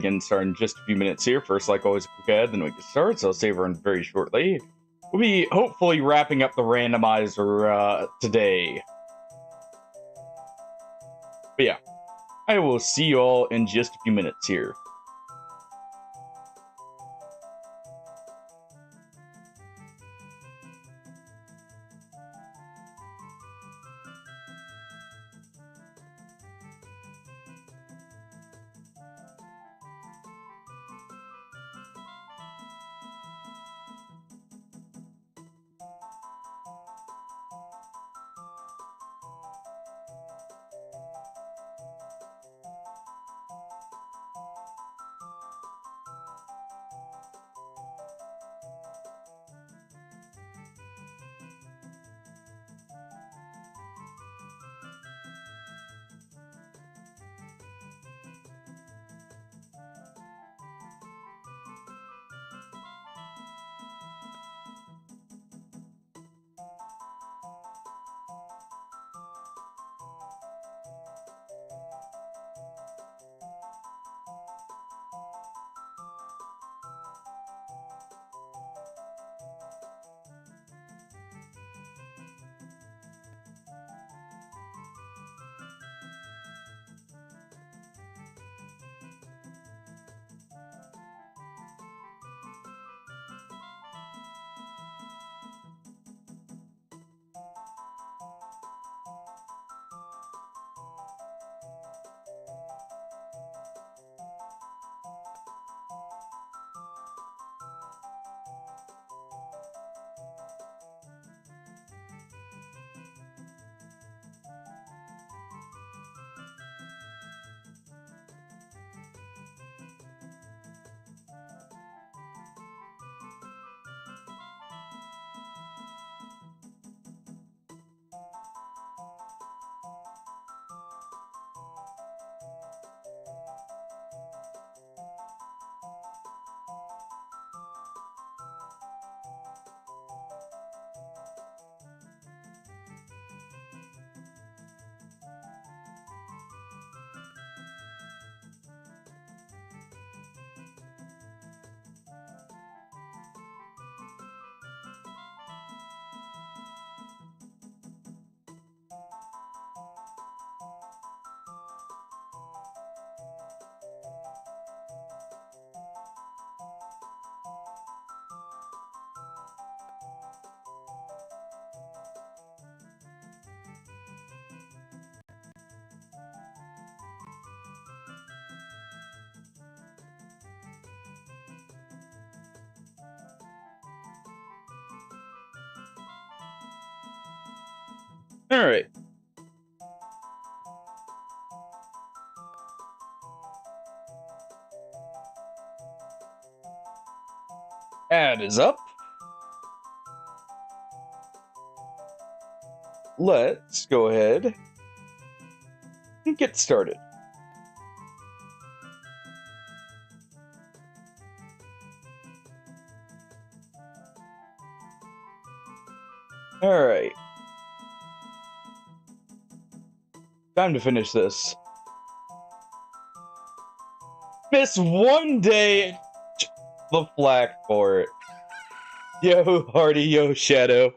Again, start in just a few minutes here. First, like always, a quick ad, then we get started. So I'll save her in very shortly. We'll be hopefully wrapping up the randomizer today. But yeah, I will see you all in just a few minutes here. All right. Ad is up. Let's go ahead and get started. All right. Time to finish this. Miss one day the flack for it. Yo, Hardy, yo, Shadow.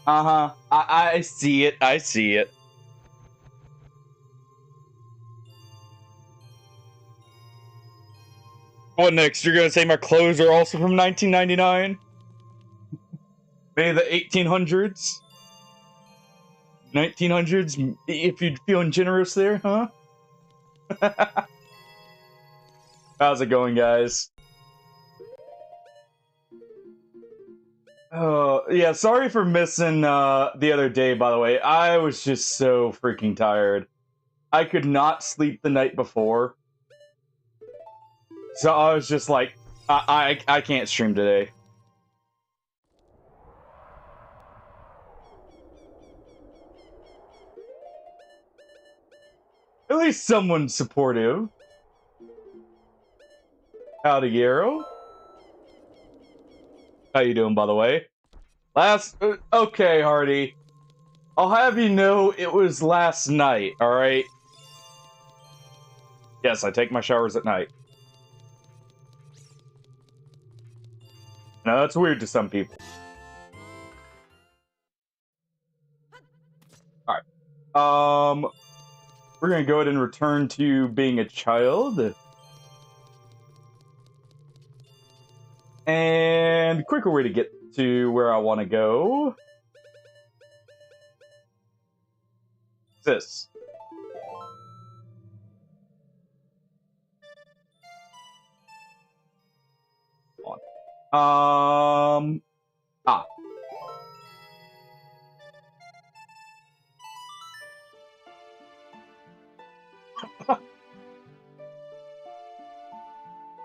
I see it. I see it. What next? You're gonna say my clothes are also from 1999? Maybe the 1800s? 1900s? If you're feeling generous there, huh? How's it going, guys? Oh, yeah, sorry for missing the other day, by the way. I was just so freaking tired. I could not sleep the night before. So I was just like, I can't stream today. At least someone's supportive. Howdy, Yarrow. How you doing, by the way? Okay, Hardy. I'll have you know it was last night, alright? Yes, I take my showers at night. Now that's weird to some people. Alright. We're gonna go ahead and return to being a child. And quicker way to get to where I want to go. This. On. Ah.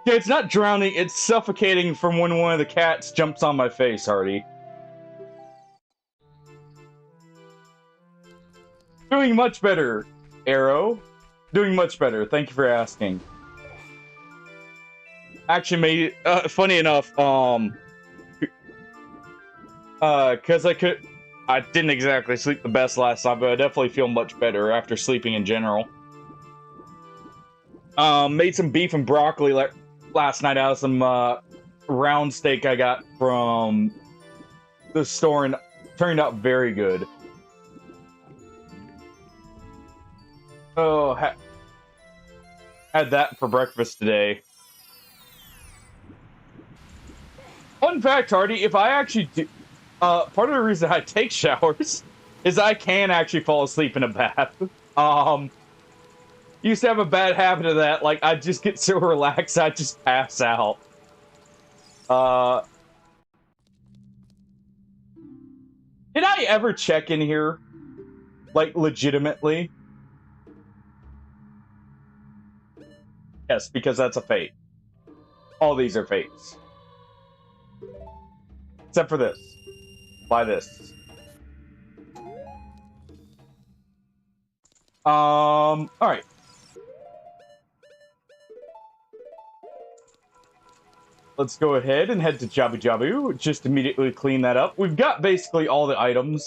Yeah, it's not drowning, it's suffocating from when one of the cats jumps on my face, Hardy. Doing much better, Arrow. Doing much better, thank you for asking. Actually made funny enough, cause I didn't exactly sleep the best last night, but I definitely feel much better after sleeping in general. Made some beef and broccoli last night out of some round steak I got from the store, and turned out very good. Oh, had that for breakfast today. Fun fact, Hardy, if I actually do, part of the reason I take showers is I can actually fall asleep in a bath. Used to have a bad habit of that. Like, I just get so relaxed, I just pass out. Did I ever check in here? Like, legitimately? Yes, because that's a fate. All these are fates. Except for this. Buy this. Alright. Let's go ahead and head to Jabu Jabu. Just immediately clean that up. We've got basically all the items.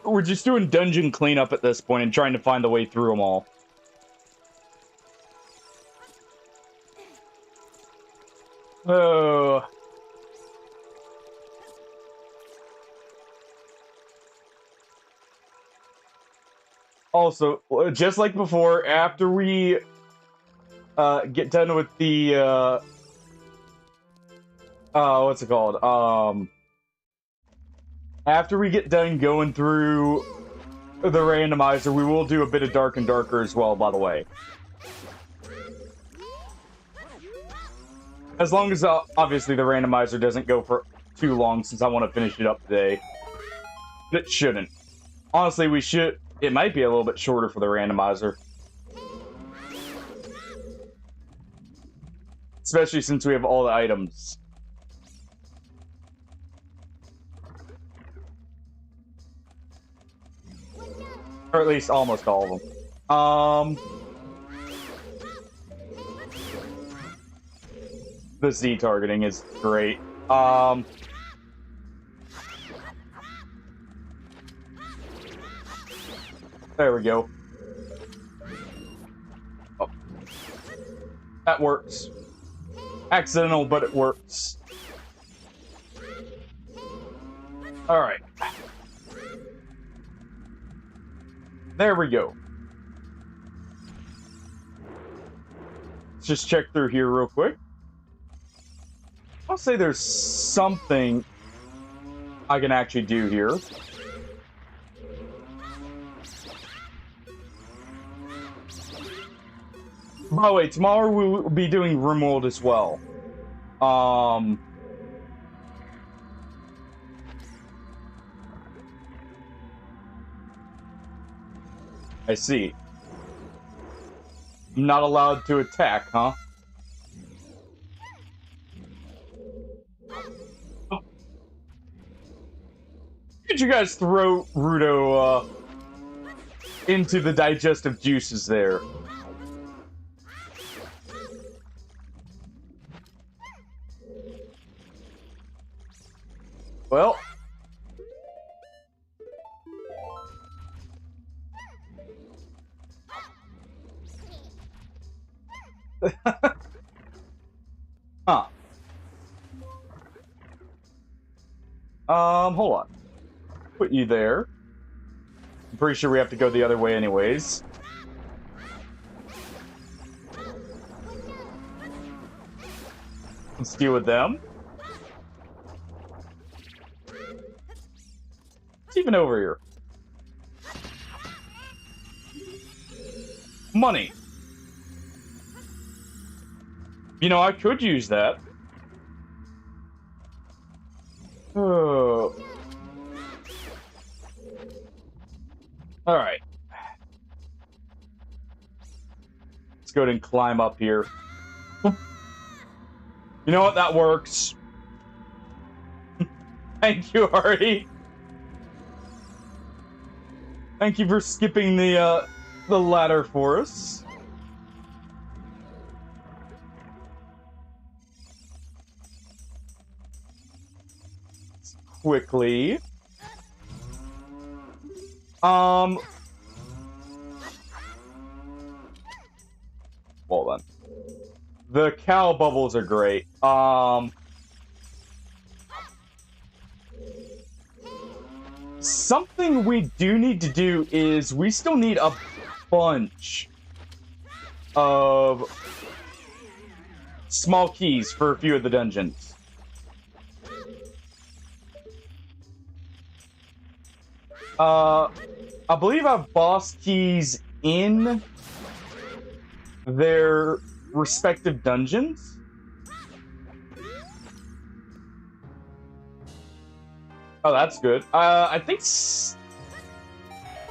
We're just doing dungeon cleanup at this point and trying to find the way through them all. Oh. Also, just like before, after we get done with the what's it called? After we get done going through the randomizer, we will do a bit of Dark and Darker as well, by the way. As long as, obviously, the randomizer doesn't go for too long, since I want to finish it up today. It shouldn't. Honestly, we should... It might be a little bit shorter for the randomizer. Especially since we have all the items. Or at least almost all of them. The Z targeting is great. There we go. Oh. That works. Accidental, but it works. Alright. There we go. Let's just check through here real quick. I'll say there's something I can actually do here. By the way, tomorrow we will be doing RimWorld as well. I see. Not allowed to attack, huh? Could you guys throw Rudo into the digestive juices there? Well. Huh. Hold on. Put you there. I'm pretty sure we have to go the other way anyways. Let's deal with them. What's even over here? Money. You know, I could use that. Oh. Alright. Let's go ahead and climb up here. You know what? That works. Thank you, Ari. Thank you for skipping the ladder for us. Quickly. Well then. The cow bubbles are great. Something we do need to do is we still need a bunch of small keys for a few of the dungeons. I believe I have boss keys in their respective dungeons. Oh, that's good. I think...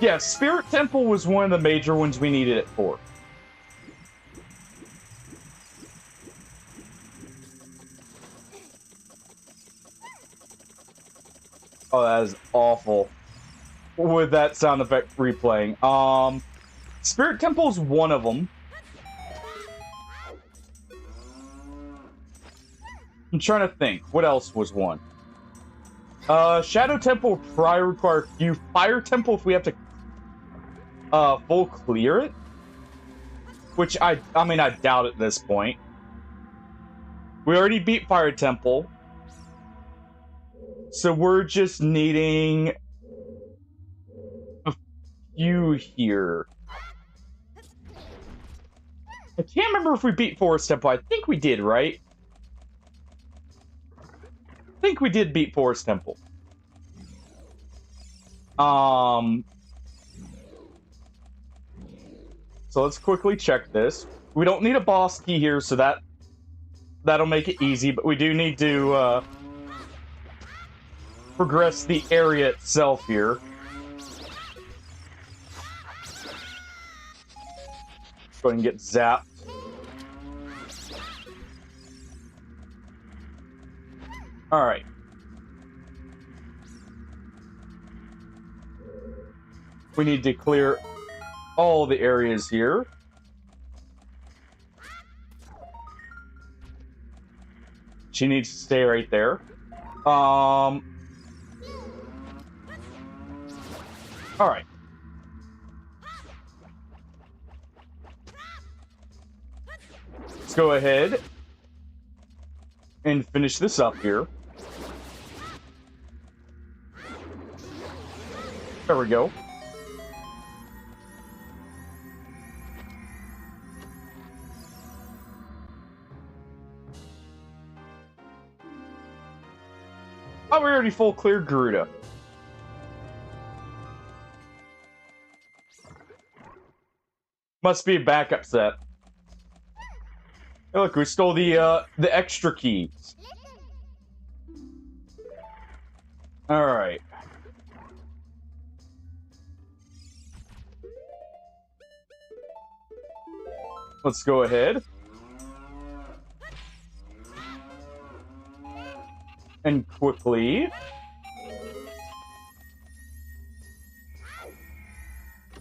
Yeah, Spirit Temple was one of the major ones we needed it for. Oh, that is awful. With that sound effect replaying. Spirit Temple's one of them. I'm trying to think. What else was one? Shadow Temple will probably require a few. Fire Temple if we have to full clear it. Which I mean, I doubt at this point. We already beat Fire Temple. So we're just needing a few here. I can't remember if we beat Forest Temple. I think we did, right? I think we did beat Forest Temple. So let's quickly check this. We don't need a boss key here, so that'll make it easy, but we do need to progress the area itself here. Go ahead and get zapped. Alright. We need to clear all the areas here. She needs to stay right there. Alright. Let's go ahead and finish this up here. There we go. Oh, we already full cleared Garuda. Must be a backup set. Hey, look, we stole the extra keys. All right. Let's go ahead. And quickly.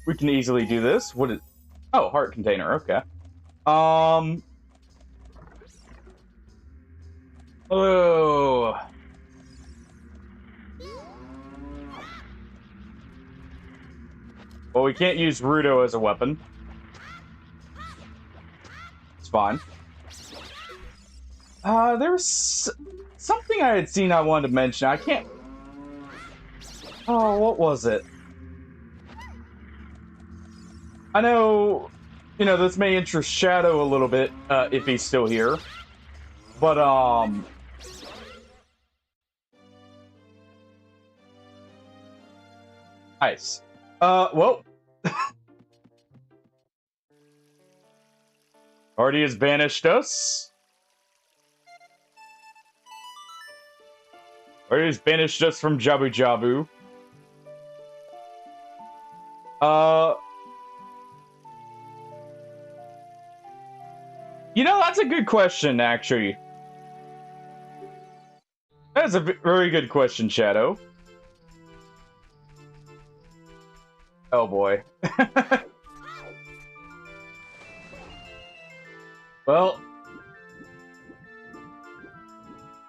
We can easily do this. What is... Oh, heart container. Okay. Oh. Well, we can't use Rudo as a weapon. It's fine. There's something I had seen I wanted to mention. I can't... Oh, what was it? I know, you know, this may interest Shadow a little bit, if he's still here. But, nice. Well... Already has banished us. Already has banished us from Jabu Jabu. You know, that's a good question, actually. That's a very good question, Shadow. Oh boy. Well,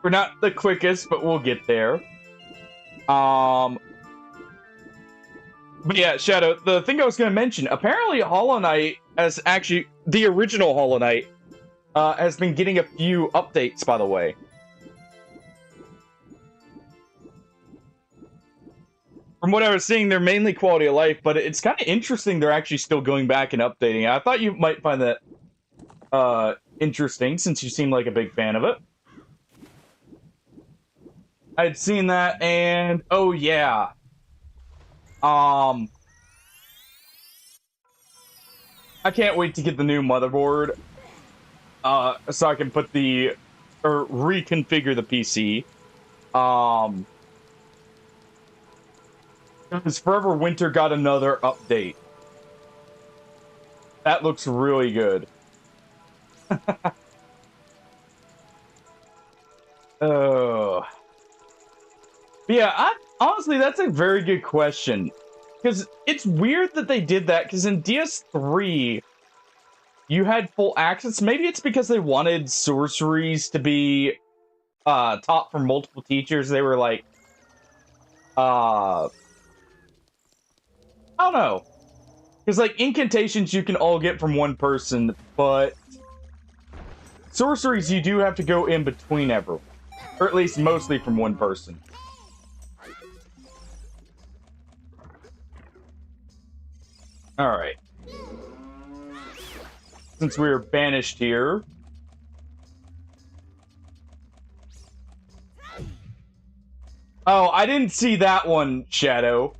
we're not the quickest, but we'll get there. But yeah, Shadow, the thing I was going to mention, apparently Hollow Knight, as actually the original Hollow Knight, has been getting a few updates, by the way. From what I was seeing, they're mainly quality of life, but it's kind of interesting they're actually still going back and updating. I thought you might find that interesting, since you seem like a big fan of it. I'd seen that, and oh yeah, I can't wait to get the new motherboard, so I can put the or reconfigure the PC. Because Forever Winter got another update. That looks really good. Oh. But yeah, honestly, that's a very good question. Because it's weird that they did that, because in DS3, you had full access. Maybe it's because they wanted sorceries to be taught from multiple teachers. They were like, I don't know. Because, like, incantations you can all get from one person, but sorceries you do have to go in between everyone. Or at least mostly from one person. Alright. Since we were banished here. Oh, I didn't see that one, Shadow.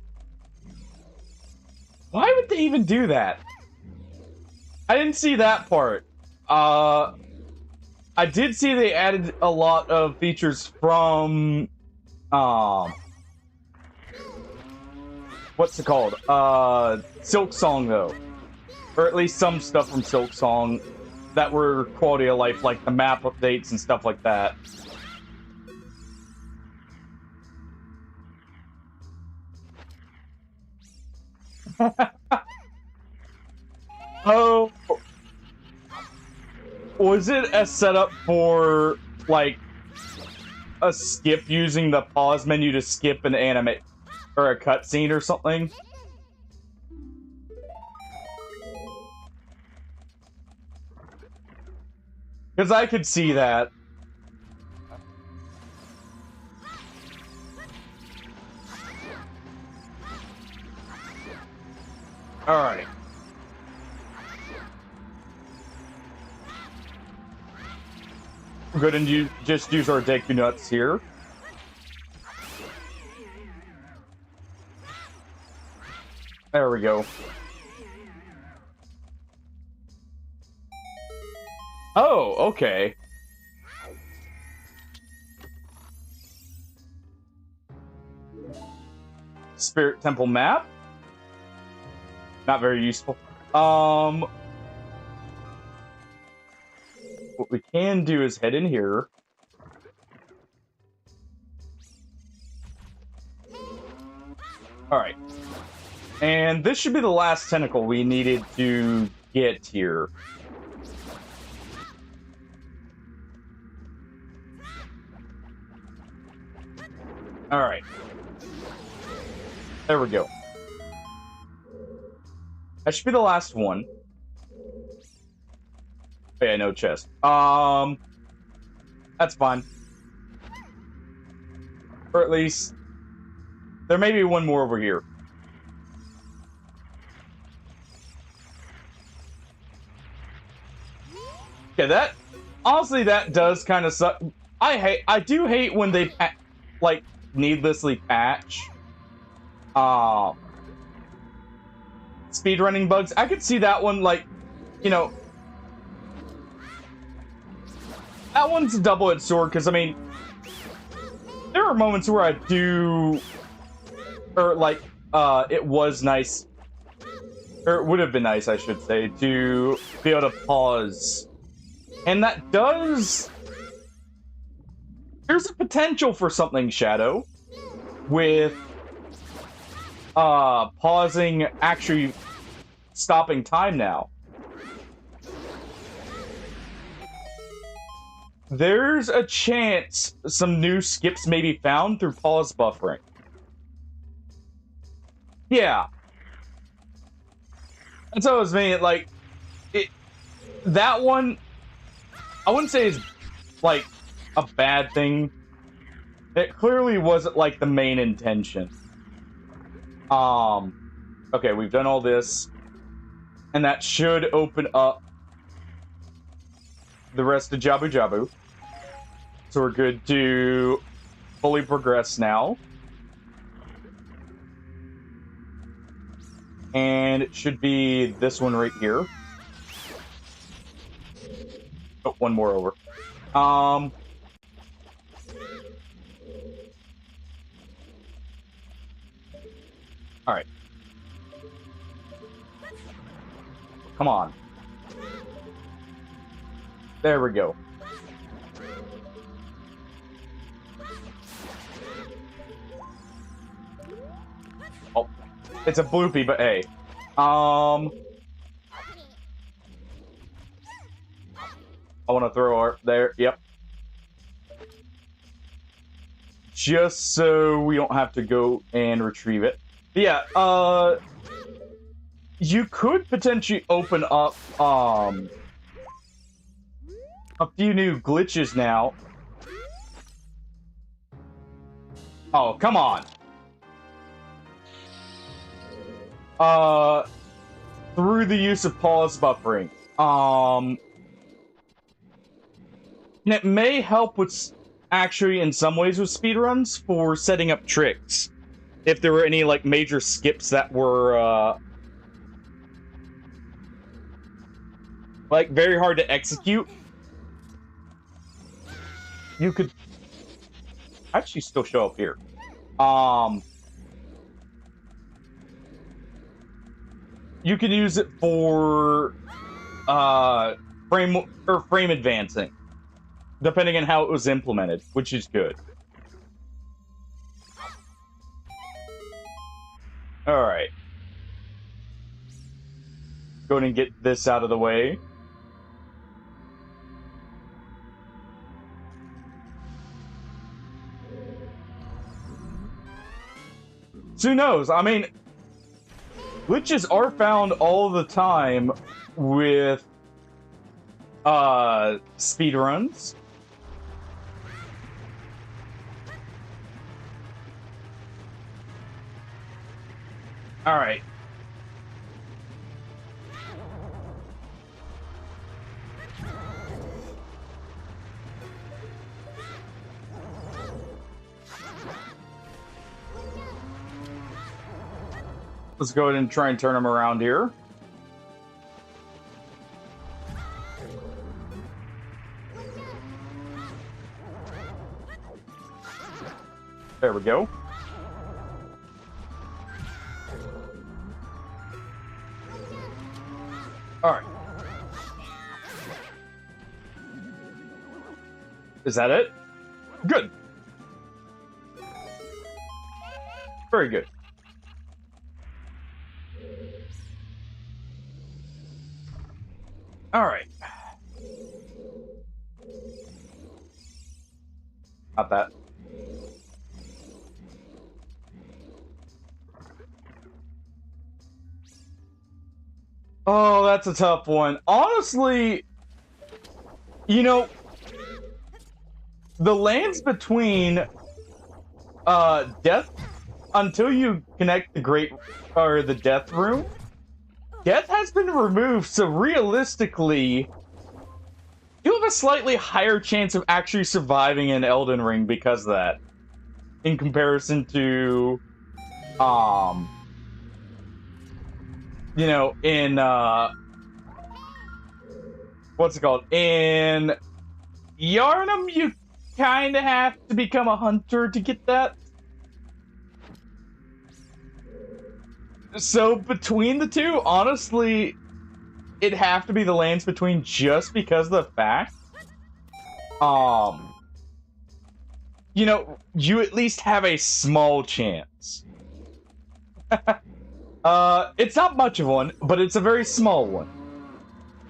Why would they even do that? I didn't see that part. I did see they added a lot of features from, what's it called? Silk Song, though. Or at least some stuff from Silk Song that were quality of life, like the map updates and stuff like that. Oh, was it a setup for, like, a skip using the pause menu to skip an anime or a cutscene or something? Because I could see that. Alright. Good, and you just use our Deku Nuts here. There we go. Oh, okay. Spirit Temple map. Not very useful. What we can do is head in here. Alright. And this should be the last tentacle we needed to get here. Alright. There we go. That should be the last one. Oh, yeah, no chest. That's fine. Or at least there may be one more over here. Yeah, that honestly that does kind of suck. I do hate when they like needlessly patch speedrunning bugs. I could see that one, like, you know, that one's a double-edged sword, because I mean there are moments where I do, or like it was nice, or it would have been nice, I should say, to be able to pause. And that does... There's a potential for something, Shadow, with pausing, actually stopping time now. There's a chance some new skips may be found through pause buffering. Yeah. And so it's me, like, that one, I wouldn't say is like a bad thing. It clearly wasn't like the main intention. Okay, we've done all this, and that should open up the rest of Jabu Jabu. So we're good to fully progress now. And it should be this one right here. Oh, one more over. All right. Come on. There we go. Oh, it's a bloopy, but hey. I want to throw art there. Yep. Just so we don't have to go and retrieve it. But yeah, you could potentially open up a few new glitches now. Oh, come on. Through the use of pause buffering. And it may help with, actually, in some ways with speedruns for setting up tricks. If there were any, like, major skips that were, like, very hard to execute. You could actually still show up here. You can use it for, frame advancing, depending on how it was implemented, which is good. Alright. Go ahead and get this out of the way. So who knows? I mean, glitches are found all the time with speedruns. All right. Let's go ahead and try and turn them around here. There we go. All right. Is that it? Good. Very good. All right. Not that. Oh, that's a tough one. Honestly, you know, the lands between death until you connect the the death room, death has been removed, so realistically you have a slightly higher chance of actually surviving in Elden Ring because of that, in comparison to you know, in what's it called, in Yharnam, you kind of have to become a hunter to get that. So between the two, honestly, it'd have to be the lands between, just because of the fact, you know, you at least have a small chance. It's not much of one, but it's a very small one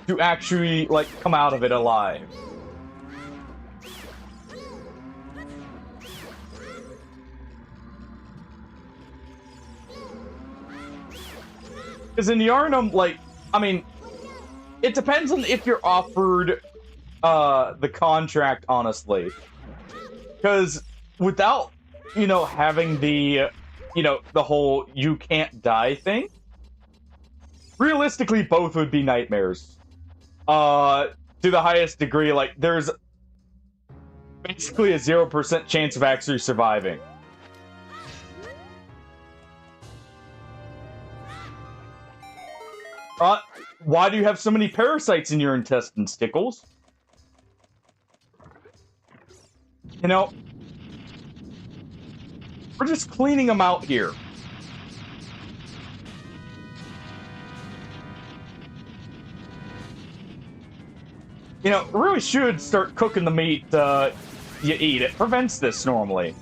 to actually, like, come out of it alive. Because in Yharnam, like, I mean, it depends on if you're offered the contract, honestly. Because without, you know, having the, you know, the whole you can't die thing, realistically, both would be nightmares. To the highest degree, like, there's basically a 0% chance of actually surviving. Why do you have so many parasites in your intestines, Tickles? You know, we're just cleaning them out here. You know, really should start cooking the meat you eat. It prevents this normally.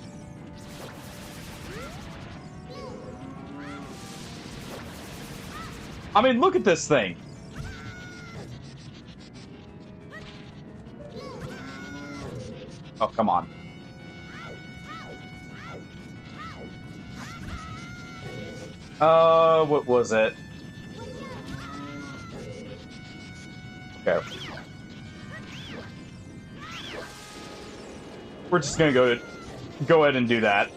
I mean, look at this thing. Oh, come on. What was it? Okay. We're just gonna go ahead and do that.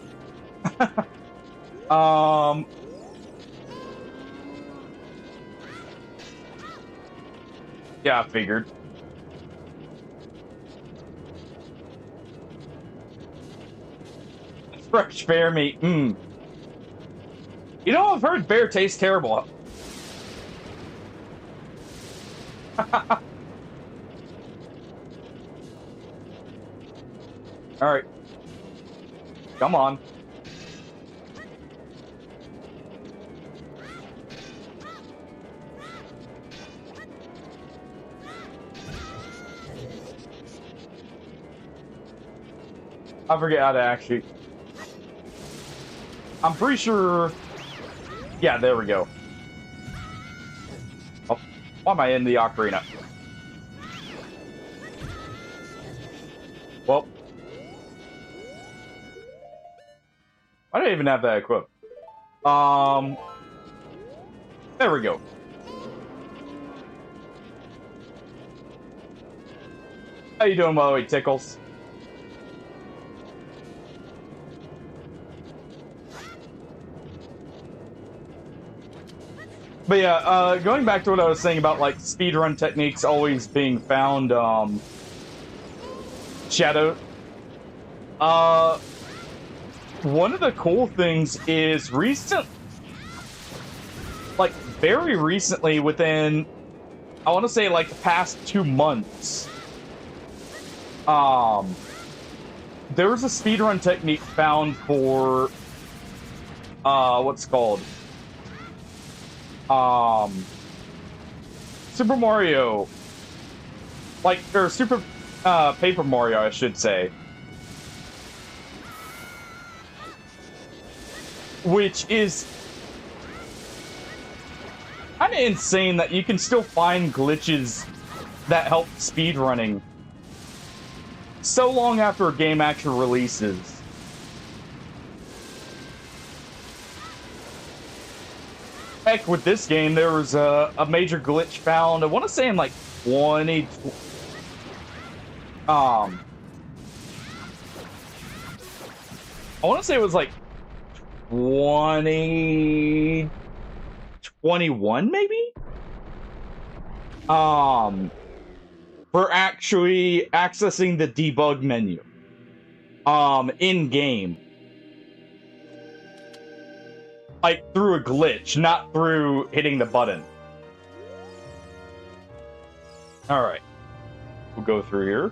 Yeah, I figured. Fresh bear meat. You know, I've heard bear tastes terrible. Alright. Come on. I forget how to actually... I'm pretty sure... Yeah, there we go. Oh, why am I in the ocarina? Well... I don't even have that equipped. There we go. How you doing, by the way, Tickles? But yeah, going back to what I was saying about, like, speedrun techniques always being found, Shadow. One of the cool things is very recently, within, I want to say, like, the past 2 months, there was a speedrun technique found for, what's it called? Super Mario, or Super Paper Mario, I should say, which is kind of insane that you can still find glitches that help speedrunning so long after a game actually releases. Heck, with this game, there was a major glitch found. I want to say in like 20. I want to say it was like 2021, maybe. For actually accessing the debug menu. In game. Like through a glitch, not through hitting the button. Alright. We'll go through here.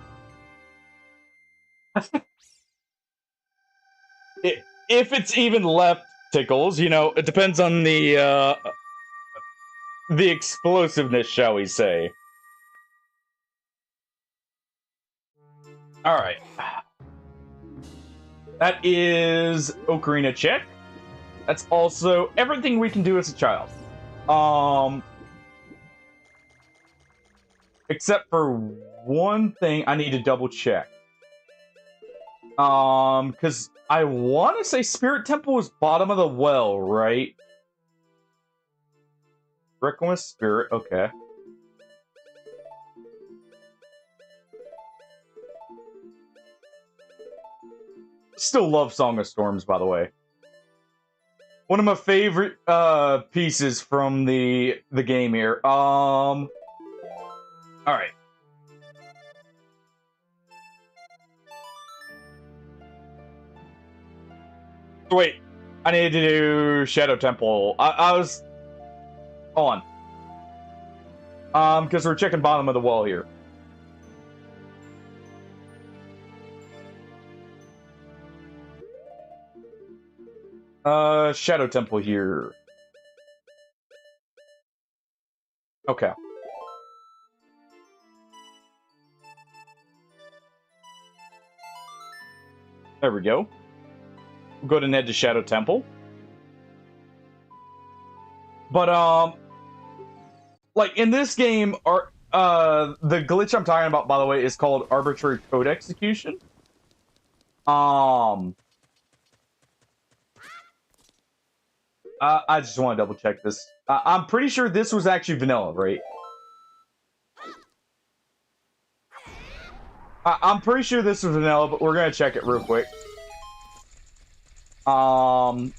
If it's even left tickles, you know, it depends on the explosiveness, shall we say. Alright. That is Ocarina check. That's also everything we can do as a child. Except for one thing I need to double check. Because I want to say Spirit Temple was bottom of the well, right? Requiem Spirit, okay. Still love Song of Storms, by the way. One of my favorite pieces from the game here. All right. Wait, I need to do Shadow Temple. I was... Hold on. Because we're checking bottom of the wall here. Shadow Temple here. Okay. There we go. We'll go ahead and head to Shadow Temple. But, like, in this game, the glitch I'm talking about, by the way, is called Arbitrary Code Execution. I just want to double check this. I'm pretty sure this was actually vanilla, right? I'm pretty sure this was vanilla, but we're gonna check it real quick. But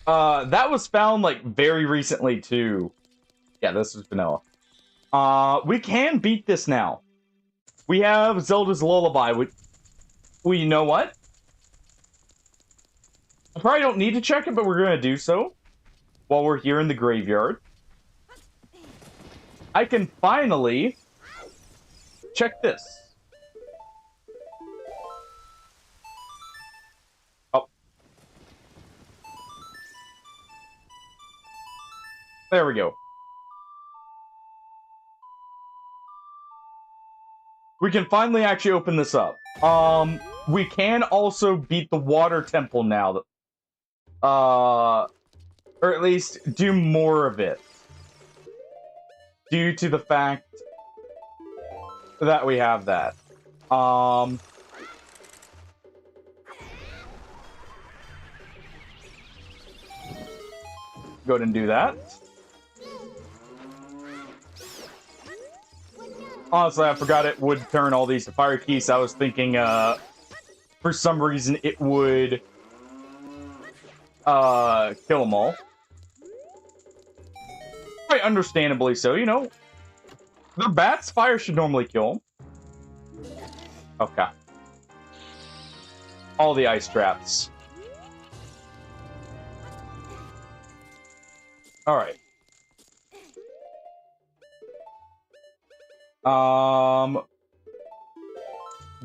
that was found like very recently too. Yeah, this is vanilla. We can beat this now. We have Zelda's Lullaby. We know what? I probably don't need to check it, but we're gonna do so while we're here in the graveyard. I can finally check this. Oh. There we go. We can finally actually open this up. We can also beat the Water Temple now. Or at least do more of it. Due to the fact that we have that. Go ahead and do that. Honestly, I forgot it would turn all these to fire keys. I was thinking, for some reason, it would kill them all. Quite understandably so, you know. They're bats. Fire should normally kill them. Okay. All the ice traps. Alright.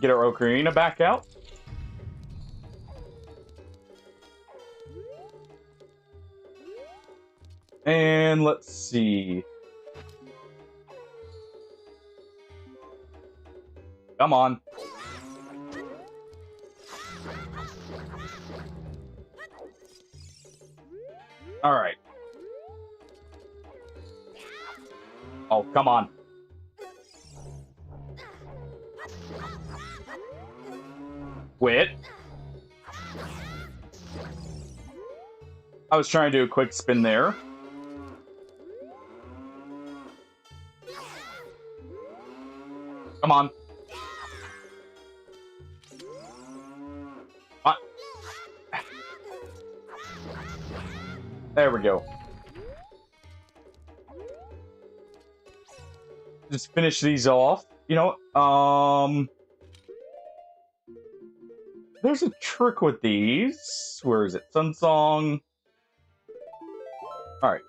Get our Ocarina back out. And let's see. Come on. All right. Oh, come on. Quit. I was trying to do a quick spin there. Come on. What? There we go. Just finish these off. You know, there's a trick with these. Where is it? Sun Song. All right.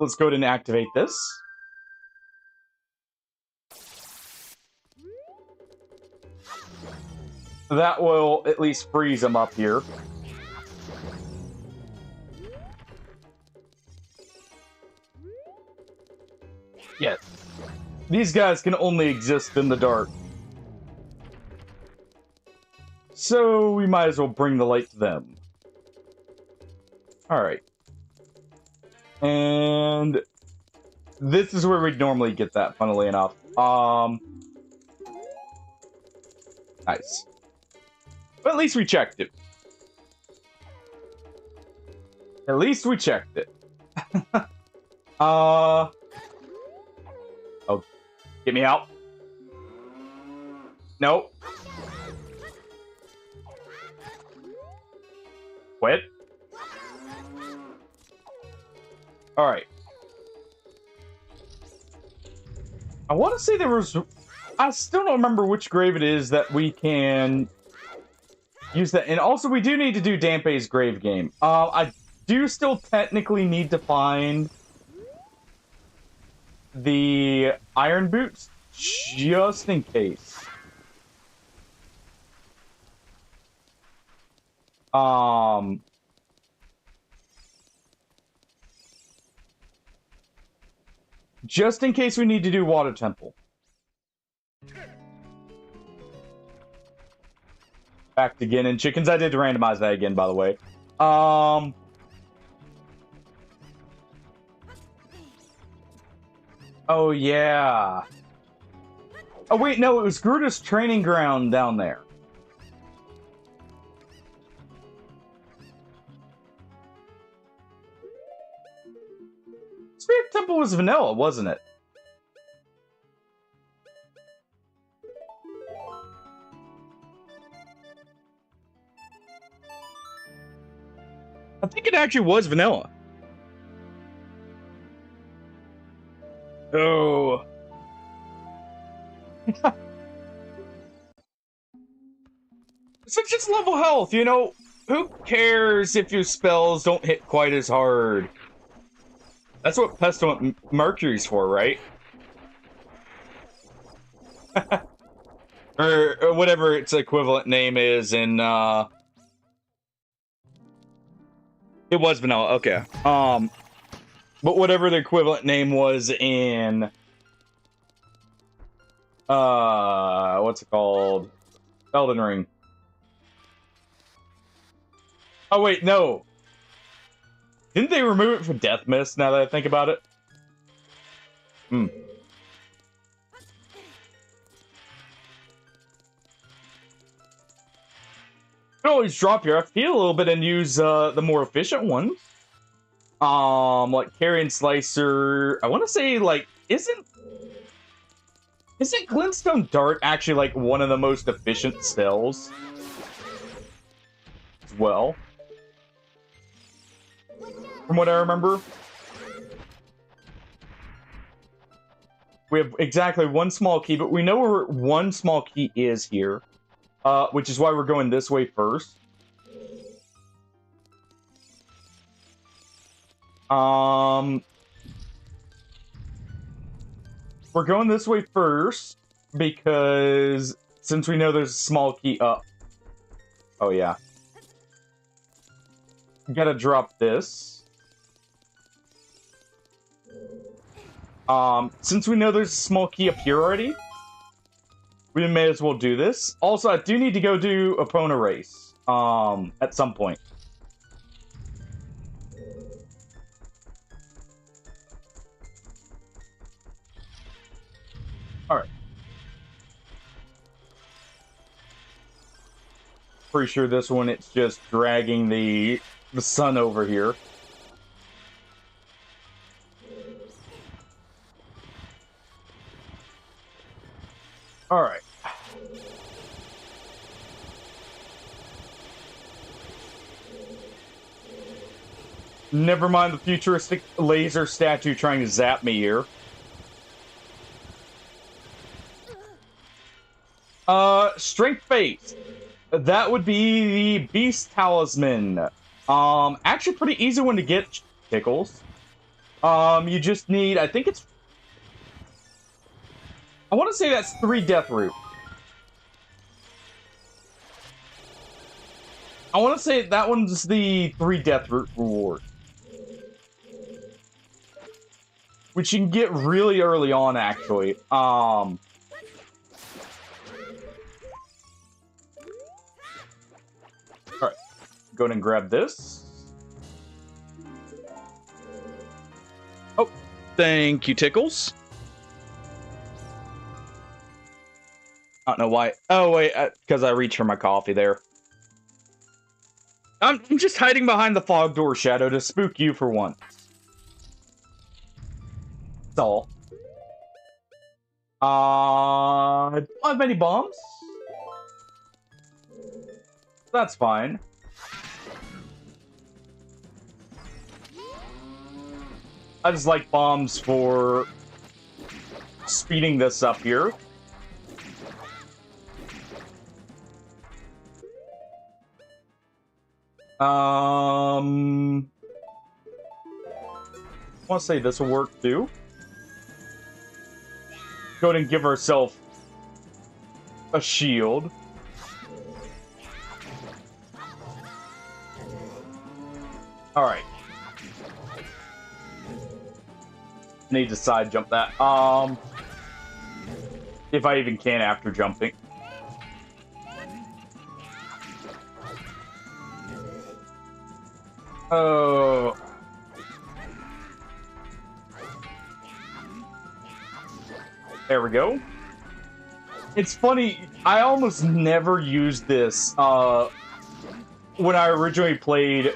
Let's go ahead and activate this. That will at least freeze them up here. Yes. These guys can only exist in the dark. So we might as well bring the light to them. Alright. And this is where we'd normally get that, funnily enough. Nice. But at least we checked it. At least we checked it. Oh, get me out. Nope. Quit. Alright. I want to say there was... I still don't remember which grave it is that we can use that. And also, we do need to do Dampé's grave game. I do still technically need to find the iron boots, just in case. Just in case we need to do Water Temple. Back again in chickens. I did randomize that again, by the way. Oh yeah. Oh wait, no, it was Gruda's training ground down there. Spirit Temple was vanilla, wasn't it? I think it actually was vanilla. Oh. So just level health, you know? Who cares if your spells don't hit quite as hard? That's what Pestilent Mercury's for, right? or whatever its equivalent name is in, It was vanilla, okay. But whatever the equivalent name was in... what's it called? Elden Ring. Oh, wait, no. Didn't they remove it from Death Mist, now that I think about it? Hmm. You can always drop your FP a little bit and use the more efficient ones. Like Carrion Slicer. I want to say, like, isn't Glintstone Dart actually, like, one of the most efficient spells? As well. From what I remember. We have exactly one small key, but we know where one small key is here. Which is why we're going this way first. We're going this way first because since we know there's a small key up. Oh yeah. Gotta drop this. Since we know there's a small key up here already, we may as well do this. Also, I do need to go do Epona race, at some point. Alright. Pretty sure this one, it's just dragging the sun over here. Never mind the futuristic laser statue trying to zap me here. Strength base. That would be the Beast Talisman. Actually pretty easy one to get, Tickles. You just need, I think it's... I want to say that's 3 Death Root. I want to say that one's the 3 Death Root reward. Which you can get really early on, actually. Alright. Go ahead and grab this. Oh, thank you, Tickles. I don't know why. Oh, wait, because I reached for my coffee there. I'm just hiding behind the fog door, Shadow, to spook you for once. That's all. I don't have many bombs. That's fine. I just like bombs for speeding this up here. I want to say this will work too. Go ahead and give ourselves a shield. Alright. Need to side jump that. If I even can after jumping. Oh. There we go. It's funny, I almost never used this when I originally played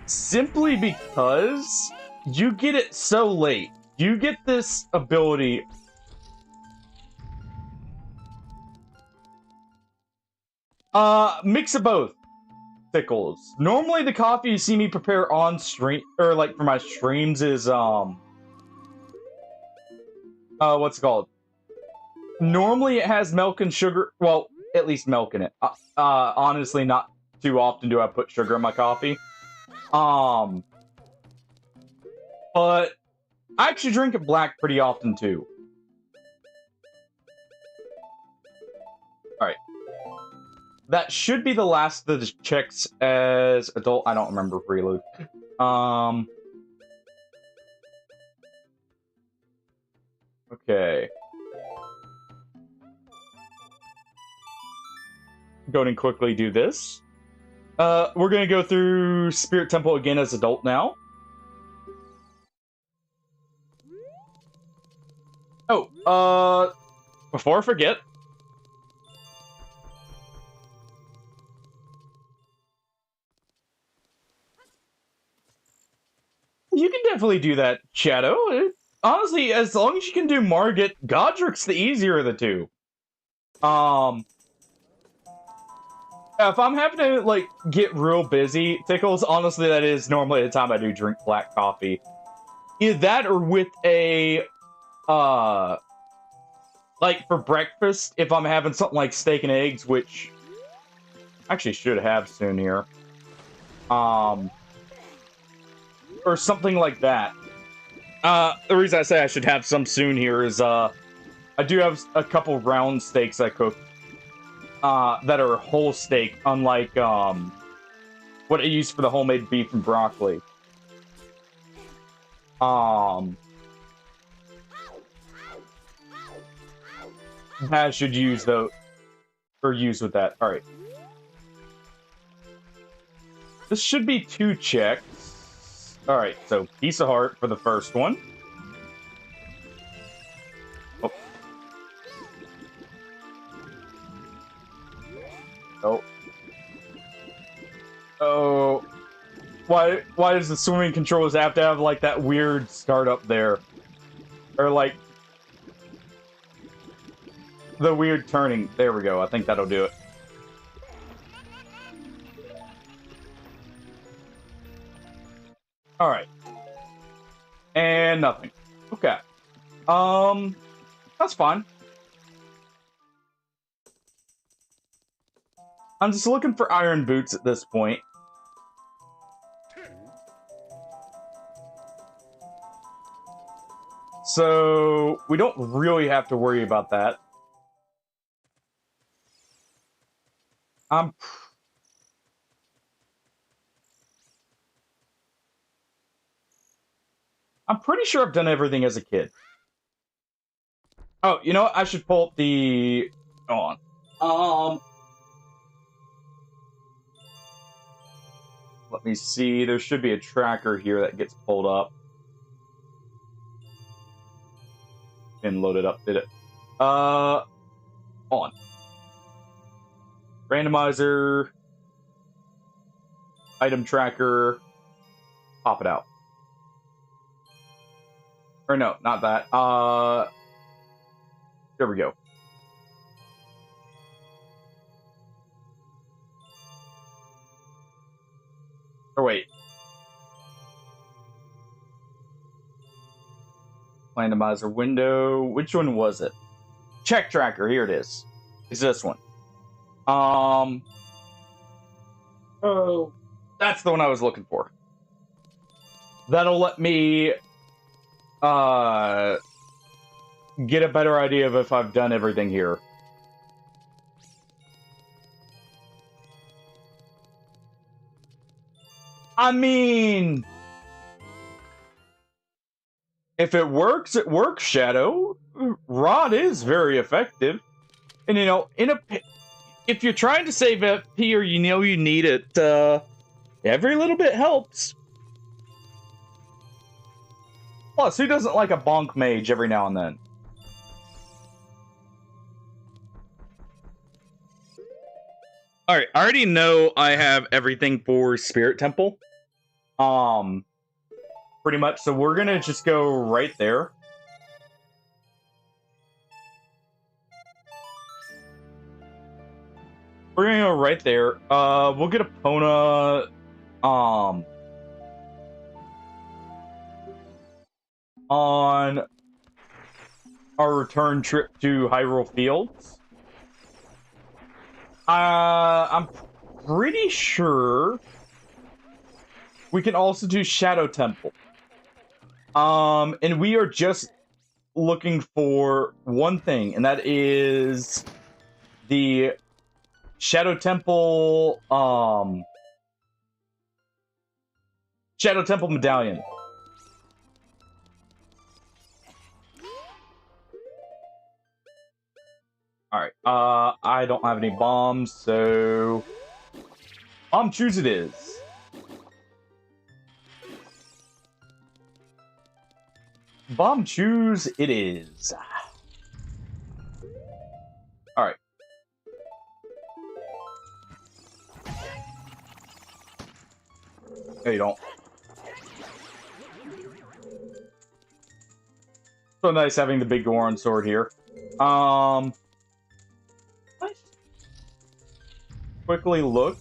simply because you get it so late. You get this ability mix of both. Tickles. Normally the coffee you see me prepare on stream, or like for my streams, is what's it called? Normally it has milk and sugar. Well, at least milk in it. Honestly, not too often do I put sugar in my coffee. But I actually drink it black pretty often too. Alright. That should be the last of the checks as adult. I don't remember prelude. Okay. Go ahead and quickly do this. We're gonna go through Spirit Temple again as adult now. Oh, before I forget. You can definitely do that, Shadow. Honestly, as long as you can do Margit, Godric's the easier of the two. If I'm having to, like, get real busy, Tickles, honestly, that is normally the time I do drink black coffee. Either that or with a, like, for breakfast, if I'm having something like steak and eggs, which I actually should have soon here. Or something like that. The reason I say I should have some soon here is, I do have a couple round steaks I cook. That are whole steak, unlike what I use for the homemade beef and broccoli. I should use though, or use with that. All right. This should be 2 checks. All right, so piece of heart for the first one. Oh. Oh. Oh. Why does the swimming controls have to have, like, that weird startup there? Or, like, the weird turning. There we go. I think that'll do it. And nothing. Okay. That's fine. I'm just looking for iron boots at this point. So, we don't really have to worry about that. I'm pretty sure I've done everything as a kid. Oh, you know what? I should pull up the... Hold on. Let me see. There should be a tracker here that gets pulled up. And load it up, did it? On. Randomizer. Item tracker. Pop it out. Or no, not that. There we go. Or wait. Randomizer window. Which one was it? Check tracker. Here it is. It's this one. Oh, that's the one I was looking for. That'll let me get a better idea of if I've done everything here. I mean, if it works, it works, Shadow. Rod is very effective. And, you know, if you're trying to save FP or you know you need it, every little bit helps. Plus, who doesn't like a bonk mage every now and then? Alright, I already know I have everything for Spirit Temple. Pretty much, so we're gonna just go right there. We're gonna go right there. We'll get Epona, on our return trip to Hyrule Fields. I'm pretty sure we can also do Shadow Temple. And we are just looking for one thing, and that is the Shadow Temple, Shadow Temple medallion. Alright, I don't have any bombs, so... Bombchus it is. Bombchus it is. Alright. No, you don't. So nice having the big Goron sword here. What? Quickly look.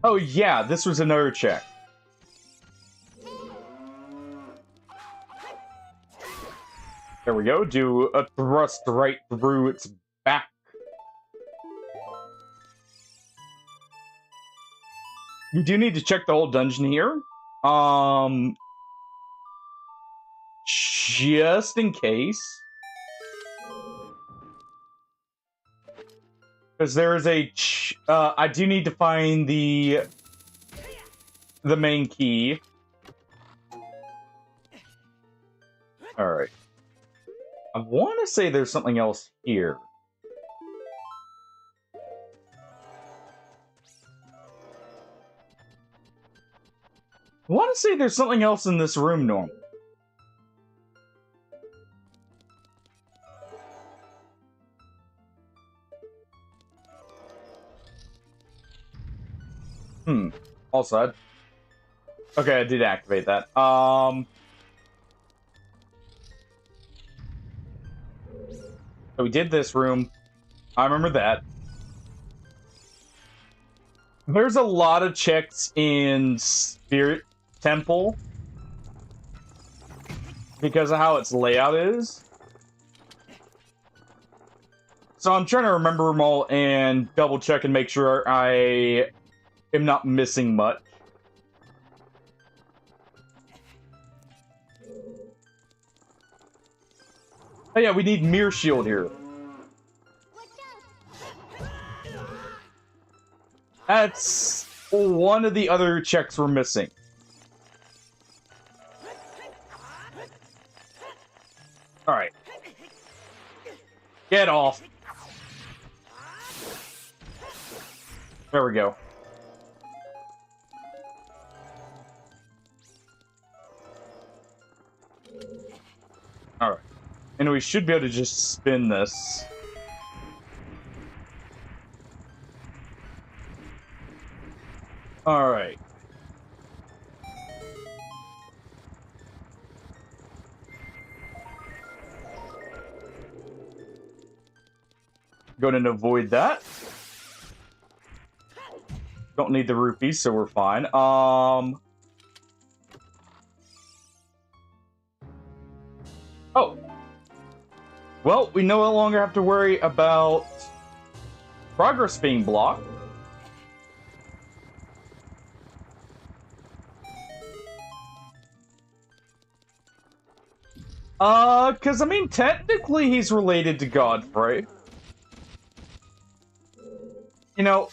Oh yeah, this was another check. There we go. Do a thrust right through its back. You do need to check the whole dungeon here. Just in case. Because there is a... I do need to find the main key. Alright. I want to say there's something else here. I want to say there's something else in this room, Norm. Also, okay, I did activate that. So we did this room. I remember that. There's a lot of checks in Spirit Temple because of how its layout is. So I'm trying to remember them all and double check and make sure I am not missing much. Oh yeah, we need Mirror Shield here. That's one of the other checks we're missing. Alright. Get off. There we go. Alright. And we should be able to just spin this. Alright. Going to avoid that. Don't need the rupees, so we're fine. Oh. Well, we no longer have to worry about progress being blocked. Because, I mean, technically he's related to Godfrey. You know,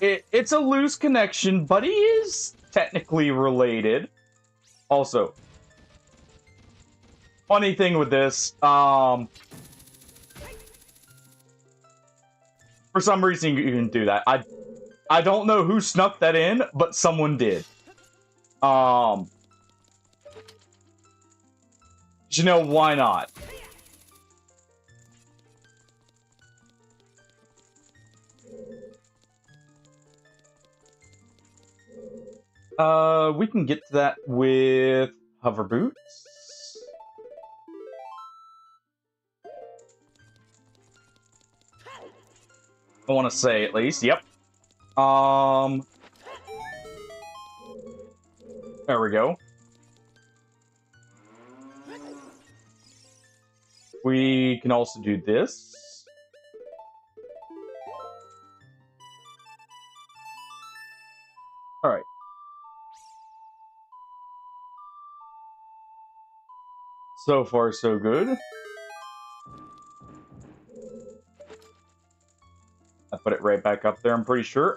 it's a loose connection, but he is technically related. Also, funny thing with this, for some reason you can do that. I don't know who snuck that in, but someone did. You know, why not? We can get to that with hover boots. I want to say, at least. Yep. There we go. We can also do this. Alright. So far, so good. I put it right back up there, I'm pretty sure.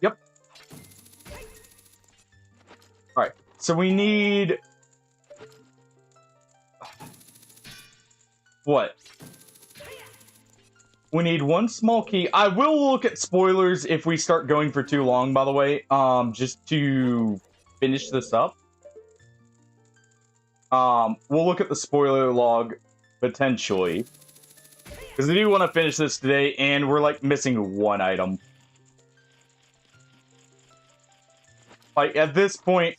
Yep. Alright, so we need... What? We need one small key. I will look at spoilers if we start going for too long, by the way. Just to finish this up. We'll look at the spoiler log, potentially. Because I do want to finish this today, and we're, like, missing one item. Like, at this point,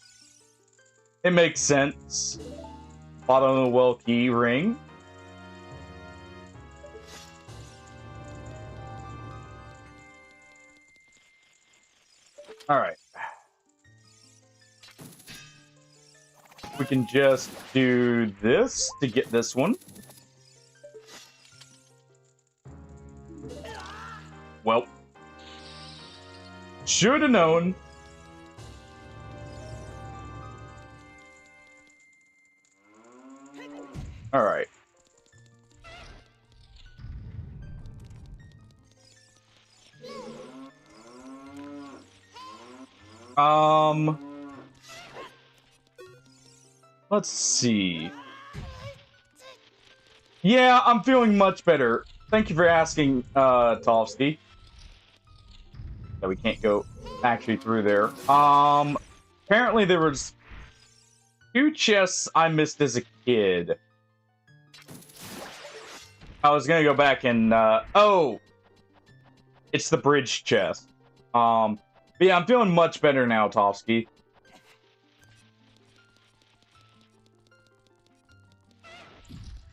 it makes sense. Bottom of the well key ring. Alright. We can just do this to get this one. Well. Should have known. Alright. Let's see. Yeah, I'm feeling much better. Thank you for asking, Tofsky. Yeah, we can't go actually through there. Apparently there was 2 chests I missed as a kid. I was gonna go back and, oh! It's the bridge chest. But yeah, I'm feeling much better now, Tofsky.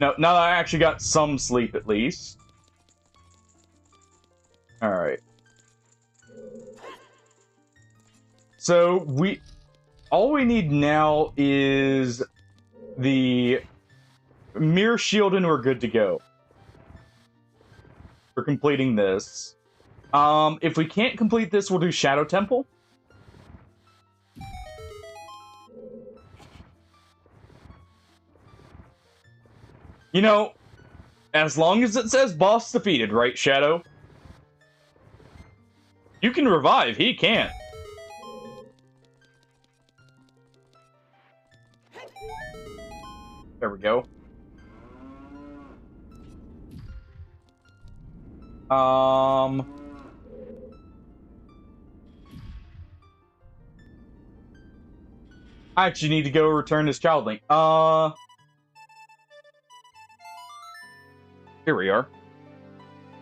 Now that I actually got some sleep at least. Alright. So, all we need now is the Mirror Shield and we're good to go. For completing this. If we can't complete this, we'll do Shadow Temple. You know, as long as it says boss defeated, right, Shadow? You can revive, he can't. There we go. I actually need to go return this Child Link. Here we are.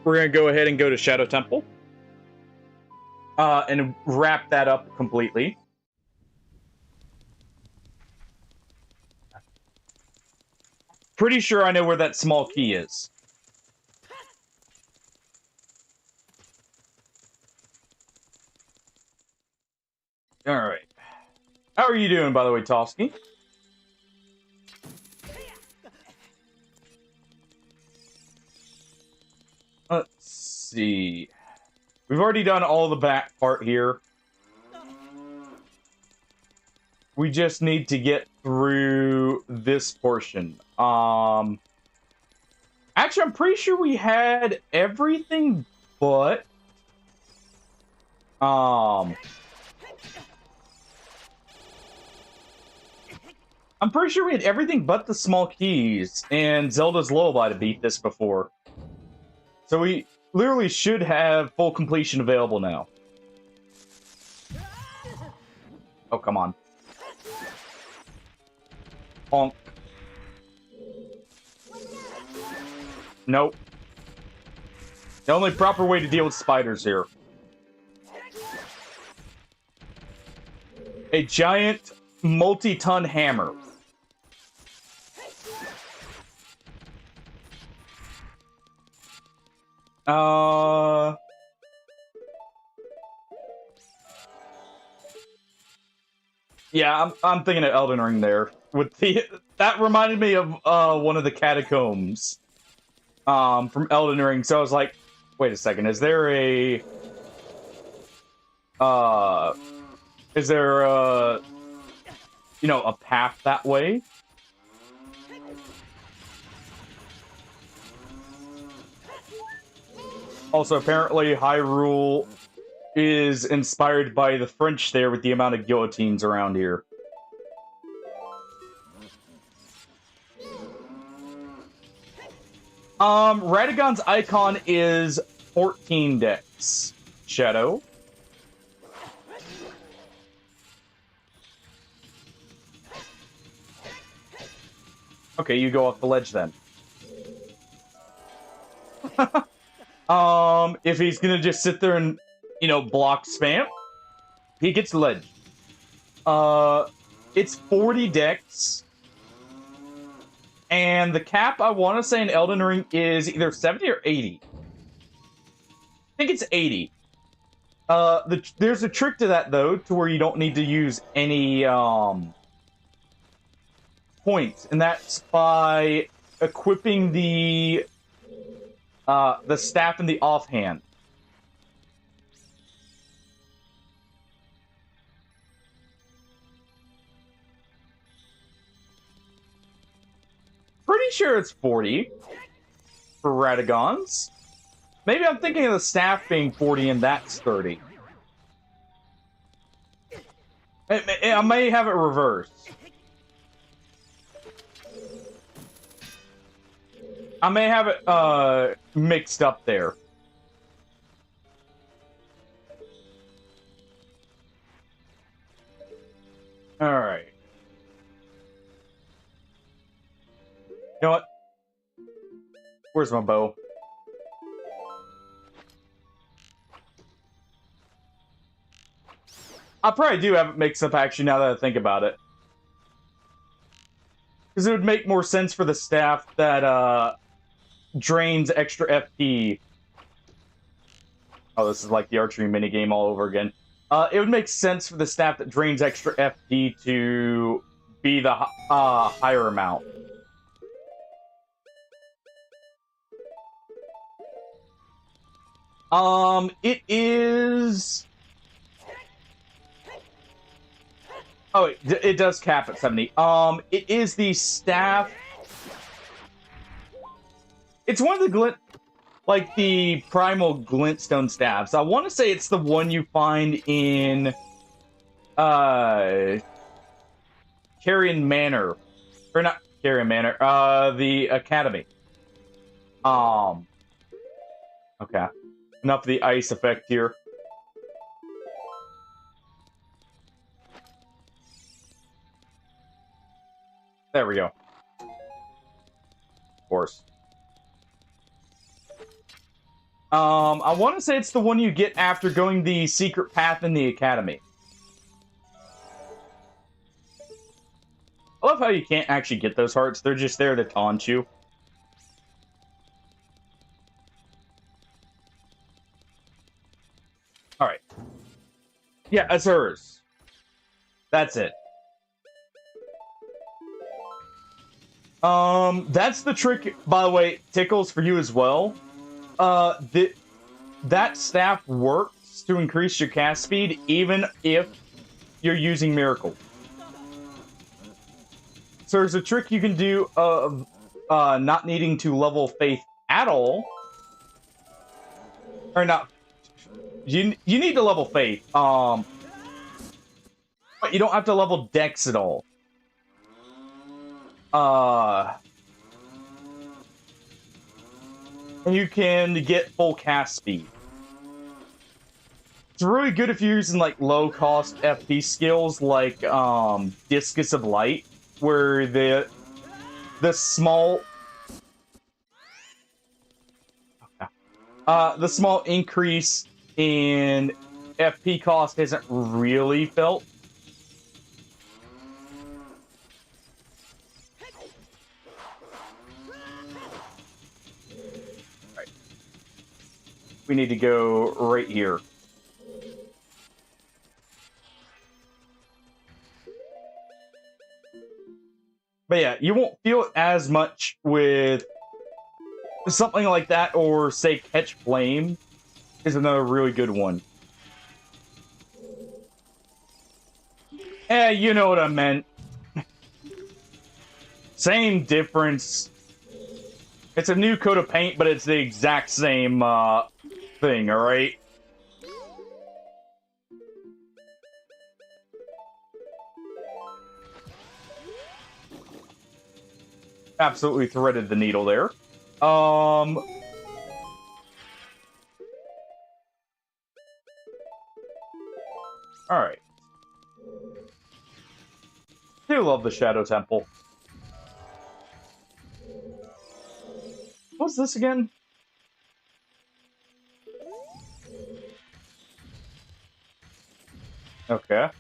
We're gonna go ahead and go to Shadow Temple. And wrap that up completely. Pretty sure I know where that small key is. Alright. How are you doing, by the way, Toski? Let's see. We've already done all the back part here. We just need to get through this portion. Actually, I'm pretty sure we had everything but... I'm pretty sure we had everything but the small keys and Zelda's Lullaby to beat this before. So we literally should have full completion available now. Oh, come on. Honk. Nope. The only proper way to deal with spiders here. A giant multi-ton hammer. Yeah, I'm thinking of Elden Ring there. With that reminded me of one of the catacombs from Elden Ring. So I was like, wait a second, is there a you know, a path that way? Also, apparently, Hyrule is inspired by the French there with the amount of guillotines around here. Radagon's icon is 14 dex. Shadow. Okay, you go off the ledge then. If he's gonna just sit there and, you know, block spam, he gets ledge. It's 40 dex. And the cap, I want to say, in Elden Ring is either 70 or 80. I think it's 80. There's a trick to that, though, to where you don't need to use any, points. And that's by equipping the staff in the offhand. Pretty sure it's 40 for Radagons. Maybe I'm thinking of the staff being 40 and that's 30. I may have it reversed. I may have it mixed up there. Alright. You know what? Where's my bow? I probably do have it mixed up, actually, now that I think about it. Because it would make more sense for the staff that drains extra FP. Oh, this is like the archery minigame all over again. It would make sense for the staff that drains extra FP to be the higher amount. It is... Oh, it does cap at 70. It is the staff... It's one of the glint... Like, the primal glintstone staffs. I want to say it's the one you find in... Carrion Manor. Or not Carrion Manor. The Academy. Okay. Enough of the ice effect here. There we go. Of course. I want to say it's the one you get after going the secret path in the academy. I love how you can't actually get those hearts. They're just there to taunt you. Alright. Yeah, that's hers. That's it. That's the trick, by the way, Tickles, for you as well. That staff works to increase your cast speed, even if you're using Miracle. So there's a trick you can do of not needing to level Faith at all. Or not. You need to level Faith. But you don't have to level Dex at all. And you can get full cast speed. It's really good if you're using like low cost FP skills like Discus of Light, where the small increase in FP cost isn't really felt. Right. We need to go right here. But yeah, you won't feel it as much with something like that, or say Catch Flame is another really good one. Eh, you know what I meant. Same difference. It's a new coat of paint, but it's the exact same thing, alright? Absolutely threaded the needle there. Alright. I do love the Shadow Temple. What's this again? Okay.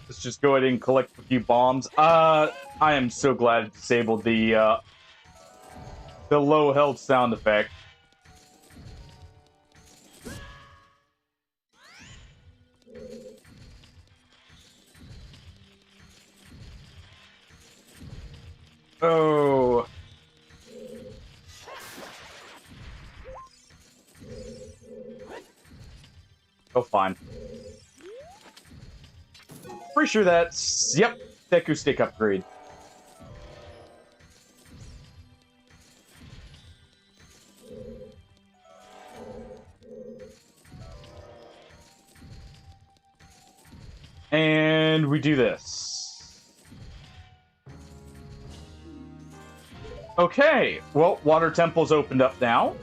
Let's just go ahead and collect a few bombs. I am so glad it disabled the low health sound effect. Oh. Oh, fine. Pretty sure that's... Yep, Deku Stick upgrade. And we do this. Okay, well, Water Temple's opened up now.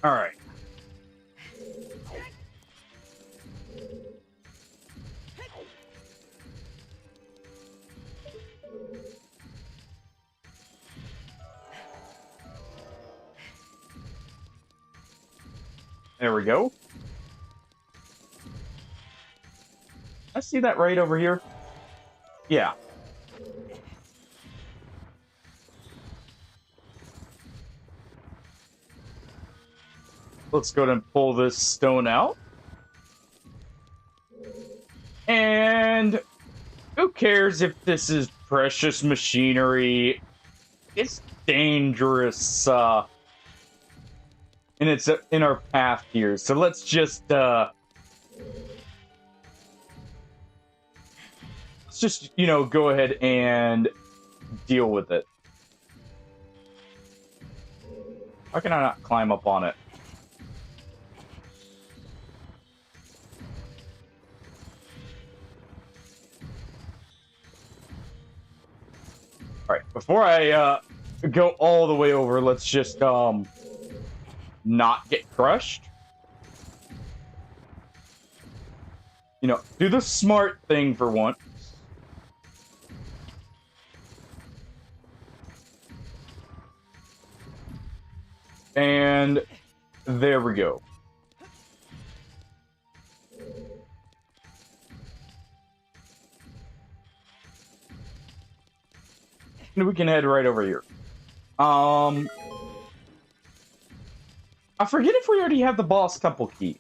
All right. There we go. I see that right over here. Yeah. Let's go ahead and pull this stone out. And who cares if this is precious machinery? It's dangerous and it's in our path here. So let's just you know, go ahead and deal with it. Why can I not climb up on it? All right, before I go all the way over, let's just not get crushed. You know, do the smart thing for once. And there we go. And we can head right over here. I forget if we already have the boss temple key.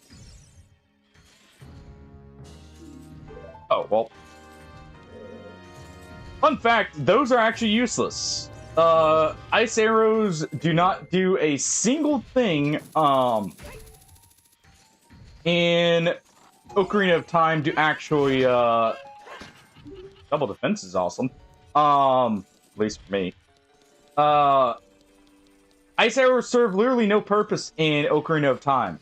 Oh, well. Fun fact, those are actually useless. Ice arrows do not do a single thing, in Ocarina of Time to actually, double defense is awesome. At least for me. Ice arrows serve literally no purpose in Ocarina of Time.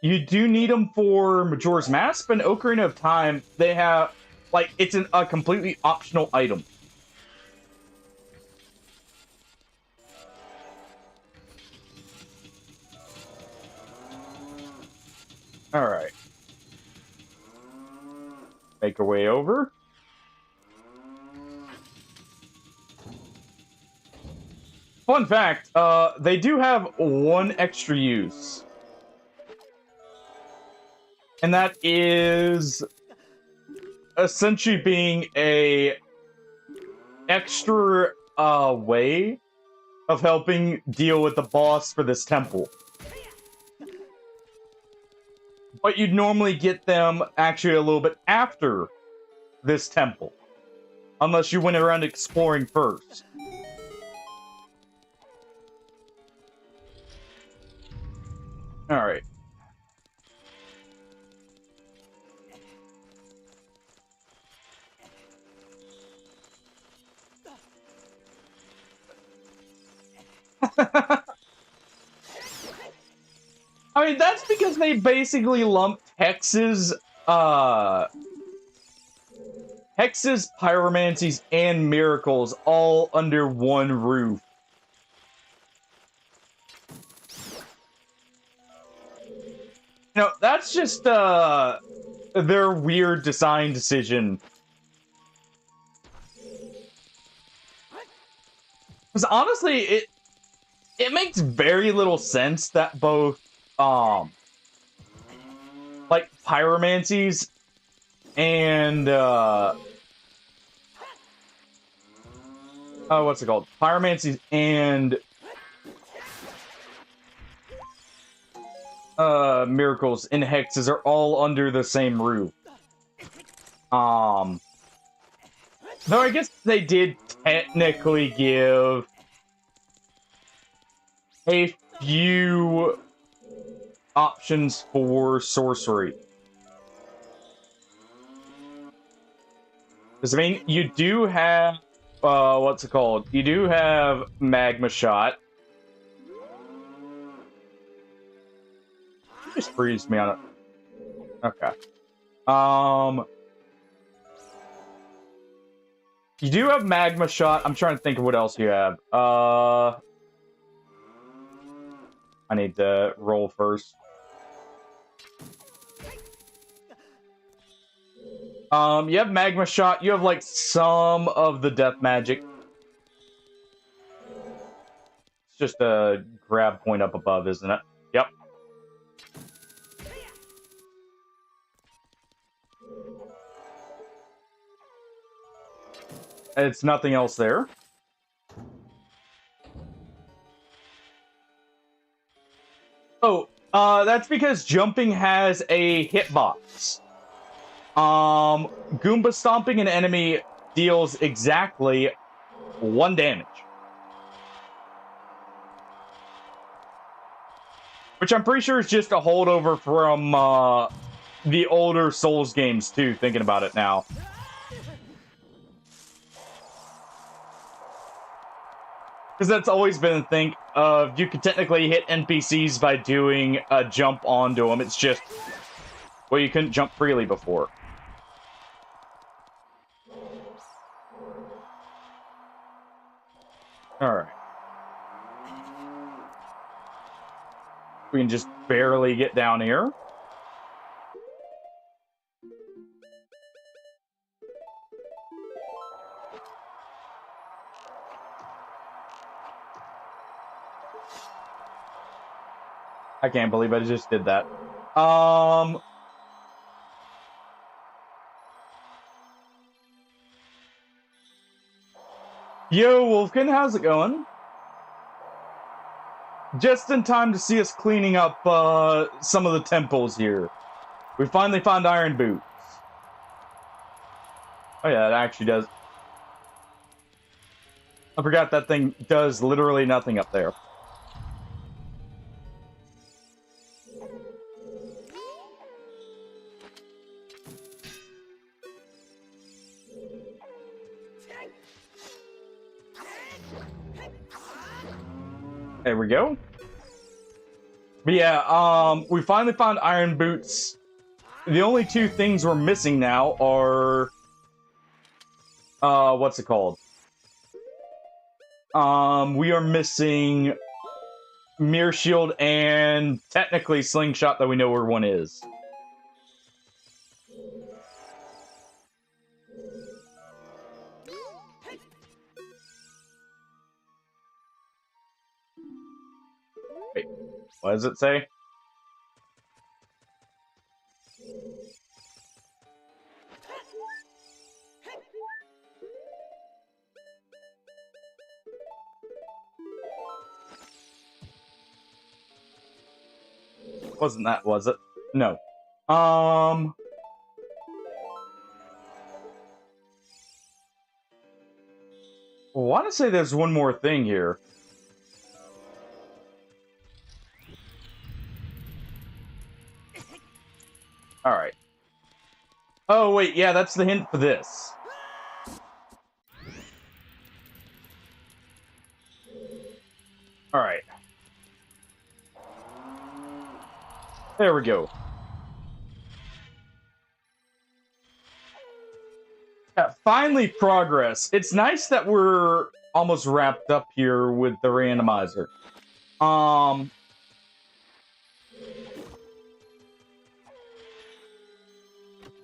You do need them for Majora's Mask, but in Ocarina of Time, they have, like, it's a completely optional item. Alright. Make our way over. Fun fact, they do have one extra use. And that is essentially being a extra way of helping deal with the boss for this temple. But you'd normally get them actually a little bit after this temple. Unless you went around exploring first. Alright. I mean, that's because they basically lumped hexes, pyromancies, and miracles all under one roof. You know, that's just, their weird design decision. Because honestly, it makes very little sense that both, like, pyromancies and, what's it called? Pyromancies and miracles and hexes are all under the same roof. Though I guess they did technically give a few options for sorcery. Because, I mean, you do have, what's it called? You do have Magma Shot. Just freeze me on it. Okay. You do have Magma Shot. I'm trying to think of what else you have. I need to roll first. You have Magma Shot. You have, like, some of the death magic. It's just a grab point up above, isn't it? Yep. It's nothing else there. Oh, that's because jumping has a hitbox. Goomba stomping an enemy deals exactly 1 damage. Which I'm pretty sure is just a holdover from the older Souls games too, thinking about it now. Because that's always been a thing of you can technically hit NPCs by doing a jump onto them. It's just, well, you couldn't jump freely before. Alright. We can just barely get down here. I can't believe I just did that. Yo, Wolfkin, how's it going? Just in time to see us cleaning up some of the temples here. We finally found iron boots. Oh yeah, it actually does. I forgot that thing does literally nothing up there. There we go. But yeah, we finally found iron boots. The only 2 things we're missing now are... what's it called? We are missing Mirror Shield and technically Slingshot that we know where one is. Wait, what does it say? Wasn't that, was it? No. I want to say there's one more thing here. Alright. Oh, wait, yeah, that's the hint for this. Alright. There we go. Yeah, finally progress. It's nice that we're almost wrapped up here with the randomizer.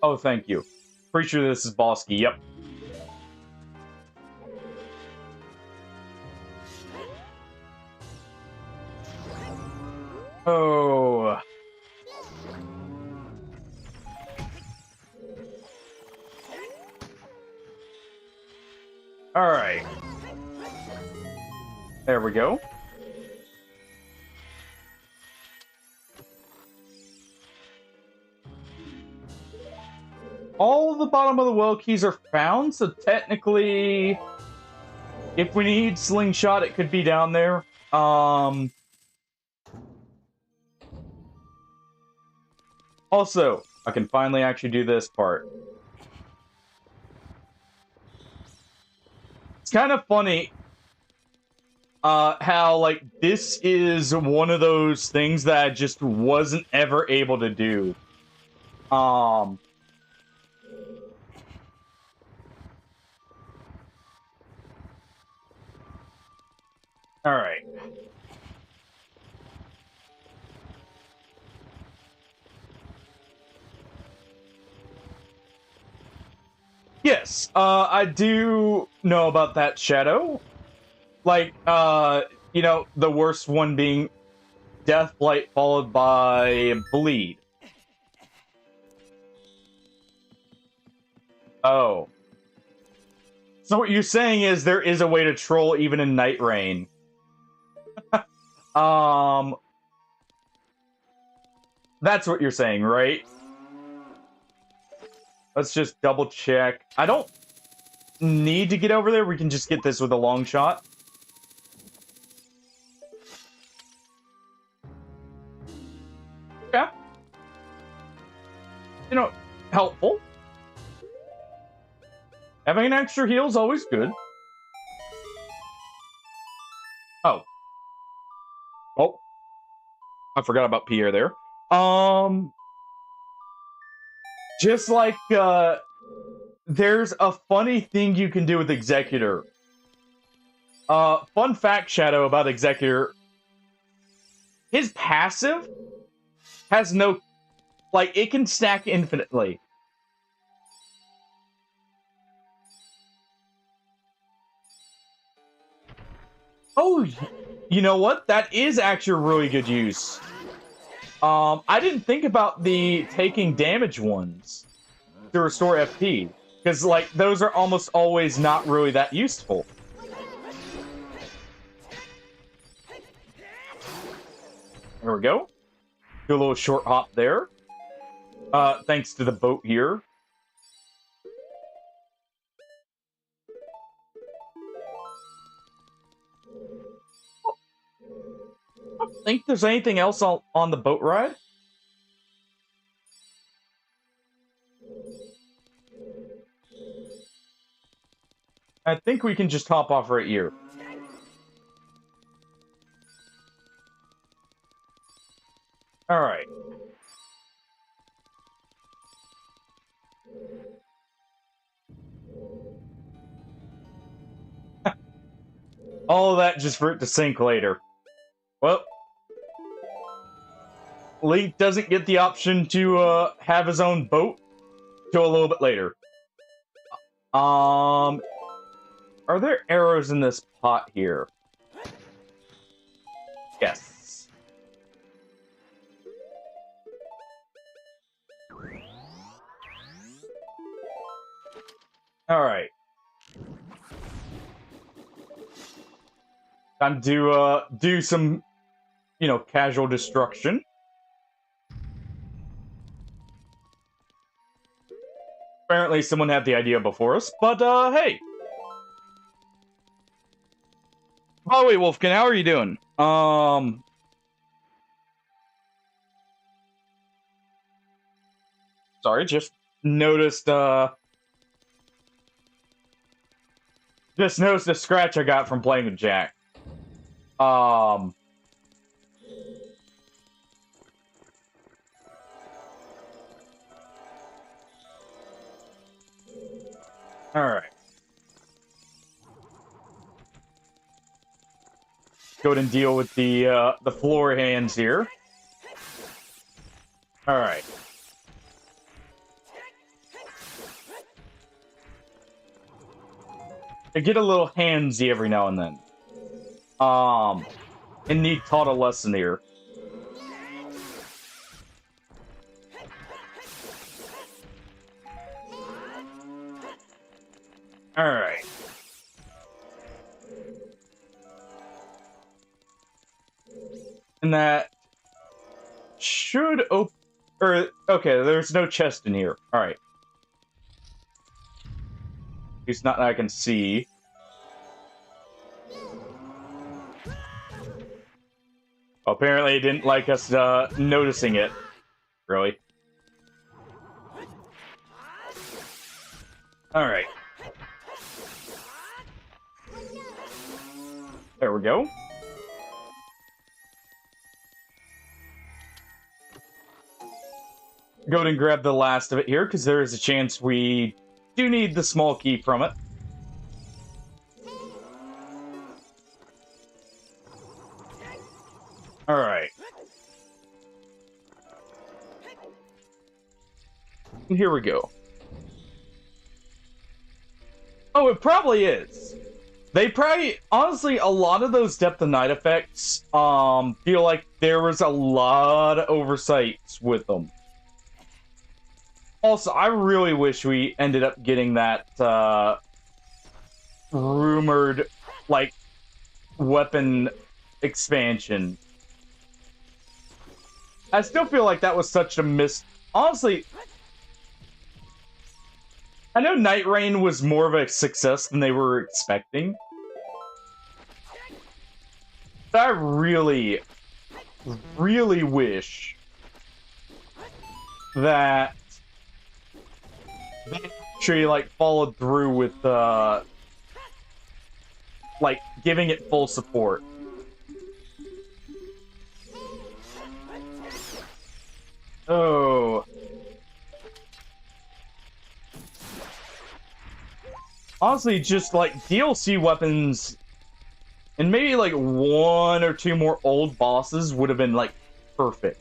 Oh, thank you. Pretty sure this is Bosky. Yep. Oh. All right. There we go. All the bottom of the well keys are found, so technically, if we need Slingshot, it could be down there. Also, I can finally actually do this part. It's kind of funny how, like, this is one of those things that I just wasn't ever able to do. Alright. Yes, I do know about that shadow. Like, you know, the worst one being Deathblight followed by Bleed. Oh. So what you're saying is there is a way to troll even in Night Rain. That's what you're saying, right? Let's just double check. I don't need to get over there. We can just get this with a long shot. Yeah. You know, helpful. Having an extra heal is always good. Oh. Oh. I forgot about Pierre there. Just like, there's a funny thing you can do with Executor. Fun fact, Shadow, about Executor. His passive has no... Like, it can stack infinitely. Oh, you know what? That is actually a really good use. I didn't think about the taking damage ones to restore FP. Because, like, those are almost always not really that useful. There we go. Do a little short hop there. Thanks to the boat here. I don't think there's anything else on the boat ride. I think we can just hop off right here. Alright. All of that just for it to sink later. Well, Link doesn't get the option to have his own boat till a little bit later. Are there arrows in this pot here? Yes. Alright. Time to do some, you know, casual destruction. Apparently someone had the idea before us, but hey. By the way, Wolfkin, how are you doing? Sorry, just noticed the scratch I got from playing with Jack. Alright. Go ahead and deal with the floor hands here. Alright. I get a little handsy every now and then. And need taught a lesson here. Alright. And that should open... Or, okay, there's no chest in here. Alright. At least not that I can see. Apparently it didn't like us noticing it. Really. Alright. There we go. Go ahead and grab the last of it here, because there is a chance we do need the small key from it. Alright. And here we go. Oh, it probably is. They probably, honestly, a lot of those Depth of Night effects, feel like there was a lot of oversights with them. Also, I really wish we ended up getting that, rumored, like, weapon expansion. I still feel like that was such a miss. Honestly, I know Night Rain was more of a success than they were expecting. But I really, really wish that they actually, like, followed through with, like, giving it full support. Oh. Honestly, just, like, DLC weapons and maybe, like, one or two more old bosses would have been, like, perfect.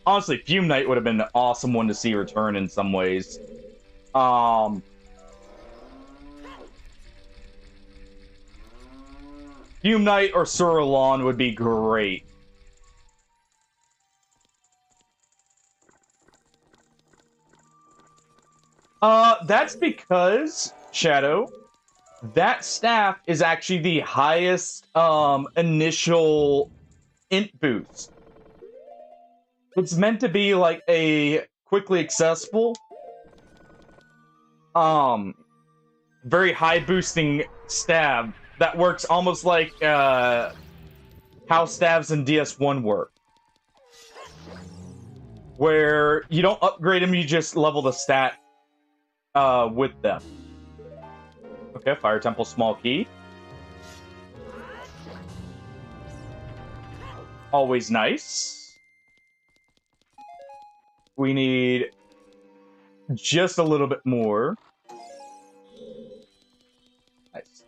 Honestly, Fume Knight would have been an awesome one to see return in some ways. Fume Knight or Suralon would be great. That's because, Shadow, that staff is actually the highest, initial int boost. It's meant to be, like, a quickly accessible, very high boosting stab that works almost like, how stabs in DS1 work. Where you don't upgrade them, you just level the stat with them. Okay, Fire Temple small key. Always nice. We need just a little bit more. Nice.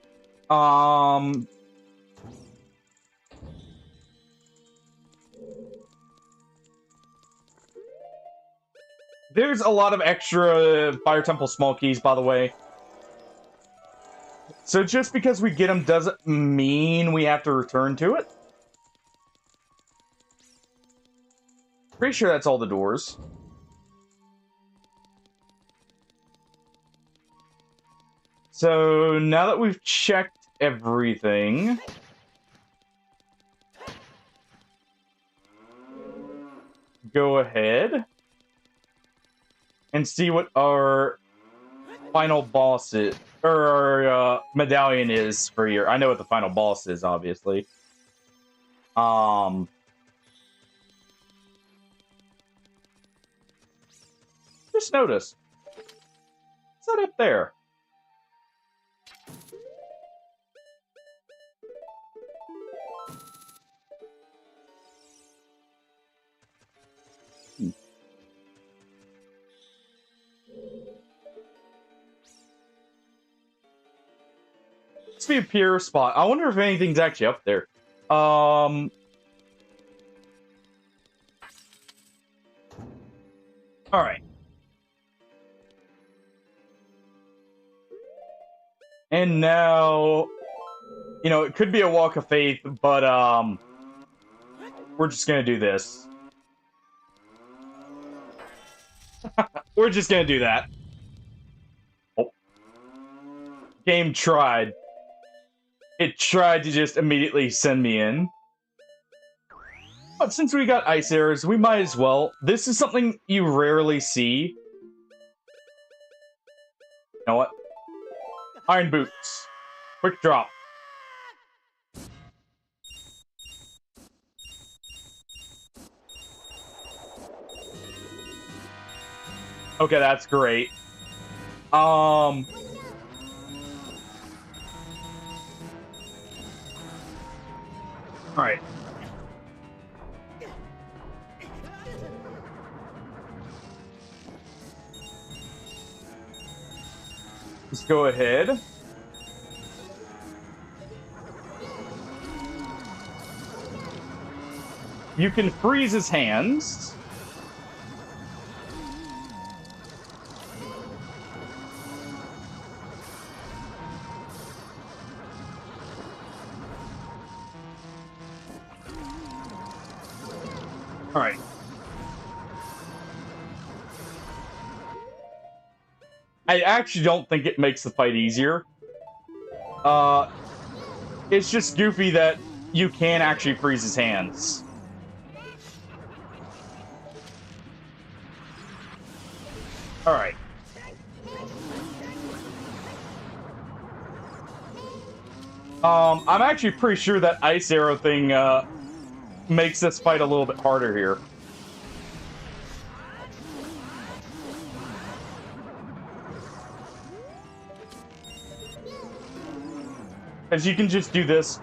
There's a lot of extra Fire Temple small keys, by the way. So just because we get them doesn't mean we have to return to it. Pretty sure that's all the doors. So now that we've checked everything, go ahead and see what our final boss is, or our medallion is for your. I know what the final boss is, obviously. Just notice. What's that up there? Must be a pure spot. I wonder if anything's actually up there. All right. And now, you know, it could be a walk of faith, but we're just gonna do this. We're just gonna do that. Oh. Game tried. It tried to just immediately send me in. But since we got ice arrows, we might as well. This is something you rarely see. You know what? Iron boots. Quick drop. Okay, that's great. Alright. Just go ahead. You can freeze his hands. Alright. I actually don't think it makes the fight easier. It's just goofy that you can actually freeze his hands. Alright. I'm actually pretty sure that ice arrow thing, makes this fight a little bit harder here. As you can just do this.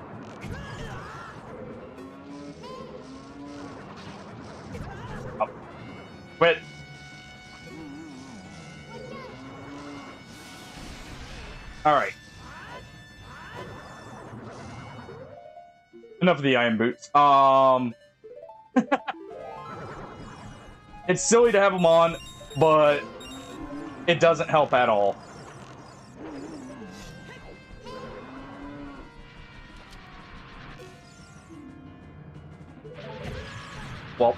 Oh. Quit. Alright. Enough of the iron boots. It's silly to have them on, but it doesn't help at all. Well,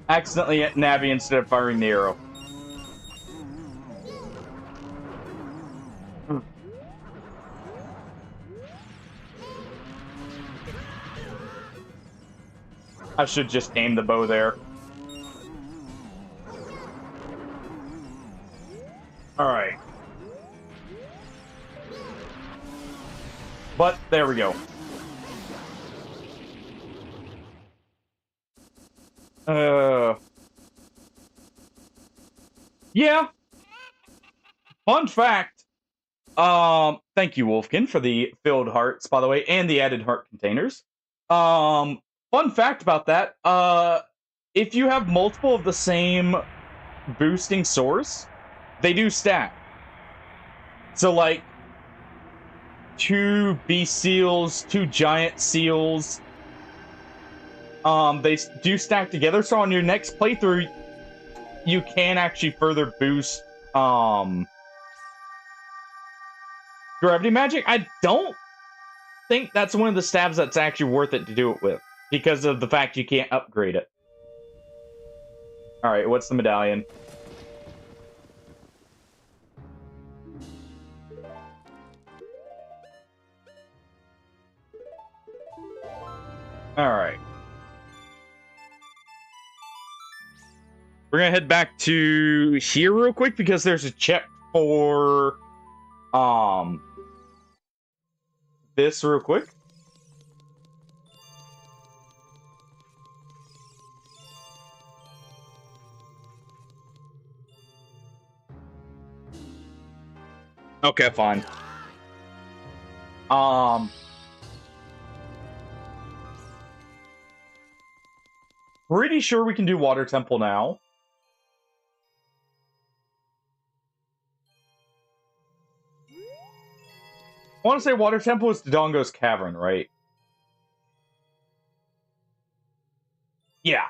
accidentally hit Navi instead of firing the arrow. I should just aim the bow there. Alright. But, there we go. Yeah. Fun fact. Thank you, Wolfkin, for the filled hearts, by the way, and the added heart containers. Fun fact about that, if you have multiple of the same boosting source, they do stack. So, like, 2 beast seals, 2 giant seals, they do stack together, so on your next playthrough, you can actually further boost, gravity magic. I don't think that's one of the stabs that's actually worth it to do it with, because of the fact you can't upgrade it. Alright, what's the medallion? Alright. We're gonna head back to here real quick, because there's a check for, this real quick. Okay, fine. Pretty sure we can do Water Temple now. I want to say Water Temple is Dodongo's Cavern, right? Yeah.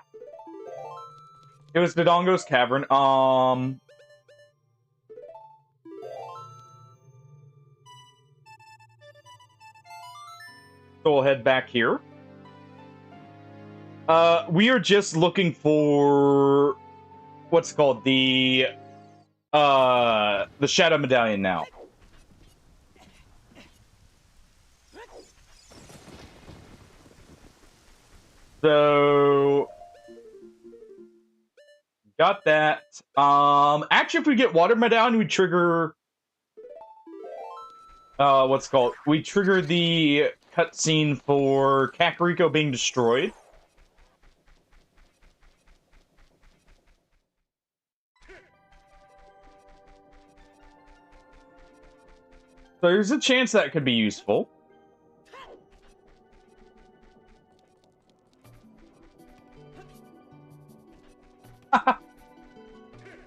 It was Dodongo's Cavern. So we'll head back here. We are just looking for what's it called, the Shadow Medallion now. So got that. Actually, if we get Water Medallion, we trigger what's it called? We trigger the cutscene for Kakariko being destroyed. So there's a chance that could be useful.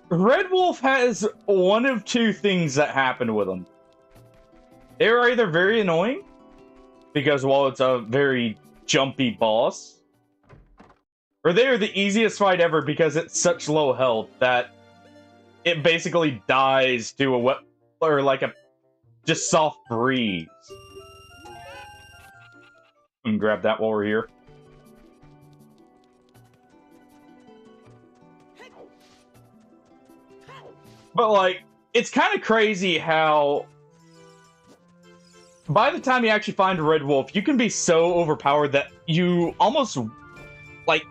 Red Wolf has one of two things that happen with him. They're either very annoying, because, well, it's a very jumpy boss, or they are the easiest fight ever because it's such low health that it basically dies to a wet, or like a just soft breeze. And grab that while we're here. But, like, it's kind of crazy how by the time you actually find a Red Wolf, you can be so overpowered that you almost, like,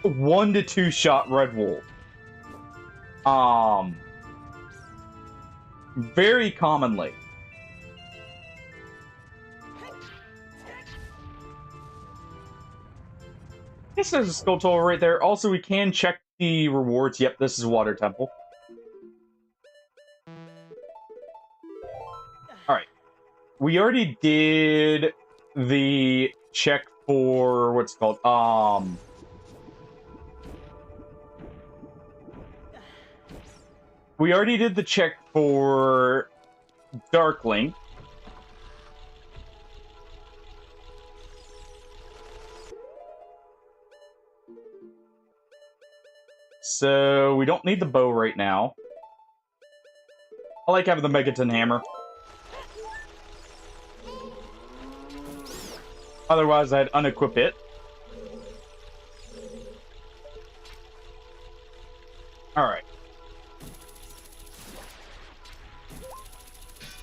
1 to 2 shot Red Wolf. Very commonly. I guess there's a Skull Toll right there. Also, we can check the rewards. Yep, this is Water Temple. Alright. We already did the check for what's it called? We already did the check for Darkling. So we don't need the bow right now. I like having the Megaton Hammer. Otherwise, I'd unequip it. Alright.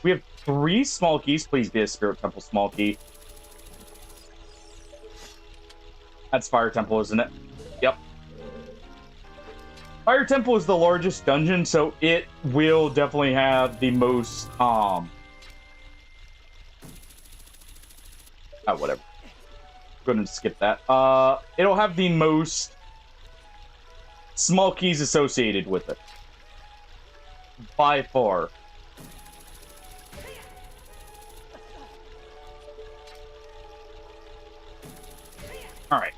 We have 3 small keys. Please be a Spirit Temple small key. That's Fire Temple, isn't it? Yep. Fire Temple is the largest dungeon, so it will definitely have the most, whatever. I'm gonna skip that. It'll have the most small keys associated with it. By far. Alright.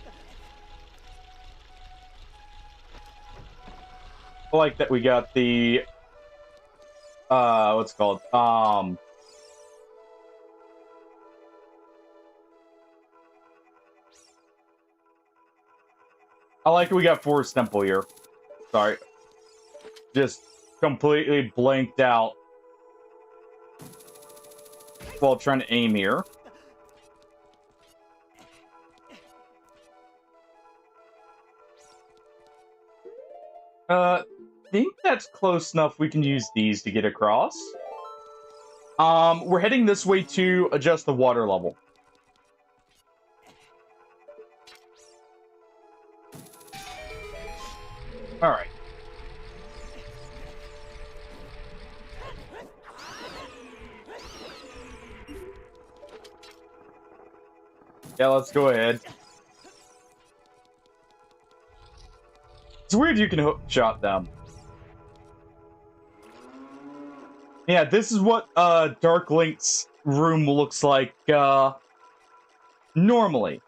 I like that we got the what's it called? I like we got Forest Temple here. Sorry. Just completely blanked out while trying to aim here. Think that's close enough. We can use these to get across. We're heading this way to adjust the water level. Alright. Yeah, let's go ahead. It's weird you can hook shot them. Yeah, this is what Dark Link's room looks like normally.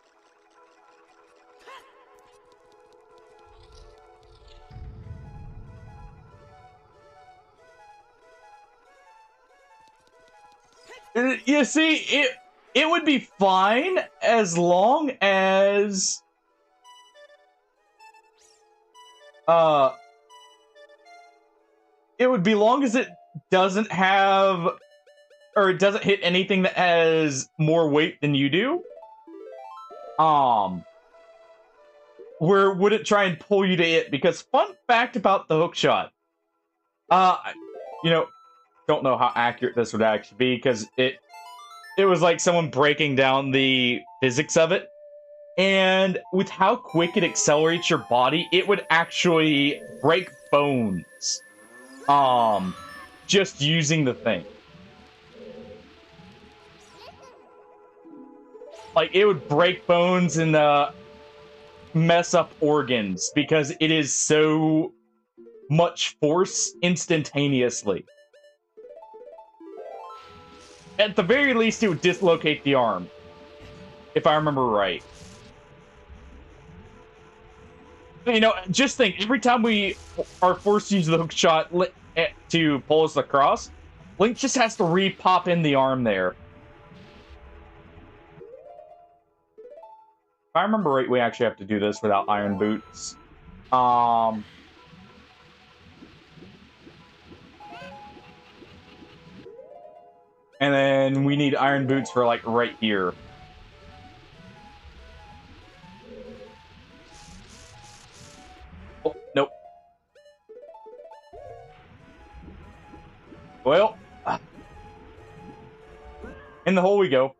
You see, it would be fine as long as it would be long as it doesn't have, or it doesn't hit anything that has more weight than you do. Where would it try and pull you to it? Because fun fact about the hook shot, you know, don't know how accurate this would actually be because it was like someone breaking down the physics of it. And with how quick it accelerates your body, it would actually break bones. Just using the thing. Like, it would break bones and mess up organs because it is so much force instantaneously. At the very least, it would dislocate the arm. If I remember right. You know, just think, every time we are forced to use the hook shot to pull us across, Link just has to re-pop in the arm there. If I remember right, we actually have to do this without iron boots. And then we need iron boots for, like, right here. Oh, nope. Well, in the hole we go.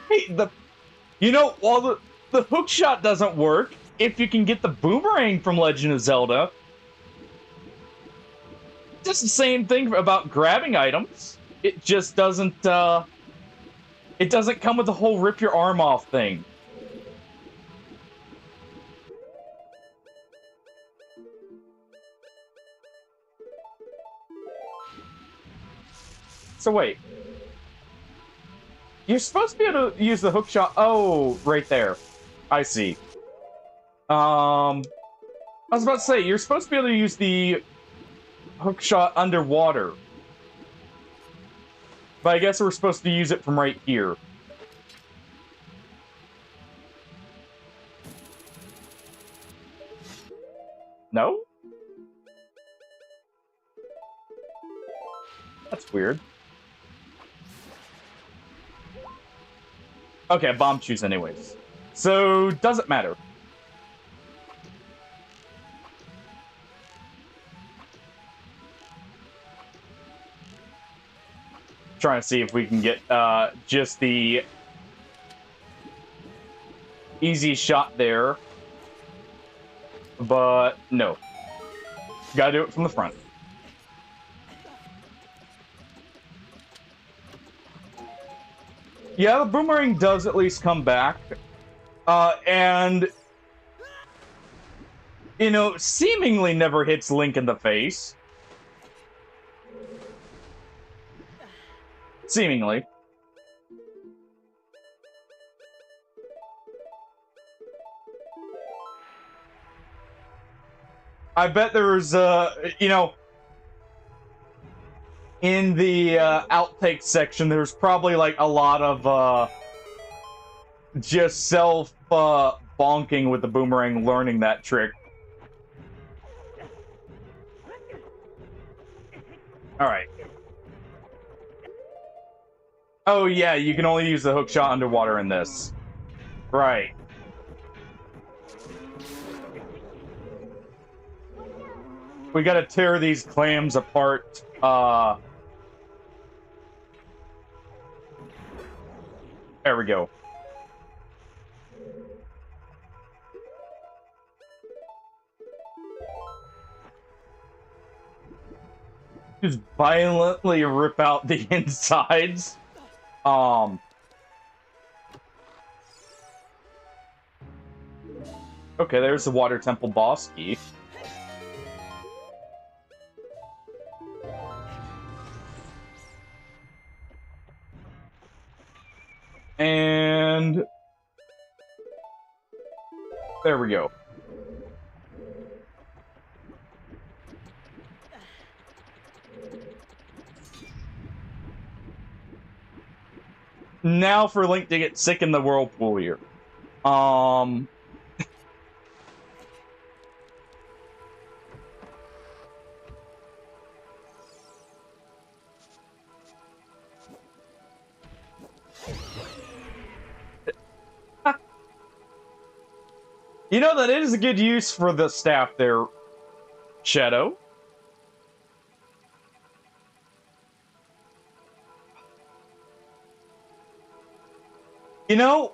Hey, while the hook shot doesn't work, if you can get the boomerang from Legend of Zelda, it's the same thing about grabbing items. It just doesn't, it doesn't come with the whole rip your arm off thing. So wait. You're supposed to be able to use the hook shot. Oh, right there. I see. I was about to say, you're supposed to be able to use the hook shot underwater. But I guess we're supposed to use it from right here. No? That's weird. Okay, bomb shoes anyways. So, doesn't matter. Trying to see if we can get just the easy shot there. But no. Gotta do it from the front. Yeah, the boomerang does at least come back. And, you know, seemingly never hits Link in the face. Seemingly. I bet there's, you know, in the outtake section, there's probably like a lot of just self bonking with the boomerang, learning that trick. All right. Oh yeah, you can only use the hook shot underwater in this. Right. We gotta tear these clams apart. There we go. Just violently rip out the insides. Okay, there's the Water Temple boss key. And there we go. Now for Link to get sick in the whirlpool here. You know, that is a good use for the staff there, Shadow. You know,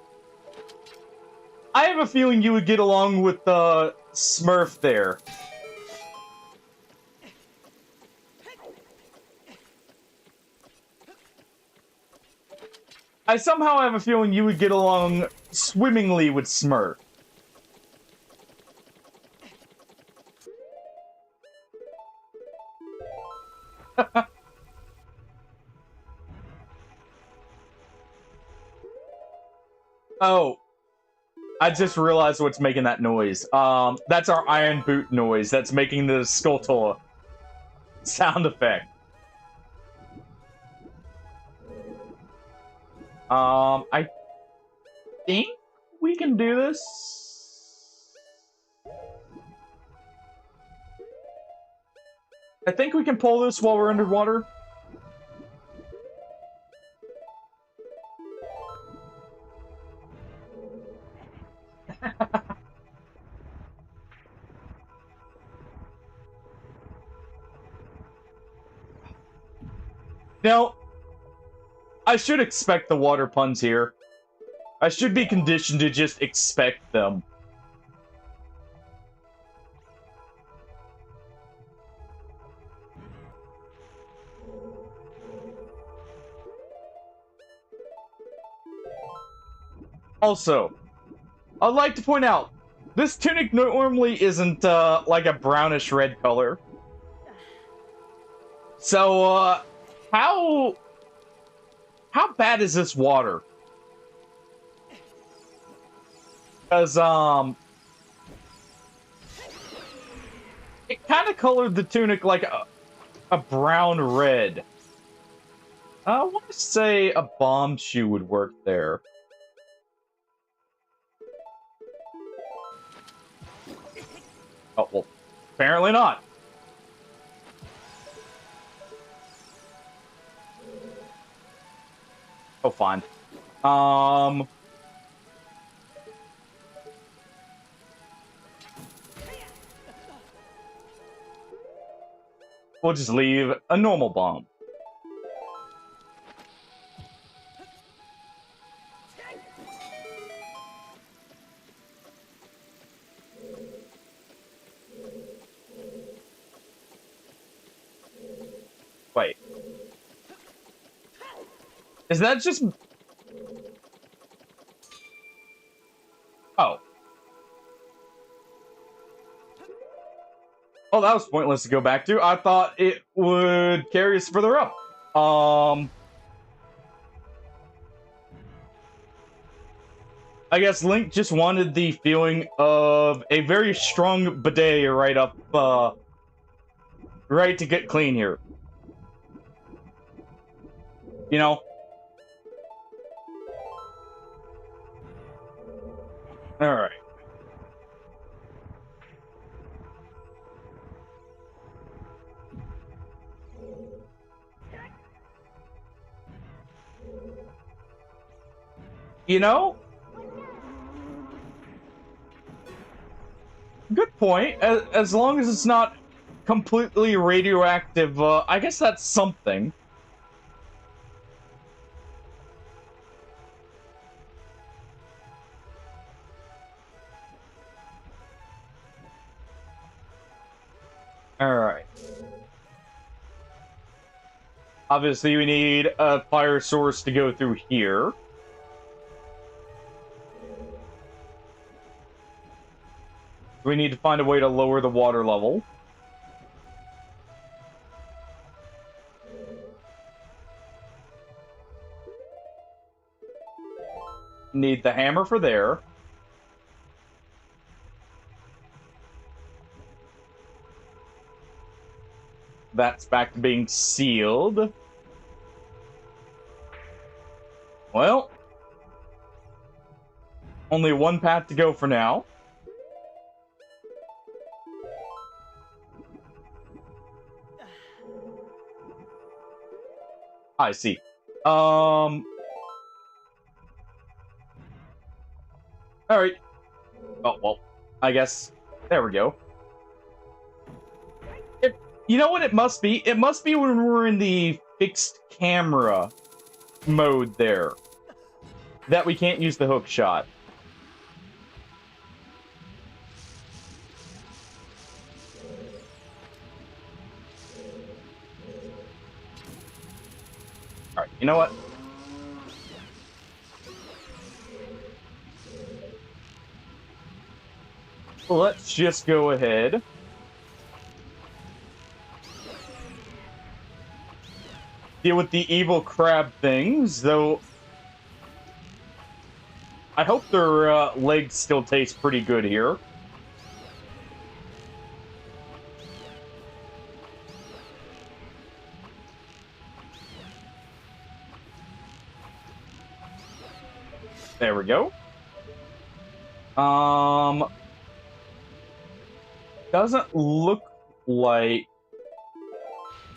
I have a feeling you would get along with the Smurf there. I somehow have a feeling you would get along swimmingly with Smurf. Oh, I just realized what's making that noise. That's our iron boot noise. That's making the Skulltula sound effect. I think we can do this. I think we can pull this while we're underwater. Now, I should expect the water puns here. I should be conditioned to just expect them. Also, I'd like to point out, this tunic normally isn't, like a brownish red color. So, how bad is this water? Because, it kind of colored the tunic like a brown red. I want to say a bomb shoe would work there. Oh, well, apparently not. Oh, fine. We'll just leave a normal bomb. Wait. Is that just... Oh. Oh, that was pointless to go back to. I thought it would carry us further up. I guess Link just wanted the feeling of a very strong bidet right up, right to get clean here. You know? Alright. You know? Good point. As long as it's not completely radioactive, I guess that's something. Alright. Obviously, we need a fire source to go through here. We need to find a way to lower the water level. Need the hammer for there. That's back to being sealed. Well, only one path to go for now. I see. Alright. Oh, well, I guess. There we go. You know what it must be? It must be when we're in the fixed camera mode there that we can't use the hook shot. Alright, you know what? Let's just go ahead. Deal with the evil crab things, though. I hope their legs still taste pretty good here. There we go. Doesn't look like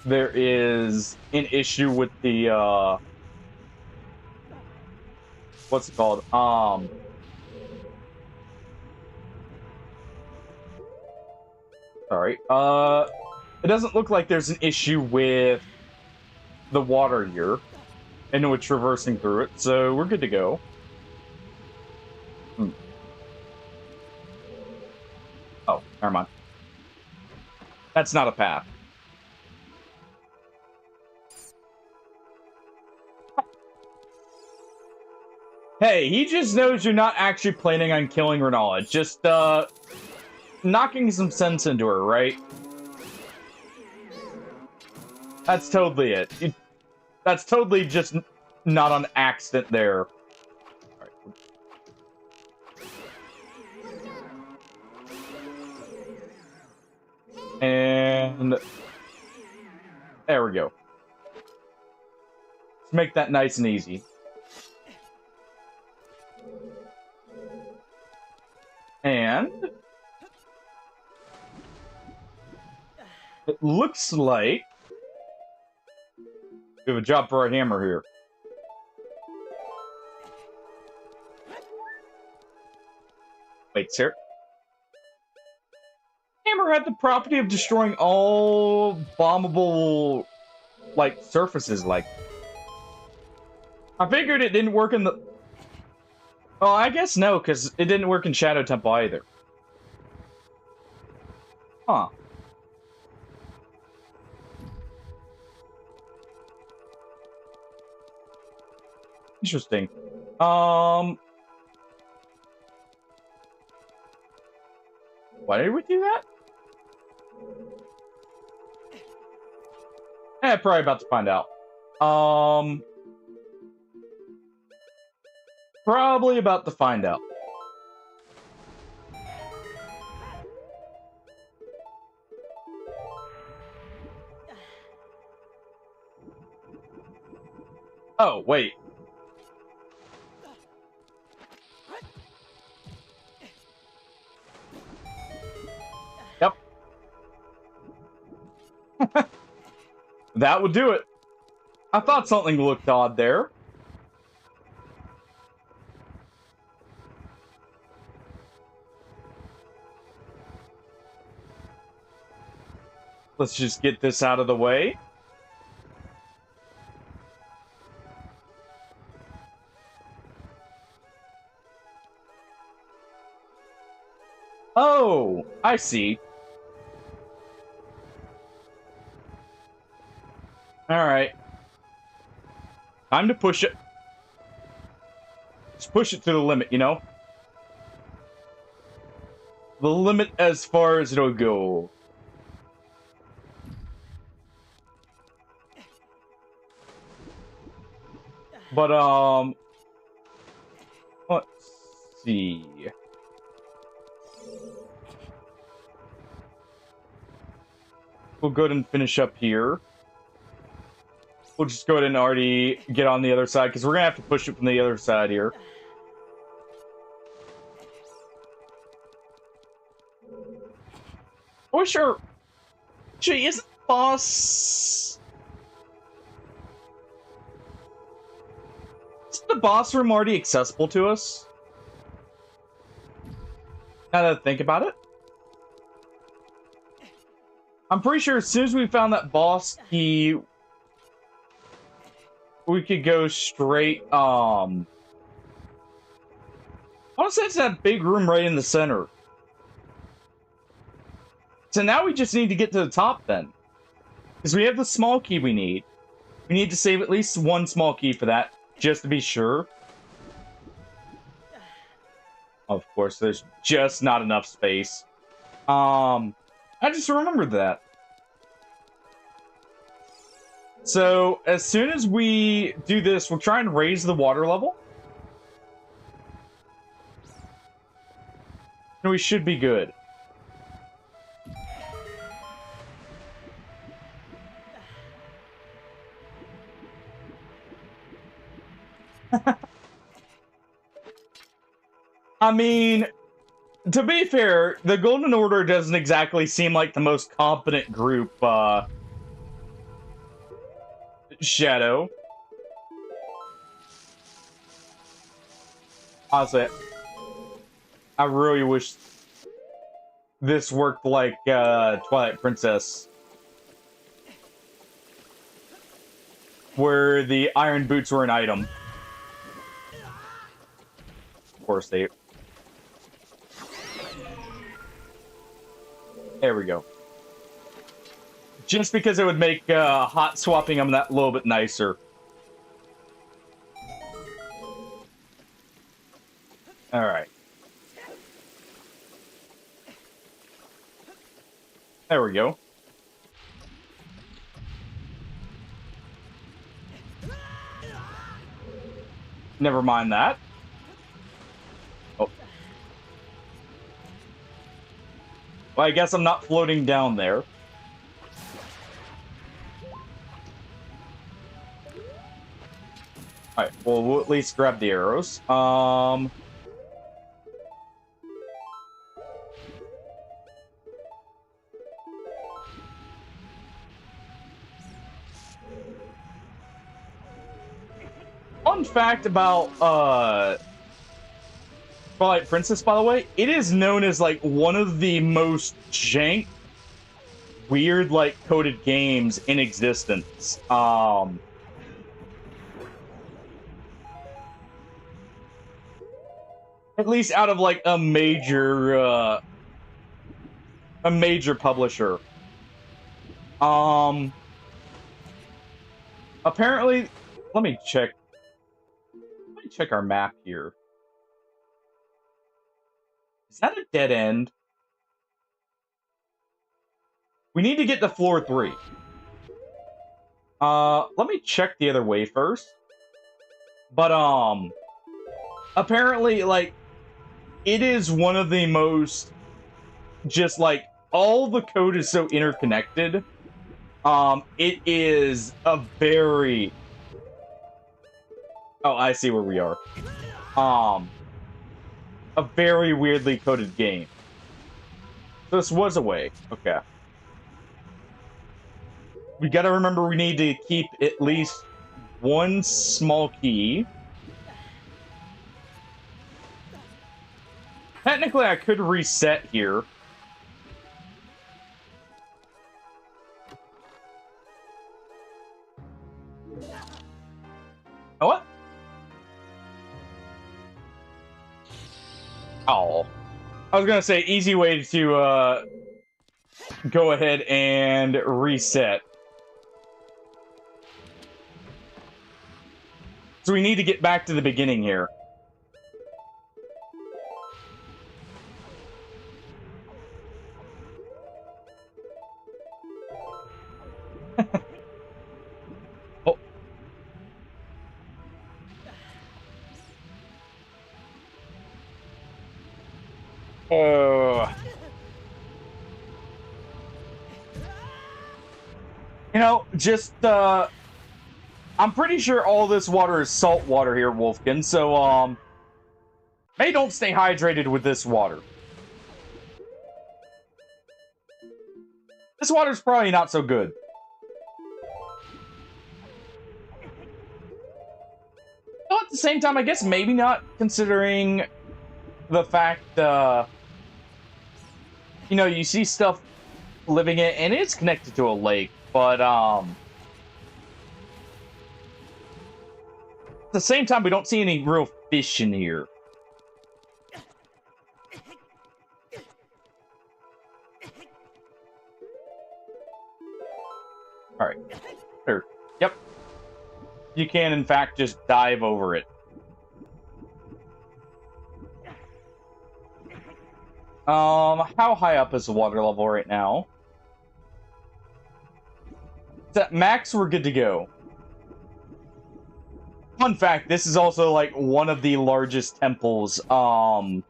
there is an issue with the, what's it called? Sorry. It doesn't look like there's an issue with the water here. And we're traversing through it, so we're good to go. Oh, never mind. That's not a path. Hey, he just knows you're not actually planning on killing Renala. Just, knocking some sense into her, right? That's totally it. That's totally just not on accident there. And there we go. Let's make that nice and easy. And it looks like we have a job for our hammer here. Wait, sir. Hammer had the property of destroying all bombable, like, surfaces, like. I figured it didn't work in the... Oh, I guess no, because it didn't work in Shadow Temple either. Huh. Interesting. Why did we do that? Probably about to find out. Probably about to find out. Oh, wait. Yep. That would do it. I thought something looked odd there. Let's just get this out of the way. Oh, I see. Alright. Time to push it. Just push it to the limit, you know? The limit as far as it'll go. But, let's see. We'll go ahead and finish up here. We'll just go ahead and already get on the other side, because we're going to have to push it from the other side here. Oh, sure. Gee, isn't boss... Isn't the boss room already accessible to us? Now that I think about it. I'm pretty sure as soon as we found that boss key, we could go straight, I want to say it's that big room right in the center. So now we just need to get to the top then. Because we have the small key we need. We need to save at least one small key for that, just to be sure. Of course, there's just not enough space. I just remembered that. So, as soon as we do this, we'll try and raise the water level. And we should be good. I mean, to be fair, the Golden Order doesn't exactly seem like the most competent group, Shadow. Honestly, I really wish this worked like, Twilight Princess. where the iron boots were an item. Of course, they... There we go. Just because it would make hot swapping them that little bit nicer. Alright. There we go. Never mind that. Oh. Well, I guess I'm not floating down there. Alright, well, we'll at least grab the arrows. Fun fact about Twilight Princess, by the way, it is known as like one of the most jank, weird like coded games in existence. At least out of like a major publisher. Apparently, let me check our map here. Is that a dead end? We need to get to floor 3. Let me check the other way first. But, apparently, like, it is one of the most, just, like, all the code is so interconnected. It is a very... Oh, I see where we are. A very weirdly coded game. So this was a way. Okay. We gotta remember we need to keep at least one small key. Technically, I could reset here. Oh, what? Oh. I was gonna say, easy way to, go ahead and reset. So we need to get back to the beginning here. Oh. You know, just, I'm pretty sure all this water is salt water here, Wolfkin, so, hey, don't stay hydrated with this water. This water's probably not so good. But at the same time, I guess maybe not, considering the fact, you know, you see stuff living in it, and it's connected to a lake, but, at the same time, we don't see any real fish in here. Alright. There. Yep. You can, in fact, just dive over it. How high up is the water level right now? It's at max, we're good to go. Fun fact, this is also, like, one of the largest temples, right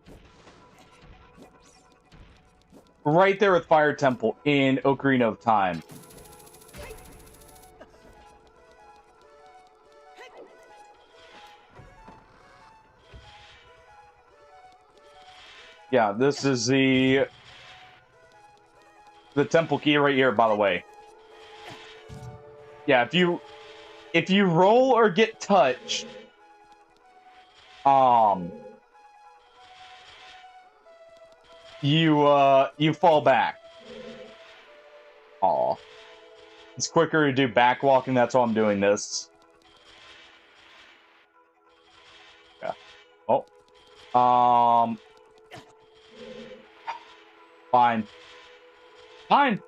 there with Fire Temple in Ocarina of Time. Yeah, this is the temple key right here, by the way. Yeah, if you roll or get touched, you fall back. Aw. It's quicker to do backwalking, that's why I'm doing this. Fine. Fine.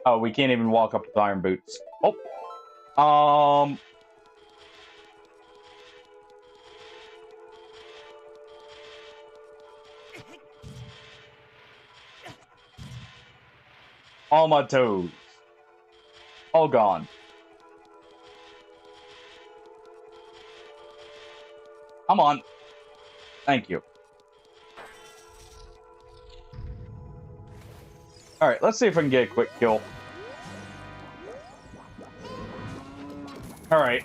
Oh, we can't even walk up with iron boots. Oh. All my toes. All gone. Come on. Thank you. Alright, let's see if I can get a quick kill. Alright.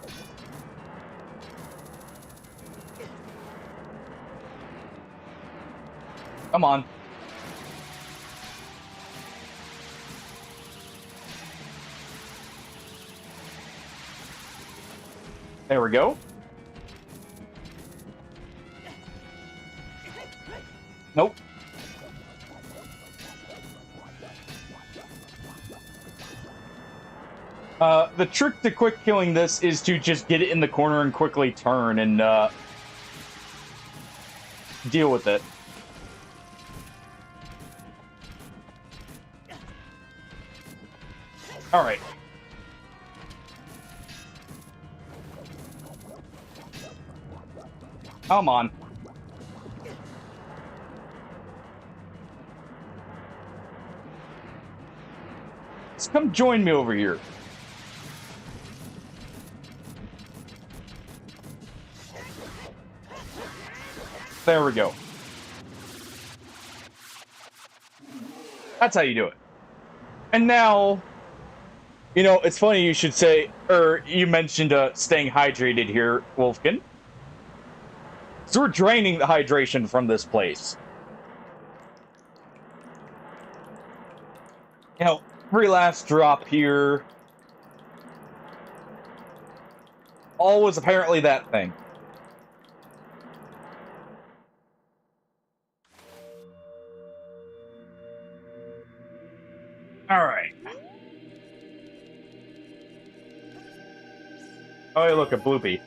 Come on. There we go. Nope. The trick to quick killing this is to just get it in the corner and quickly turn and, deal with it. Alright. Come on. Just come join me over here. There we go. That's how you do it. And now, you know, it's funny you should say, or you mentioned staying hydrated here, Wolfkin. So we're draining the hydration from this place. You know, every last drop here. All was apparently that thing. Alright. Oh, hey, look, a Bloopy.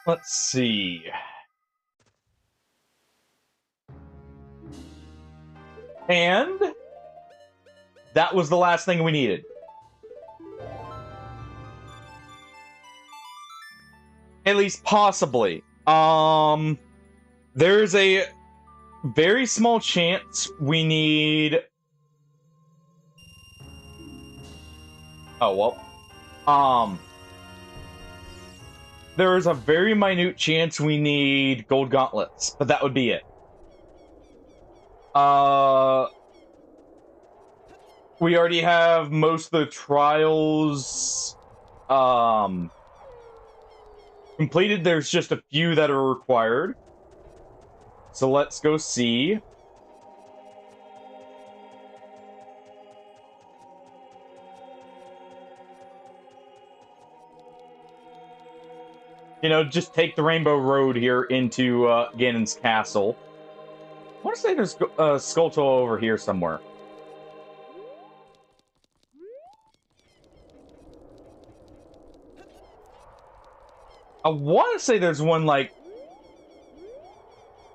Let's see. And that was the last thing we needed. At least possibly. There's a very small chance we need... Oh, well. There is a very minute chance we need gold gauntlets, but that would be it. We already have most of the trials, completed. There's just a few that are required. So let's go see. You know, just take the Rainbow Road here into Ganon's castle. I want to say there's a Skulltula over here somewhere. I want to say there's one, like,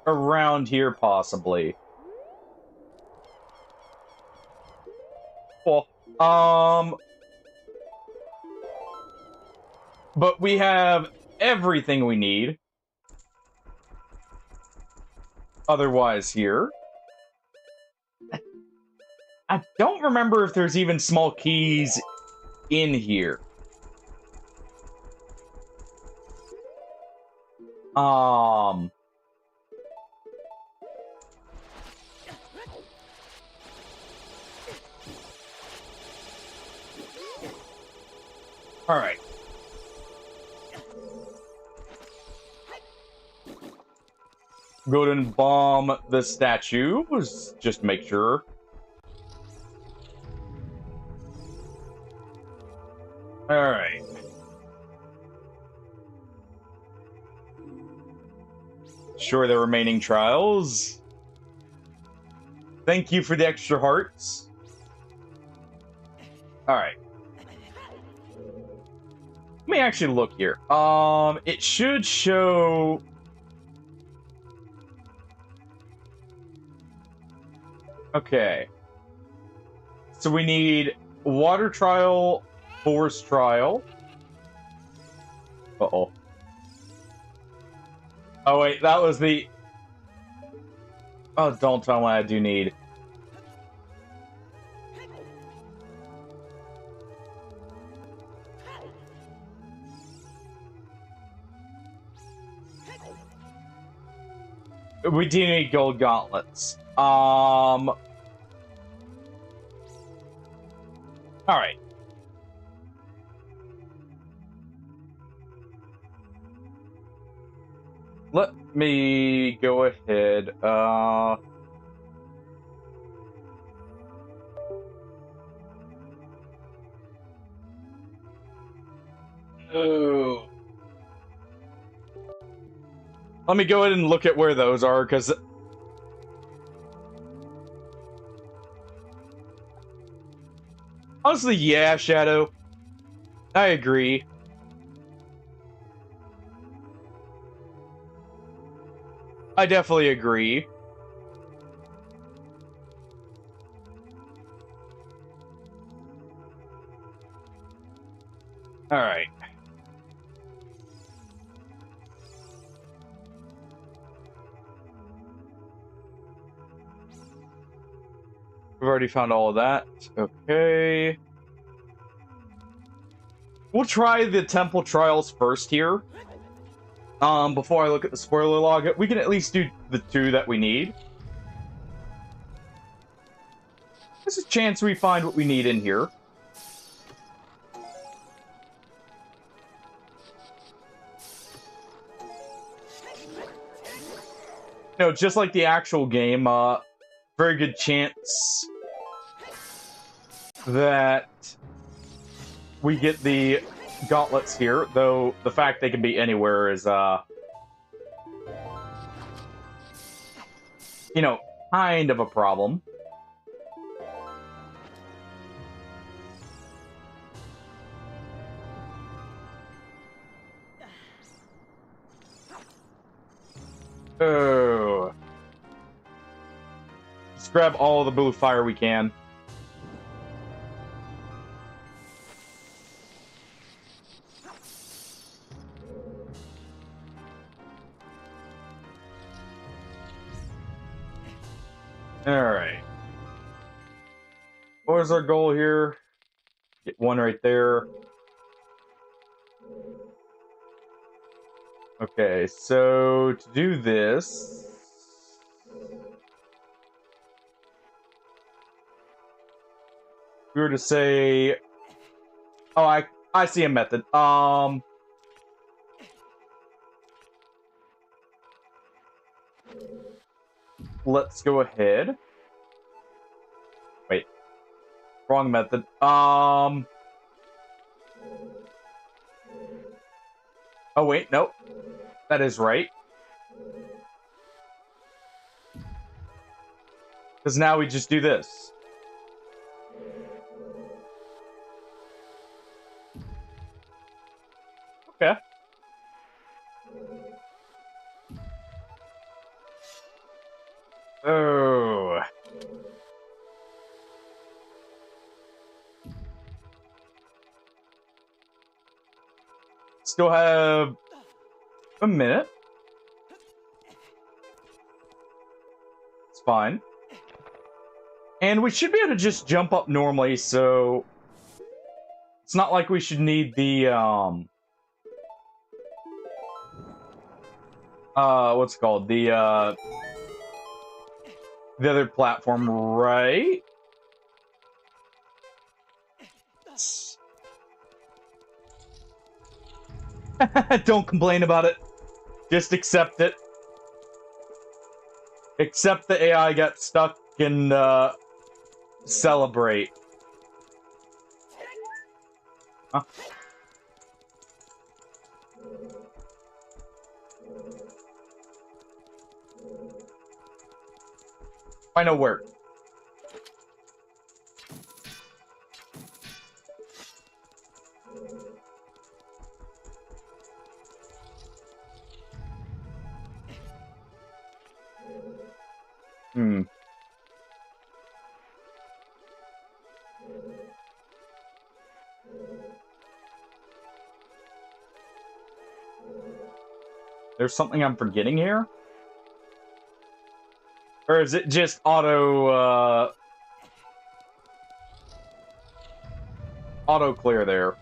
around here, possibly. Well, but we have everything we need. Otherwise here. I don't remember if there's even small keys in here. Alright. Go ahead and bomb the statue, just to make sure. Alright. Sure, the remaining trials. Thank you for the extra hearts. Alright. Let me actually look here. It should show... Okay. So we need water trial, forest trial. Uh-oh. Oh, wait, that was the... Oh, don't tell me I do need... We do need gold gauntlets. Alright. Let me go ahead. Oh. Let me go ahead and look at where those are, because... Honestly, yeah, Shadow. I agree. I definitely agree. Alright. We've already found all of that. Okay. We'll try the temple trials first here. Before I look at the spoiler log, we can at least do the 2 that we need. There's a chance we find what we need in here. No, just like the actual game, very good chance that we get the gauntlets here, though the fact they can be anywhere is, you know, kind of a problem. Oh. Let's grab all the blue fire we can. Alright. What was our goal here? Get one right there. Okay, so to do this... If we were to say... Oh, I see a method. Let's go ahead. Wait. Wrong method. Oh, wait, nope. That is right. Because now we just do this. Okay. Oh. Still have a minute. It's fine. And we should be able to just jump up normally, so it's not like we should need the what's it called? The other platform, right? Don't complain about it. Just accept it. Accept the AI got stuck and celebrate. Huh? I know where. Hmm. There's something I'm forgetting here? Or is it just auto clear there?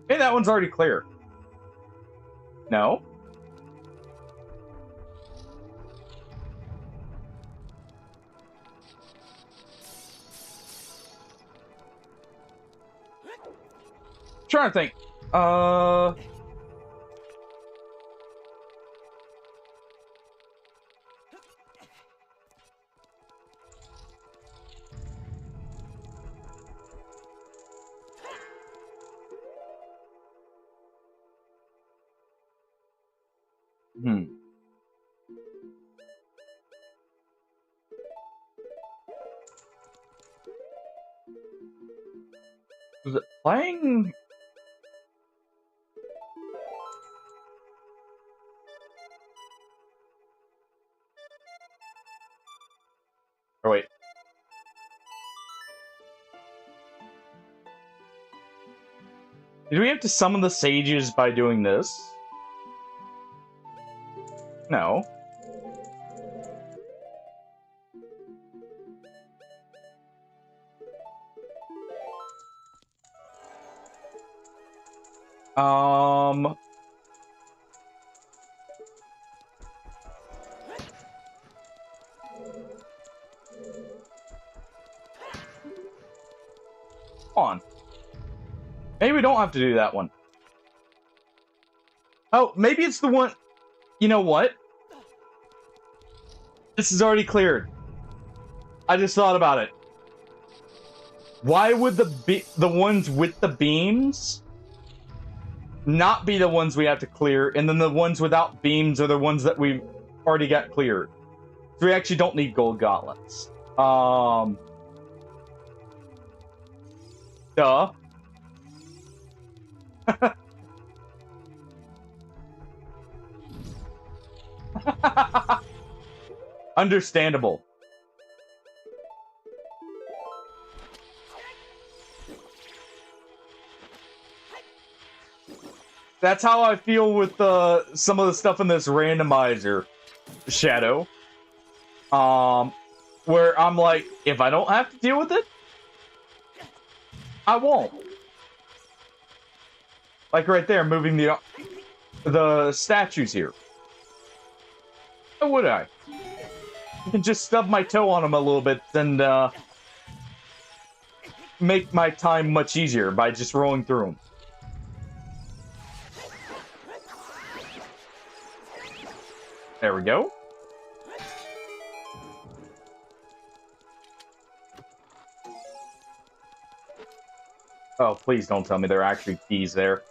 Hey, that one's already clear. No? Trying to think. Hmm. Was it playing? Oh, wait. Did we have to summon the sages by doing this? No. On. Maybe we don't have to do that one. Oh, maybe it's the one... You know what? This is already cleared. I just thought about it. Why would the ones with the beams not be the ones we have to clear, and then the ones without beams are the ones that we've already got cleared? So we actually don't need gold gauntlets. Duh. Understandable. That's how I feel with some of the stuff in this randomizer, Shadow. Where I'm like, if I don't have to deal with it, I won't. Like right there, moving the statues here. Why would I? I can just stub my toe on them a little bit and make my time much easier by just rolling through them. There we go. Oh, please don't tell me there are actually keys there.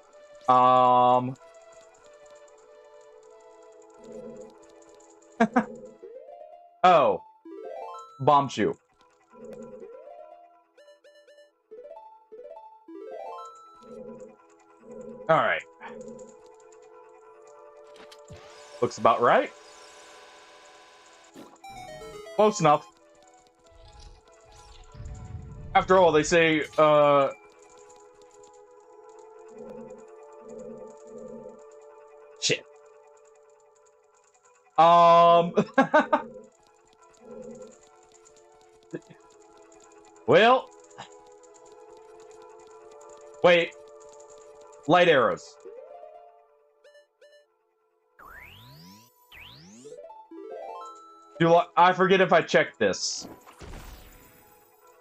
Oh. Bombchu. Alright. Looks about right. Close enough. After all, they say, shit. Well. Wait. Light arrows. I forget if I checked this.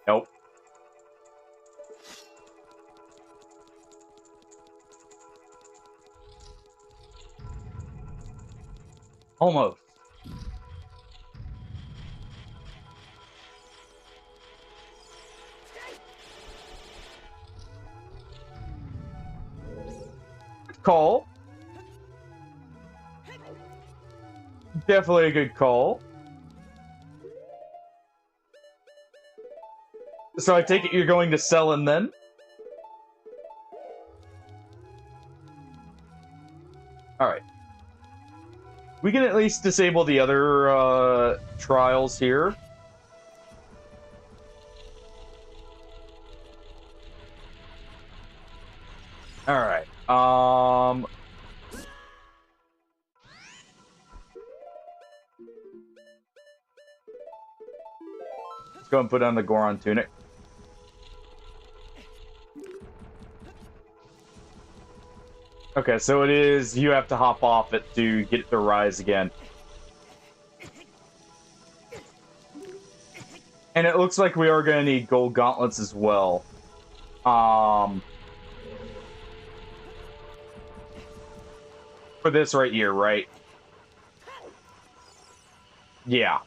Nope. Almost. Call. Definitely a good call. So I take it you're going to sell and then? Alright. We can at least disable the other trials here. Alright. Let's go and put on the Goron tunic. Okay, so it is you have to hop off it to get it to rise again. And it looks like we are going to need gold gauntlets as well. For this right here, right? Yeah.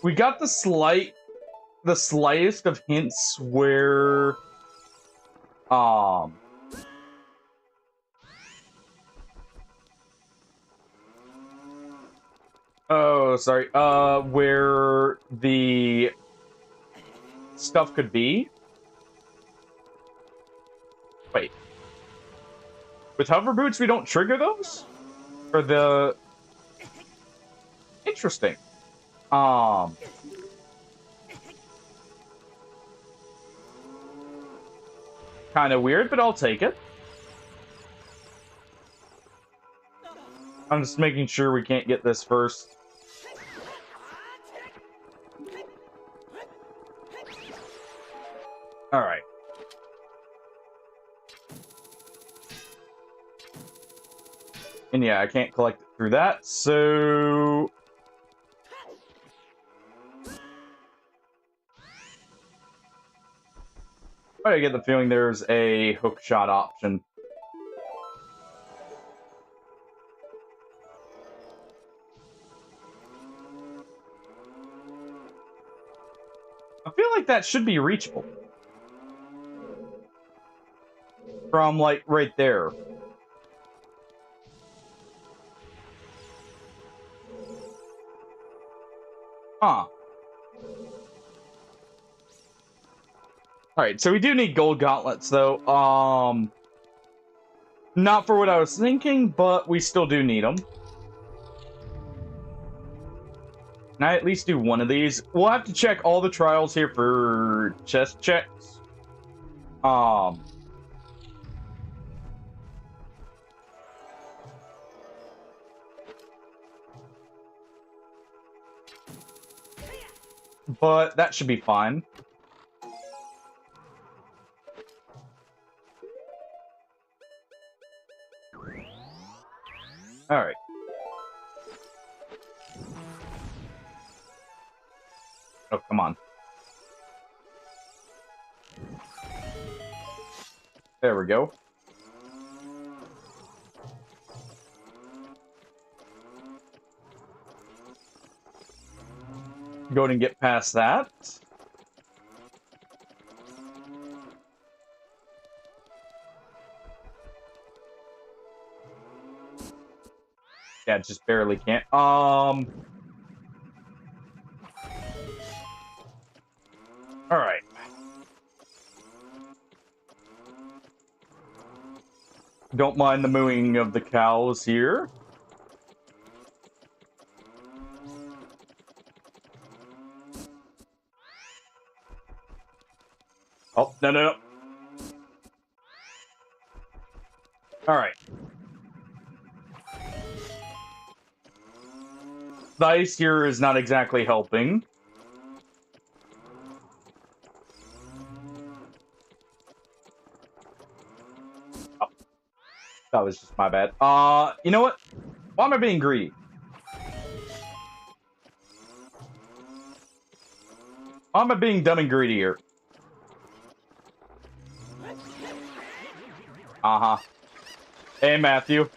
We got the slightest of hints where, oh, sorry, where the stuff could be. Wait. With hover boots, we don't trigger those? Or the... Interesting. Kind of weird, but I'll take it. I'm just making sure we can't get this first. Alright. And yeah, I can't collect it through that, so... I get the feeling there's a hook shot option. I feel like that should be reachable. From, like, right there. Huh. Alright, so we do need gold gauntlets, though. Not for what I was thinking, but we still do need them. Can I at least do one of these? We'll have to check all the trials here for chest checks. But that should be fine. Alright. Oh, come on. There we go. Go ahead and get past that. Yeah, just barely can't. Alright. Don't mind the mooing of the cows here. Oh, no, no, no. Alright. The ice here is not exactly helping. Oh. That was just my bad. You know what? Why am I being greedy? Why am I being dumb and greedy here? Uh-huh. Hey, Matthew.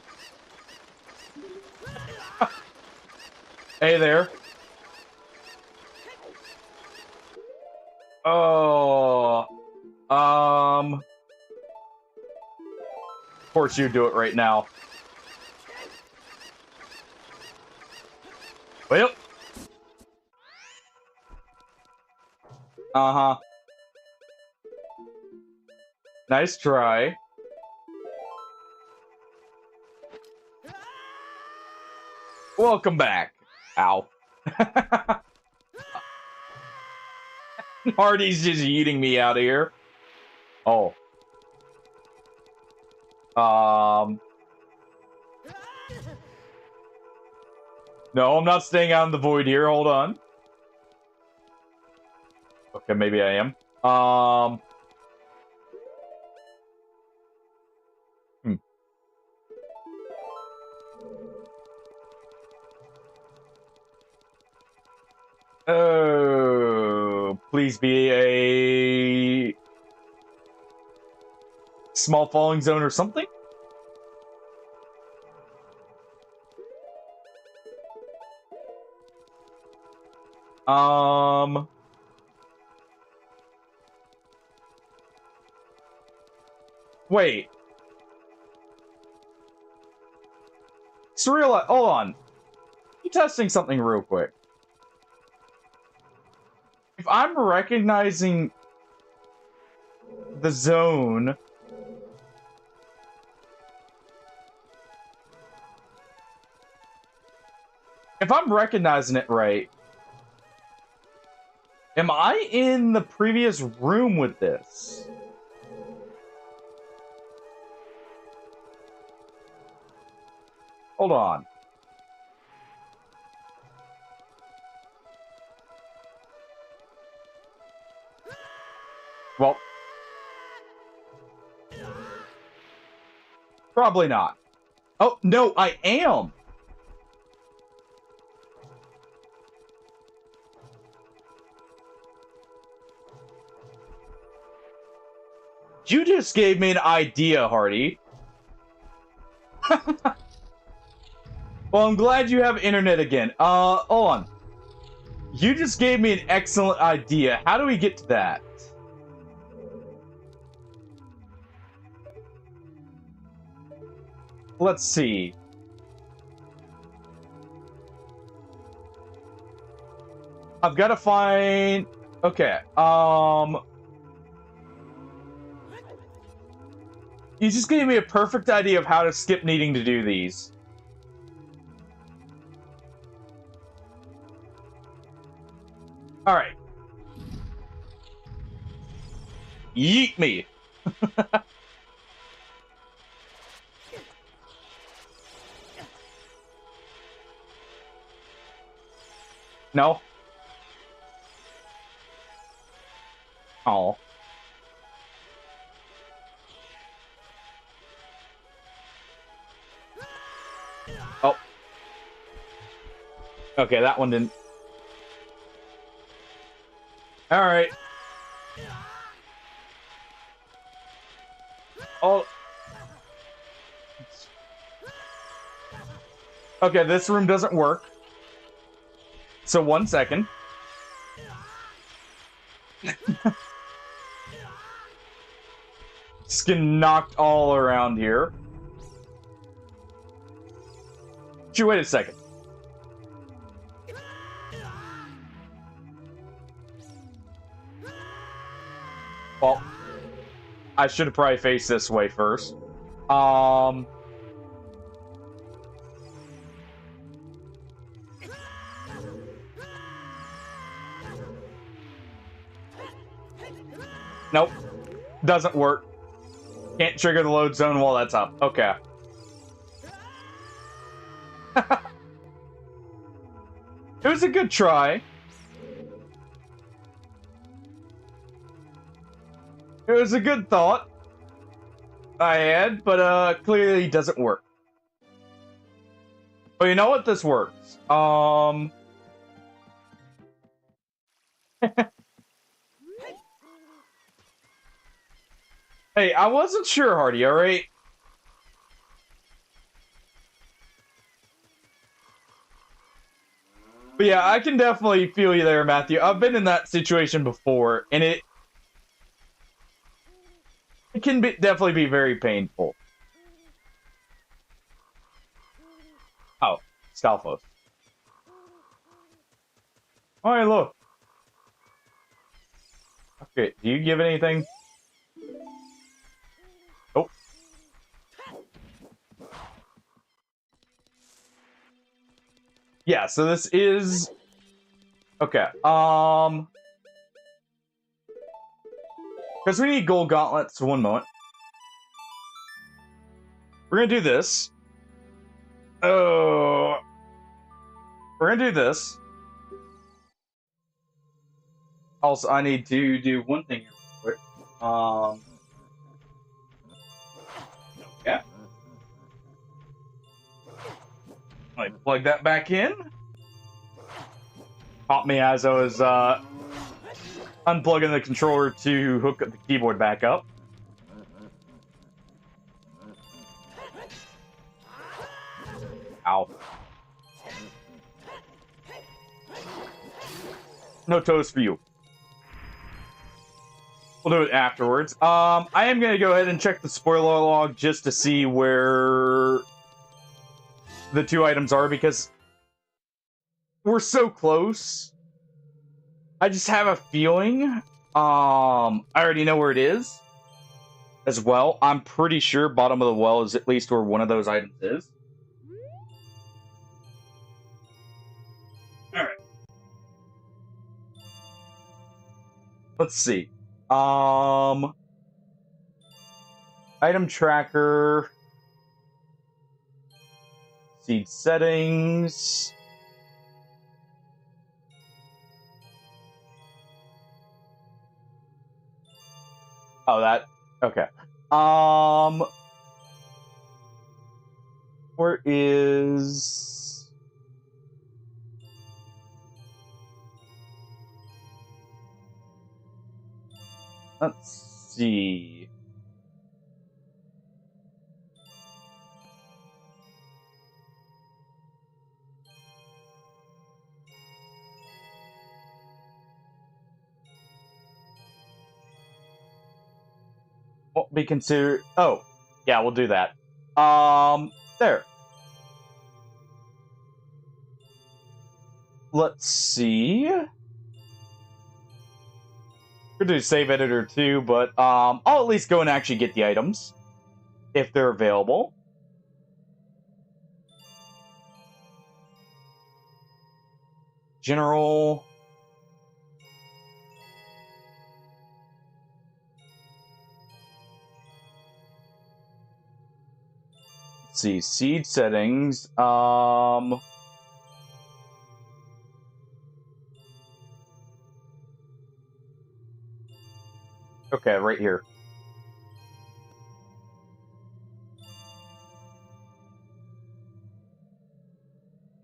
Hey there. Oh. Of course you do it right now. Well. Uh-huh. Nice try. Welcome back. Ow. Hardy's just eating me out of here. Oh. No, I'm not staying out in the void here. Hold on. Okay, maybe I am. Oh, please be a small falling zone or something? Wait. Surreal, hold on. I'm testing something real quick. If I'm recognizing the zone... If I'm recognizing it right... Am I in the previous room with this? Hold on. Well. Probably not. Oh, no, I am. You just gave me an idea, Hardy. Well, I'm glad you have internet again. Hold on. You just gave me an excellent idea. How do we get to that? Let's see. I've got to find... Okay, You just gave me a perfect idea of how to skip needing to do these. Alright. Yeet me. No. Oh. Oh. Okay, that one didn't. All right. Oh. Okay, this room doesn't work. So 1 second. Just getting knocked all around here. Wait a second. Well, I should have probably faced this way first. Nope. Doesn't work. Can't trigger the load zone while that's up. Okay. It was a good try. It was a good thought I had, but clearly doesn't work. But you know what? This works. Hey, I wasn't sure, Hardy, alright? But yeah, I can definitely feel you there, Matthew. I've been in that situation before, and it can definitely be very painful. Stalfos. Oh, hey, look. Okay, do you give anything? Oh. Yeah, so this is... Okay, because we need gold gauntlets, 1 moment. We're gonna do this. Oh... We're gonna do this. Also, I need to do one thing here real quick. Yeah. Like, plug that back in. Caught me as I was, unplugging the controller to hook up the keyboard back up. Ow. No toast for you. We'll do it afterwards. I am going to go ahead and check the spoiler log just to see where the 2 items are, because we're so close. I just have a feeling. I already know where it is as well. I'm pretty sure bottom of the well is at least where one of those items is. Alright. Let's see. Item tracker. Seed settings. Oh, that... Okay. Where is... Let's see. Won't be considered... Oh, yeah, we'll do that. There. Let's see. We're gonna do save editor too, but I'll at least go and actually get the items if they're available. General. Let's see, seed settings. Okay, right here.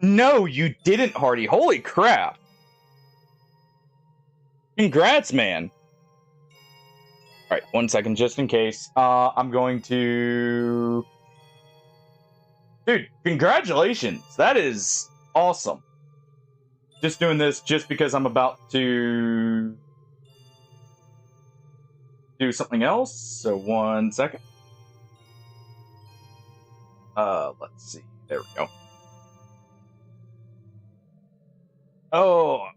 No, you didn't, Hardy. Holy crap. Congrats, man. Alright, 1 second, just in case. I'm going to... Dude, congratulations. That is awesome. Just doing this just because I'm about to do something else. So 1 second. Let's see. There we go. Oh.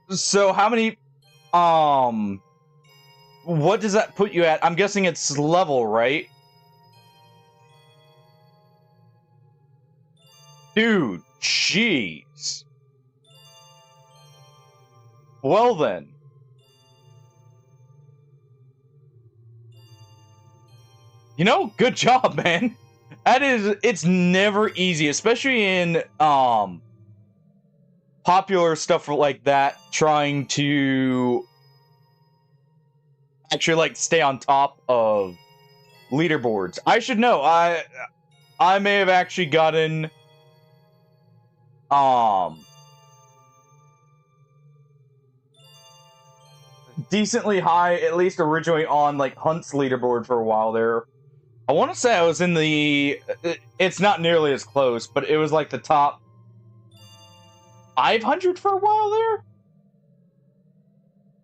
So how many, what does that put you at? I'm guessing it's level, right? Dude, jeez. Well then. You know, good job, man. It's never easy, especially in, popular stuff like that, trying to actually, like, stay on top of leaderboards. I should know. I may have actually gotten, decently high, at least originally on, like, Hunt's leaderboard for a while there. I want to say I was in the... It's not nearly as close, but it was like the top 500 for a while there?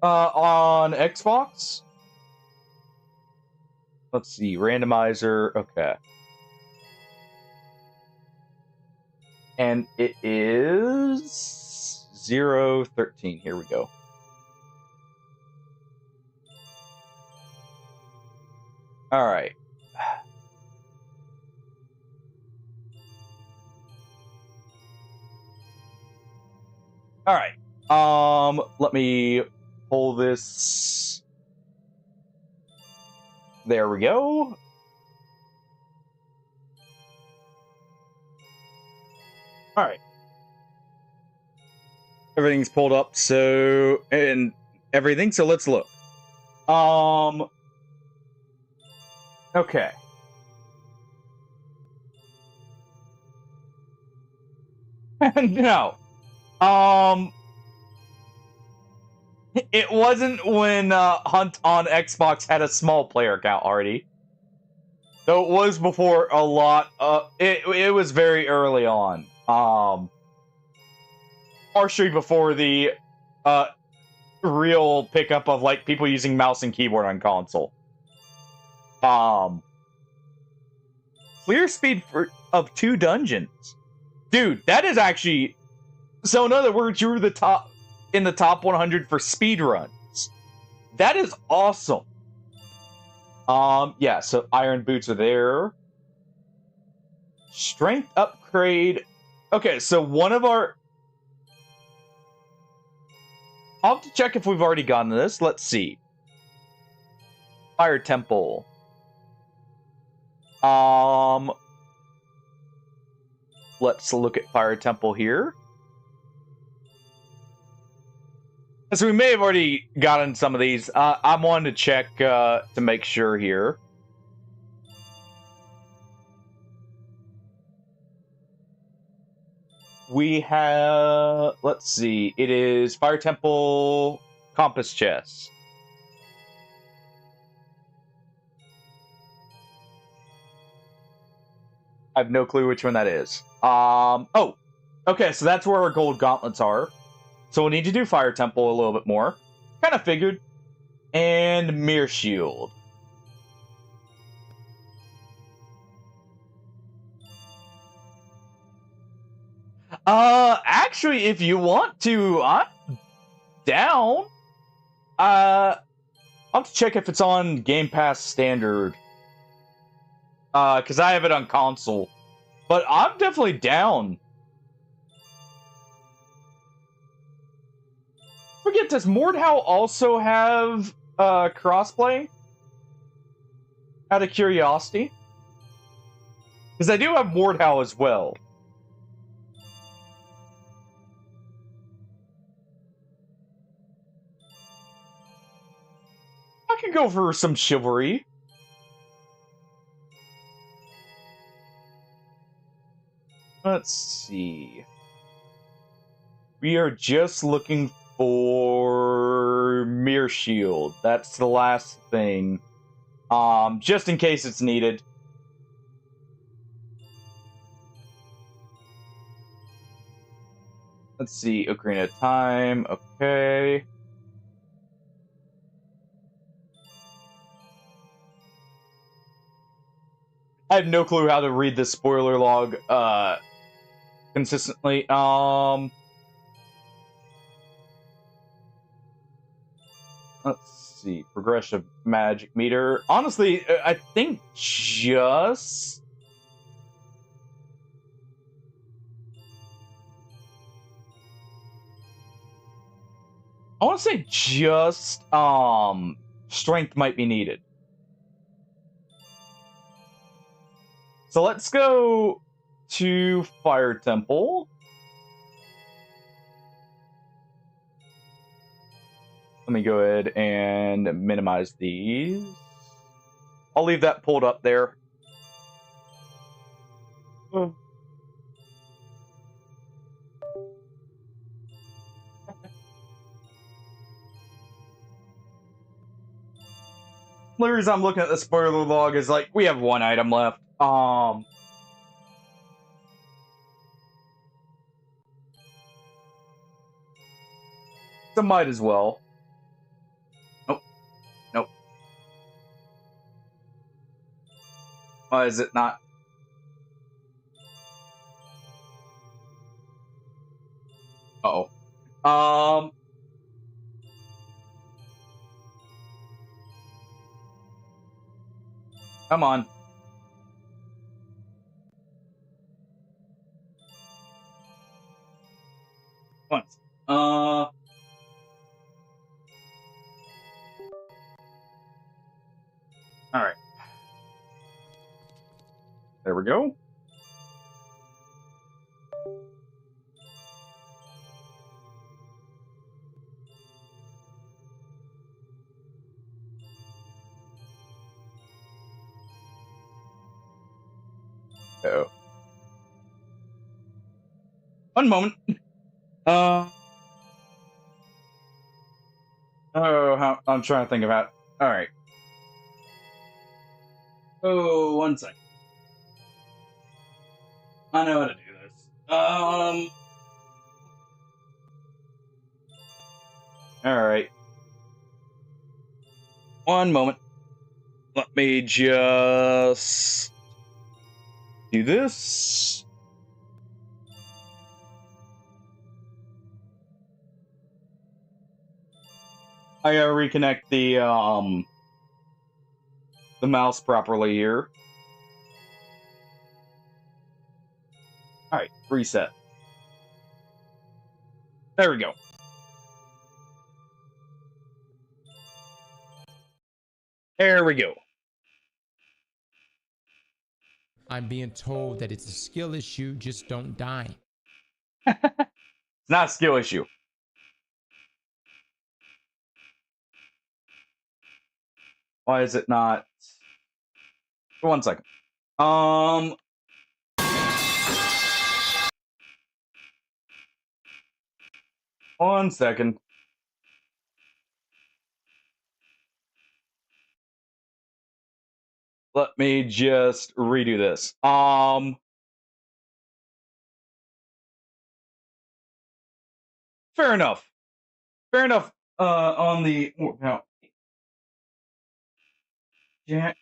On Xbox? Let's see, randomizer, okay. And it is 013. Here we go. All right. All right. Let me pull this. There we go. All right. Everything's pulled up, so and everything. So let's look. Okay. No. It wasn't when Hunt on Xbox had a small player count already. Though it was before a lot. It was very early on. Partially before the real pickup of like people using mouse and keyboard on console. Clear speed of 2 dungeons. Dude, that is actually... So in other words, you were in the top 100 for speedruns. That is awesome. Yeah, so iron boots are there. Strength upgrade. Okay, so one of our... I'll have to check if we've already gotten this. Let's see. Fire Temple. Let's look at Fire Temple here. So we may have already gotten some of these. I'm wanting to check to make sure here. We have, let's see, it is Fire Temple Compass Chest. I have no clue which one that is. Oh, okay, so that's where our gold gauntlets are. So we'll need to do Fire Temple a little bit more. Kind of figured. And Mirror Shield. Actually, if you want to, I'm down. I'll have to check if it's on Game Pass Standard. Because I have it on console. But I'm definitely down. Forget, does Mordhau also have crossplay? Out of curiosity? Because I do have Mordhau as well. I could go for some chivalry. Let's see. We are just looking for Mirror Shield. That's the last thing. Just in case it's needed. Let's see. Ocarina of Time. Okay. I have no clue how to read this spoiler log consistently. Let's see. Progressive magic meter. Honestly, I think just... I want to say just strength might be needed. So let's go to Fire Temple. Let me go ahead and minimize these. I'll leave that pulled up there. Oh. The reason I'm looking at the spoiler log is like we have one item left. So might as well. Nope. Nope. Why is it not? Um. Come on. Once. All right. There we go. Oh. One moment. Oh, how I'm trying to think about. All right. Oh, 1 second. I know how to do this. All right. One moment. Let me just do this. I gotta reconnect the mouse properly here. All right, reset. There we go. There we go. I'm being told that it's a skill issue, just don't die. It's not a skill issue. Why is it not? 1 second. 1 second. Let me just redo this. Fair enough. Fair enough. On the no. Yeah.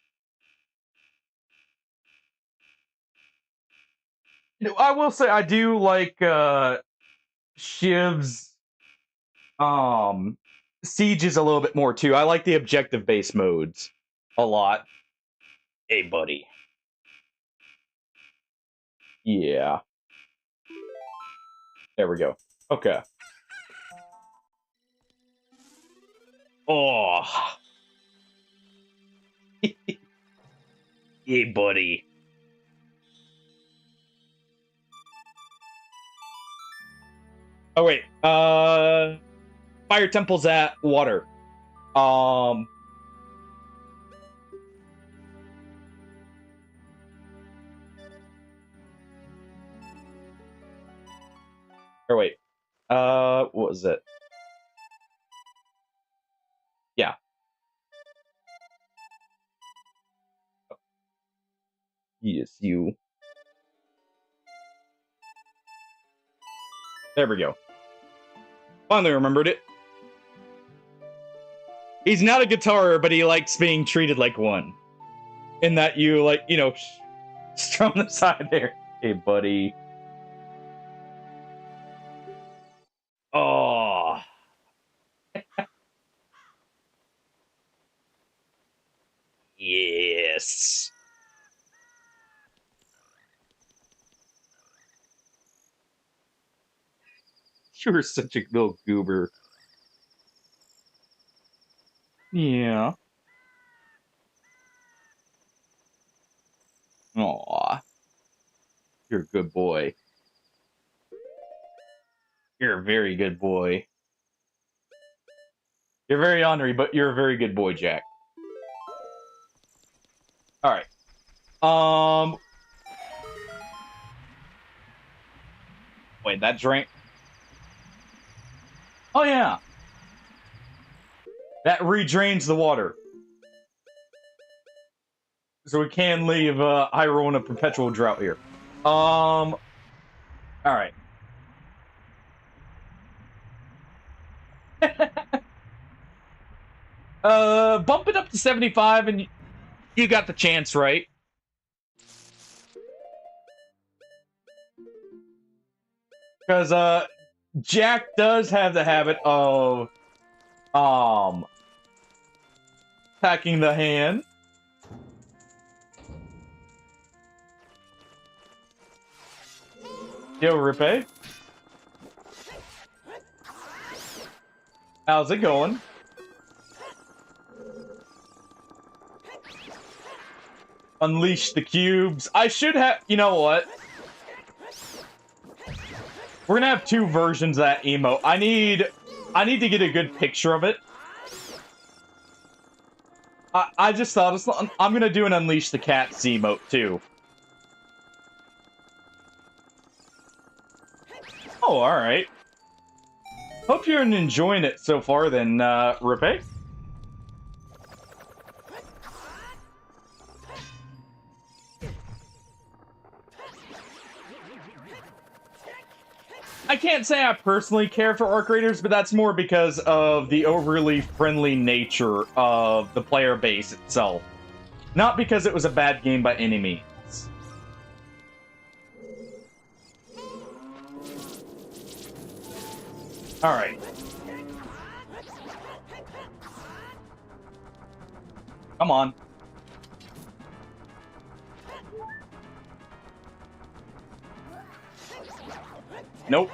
I will say I do like Shiv's sieges a little bit more too. I like the objective based modes a lot. Hey buddy. Yeah. There we go. Okay. Oh. Hey buddy. Oh wait. Fire temple's at water. Or wait. What was it? Yeah. Yes, you. There we go. Finally remembered it. He's not a guitar, but he likes being treated like one. In that you, like, you know, strum the side there. Hey, buddy. Oh. Yes. You're such a little goober. Yeah. Aw. You're a good boy. You're a very good boy. You're very ornery, but you're a very good boy, Jack. Alright. Wait, that drink... Oh, yeah. That redrains the water. So we can leave Hyrule in a perpetual drought here. Alright. Bump it up to 75 and you got the chance, right? Because, Jack does have the habit of packing the hand. Yo, Rippe. How's it going? Unleash the cubes. I should have... You know what? We're gonna have two versions of that emote. I need to get a good picture of it. I just thought I'm gonna do an Unleash the Cats emote too. Oh, alright. Hope you're enjoying it so far then, Rippe. I can't say I personally care for Arc Raiders, but that's more because of the overly friendly nature of the player base itself. Not because it was a bad game by any means. Alright. Come on. Nope.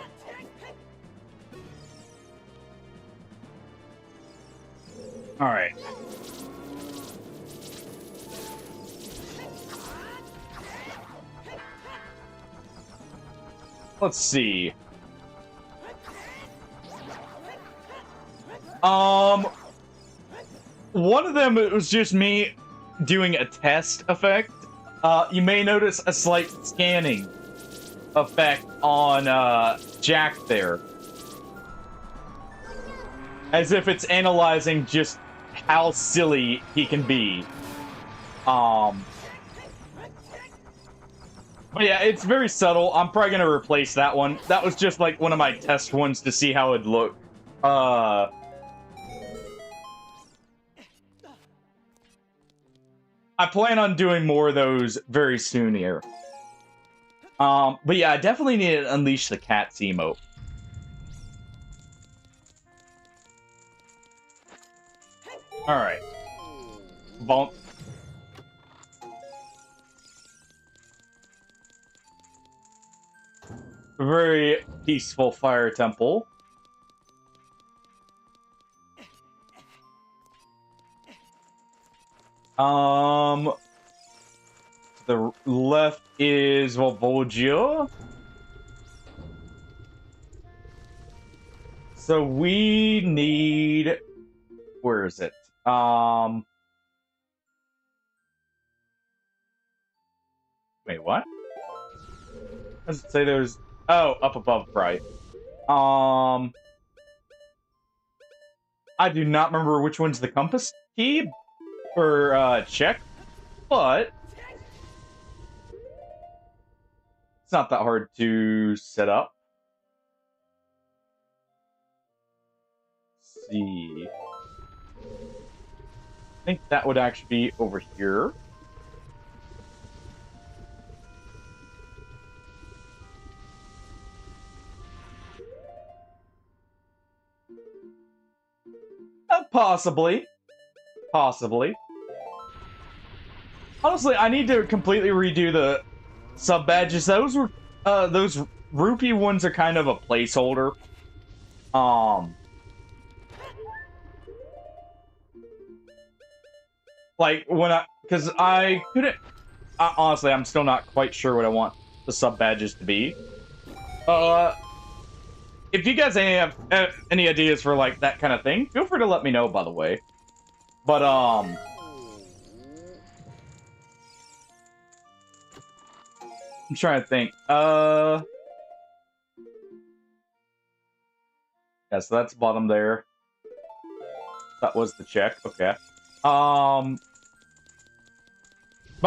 Alright. Let's see. One of them, it was just me doing a test effect. You may notice a slight scanning effect on Jack there, as if it's analyzing just how silly he can be. But yeah, it's very subtle. I'm probably gonna replace that one. That was just like one of my test ones to see how it'd look. I plan on doing more of those very soon here. But yeah, I definitely need to Unleash the Cats emote. Alright. Bonk. Very peaceful fire temple. The left is Volvogia. So we need... Where is it? Wait, what? Does it say there's... Oh, up above, right. I do not remember which one's the compass key for check, but it's not that hard to set up. Let's see. I think that would actually be over here. Possibly. Possibly. Honestly, I need to completely redo the sub badges. Those were those rupee ones are kind of a placeholder. Like when because I couldn't. Honestly, I'm still not quite sure what I want the sub badges to be. If you guys have any ideas for like that kind of thing, feel free to let me know. By the way, but I'm trying to think. Yeah, so that's bottom there. That was the check. Okay. But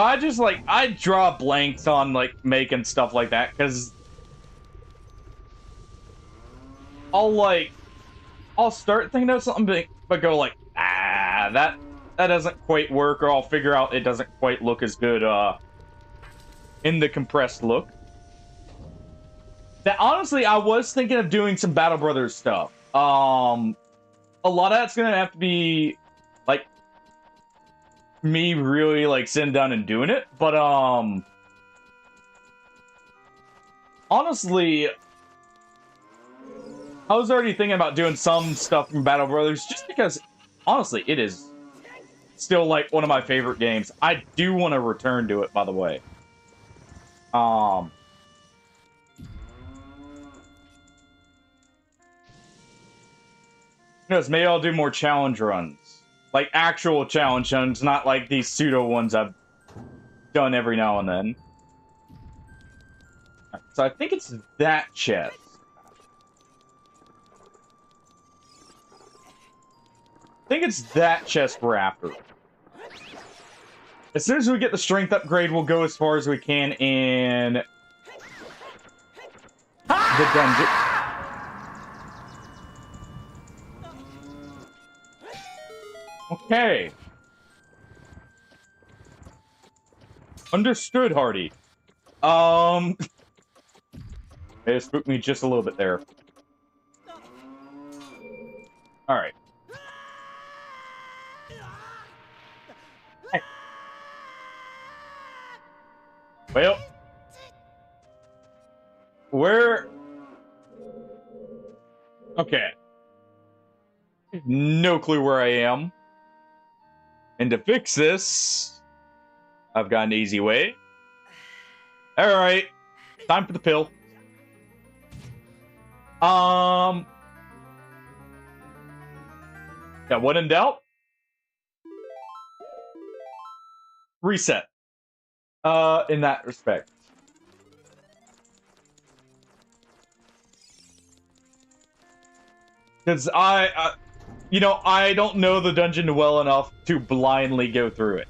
I just like I draw blanks on like making stuff like that because I'll start thinking of something but go like that doesn't quite work, or I'll figure out it doesn't quite look as good in the compressed look. That honestly, I was thinking of doing some Battle Brothers stuff. A lot of that's gonna have to be like me really like sitting down and doing it. But honestly, I was already thinking about doing some stuff from Battle Brothers just because honestly, it is still like one of my favorite games. I do want to return to it, by the way. Because maybe I'll do more challenge runs. Like actual challenge runs, not like these pseudo ones I've done every now and then. So I think it's that chest. I think it's that chest we're after. As soon as we get the strength upgrade, we'll go as far as we can in the dungeon. Okay. Understood, Hardy. It spooked me just a little bit there. Alright. Hey. Well. Where... Okay. No clue where I am. And to fix this, I've got an easy way. Alright. Time for the pill. Yeah, when in doubt, reset. In that respect. Because you know, I don't know the dungeon well enough to blindly go through it.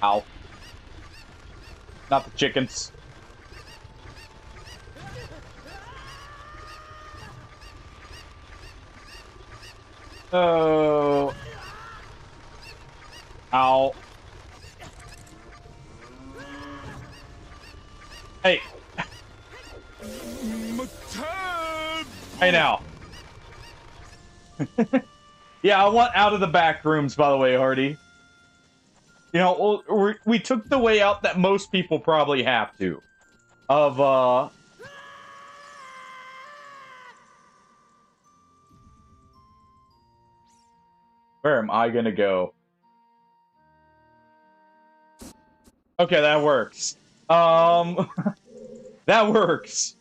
Ow. Not the chickens. Oh. Ow. Hey. Hey now. Yeah, I want out of the back rooms, by the way, Hardy. You know, we took the way out that most people probably have to. Of, where am I gonna go? Okay, that works. That works.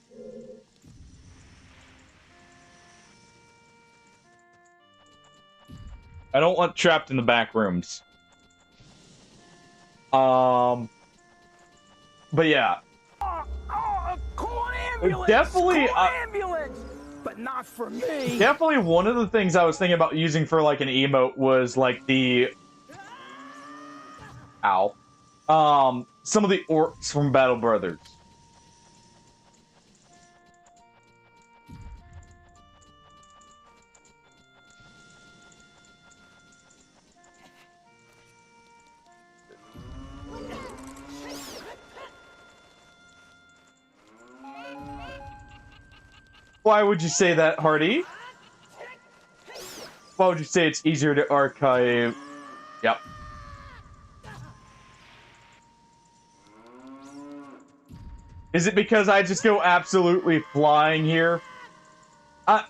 I don't want trapped in the back rooms. But yeah. Ambulance, definitely, ambulance, but not for me. Definitely one of the things I was thinking about using for like an emote was like the... Ow. Some of the orcs from Battle Brothers. Why would you say that, Hardy? Why would you say it's easier to archive? Yep. Is it because I just go absolutely flying here? I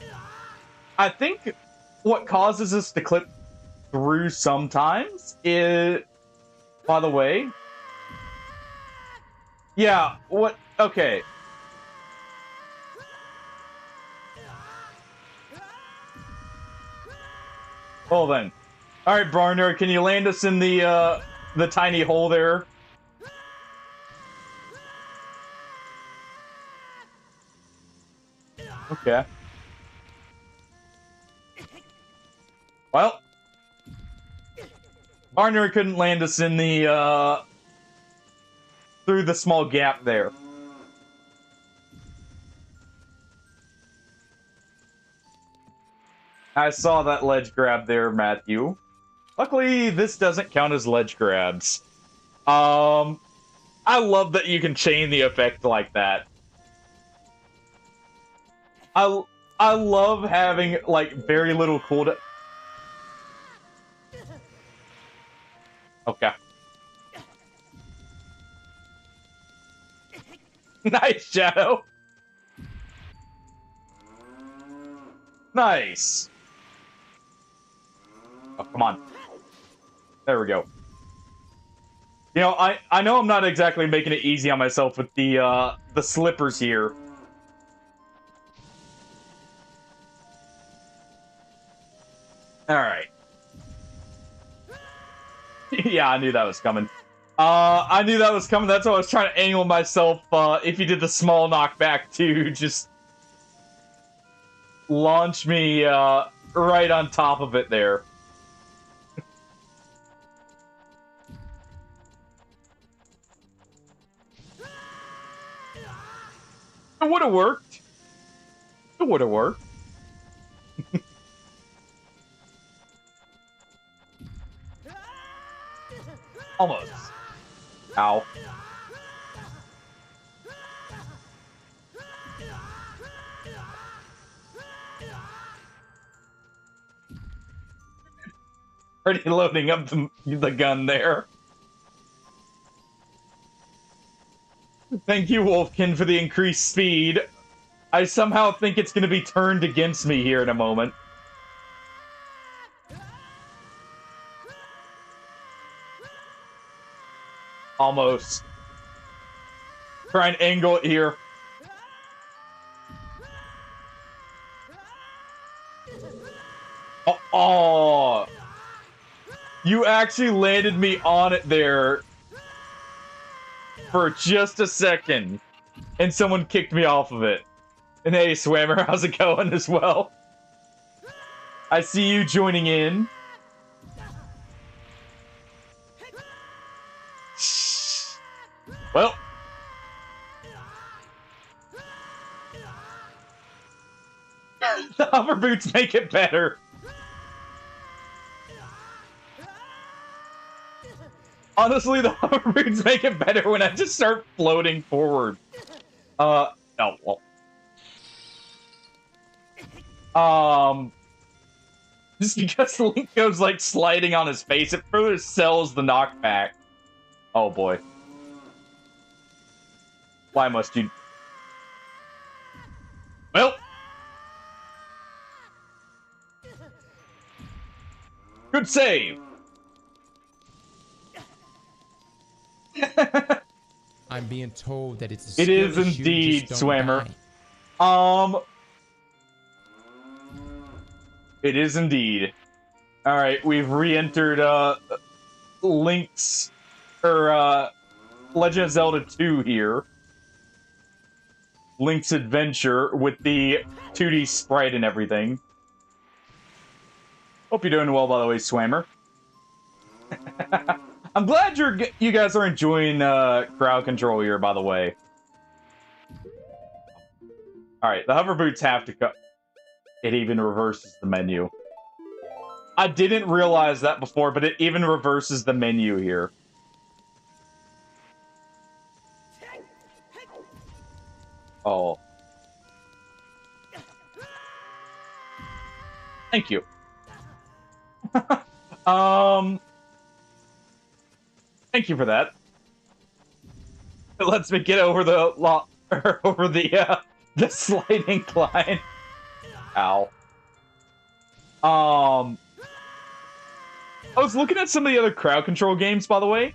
think what causes us to clip through sometimes is... By the way... Yeah, what... Okay. Well then. Alright, Barnard, can you land us in the tiny hole there? Okay. Well. Barnard couldn't land us in the, through the small gap there. I saw that ledge grab there, Matthew. Luckily, this doesn't count as ledge grabs. I love that you can chain the effect like that. I love having, like, very little cooldown. Okay. Nice, Shadow. Nice. Oh, come on. There we go. You know, I know I'm not exactly making it easy on myself with the slippers here. Alright. Yeah, I knew that was coming. I knew that was coming. That's why I was trying to angle myself, if you did the small knockback to just launch me, right on top of it there. It would have worked. It would have worked. Almost. Ow. Already loading up the gun there. Thank you, Wolfkin, for the increased speed. I somehow think it's going to be turned against me here in a moment. Almost. Try and angle it here. Oh, you actually landed me on it there for just a second, and someone kicked me off of it. And hey, Swammer, how's it going as well? I see you joining in. Well. The hover boots make it better. Honestly, the hover boots make it better when I just start floating forward. Oh, well. Just because Link goes, like, sliding on his face, it further sells the knockback. Oh, boy. Why must you... Well... Good save! I'm being told that it's a It skill is issue, indeed, just don't Swammer. die. It is indeed. Alright, we've re-entered, Link's... Legend of Zelda 2 here. Link's Adventure with the 2D sprite and everything. Hope you're doing well, by the way, Swammer. I'm glad you guys are enjoying crowd control here, by the way. Alright, the hover boots have to go. It even reverses the menu. I didn't realize that before, but it even reverses the menu here. Oh. Thank you. Thank you for that. It lets me get over the the slight incline. Ow. I was looking at some of the other crowd control games, by the way.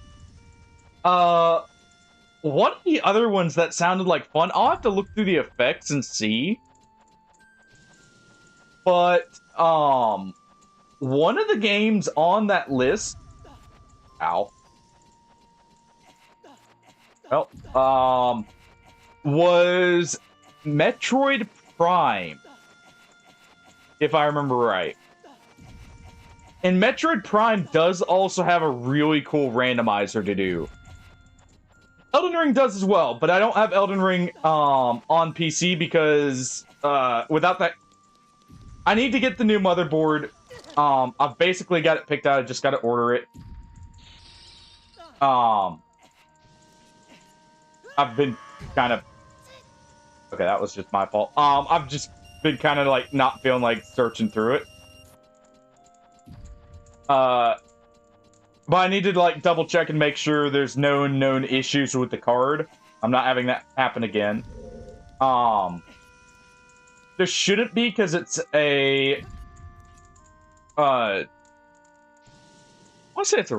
One of the other ones that sounded like fun, I'll have to look through the effects and see. But, one of the games on that list... Ow. Well, was Metroid Prime, if I remember right. And Metroid Prime does also have a really cool randomizer to do. Elden Ring does as well, but I don't have Elden Ring on PC because without that, I need to get the new motherboard. I've basically got it picked out. I just got to order it. I've been kind of... Okay, that was just my fault. I've just been kind of like not feeling like searching through it. But I need to like double check and make sure there's no known issues with the card. I'm not having that happen again. There shouldn't be, because it's a... I want to say it's a...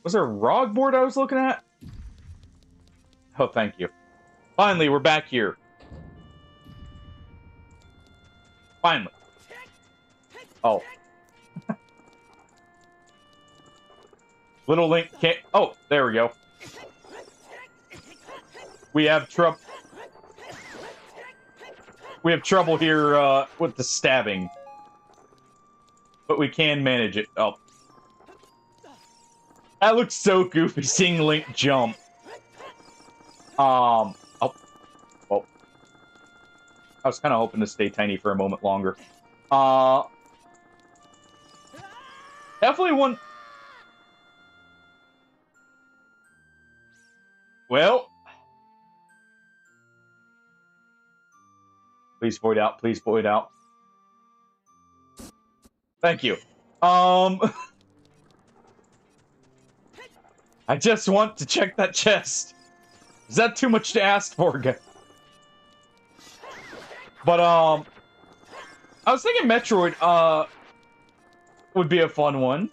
Was there a ROG board I was looking at? Oh, thank you. Finally, we're back here. Finally. Oh. Little Link can't... Oh, there we go. We have trouble... We have trouble here with the stabbing. But we can manage it. Oh. That looks so goofy, seeing Link jump. Oh. Well. I was kind of hoping to stay tiny for a moment longer. Definitely one... Well... Please void out, please void out. Thank you. I just want to check that chest. Is that too much to ask for, guys? But, I was thinking Metroid, would be a fun one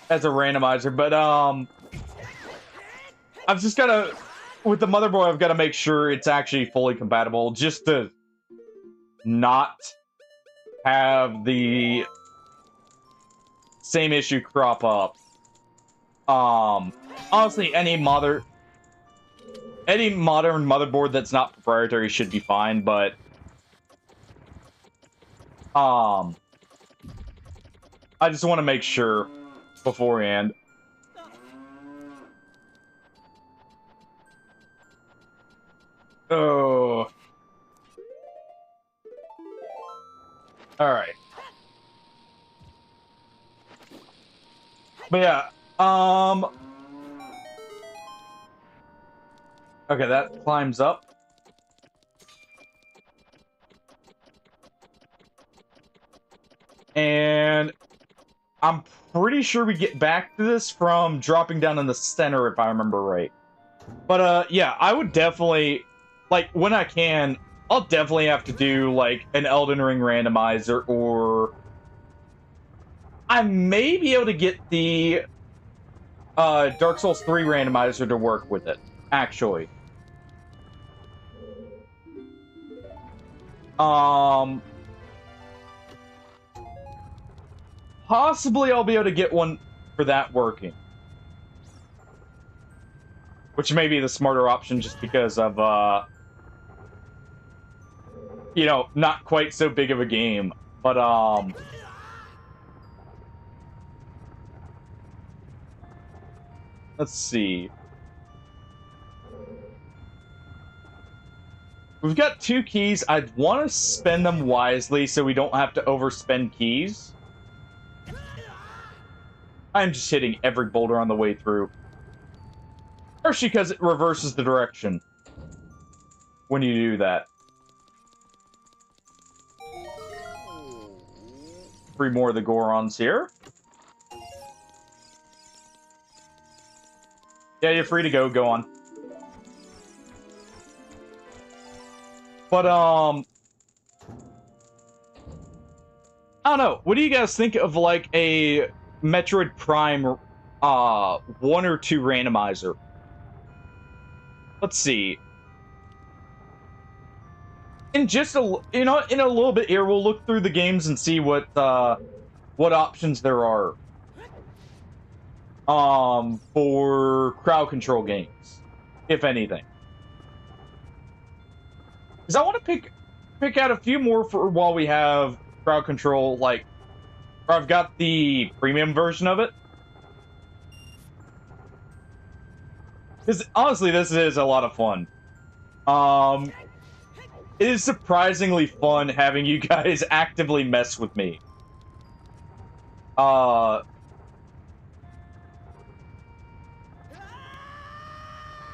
as a randomizer, but, I've just gotta, with the motherboard, I've gotta make sure it's actually fully compatible, just to not have the same issue crop up. Honestly, any modern motherboard that's not proprietary should be fine, but I just want to make sure beforehand. Oh. Alright. But yeah, okay, that climbs up. And I'm pretty sure we get back to this from dropping down in the center, if I remember right. But, yeah, I would definitely, like, when I can, I'll definitely have to do, like, an Elden Ring randomizer, or I may be able to get the Dark Souls 3 randomizer to work with it, actually. Possibly I'll be able to get one for that working. Which may be the smarter option just because of, you know, not quite so big of a game. But, let's see. We've got 2 keys. I'd want to spend them wisely so we don't have to overspend keys. I'm just hitting every boulder on the way through. Especially because it reverses the direction when you do that. 3 more of the Gorons here. Yeah, you're free to go. Go on. But, I don't know. What do you guys think of, like, a Metroid Prime, 1 or 2 randomizer? Let's see. In just a, you know, in a little bit here, we'll look through the games and see what options there are. For crowd control games, if anything. Because I want to pick out a few more for while we have crowd control, like, or I've got the premium version of it. Because honestly, this is a lot of fun. It is surprisingly fun having you guys actively mess with me.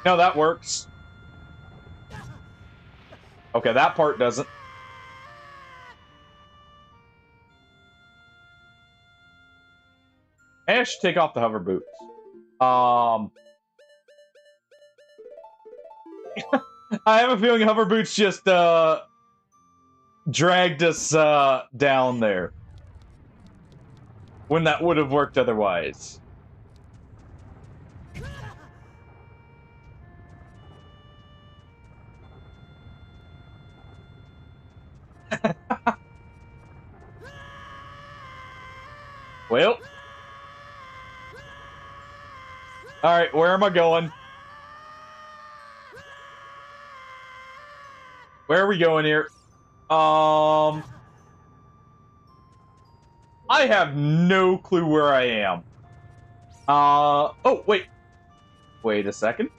No, that works. Okay, that part doesn't. Hey, I should take off the hover boots. I have a feeling hover boots just dragged us down there when that would have worked otherwise. Well, all right, where am I going? Where are we going here? I have no clue where I am. Oh, wait. Wait a second.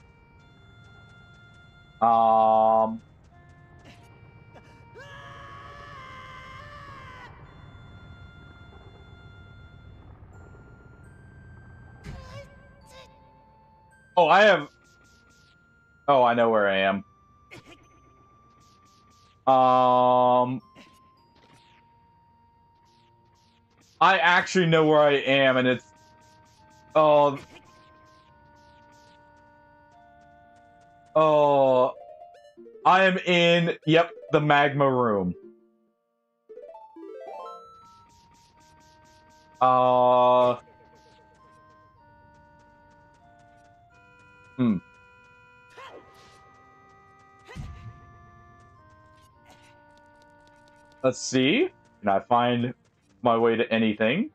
Oh, I have... Oh, I know where I am. I actually know where I am, and it's... Oh, I am in, yep, the magma room. Let's see. Can I find my way to anything?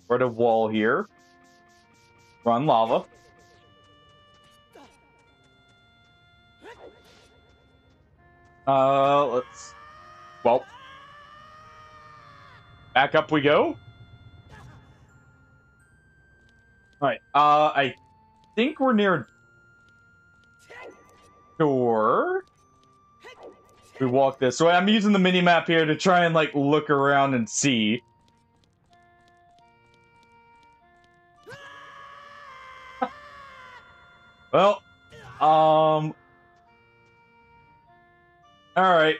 Red a wall here. Run lava. Let's... Well. Back up we go. Alright, I think we're near... door. We walk this way. I'm using the mini-map here to try and, like, look around and see. Well, alright.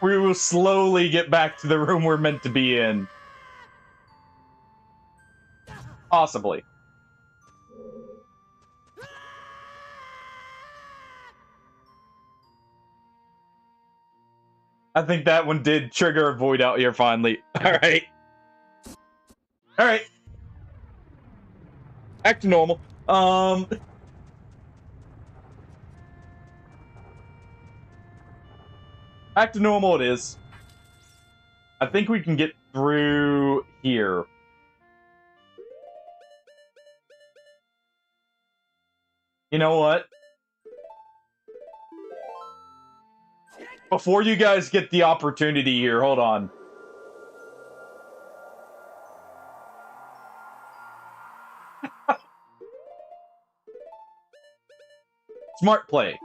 We will slowly get back to the room we're meant to be in. Possibly. I think that one did trigger a void out here finally. Alright. Alright. Back to normal. Back to normal it is. I think we can get through here. You know what? Before you guys get the opportunity here, hold on. Smart play.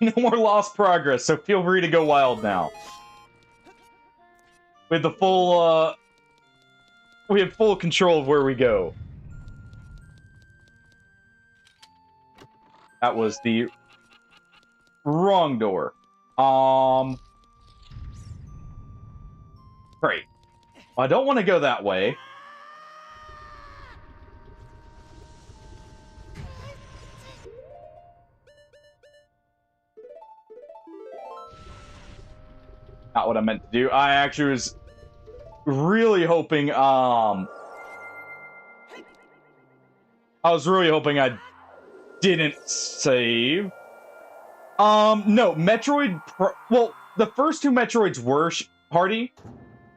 No more lost progress, so feel free to go wild now. With the full, we have full control of where we go. That was the wrong door. Great. I don't want to go that way. Not what I meant to do. I actually was really hoping, I was really hoping I didn't save. No, Metroid well, the first two Metroids were hardy,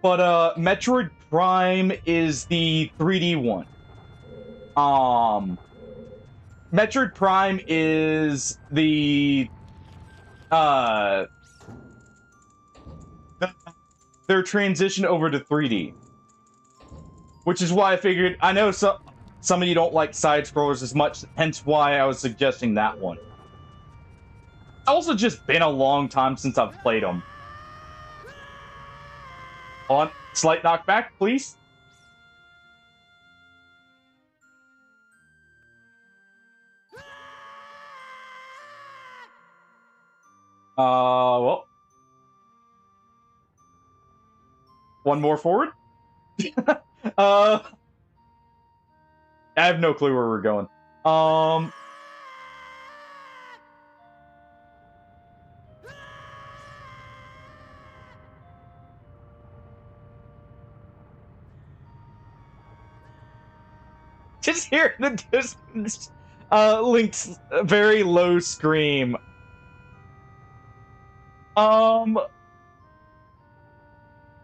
but, Metroid Prime is the 3D one. Metroid Prime is the, their transition over to 3D. Which is why I figured, I know some of you don't like side-scrollers as much, hence why I was suggesting that one. It's also just been a long time since I've played them. On, slight knockback, please. Well, one more forward. I have no clue where we're going. Just hear in the distance, Link's very low scream.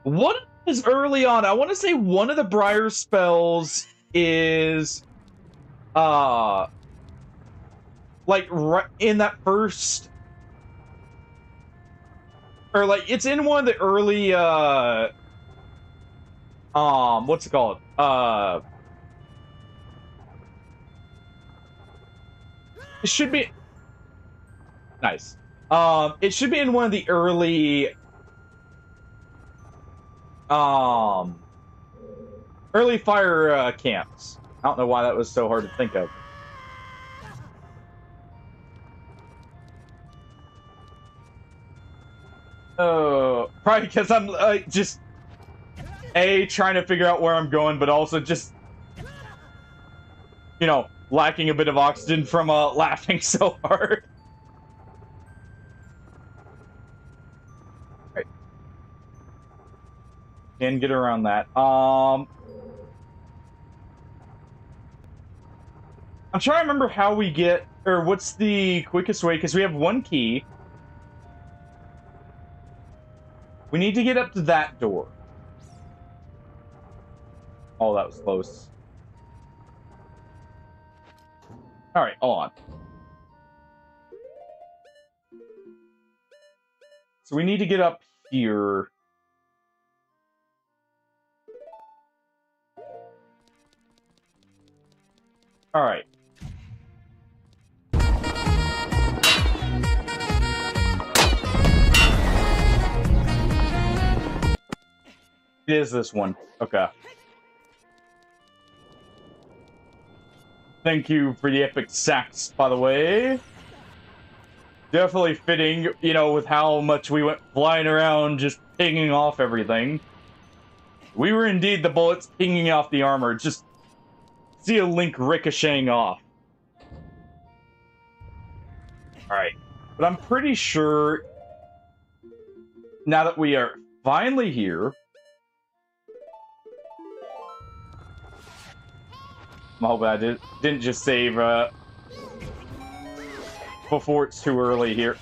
What is early on? I want to say one of the Briar spells is, like right in that first, or like it's in one of the early, what's it called? It should be nice. It should be in one of the early, early fire camps. I don't know why that was so hard to think of. Oh, probably because I'm just trying to figure out where I'm going, but also just, you know, lacking a bit of oxygen from laughing so hard. Right. Can get around that. I'm trying to remember how we get, or what's the quickest way, because we have one key. We need to get up to that door. Oh, that was close. Alright, hold on. So we need to get up here. Alright. It is this one. Okay. Thank you for the epic sax, by the way. Definitely fitting, you know, with how much we went flying around, just pinging off everything. We were indeed the bullets pinging off the armor. Just see a Link ricocheting off. Alright. But I'm pretty sure, now that we are finally here, I'm hoping I didn't just save before it's too early here.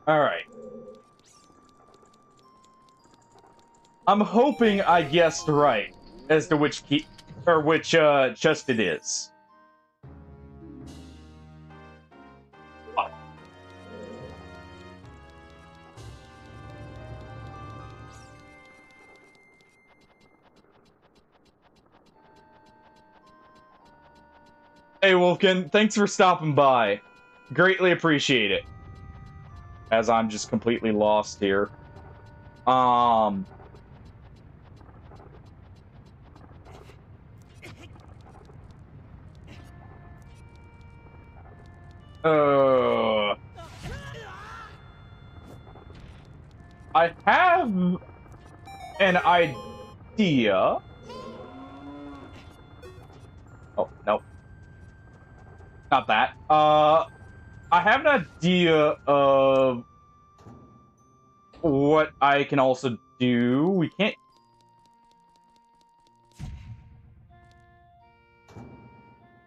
Alright. I'm hoping I guessed right as to which key, or which chest it is. Hey, Wolfkin, thanks for stopping by. Greatly appreciate it. As I'm just completely lost here. I have an idea. Oh, nope. Not that. I have an idea of what I can also do. We can't...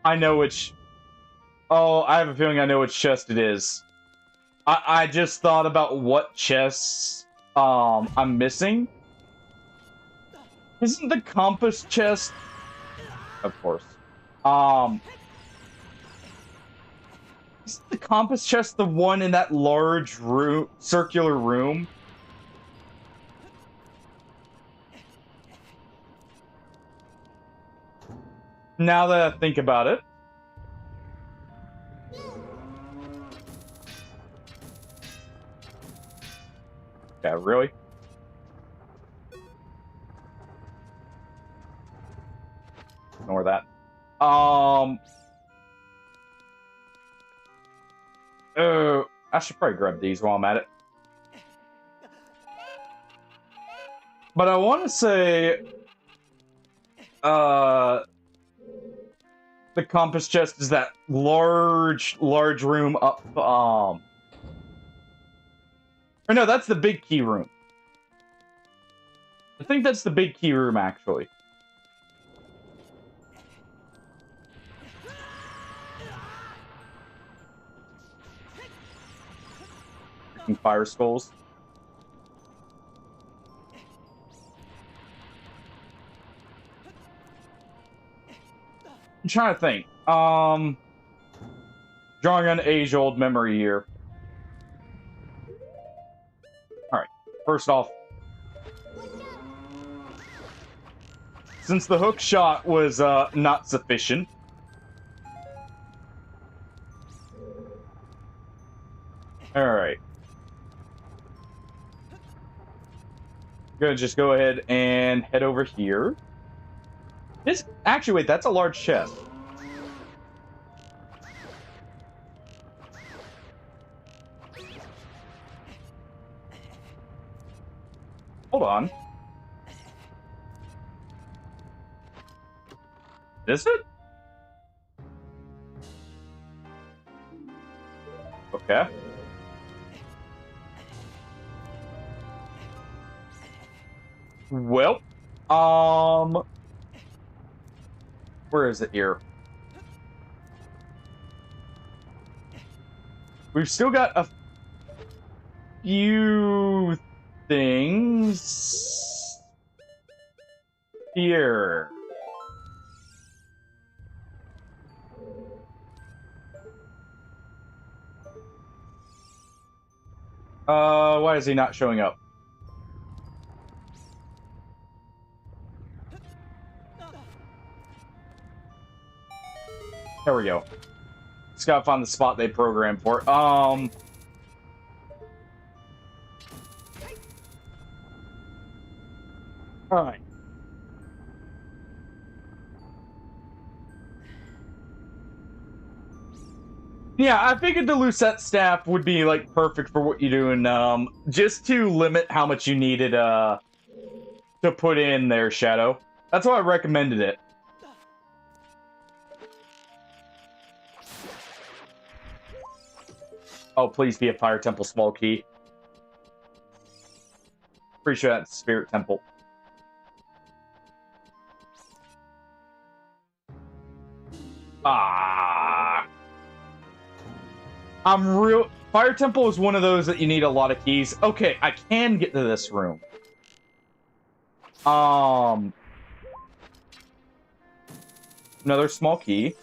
I know which... Oh, I have a feeling I know which chest it is. I just thought about what chests I'm missing. Isn't the compass chest... Of course. Is the compass chest the one in that large room, circular room? Now that I think about it. Yeah, really? Ignore that. I should probably grab these while I'm at it. But I want to say, the compass chest is that large room up, or no, that's the big key room. I think that's the big key room, actually. Freaking fire skulls. I'm trying to think. Drawing an age-old memory here. Alright, first off, since the hook shot was not sufficient, alright. Gonna just go ahead and head over here. Actually, wait, that's a large chest. Hold on. Is it? Okay. Well, where is it here? We've still got a few things here. Why is he not showing up? There we go. Just gotta find the spot they programmed for. Alright. Yeah, I figured the Lucette staff would be, like, perfect for what you're doing, just to limit how much you needed, to put in there, Shadow. That's why I recommended it. Oh, please be a Fire Temple small key. Pretty sure that's Spirit Temple. Ah. Fire Temple is one of those that you need a lot of keys. Okay, I can get to this room. Another small key.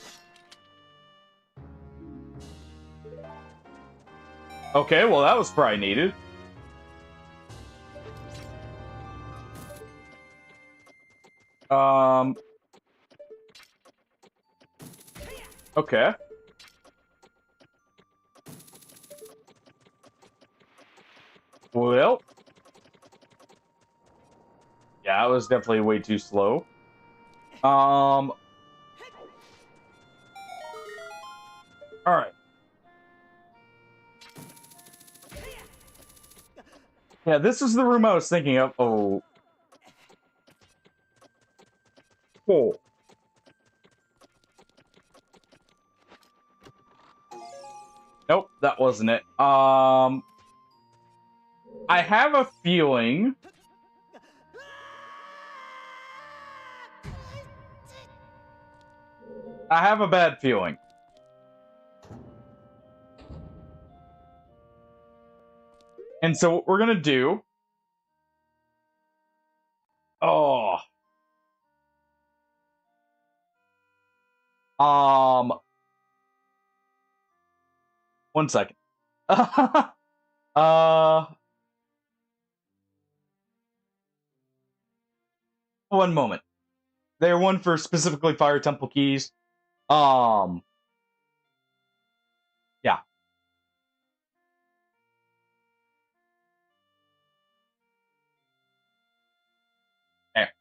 Okay, well that was probably needed. Okay. Well. Yeah, it was definitely way too slow. Alright. Yeah, this is the room I was thinking of. Oh. Oh. Nope, that wasn't it. I have a feeling. I have a bad feeling. And so what we're gonna do... Oh. One second. One moment. They're one for specifically Fire Temple keys. Yeah. There.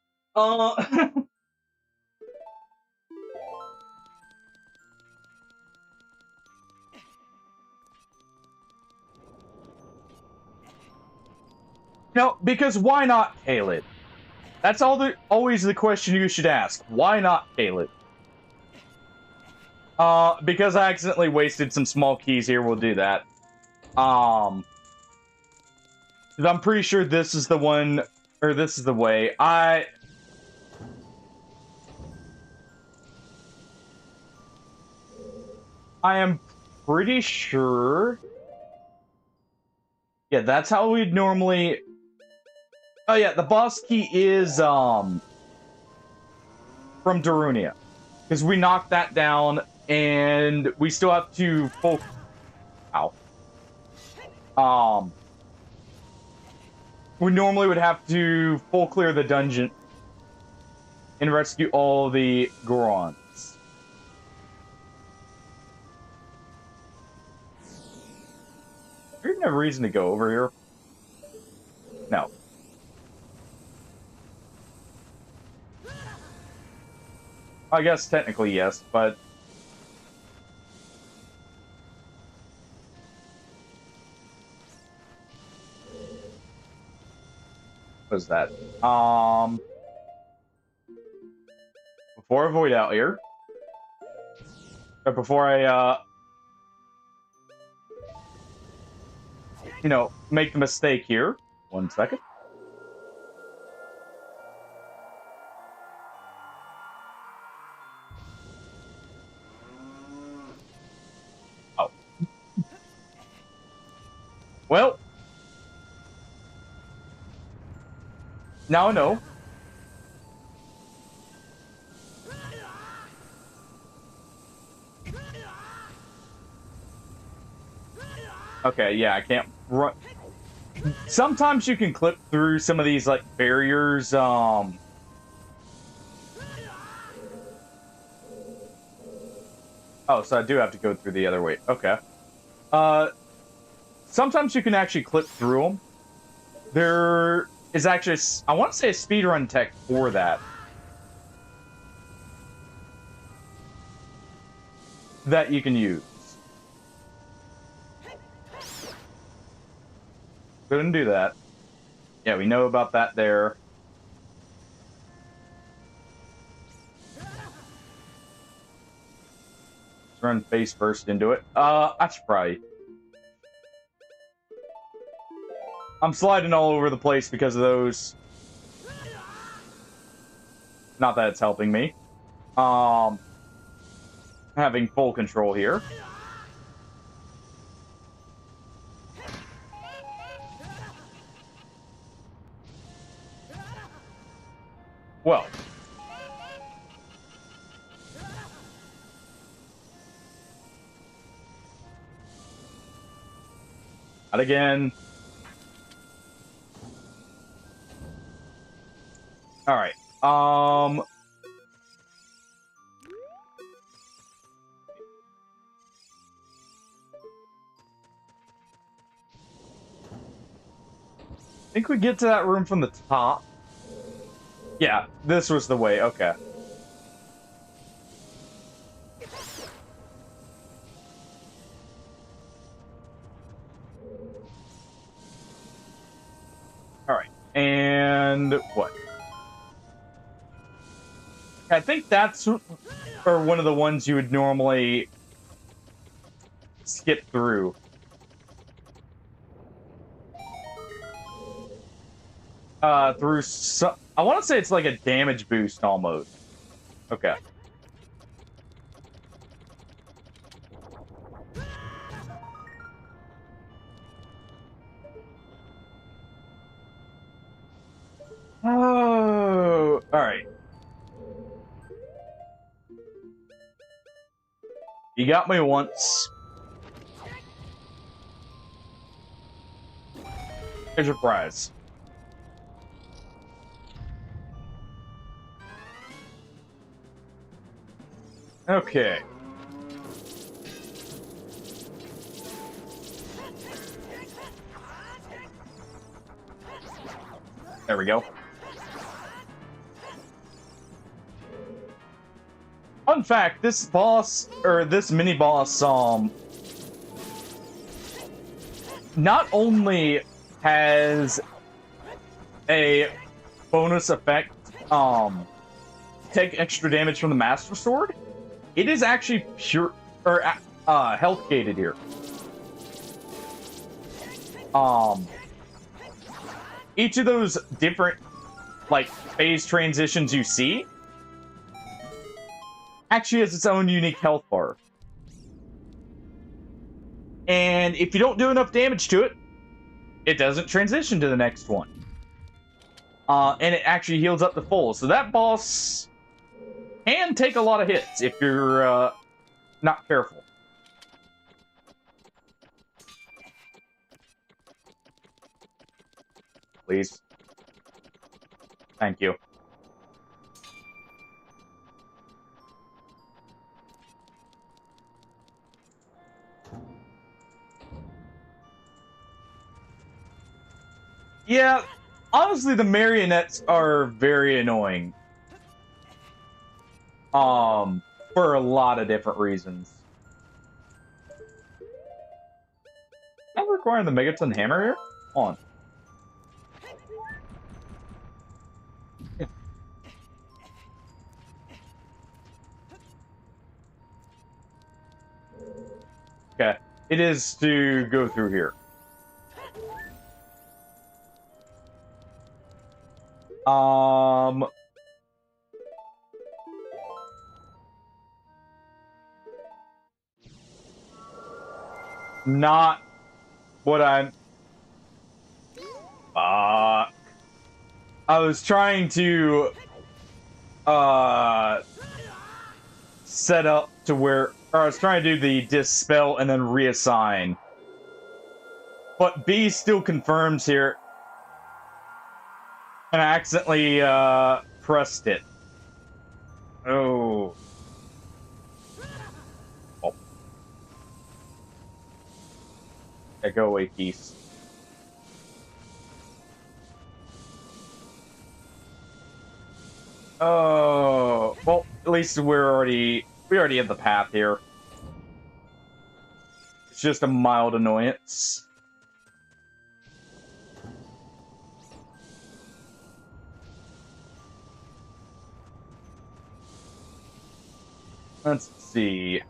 No, because why not Caelid? That's always the question you should ask. Why not Caelid? Because I accidentally wasted some small keys here, we'll do that. 'Cause I'm pretty sure this is the one, or this is the way. I am pretty sure. Yeah, that's how we'd normally... Oh yeah, the boss key is, from Darunia. Because we knocked that down, and we still have to full... Ow. We normally would have to full clear the dungeon and rescue all the Gorons. There isn't a reason to go over here. No. I guess technically yes, but... What is that? Before I void out here... Or before I, you know, make the mistake here. 1 second. Oh. Well. Now I know. Okay, yeah, I can't run. Sometimes you can clip through some of these, like, barriers, Oh, so I do have to go through the other way. Okay. Sometimes you can actually clip through them. There is actually, I want to say, a speedrun tech for that. That you can use. Couldn't do that. Yeah, we know about that there. Let's run face first into it. I should probably... I'm sliding all over the place because of those. Not that it's helping me. Having full control here. Well. Not again. All right. I think we get to that room from the top. Yeah, this was the way. Okay. All right. And what? I think that's or one of the ones you would normally skip through. Through some, I want to say it's like a damage boost almost. Okay. Oh, all right. You got me once. Here's your prize. Okay. There we go. Fun fact, this boss, or this mini-boss, not only has a bonus effect, take extra damage from the Master Sword. It is actually pure, or, health gated here. Each of those different, like, phase transitions you see actually has its own unique health bar. And if you don't do enough damage to it, it doesn't transition to the next one. And it actually heals up to full. So that boss can take a lot of hits if you're not careful. Please. Thank you. Yeah, honestly, the marionettes are very annoying. For a lot of different reasons. I'm requiring the Megaton hammer here? On. Okay, it is to go through here. Not what I'm... Fuck. I was trying to, set up to where... Or I was trying to do the dispel and then reassign. But B still confirms here. And I accidentally, pressed it. Oh. Oh. Yeah, go away, Keith. Oh, well, at least we already have the path here. It's just a mild annoyance. Let's see.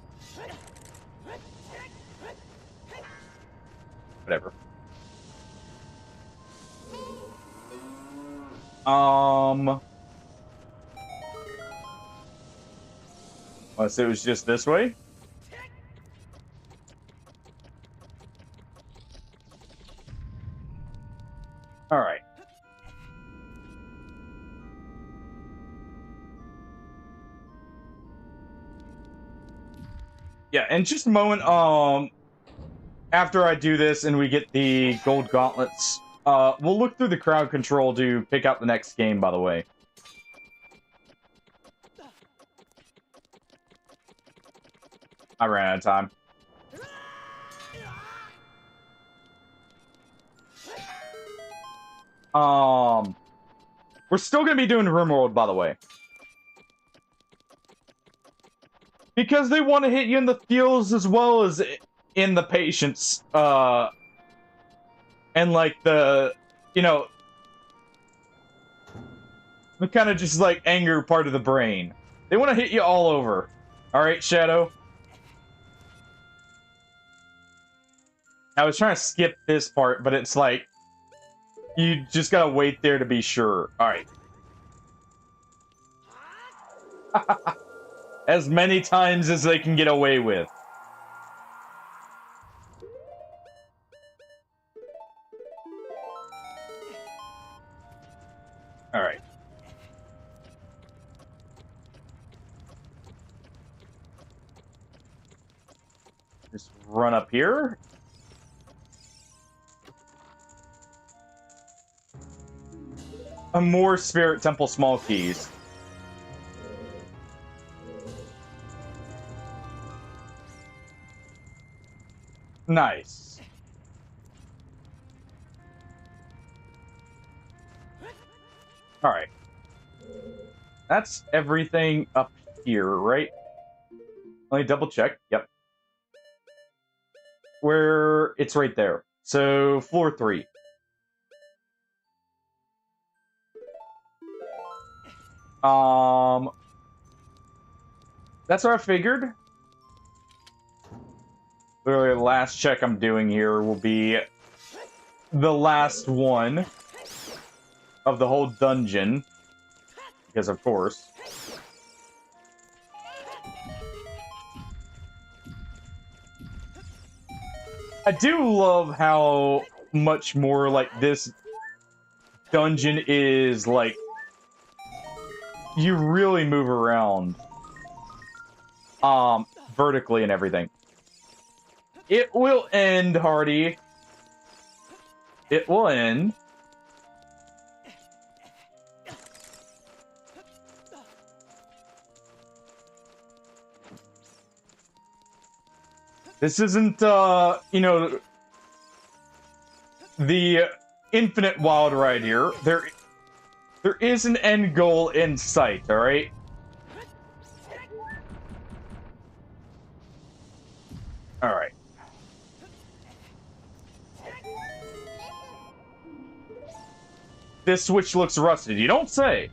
Whatever. Unless it was just this way? Alright. Yeah, in just a moment, after I do this and we get the gold gauntlets, we'll look through the crowd control to pick out the next game, by the way. I ran out of time. We're still gonna be doing RimWorld, by the way. Because they want to hit you in the feels as well as in the patience, and like the, you know, the kind of just like anger part of the brain. They want to hit you all over. Alright, Shadow? I was trying to skip this part, but it's like, you just gotta wait there to be sure. Alright. As many times as they can get away with. Alright. Just run up here. More Spirit Temple small keys. Nice. Alright. That's everything up here, right? Let me double check. Yep. Where it's right there. So, floor 3. That's what I figured. Literally, the last check I'm doing here will be the last one of the whole dungeon. Because, of course. I do love how much more, like, this dungeon is, like, you really move around. Vertically and everything. It will end, Hardy. It will end. This isn't, you know, the infinite wild ride here. There is an end goal in sight, alright? Alright. This switch looks rusted. You don't say.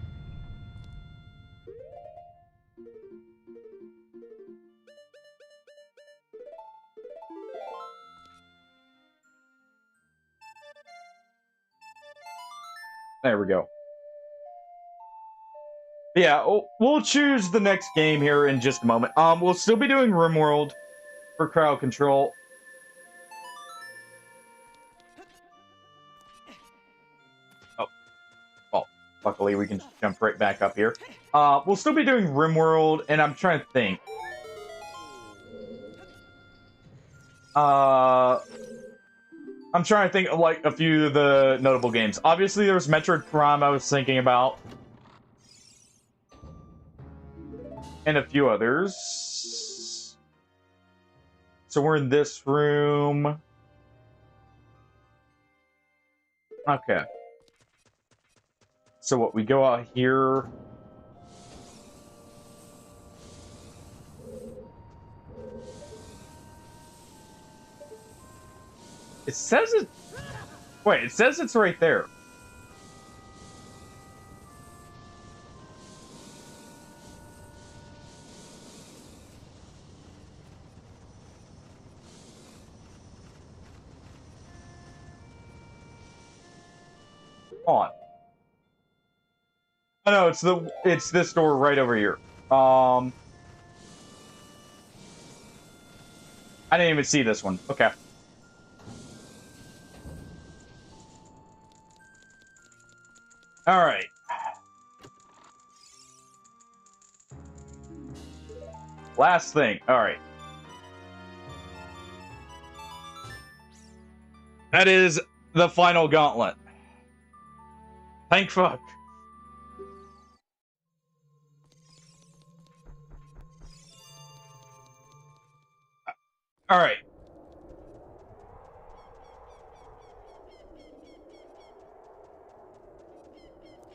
There we go. Yeah, we'll choose the next game here in just a moment. We'll still be doing RimWorld for crowd control. Oh. Well, luckily we can jump right back up here. We'll still be doing RimWorld, and I'm trying to think. I'm trying to think of, like, a few of the notable games. Obviously, there was Metroid Prime I was thinking about. And a few others. So we're in this room. Okay. So what, we go out here. It says it... Wait, it says it's right there. On. Oh no, it's this door right over here. I didn't even see this one. Okay. All right. Last thing. All right. That is the final gauntlet. Thank fuck. All right.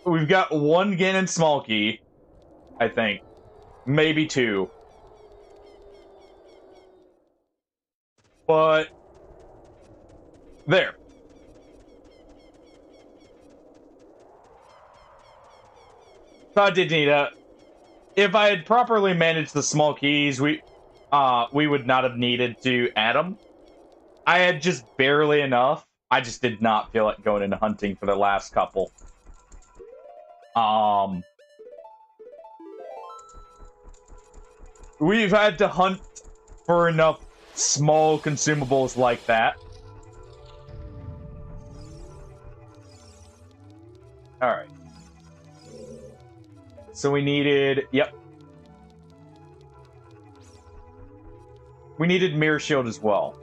We've got one Ganon small key, I think. Maybe two. But... there. So I did need a... If I had properly managed the small keys, we would not have needed to add them. I had just barely enough. I just did not feel like going into hunting for the last couple. We've had to hunt for enough small consumables like that. Alright. So we needed... Yep. We needed Mirror Shield as well.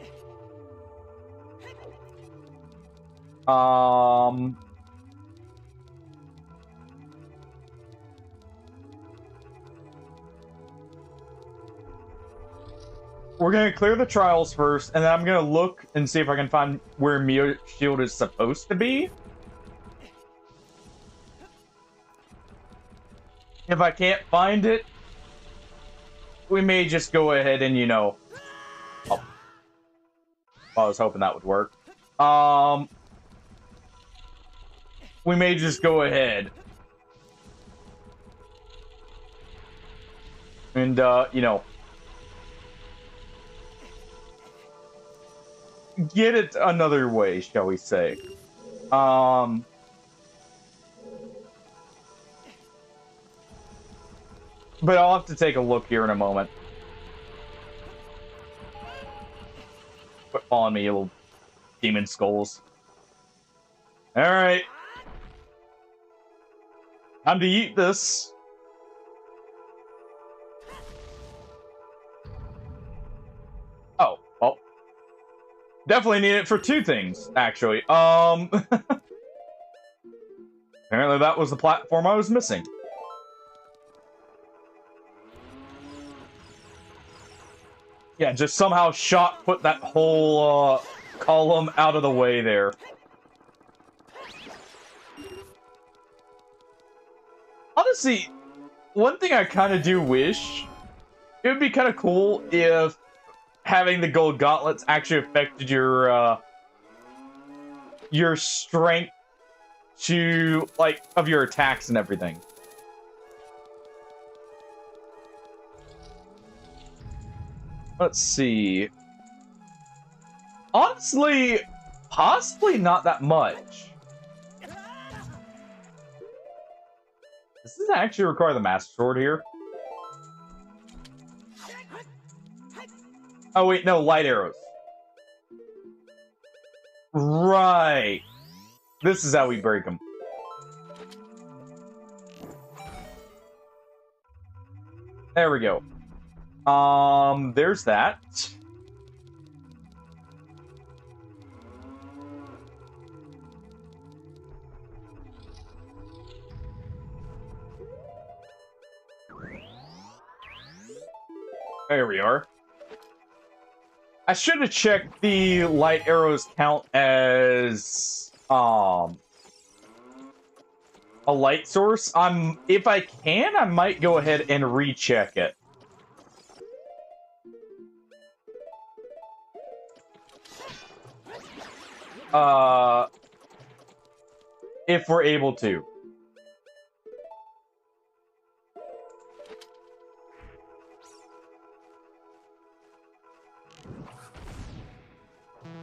We're going to clear the trials first, and then I'm going to look and see if I can find where Mirror Shield is supposed to be. If I can't find it, we may just go ahead and, you know... Oh. I was hoping that would work. We may just go ahead And, you know, get it another way, shall we say. But I'll have to take a look here in a moment. Quit following me, you little demon skulls. Alright. Time to eat this. Oh, well. Definitely need it for two things, actually. Apparently that was the platform I was missing. Yeah, just somehow put that whole, column out of the way there. Honestly, one thing I kind of do wish, it would be kind of cool if having the gold gauntlets actually affected your strength to, like, of your attacks and everything. Let's see. Honestly, possibly not that much. Does this actually require the Master Sword here? Oh wait, no, light arrows. Right. This is how we break them. There we go. There's that. There we are. I should have checked the light arrows count as a light source. If I can, I might go ahead and recheck it. If we're able to.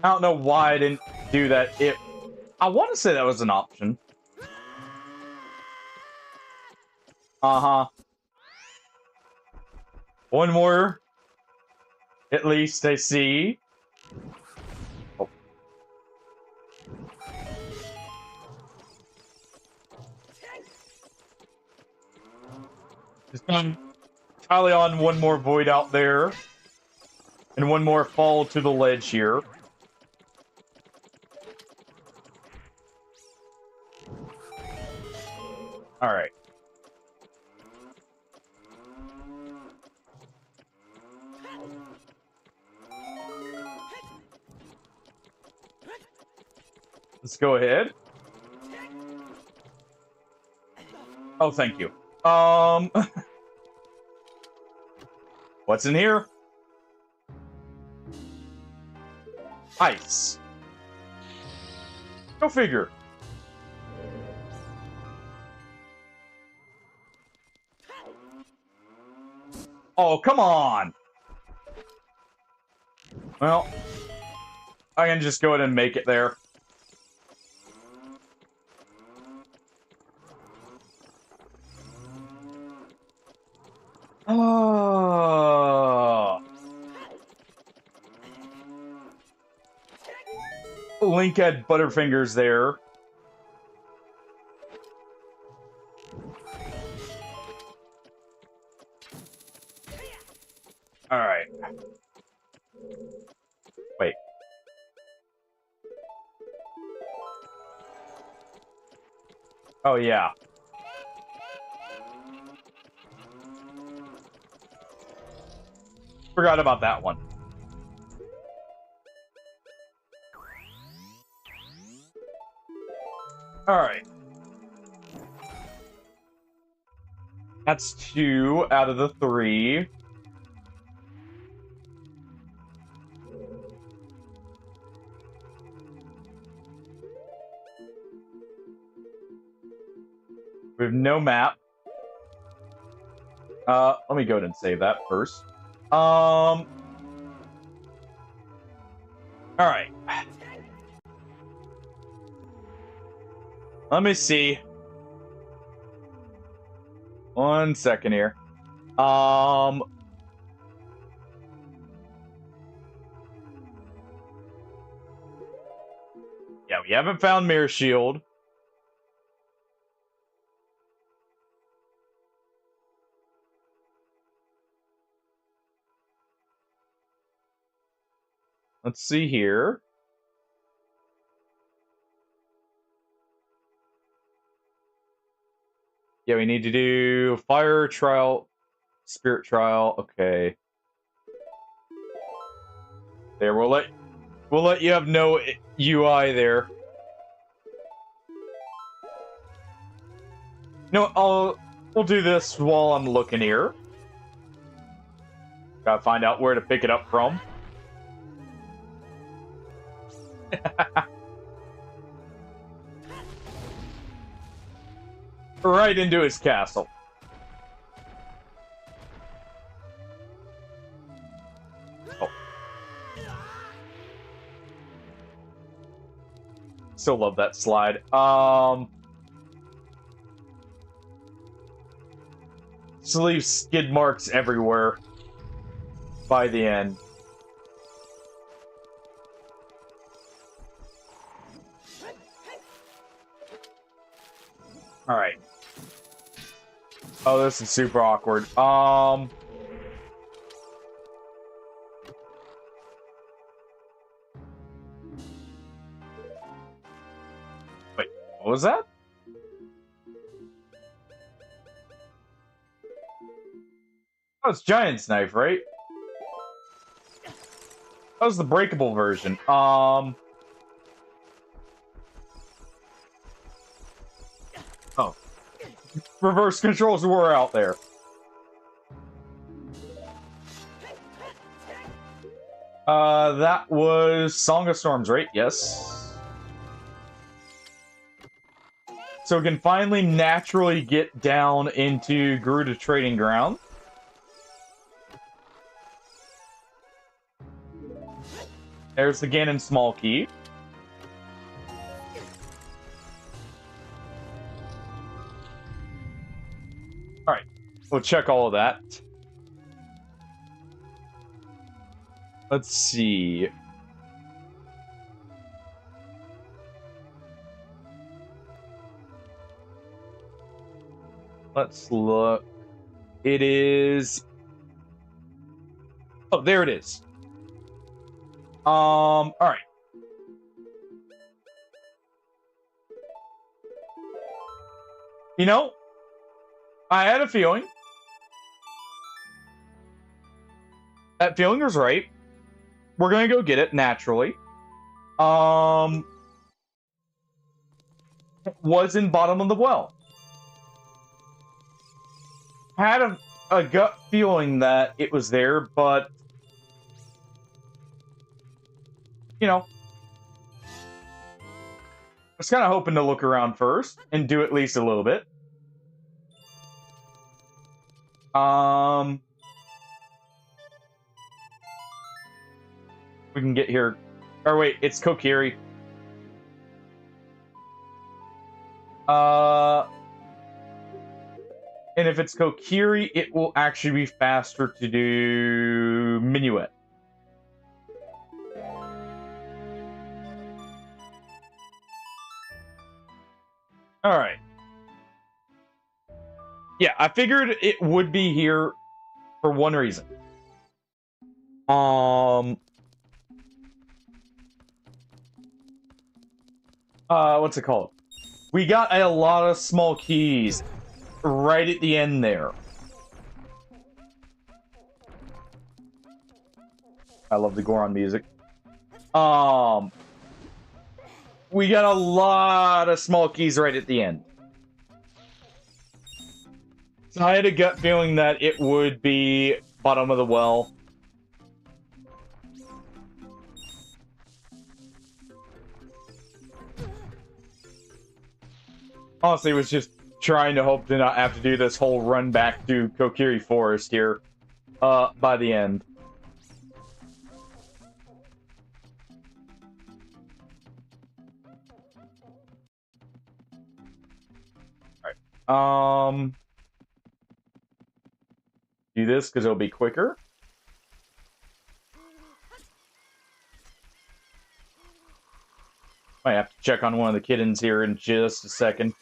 I don't know why I didn't do that. I want to say that was an option. Uh-huh. One more. At least I see. Oh. Just gonna tally on one more void out there. And one more fall to the ledge here. Alright. Let's go ahead. Oh, thank you. What's in here? Ice. Go figure. Oh, come on! Well, I can just go ahead and make it there. Oh. Link had Butterfingers there. Alright. Wait. Oh, yeah. Forgot about that one. Alright. That's 2 out of the 3. We have no map. Let me go ahead and save that first. All right. Let me see. 1 second here. Yeah, we haven't found Mirror Shield. Let's see here. Yeah, we need to do fire trial, spirit trial. Okay. There, we'll let you have no UI there. No, we'll do this while I'm looking here. Gotta find out where to pick it up from. Right into his castle. Oh. Still love that slide. Just leave skid marks everywhere by the end. All right. Oh, this is super awkward. Wait, what was that? Oh, it's Giant's Knife, right? That was the breakable version. Oh. Reverse controls were out there. That was Song of Storms, right? Yes. So we can finally naturally get down into Garuda Trading Ground. There's the Ganon Small Key. Alright, we'll check all of that. Let's see. Let's look. It is... Oh, there it is. All right. You know, I had a feeling. That feeling was right. We're gonna go get it naturally. It was in bottom of the well. Had a gut feeling that it was there, but you know, I was kind of hoping to look around first and do at least a little bit. We can get here. Or wait, it's Kokiri. And if it's Kokiri, it will actually be faster to do Minuet. All right. Yeah, I figured it would be here for one reason. What's it called? We got a lot of small keys right at the end there. I love the Goron music. We got a lot of small keys right at the end. So I had a gut feeling that it would be bottom of the well. Honestly, it was just trying to hope to not have to do this whole run back to Kokiri Forest here by the end. Alright. Do this because it'll be quicker. Might have to check on one of the kittens here in just a second.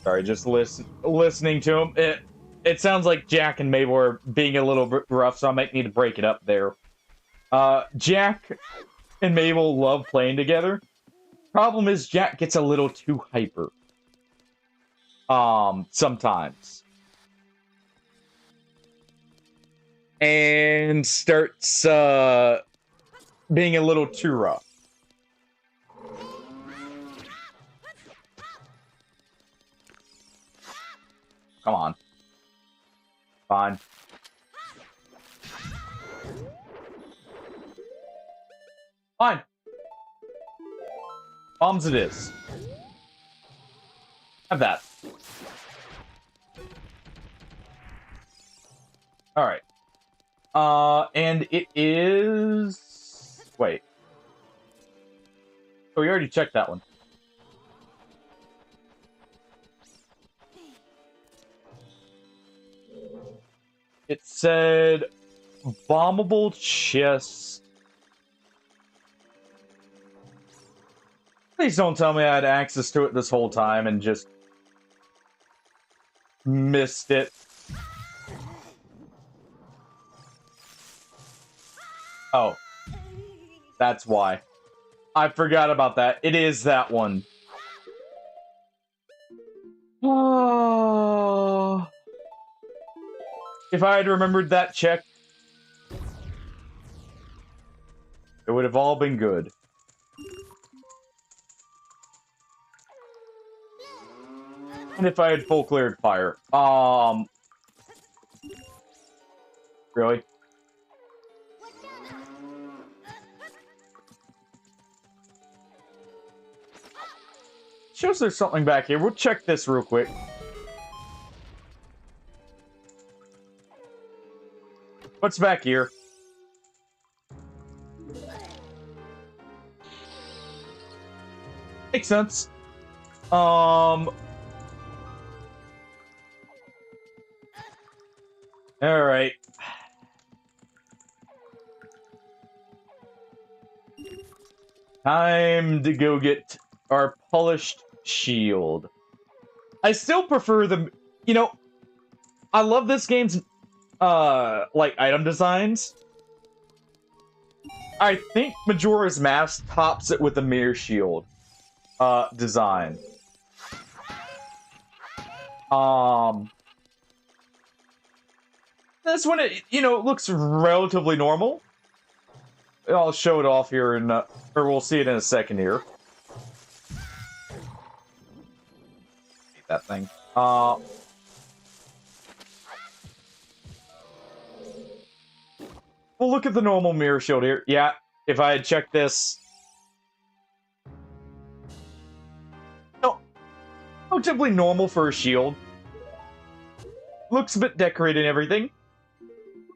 Sorry, just listening to him. It sounds like Jack and Mabel are being a little bit rough, so I might need to break it up there. Jack and Mabel love playing together. Problem is, Jack gets a little too hyper. Sometimes. And starts, being a little too rough. Come on. Fine. Fine. Bombs it is. Have that. Alright. And it is... Wait. Oh, we already checked that one. It said... Bombable chest. Please don't tell me I had access to it this whole time and just... missed it. Oh. That's why. I forgot about that. It is that one. Oh. If I had remembered that check, it would have all been good. And if I had full cleared fire. Really? Shows there's something back here. We'll check this real quick. What's back here? Makes sense. Alright. Time to go get our polished shield. I still prefer the... You know, I love this game's, like, item designs. I think Majora's Mask tops it with the mirror shield, design. This one, you know, looks relatively normal. I'll show it off here, and or we'll see it in a second here. That thing. We'll look at the normal mirror shield here. Yeah, if I had checked this... No. Relatively normal for a shield. Looks a bit decorated and everything.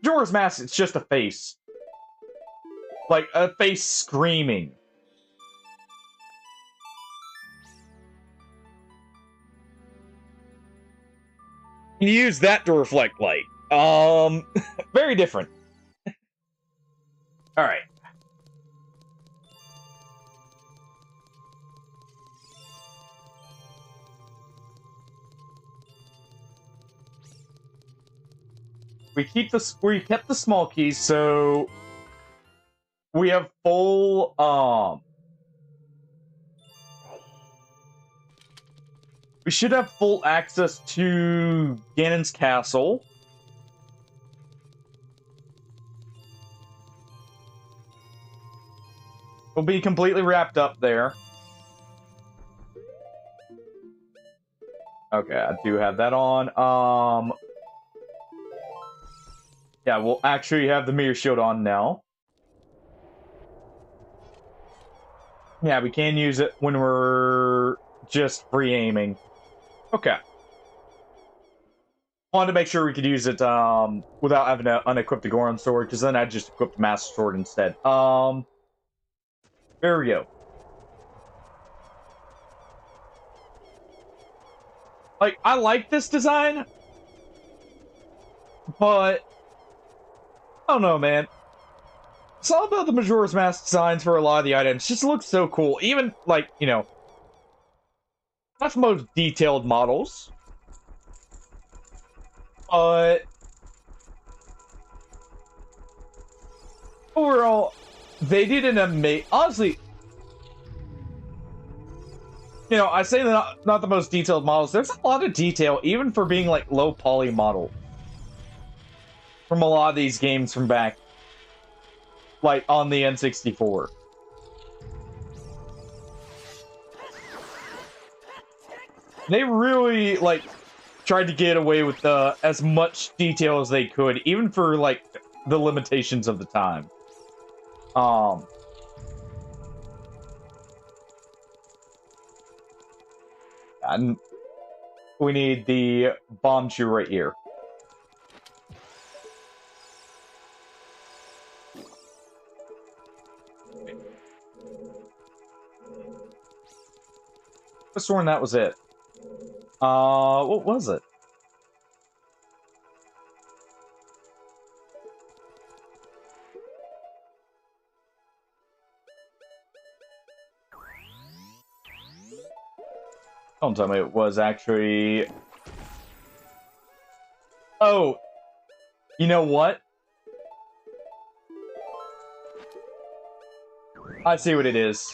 Majora's Mask, it's just a face. Like, a face screaming. You use that to reflect light. Very different. Alright. We kept the small keys, so we have full, we should have full access to Ganon's castle. We'll be completely wrapped up there. Okay, I do have that on. Yeah, we'll actually have the mirror shield on now. Yeah, we can use it when we're just free aiming. Okay. Wanted to make sure we could use it without having to unequip the Goron sword, because then I just equipped the Master Sword instead. There we go. Like, I like this design, but I don't know, man. It's all about the Majora's Mask designs for a lot of the items. Just looks so cool. Even, like, you know, not the most detailed models, but overall, they did an amazing... Honestly, you know, I say they're not the most detailed models. There's a lot of detail, even for being, like, low poly model. From a lot of these games from back, like, on the N64. They really, like, tried to get away with as much detail as they could, even for, like, the limitations of the time. And we need the Bombchu right here. I sworn that was it. What was it? Don't tell me it was actually... Oh! You know what? I see what it is.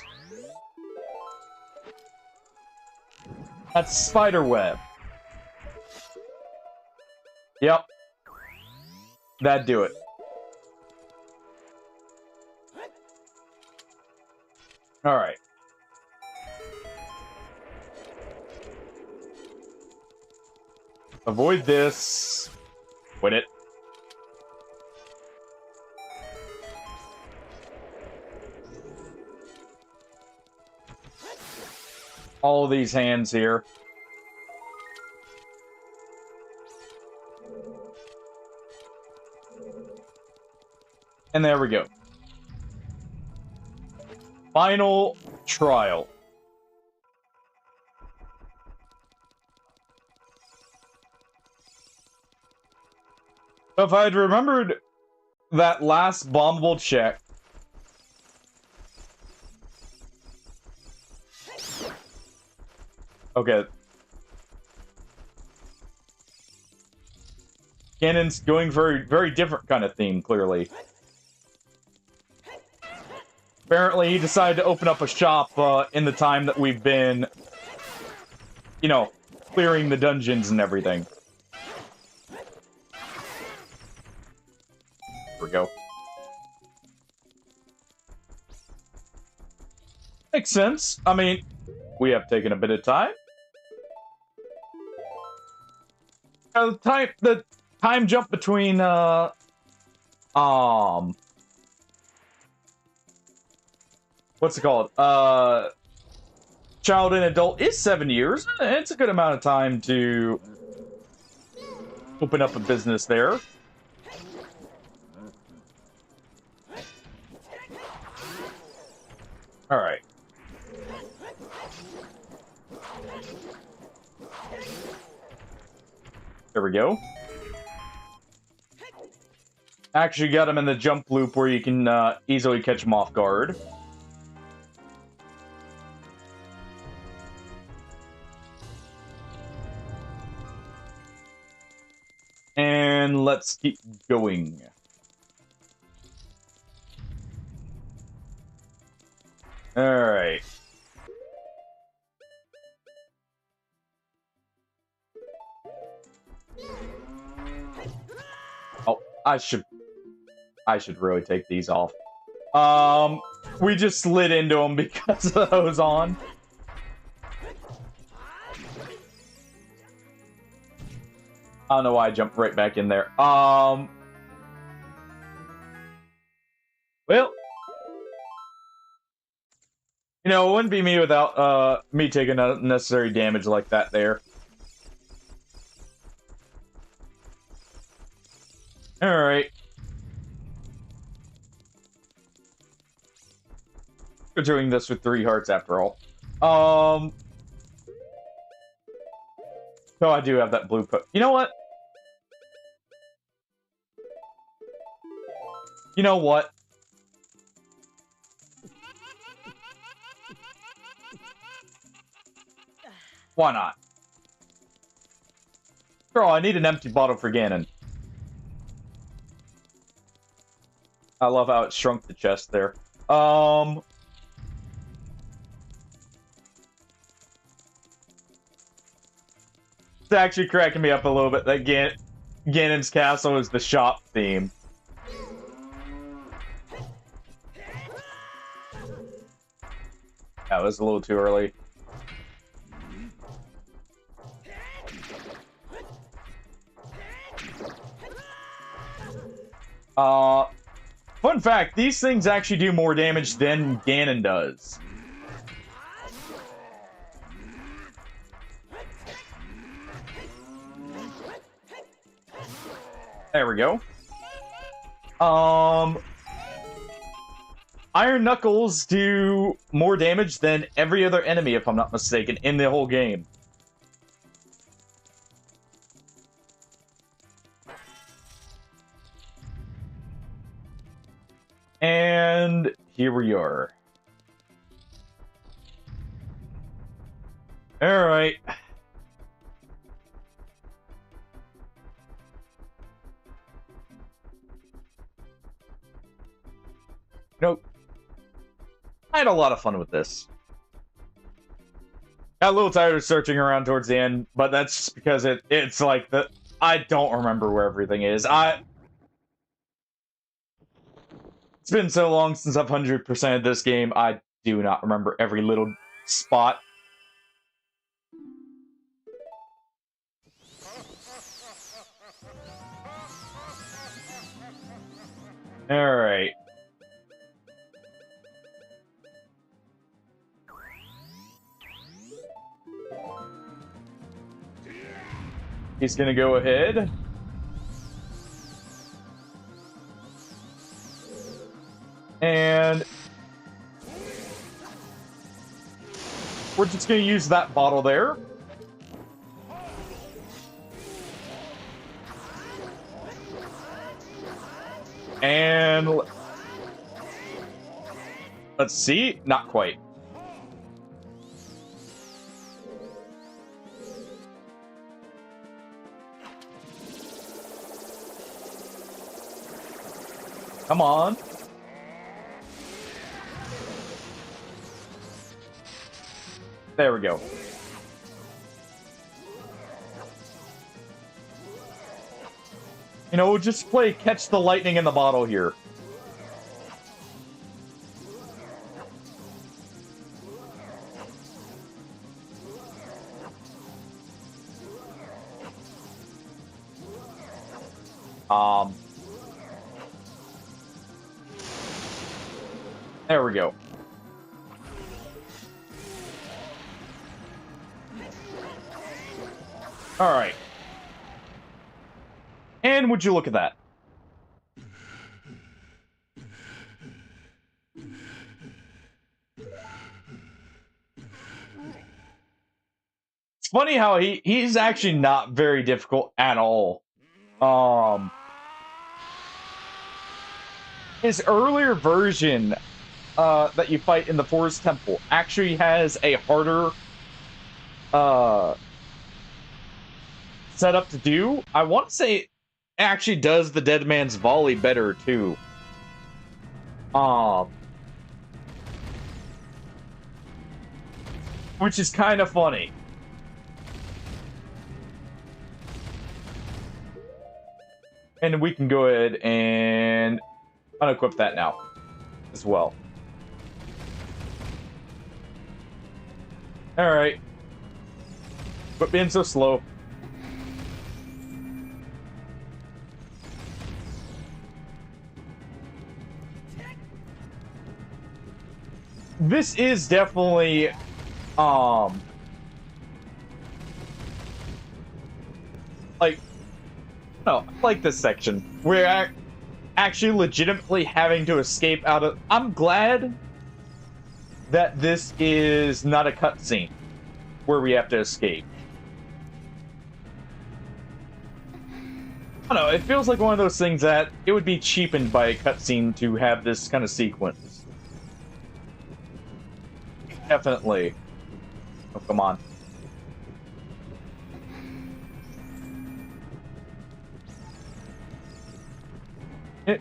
That's Spiderweb. Yep. That'd do it. Alright. Avoid this. Quit it. All of these hands here. And there we go. Final trial. If I had remembered that last bombable check, okay. Ganon's going very different kind of theme, clearly. Apparently, he decided to open up a shop in the time that we've been, you know, clearing the dungeons and everything. There we go. Makes sense. I mean, we have taken a bit of time. The time jump between what's it called? Child and adult is 7 years. It's a good amount of time to open up a business there. All right. There we go. Actually got him in the jump loop where you can easily catch him off guard. And let's keep going. Alright. Oh, I should really take these off. We just slid into them because of those on. I don't know why I jumped right back in there. Well, you know, it wouldn't be me without me taking unnecessary damage like that there. Alright. We're doing this with 3 hearts after all. Oh, I do have that blue You know what? You know what? Why not? Girl, I need an empty bottle for Ganon. I love how it shrunk the chest there. It's actually cracking me up a little bit that Ganon's castle is the shop theme. That was a little too early. Fun fact, these things actually do more damage than Ganon does. There we go. Iron Knuckles do more damage than every other enemy, if I'm not mistaken, in the whole game. And here we are. All right. Nope. I had a lot of fun with this. Got a little tired of searching around towards the end, but that's just because it's like I don't remember where everything is. It's been so long since I've 100%ed this game, I do not remember every little spot. Alright. He's gonna go ahead. And we're just going to use that bottle there. And let's see. Not quite. Come on. There we go. You know, we'll just play catch the lightning in the bottle here. There we go. All right. And would you look at that? It's funny how he's actually not very difficult at all. His earlier version that you fight in the Forest Temple actually has a harder setup to do. I want to say it actually does the Dead Man's Volley better too. Which is kind of funny. And we can go ahead and unequip that now as well. All right. Quit being so slow. this is definitely, like, no, I like this section. We're actually legitimately having to escape out of... I'm glad that this is not a cutscene where we have to escape. I don't know, it feels like one of those things that it would be cheapened by a cutscene to have this kind of sequence. Definitely. Oh, come on. It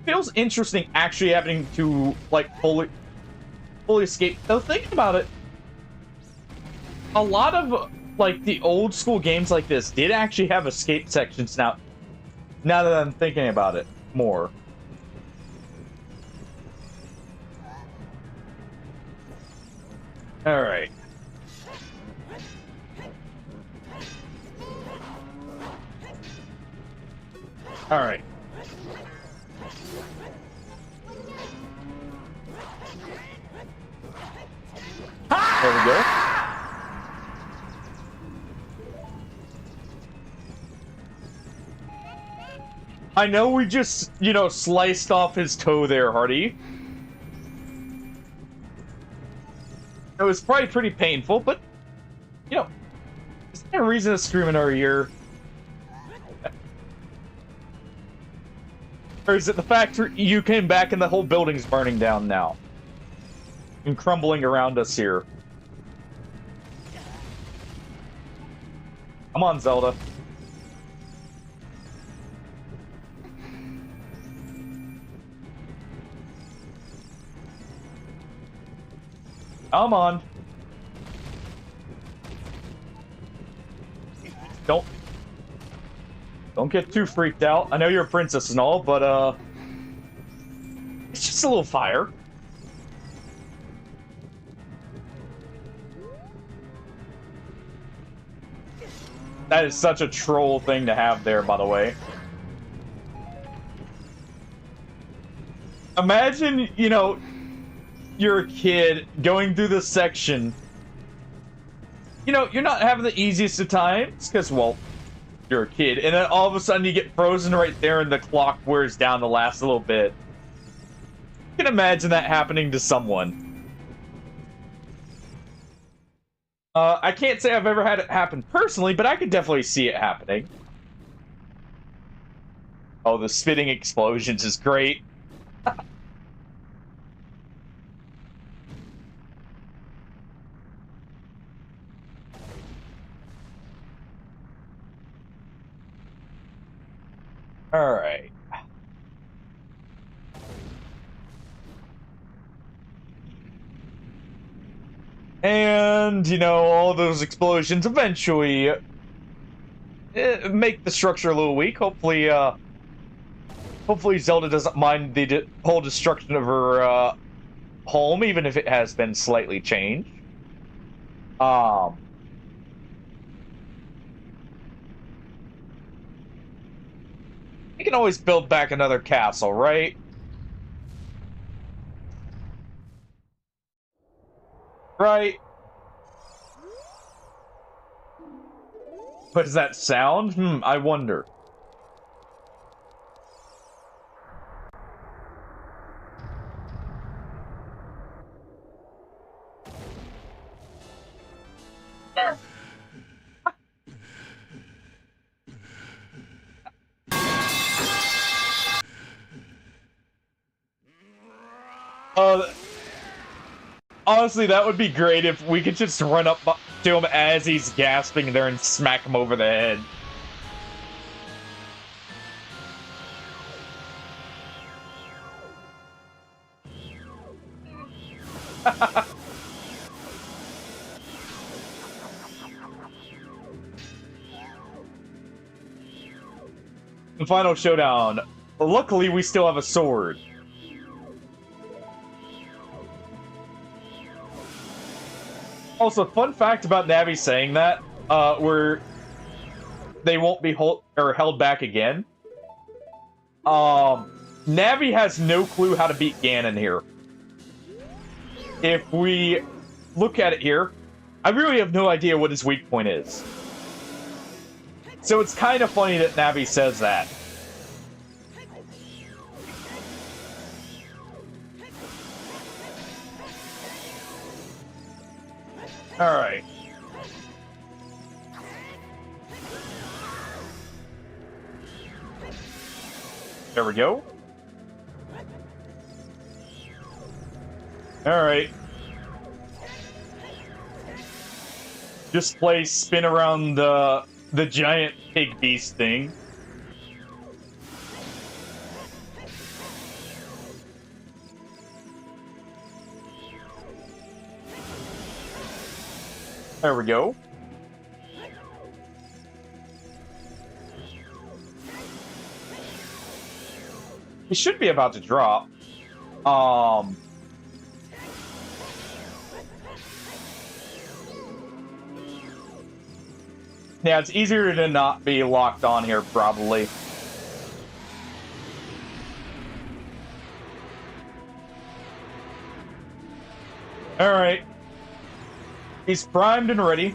feels interesting actually having to, like, fully escape. Though, thinking about it, a lot of, like, the old school games like this did actually have escape sections now that I'm thinking about it more. Alright. Alright. There we go. I know we just, you know, sliced off his toe there, Hardy. It was probably pretty painful, but, you know, is there a reason to scream in our ear? Or is it the fact you came back and the whole building's burning down now? And crumbling around us here. Come on, Zelda. Come on. Don't get too freaked out. I know you're a princess and all, but it's just a little fire. That is such a troll thing to have there, by the way. Imagine, you know, you're a kid going through this section. You know, you're not having the easiest of times, because, well, you're a kid. And then all of a sudden you get frozen right there and the clock wears down the last little bit. You can imagine that happening to someone. I can't say I've ever had it happen personally, but I could definitely see it happening. Oh, the spitting explosions is great. Alright. And, you know, all those explosions eventually make the structure a little weak. Hopefully, hopefully Zelda doesn't mind the whole destruction of her home, even if it has been slightly changed. You can always build back another castle, right? Right? What does that sound? I wonder. Honestly, that would be great if we could just run up to him as he's gasping there and smack him over the head. The final showdown. Luckily, we still have a sword. Also, fun fact about Navi saying that, where they won't be held back again. Navi has no clue how to beat Ganon here. if we look at it here, I really have no idea what his weak point is. So it's kind of funny that Navi says that. Alright. There we go. Alright. Just play spin around the giant pig beast thing. There we go. He should be about to drop. Yeah, it's easier to not be locked on here, probably. Alright. He's primed and ready.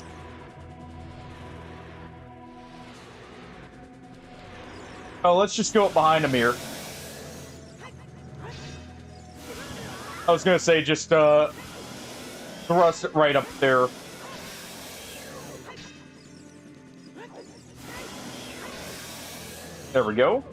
Oh, let's just go up behind him here. I was gonna say, just, thrust it right up there. There we go.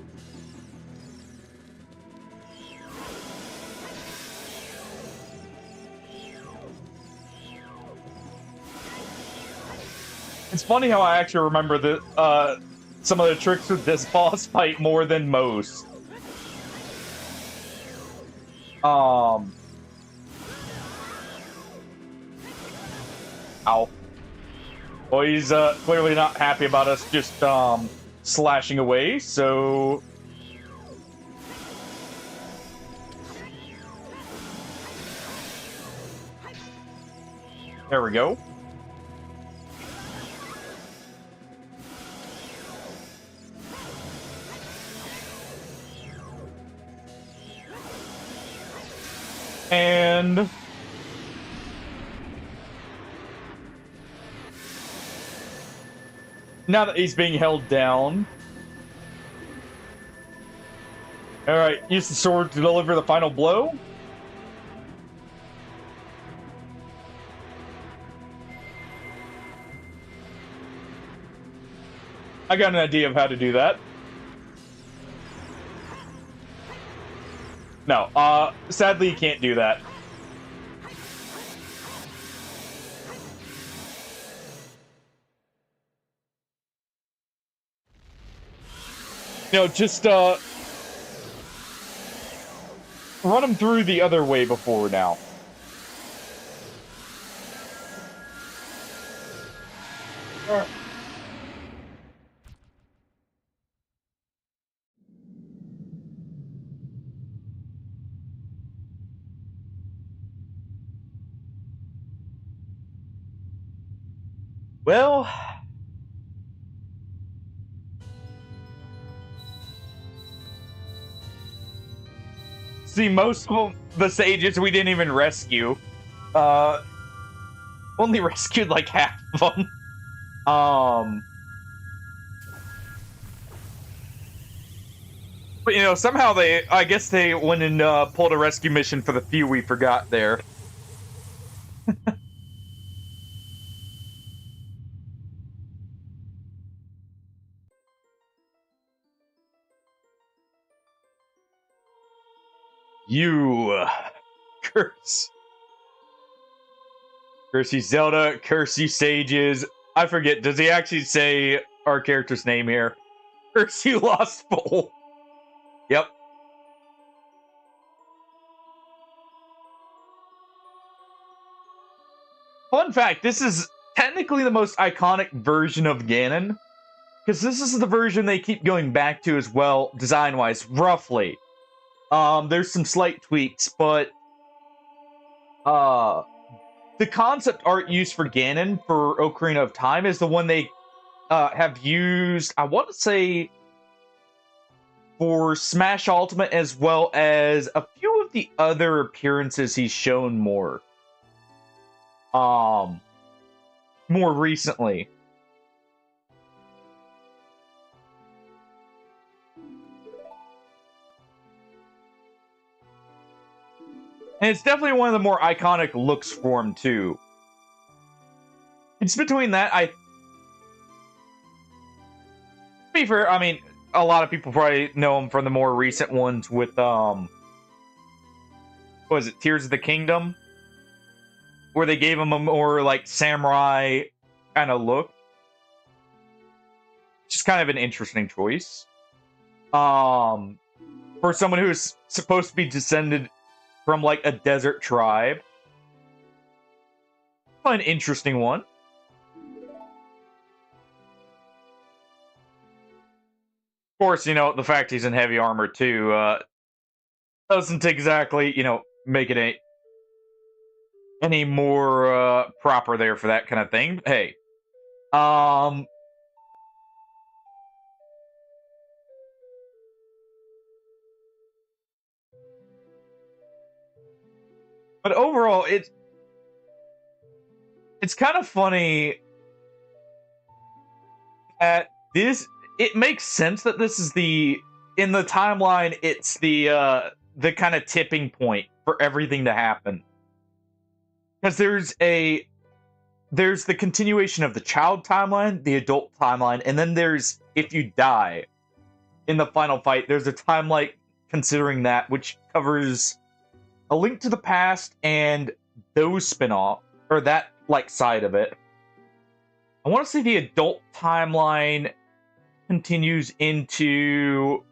It's funny how I actually remember the, some of the tricks with this boss fight more than most. Ow. Well, he's, clearly not happy about us just, slashing away, so... There we go. And... now that he's being held down... Alright, use the sword to deliver the final blow. I got an idea of how to do that. No, sadly you can't do that. No, just, run him through the other way before now. Alright. Well... see, most of the sages we didn't even rescue. Only rescued like half of them. But you know, somehow I guess they went and pulled a rescue mission for the few we forgot there. You curse. Curse you, Zelda. Curse you, sages. I forget, does he actually say our character's name here? Curse you, Lost Bowl. Yep. Fun fact, this is technically the most iconic version of Ganon. Because this is the version they keep going back to as well, design-wise, roughly. There's some slight tweaks, but the concept art used for Ganon for Ocarina of Time is the one they have used, I want to say, for Smash Ultimate, as well as a few of the other appearances he's shown more. more recently. And it's definitely one of the more iconic looks for him, too. It's between that, to be fair, I mean, a lot of people probably know him from the more recent ones with, what was it, Tears of the Kingdom? Where they gave him a more, like, samurai kind of look. Just kind of an interesting choice. For someone who's supposed to be descended from, like, a desert tribe. An interesting one. Of course, you know, the fact he's in heavy armor, too, doesn't exactly, you know, make it any more, proper there for that kind of thing. Hey. But overall, it's kind of funny that it makes sense that this is in the timeline, it's the kind of tipping point for everything to happen. Because there's the continuation of the child timeline, the adult timeline, and then there's if you die in the final fight, there's a timeline considering that, which covers A Link to the Past and those spin-off, or that like side of it. I want to say the adult timeline continues into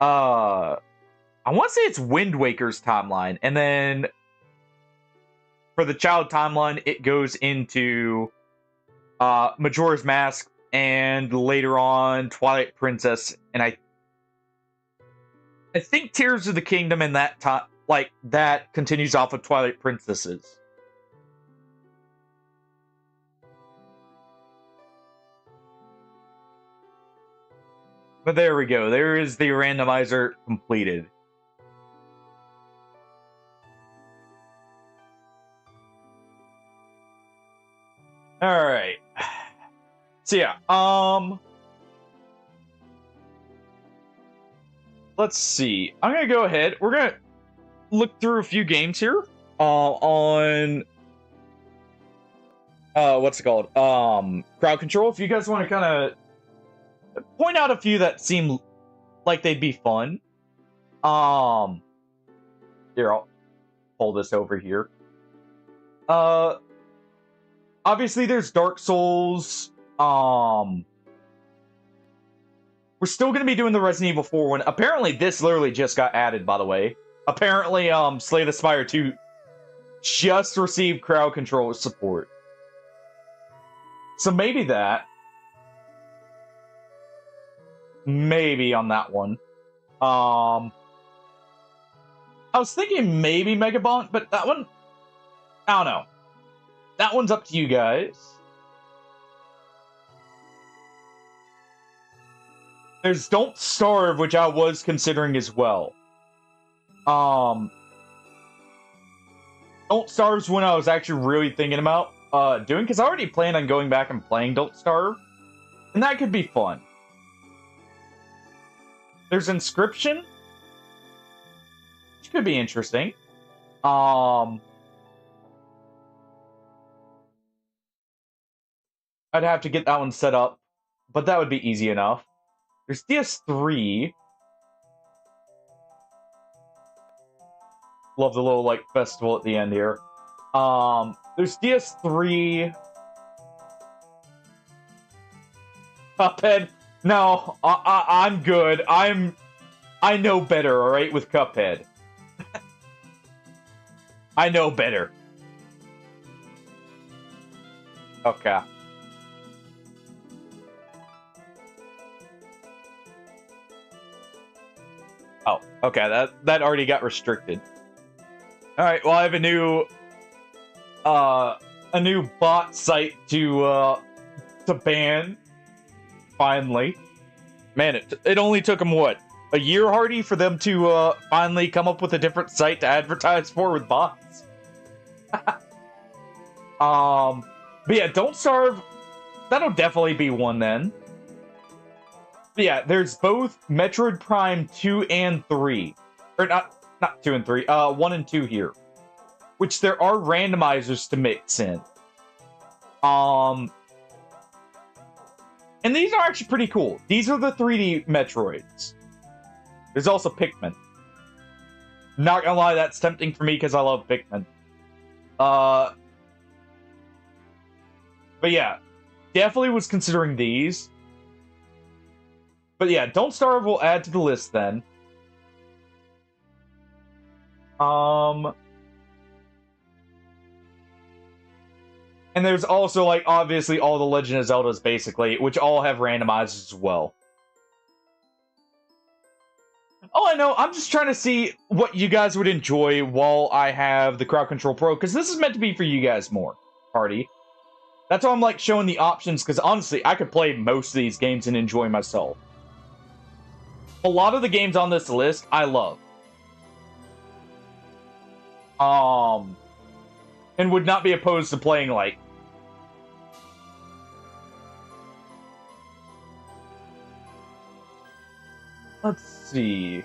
I want to say it's Wind Waker's timeline, and then for the child timeline it goes into Majora's Mask and later on Twilight Princess, and I think Tears of the Kingdom and that that continues off of Twilight Princesses. But there we go. There is the randomizer completed. All right. So yeah, let's see. I'm gonna go ahead. We're gonna look through a few games here. On what's it called? Crowd Control. If you guys want to kind of point out a few that seem like they'd be fun. Here, I'll pull this over here. Obviously there's Dark Souls. We're still going to be doing the Resident Evil 4 one. Apparently this literally just got added, by the way. Apparently, Slay the Spire 2 just received crowd control support. So maybe that. Maybe on that one. I was thinking maybe Megabonk, but that one, I don't know. That one's up to you guys. There's Don't Starve, which I was considering as well. Don't Starve's one I was actually really thinking about doing, because I already planned on going back and playing Don't Starve, and that could be fun. There's Inscription, which could be interesting. I'd have to get that one set up, but that would be easy enough. There's DS3. Love the little, like, festival at the end here. There's DS3. Cuphead. No, I'm good. I know better, alright, with Cuphead. I know better. Okay. Oh, okay, that already got restricted. Alright, well I have a new bot site to ban. Finally. Man, it only took them, what, a year, Hardy, for them to finally come up with a different site to advertise for with bots? But yeah, Don't Starve, that'll definitely be one then. But yeah, there's both Metroid Prime 2 and 3. Or not 2 and 3, 1 and 2 here. Which there are randomizers to mix in. And these are actually pretty cool. These are the 3D Metroids. There's also Pikmin. Not gonna lie, that's tempting for me because I love Pikmin. But yeah, definitely was considering these. But yeah, Don't Starve will add to the list then. And there's also, like, obviously all the Legend of Zeldas, basically, which all have randomizers as well. Oh, I know, I'm just trying to see what you guys would enjoy while I have the Crowd Control Pro, because this is meant to be for you guys more, Party. That's why I'm, like, showing the options, because honestly, I could play most of these games and enjoy myself. A lot of the games on this list, I love. And would not be opposed to playing, like, let's see.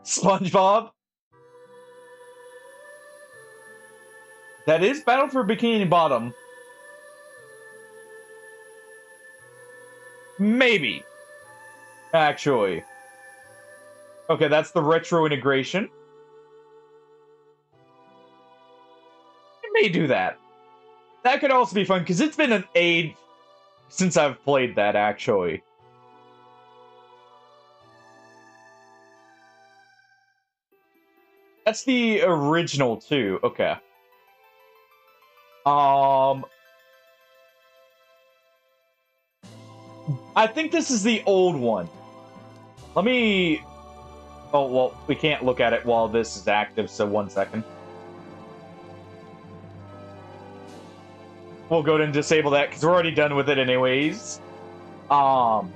SpongeBob. That is Battle for Bikini Bottom. Maybe. Actually. Okay, that's the retro integration. I may do that. That could also be fun, because it's been an age since I've played that, actually. That's the original, too. Okay. I think this is the old one. Let me... Oh, well, we can't look at it while this is active, so 1 second. We'll go ahead and disable that, because we're already done with it anyways. As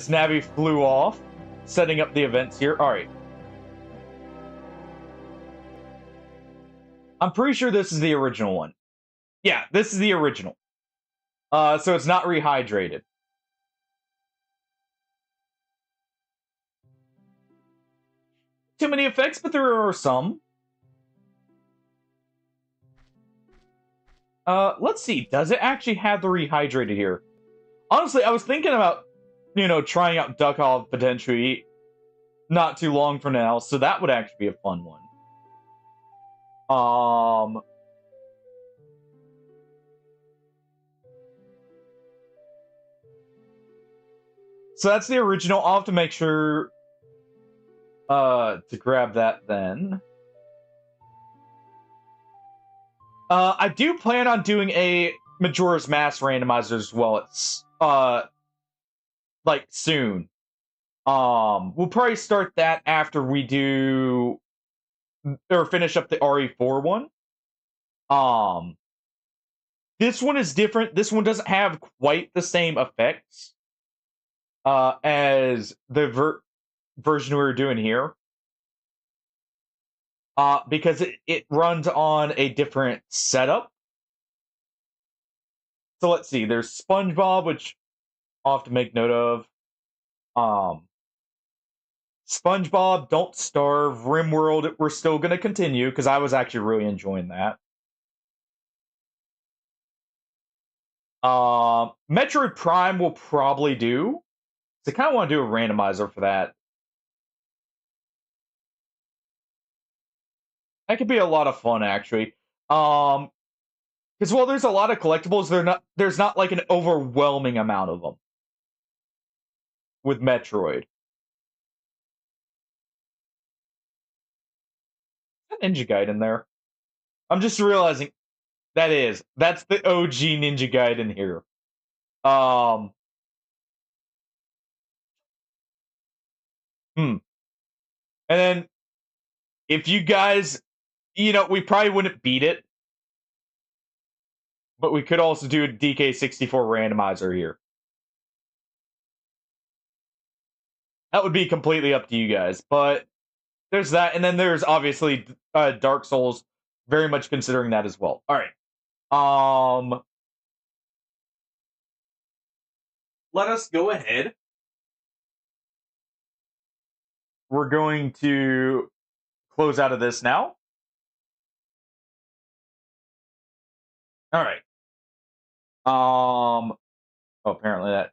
Navi flew off, setting up the events here. Alright. I'm pretty sure this is the original one. Yeah, this is the original. So it's not rehydrated. Too many effects, but there are some. Let's see. Does it actually have the rehydrated here? Honestly, I was thinking about, you know, trying out Duck Off potentially not too long from now, so that would actually be a fun one. So that's the original. I'll have to make sure to grab that then. I do plan on doing a Majora's Mask randomizer as well. It's like soon. We'll probably start that after we do or finish up the RE4 one. This one is different. This one doesn't have quite the same effects as the version we were doing here. Because it runs on a different setup. So let's see. There's SpongeBob, which I'll have to make note of. SpongeBob, Don't Starve, RimWorld, we're still going to continue, because I was actually really enjoying that. Metroid Prime will probably do. So I kind of want to do a randomizer for that. That could be a lot of fun, actually. Because while there's a lot of collectibles, there's not like an overwhelming amount of them with Metroid. Is that Ninja Gaiden there? I'm just realizing that's the OG Ninja Gaiden here. And then if you guys, you know, we probably wouldn't beat it, but we could also do a DK64 randomizer here. That would be completely up to you guys, but there's that, and then there's obviously Dark Souls, very much considering that as well. All right. Let us go ahead. We're going to close out of this now. All right. Oh, apparently that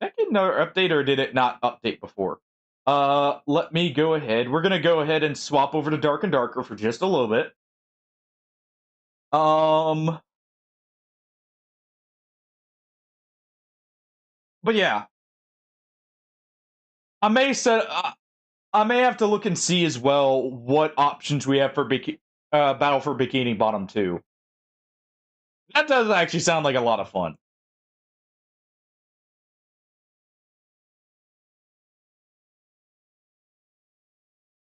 get another update, or did it not update before? Let me go ahead. We're gonna go ahead and swap over to Dark and Darker for just a little bit. But yeah, I may I may have to look and see as well what options we have for Battle for Bikini Bottom 2. That does actually sound like a lot of fun.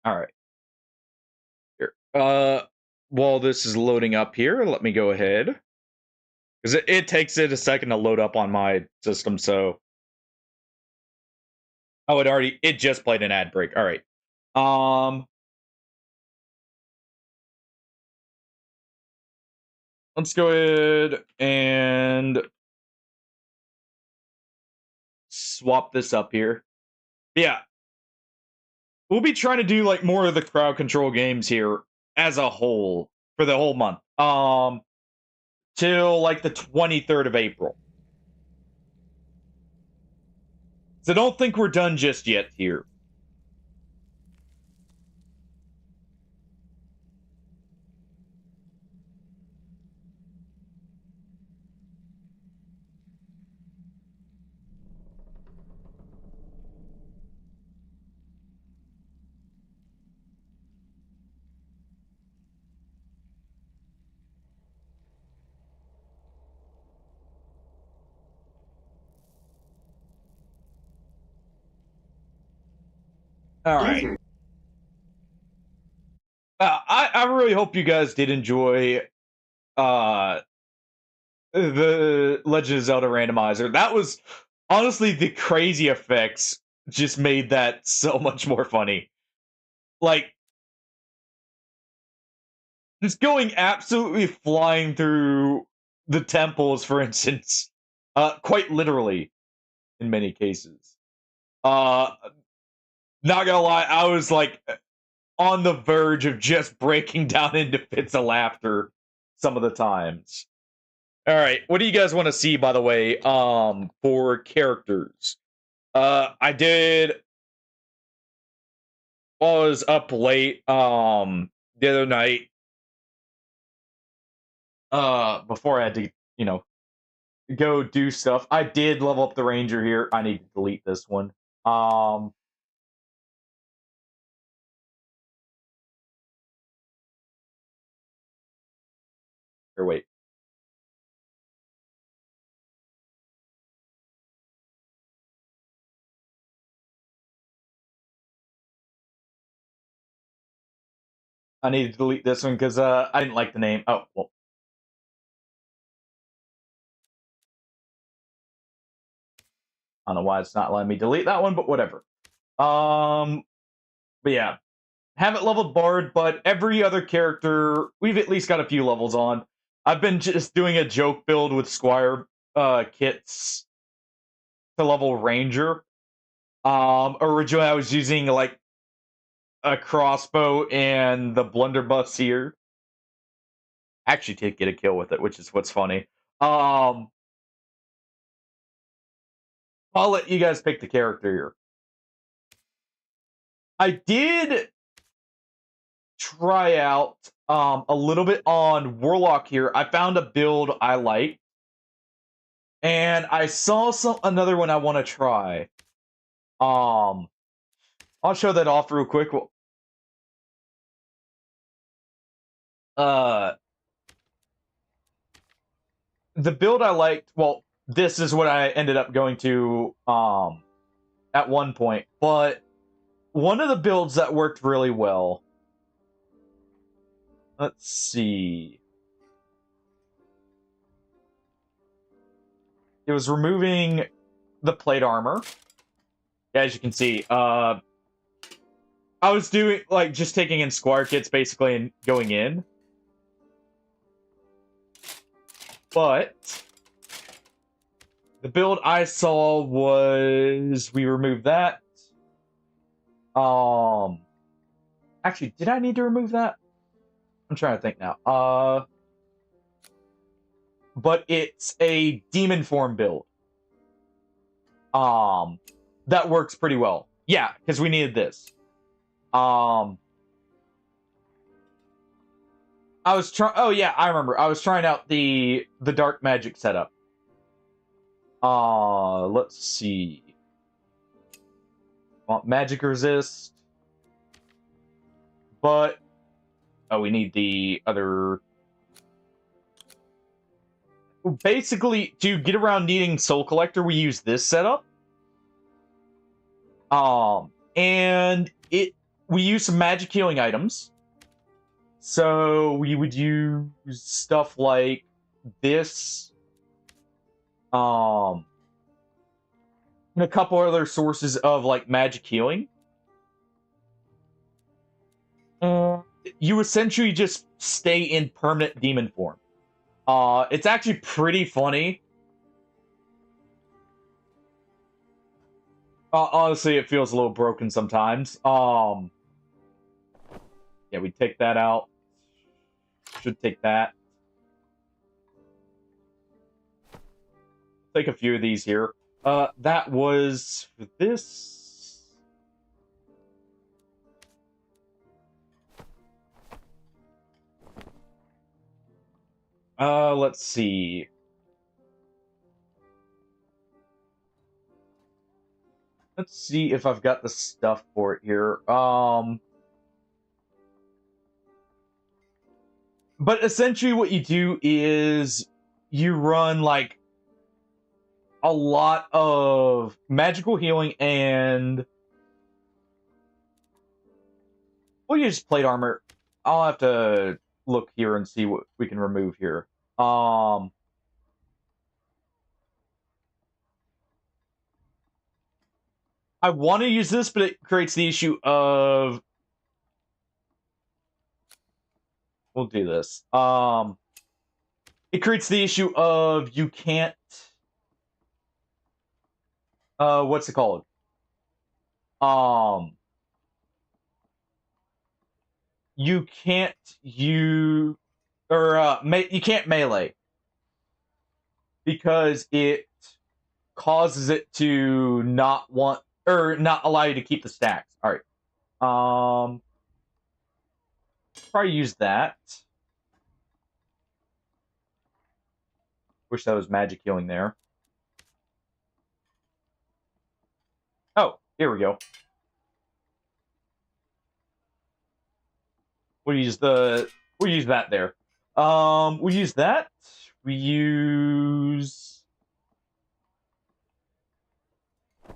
All right. Here. While this is loading up here, let me go ahead. Because it takes it a second to load up on my system, so... Oh, it just played an ad break. All right. Let's go ahead and swap this up here. Yeah. We'll be trying to do like more of the crowd control games here as a whole for the whole month. Till like the 23rd of April. So don't think we're done just yet here. All right. I really hope you guys did enjoy the Legend of Zelda randomizer. That was honestly the crazy effects just made that so much more funny. Like just going absolutely flying through the temples, for instance, quite literally in many cases. Not gonna lie, I was like on the verge of just breaking down into fits of laughter some of the times. All right, what do you guys want to see, by the way, for characters? I did while I was up late the other night, before I had to, go do stuff. I did level up the ranger here. I need to delete this one. Or wait. I need to delete this one because I didn't like the name. Oh, well. I don't know why it's not letting me delete that one, but whatever. But yeah. Haven't leveled Bard, but every other character, we've at least got a few levels on. I've been just doing a joke build with Squire kits to level Ranger. Originally I was using like a crossbow and the blunderbuss here. Actually did get a kill with it, which is what's funny. I'll let you guys pick the character here. I did try out a little bit on Warlock here. I found a build I like, and I saw another one I want to try. I'll show that off real quick. The build I liked, well, this is what I ended up going to at one point, but one of the builds that worked really well, let's see, it was removing the plate armor. As you can see, I I was doing, like, just taking in squire kits, basically, and going in. But the build I saw was we removed that. Actually, did I need to remove that? I'm trying to think now. But it's a demon form build. That works pretty well. Yeah, because we needed this. I was trying. Oh yeah, I remember. I was trying out the dark magic setup. Let's see. Want magic resist, but oh, we need the other. Basically, to get around needing Soul Collector, we use this setup. And we use some magic healing items. So we would use stuff like this, and a couple other sources of like magic healing. You essentially just stay in permanent demon form. It's actually pretty funny. Honestly, it feels a little broken sometimes. Yeah, we take that out. Should take that. Take a few of these here. That was for this. Let's see. Let's see if I've got the stuff for it here. But essentially what you do is you run like a lot of magical healing and we'll use plate armor. I'll have to look here and see what we can remove here. I want to use this, but it creates the issue of we'll do this. It creates the issue of you can't what's it called? You can't you can't melee because it causes it to not want or not allow you to keep the stacks. All right. Probably use that. Wish that was magic healing there. Oh, here we go. We'll use that there. We use that. We use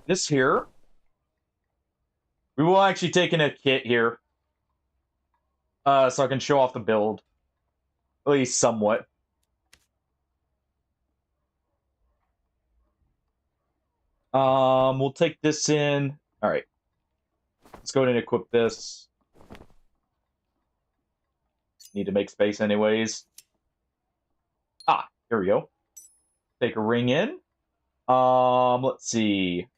this here. We will actually take in a kit here. So I can show off the build. At least somewhat. We'll take this in. Alright. Let's go ahead and equip this. Need to make space anyways. Ah, here we go. Take a ring in. Let's see.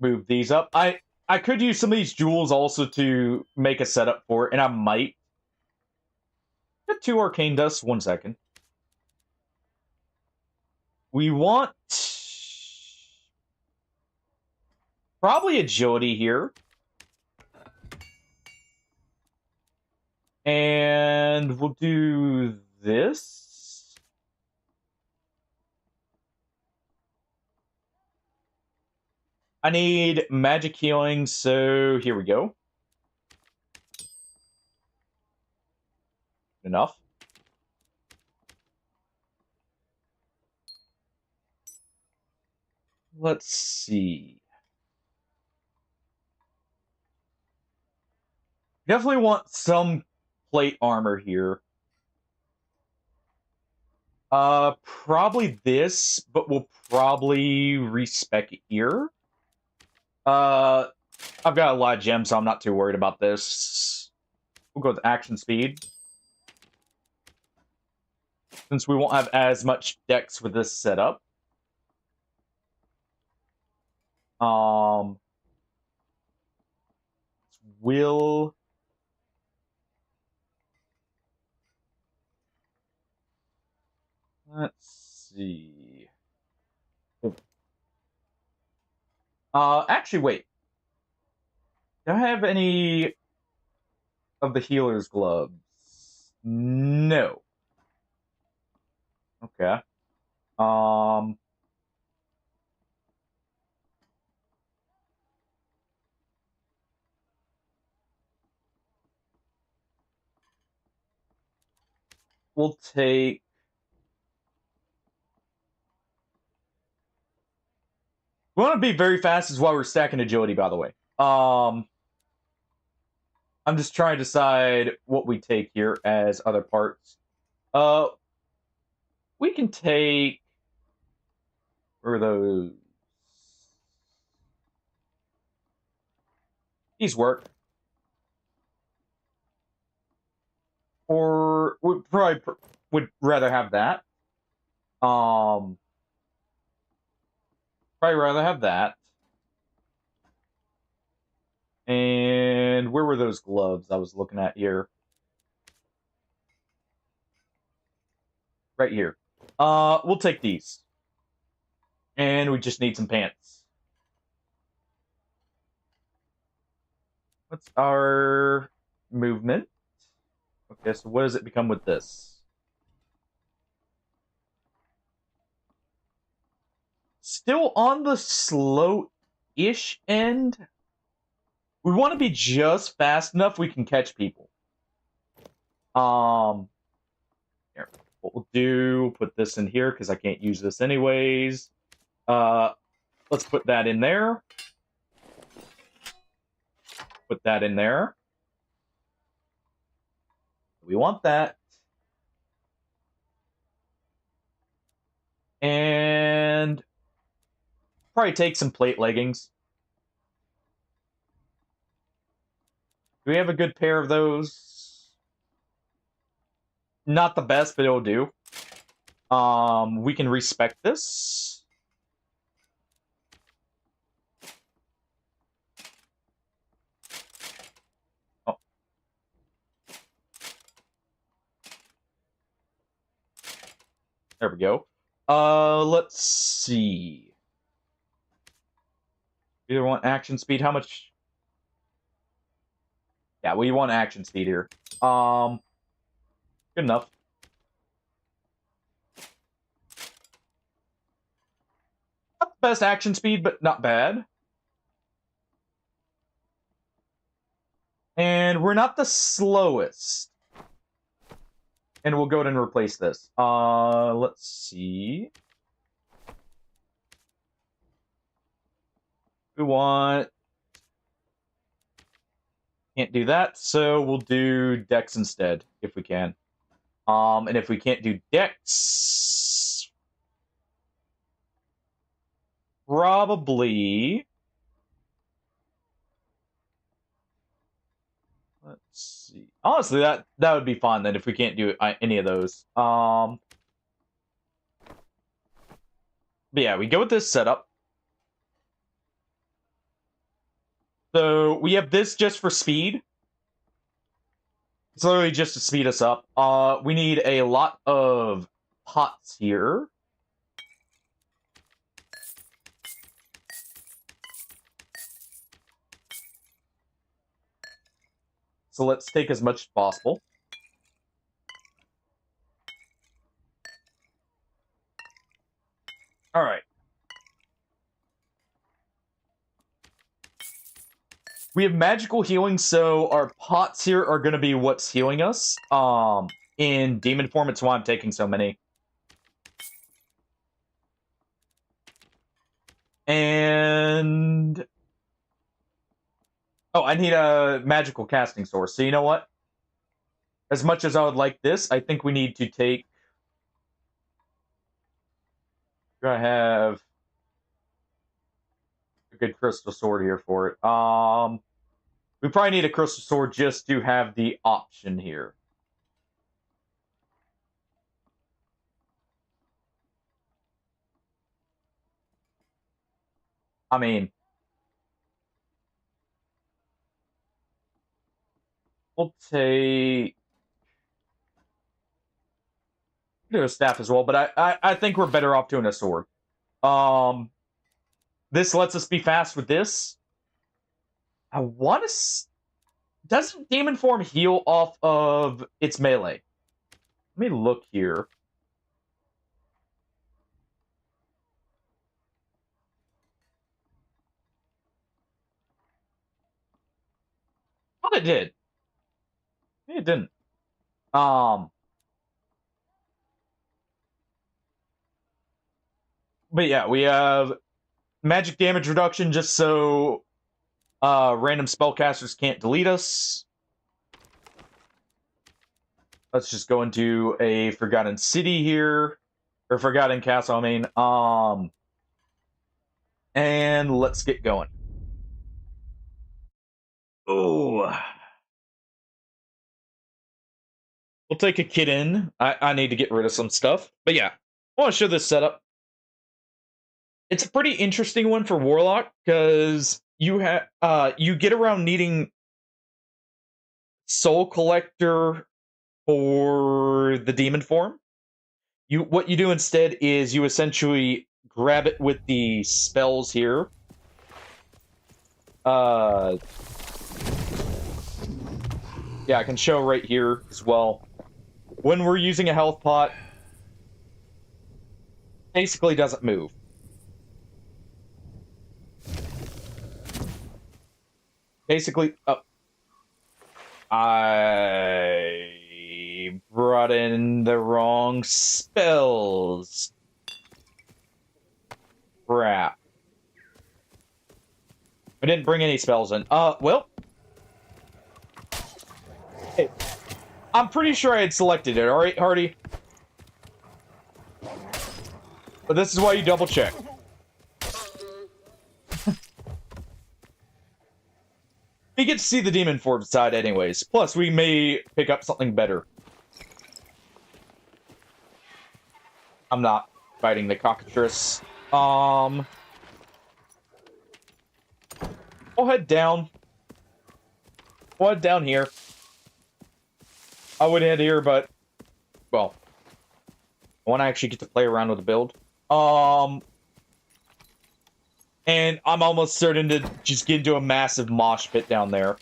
Move these up. I could use some of these jewels also to make a setup for it, and I might. Get 2 arcane dust. 1 second. We want probably agility here. And we'll do this. I need magic healing, so here we go. Enough. Let's see. Definitely want some plate armor here. Probably this, but we'll probably respec it here. I've got a lot of gems, so I'm not too worried about this. We'll go with action speed. Since we won't have as much dex with this setup. Will... Let's see. Actually, wait. Do I have any of the healer's gloves? No. Okay. We'll take... We want to be very fast is while we're stacking agility, by the way. I'm just trying to decide what we take here as other parts. We can take... Where are those? These work. Or we probably would rather have that. Probably rather have that. And where were those gloves I was looking at here? Right here. We'll take these. And we just need some pants. What's our movement? Okay, so what does it become with this? Still on the slow-ish end. We want to be just fast enough we can catch people. Here. What we'll do, put this in here because I can't use this anyways. Let's put that in there. Put that in there. We want that. And probably take some plate leggings. Do we have a good pair of those? Not the best, but it'll do. We can respec this. Oh. There we go. Let's see. Either want action speed. How much? Yeah, we want action speed here. Good enough. Not the best action speed, but not bad. And we're not the slowest. And we'll go ahead and replace this. Let's see. We want... Can't do that, so we'll do Dex instead, if we can. And if we can't do Dex... Probably... Let's see. Honestly, that would be fun then if we can't do any of those. But yeah, we go with this setup. So we have this just for speed. It's literally just to speed us up. We need a lot of pots here. So let's take as much as possible. All right. We have magical healing, so our pots here are going to be what's healing us. In demon form, it's why I'm taking so many. And... Oh, I need a magical casting source. So you know what? As much as I would like this, I think we need to take Gonna have a good crystal sword here for it. We probably need a crystal sword just to have the option here. I mean, we'll take do a staff as well, but I think we're better off doing a sword. This lets us be fast with this. I want to. Doesn't demon form heal off of its melee? Let me look here. Oh, it did. It didn't. But yeah, we have magic damage reduction just so random spellcasters can't delete us. Let's just go into a Forgotten City here. Or Forgotten Castle, I mean. And let's get going. Oh. We'll take a kid in. I need to get rid of some stuff. But yeah, I want to show this setup. It's a pretty interesting one for Warlock, because you get around needing Soul Collector for the demon form. What you do instead is you essentially grab it with the spells here. Yeah, I can show right here as well. When we're using a health pot, basically doesn't move. Basically, I brought in the wrong spells. Crap. I didn't bring any spells in. Well. Hey, I'm pretty sure I had selected it, alright, Hardy? But this is why you double check. We get to see the demon form side anyways. Plus, we may pick up something better. I'm not fighting the cockatrice. I'll head down. We'll head down here. I would head here, but... Well... I want to actually get to play around with the build. And I'm almost certain to just get into a massive mosh pit down there.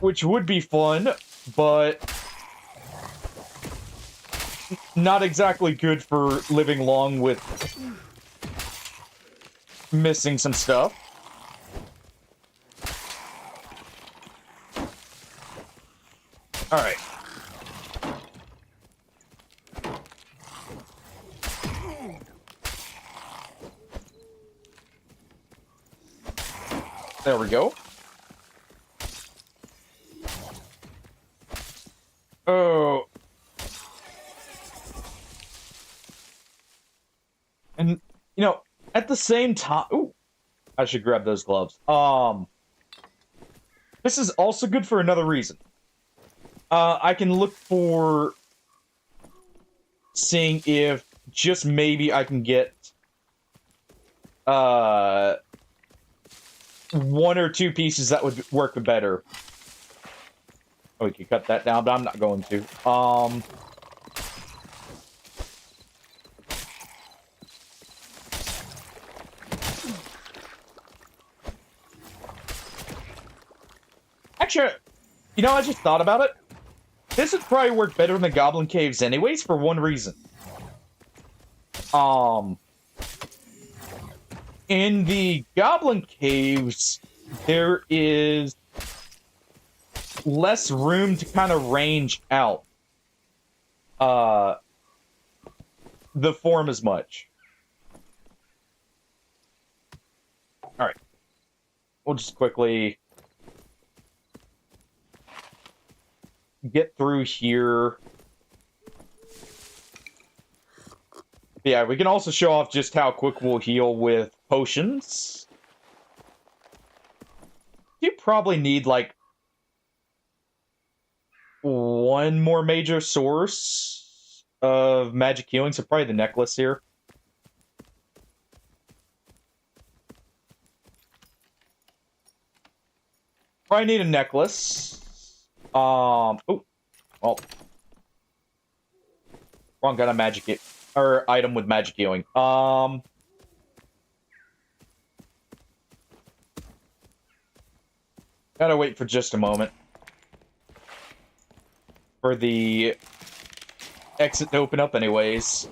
Which would be fun, but... not exactly good for living long with... missing some stuff. Alright. There we go. Oh. And, you know, at the same time... Ooh. I should grab those gloves. This is also good for another reason. I can look for... seeing if just maybe I can get... one or two pieces that would work better. Oh, we could cut that down, but I'm not going to. Actually, you know, I just thought about it. This would probably work better in the Goblin Caves anyways, for one reason. In the Goblin Caves, there is less room to kind of range out the form as much. Alright. We'll just quickly get through here. Yeah, we can also show off just how quick we'll heal with potions. You probably need, like, one more major source of magic healing, so probably the necklace here. Probably need a necklace. Oh, well. Wrong got a magic or item with magic healing. Gotta wait for just a moment for the exit to open up anyways.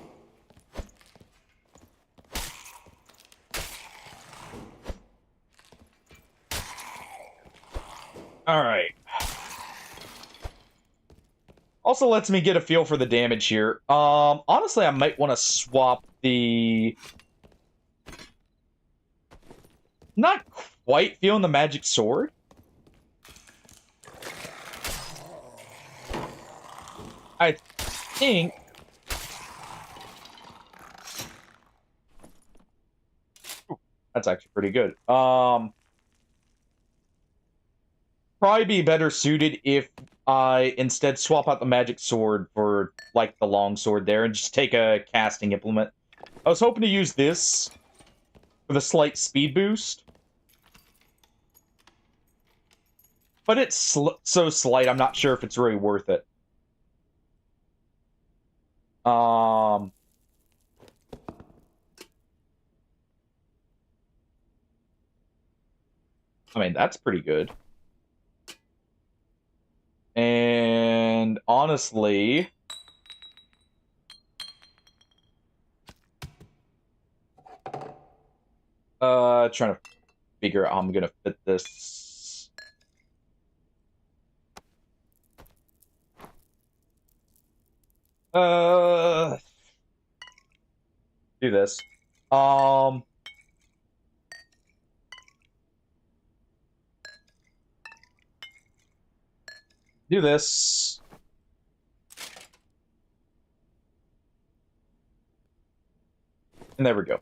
Alright. Also lets me get a feel for the damage here. Honestly, I might want to swap the... Not quite feeling the magic sword. I think... Ooh, that's actually pretty good. Probably be better suited if I instead swap out the magic sword for, like, the long sword there and just take a casting implement. I was hoping to use this for the slight speed boost. But it's so slight, I'm not sure if it's really worth it. I mean, that's pretty good. And honestly, trying to figure out how I'm gonna fit this. Do this. Do this. And there we go.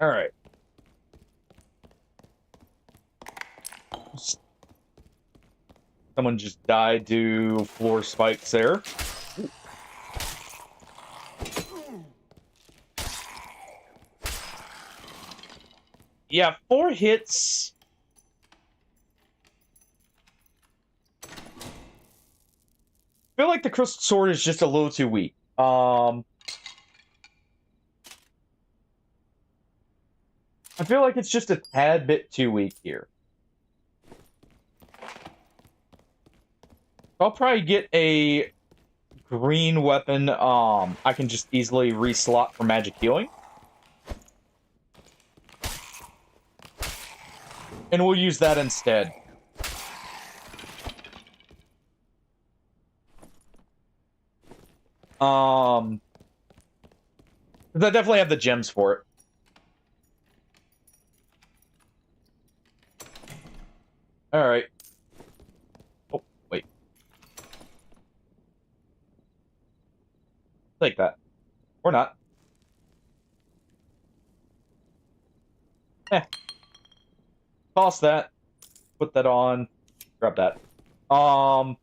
All right. Someone just died to floor spikes there. Yeah, 4 hits. I feel like the Crystal Sword is just a little too weak. I feel like it's just a tad bit too weak here. I'll probably get a green weapon. I can just easily reslot for magic healing. And we'll use that instead. I definitely have the gems for it. Alright. Oh, wait. Take that. Or not. Toss that. Put that on. Grab that. I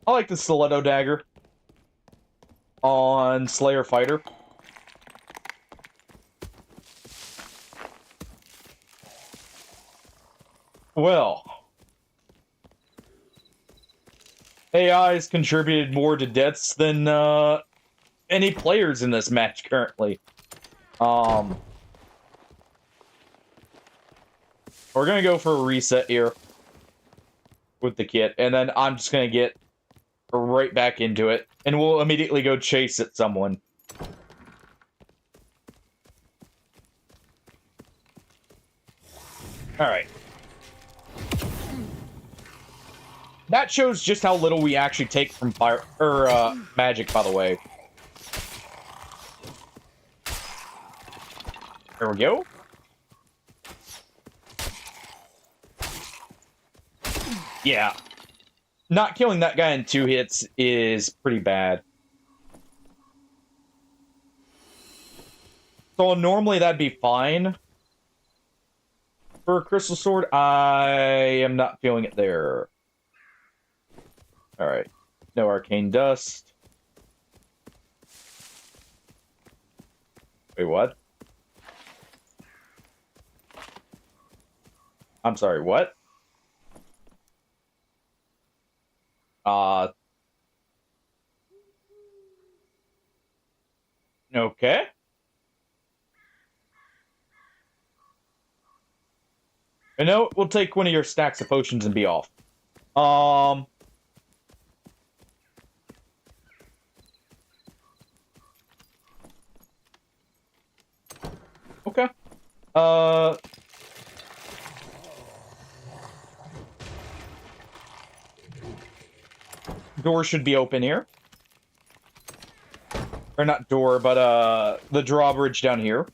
like the Stiletto Dagger on Slayer Fighter. Well, AI has contributed more to deaths than any players in this match currently. We're gonna go for a reset here with the kit, and then I'm just gonna get right back into it, and we'll immediately go chase at someone. Alright. That shows just how little we actually take from fire, or, magic, by the way. There we go. Yeah. Not killing that guy in 2 hits is pretty bad. So normally that'd be fine. For a Crystal Sword, I am not feeling it there. Alright. No Arcane Dust. Wait, what? I'm sorry, what? Okay. I know we'll take one of your stacks of potions and be off. Okay. Door should be open here. Or not door, but the drawbridge down here.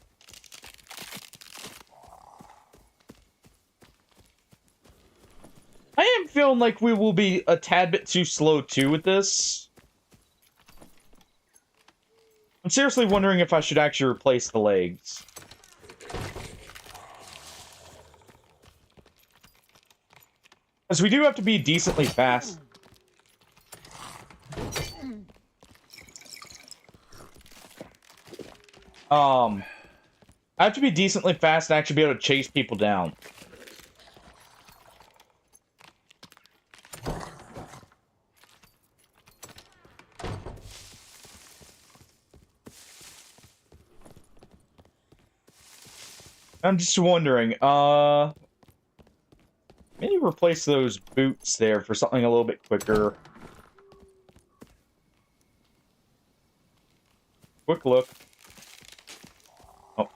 I am feeling like we will be a tad bit too slow too with this. I'm seriously wondering if I should actually replace the legs. Because we do have to be decently fast. I have to be decently fast and actually be able to chase people down. I'm just wondering, maybe replace those boots there for something a little bit quicker. Quick look. Oh.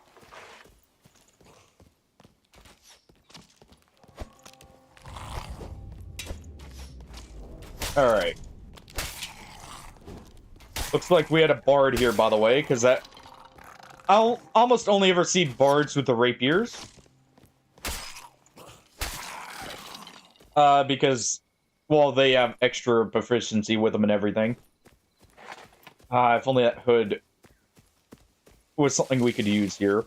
Alright. Looks like we had a bard here, by the way, because that... I'll almost only ever see bards with the rapiers. Because, well, they have extra proficiency with them and everything. If only that hood was something we could use here.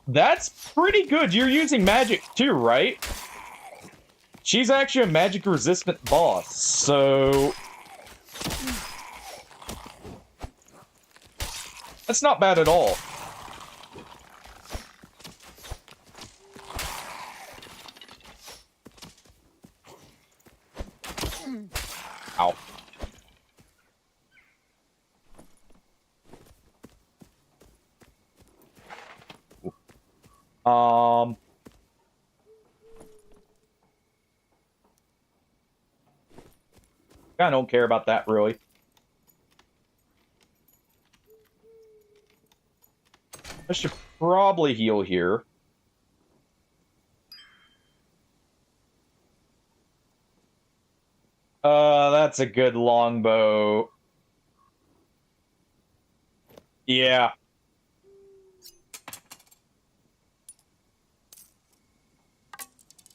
That's pretty good. You're using magic too, right? She's actually a magic-resistant boss, so... That's not bad at all. Ow. I don't care about that, really. I should probably heal here. That's a good longbow. Yeah.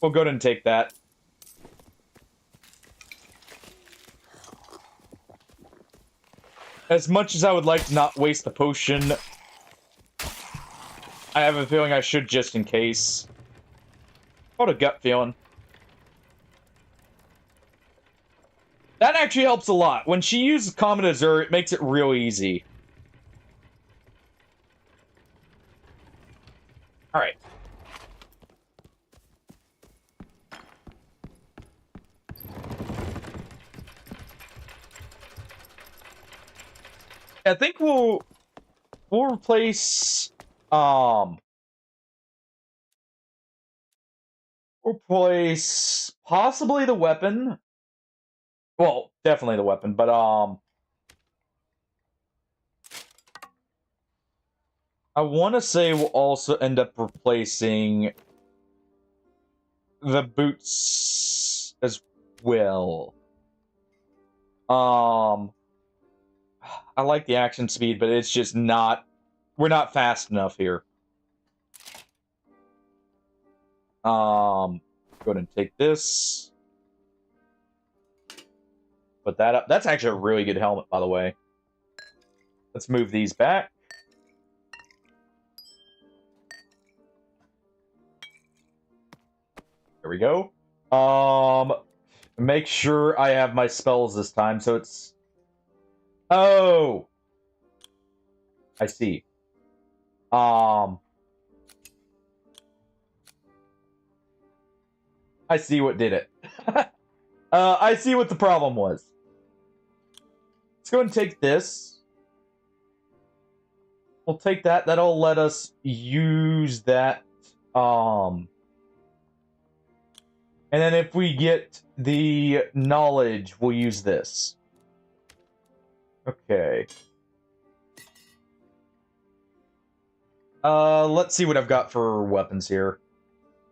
We'll go ahead and take that. As much as I would like to not waste the potion, I have a feeling I should just in case. What a gut feeling. That actually helps a lot. When she uses Common Azure, it makes it real easy. Alright. I think we'll replace we'll replace possibly the weapon. Well, definitely the weapon, but I want to say we'll also end up replacing the boots as well. I like the action speed, but it's just not... We're not fast enough here. Go ahead and take this. Put that up. That's actually a really good helmet, by the way. Let's move these back. There we go. Make sure I have my spells this time, so it's... Oh! I see. I see what did it. I see what the problem was. Let's go and take this. We'll take that. That'll let us use that. And then if we get the knowledge, we'll use this. Okay. Let's see what I've got for weapons here.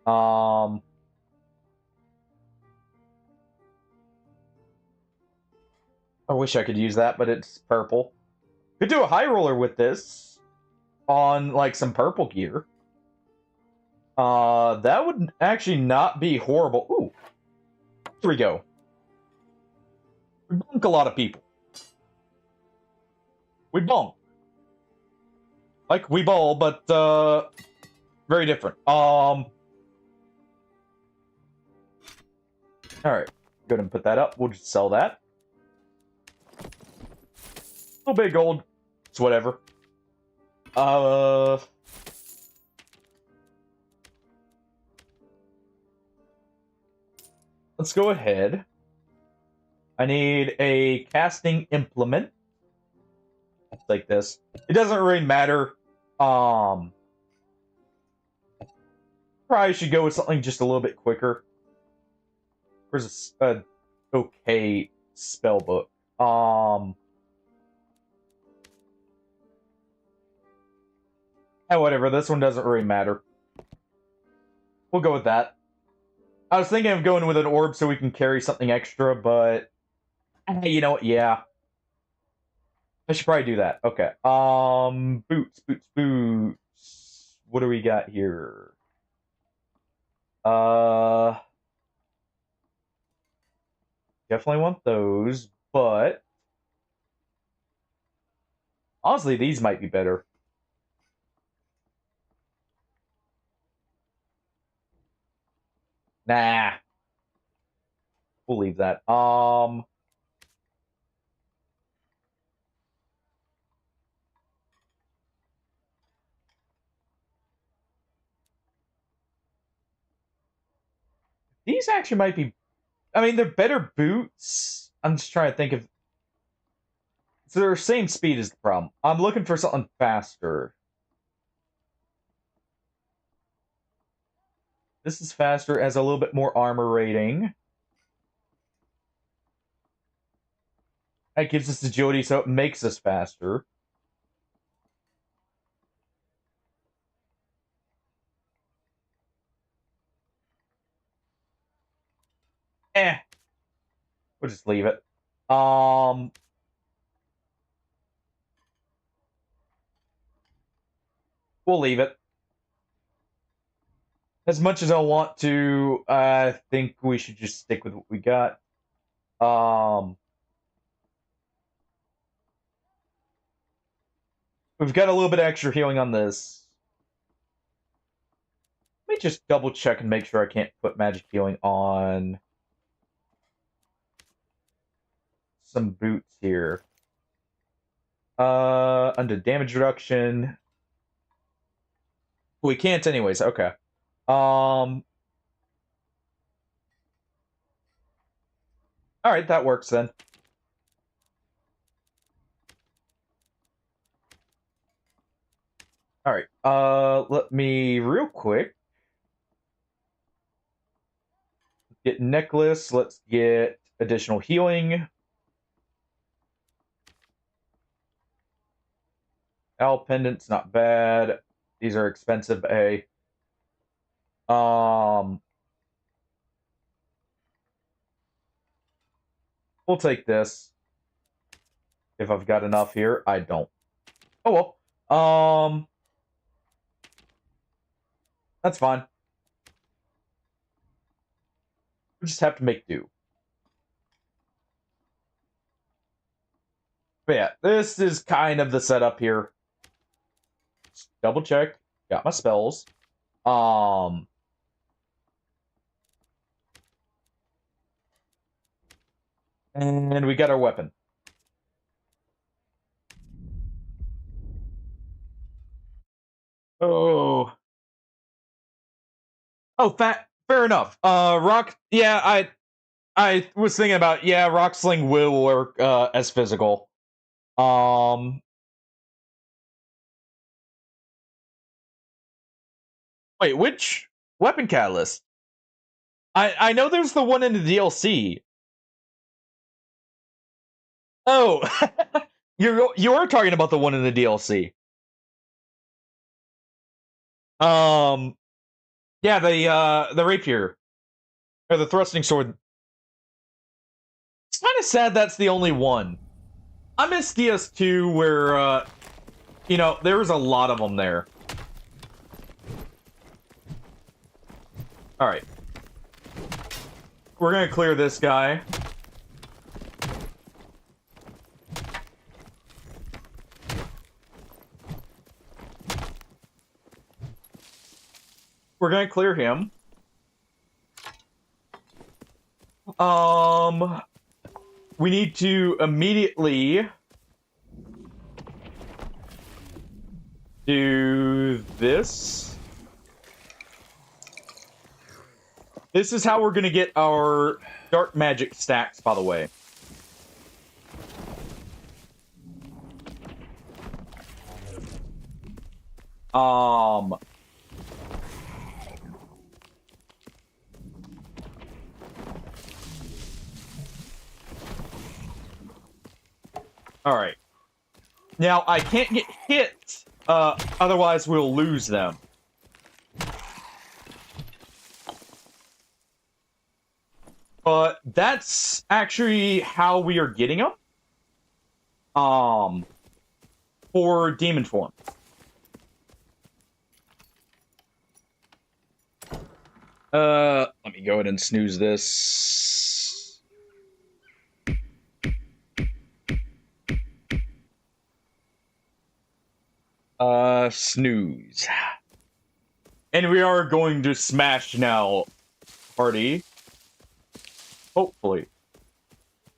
I wish I could use that, but it's purple. Could do a high roller with this on, like, some purple gear. That would actually not be horrible. Ooh. Here we go. We bonk a lot of people. We bonk. Like we ball, but, very different. Alright. Go ahead and put that up. We'll just sell that. A little bit of gold. It's whatever. Let's go ahead. I need a casting implement. Like this. It doesn't really matter. Probably should go with something just a little bit quicker. Where's a okay spell book? Whatever. This one doesn't really matter. We'll go with that. I was thinking of going with an orb so we can carry something extra, but you know what? Yeah. I should probably do that. Okay. Boots. What do we got here? Definitely want those, but honestly, these might be better. Nah. We'll leave that. These actually might be... I mean, they're better boots. I'm just trying to think of... So they're the same speed is the problem. I'm looking for something faster. This is faster, has a little bit more armor rating. That gives us agility, so it makes us faster. We'll just leave it. We'll leave it. As much as I want to, I think we should just stick with what we got. We've got a little bit of extra healing on this. Let me just double check and make sure I can't put magic healing on some boots here. Under damage reduction. We can't anyways, okay. Alright, that works then. Alright, let me real quick get necklace, let's get additional healing. Owl pendant's not bad. These are expensive, A. We'll take this. If I've got enough here, I don't. Oh well. That's fine. We just have to make do. But yeah, this is kind of the setup here. Just double check. Got my spells. And we got our weapon. Oh. Oh, fair enough. Rock. Yeah, I was thinking about, yeah, Rock Sling will work as physical. Wait, which weapon catalyst? I know there's the one in the DLC. Oh, you're talking about the one in the DLC. Yeah, the rapier or the thrusting sword. It's kind of sad that's the only one. I miss DS2 where you know, there was a lot of them there. All right. We're going to clear this guy. We're going to clear him. We need to immediately do this. This is how we're going to get our dark magic stacks, by the way. All right. Now, I can't get hit, otherwise we'll lose them. But that's actually how we are getting them. For demon form. Let me go ahead and snooze this. Snooze. And we are going to smash now, party. Hopefully.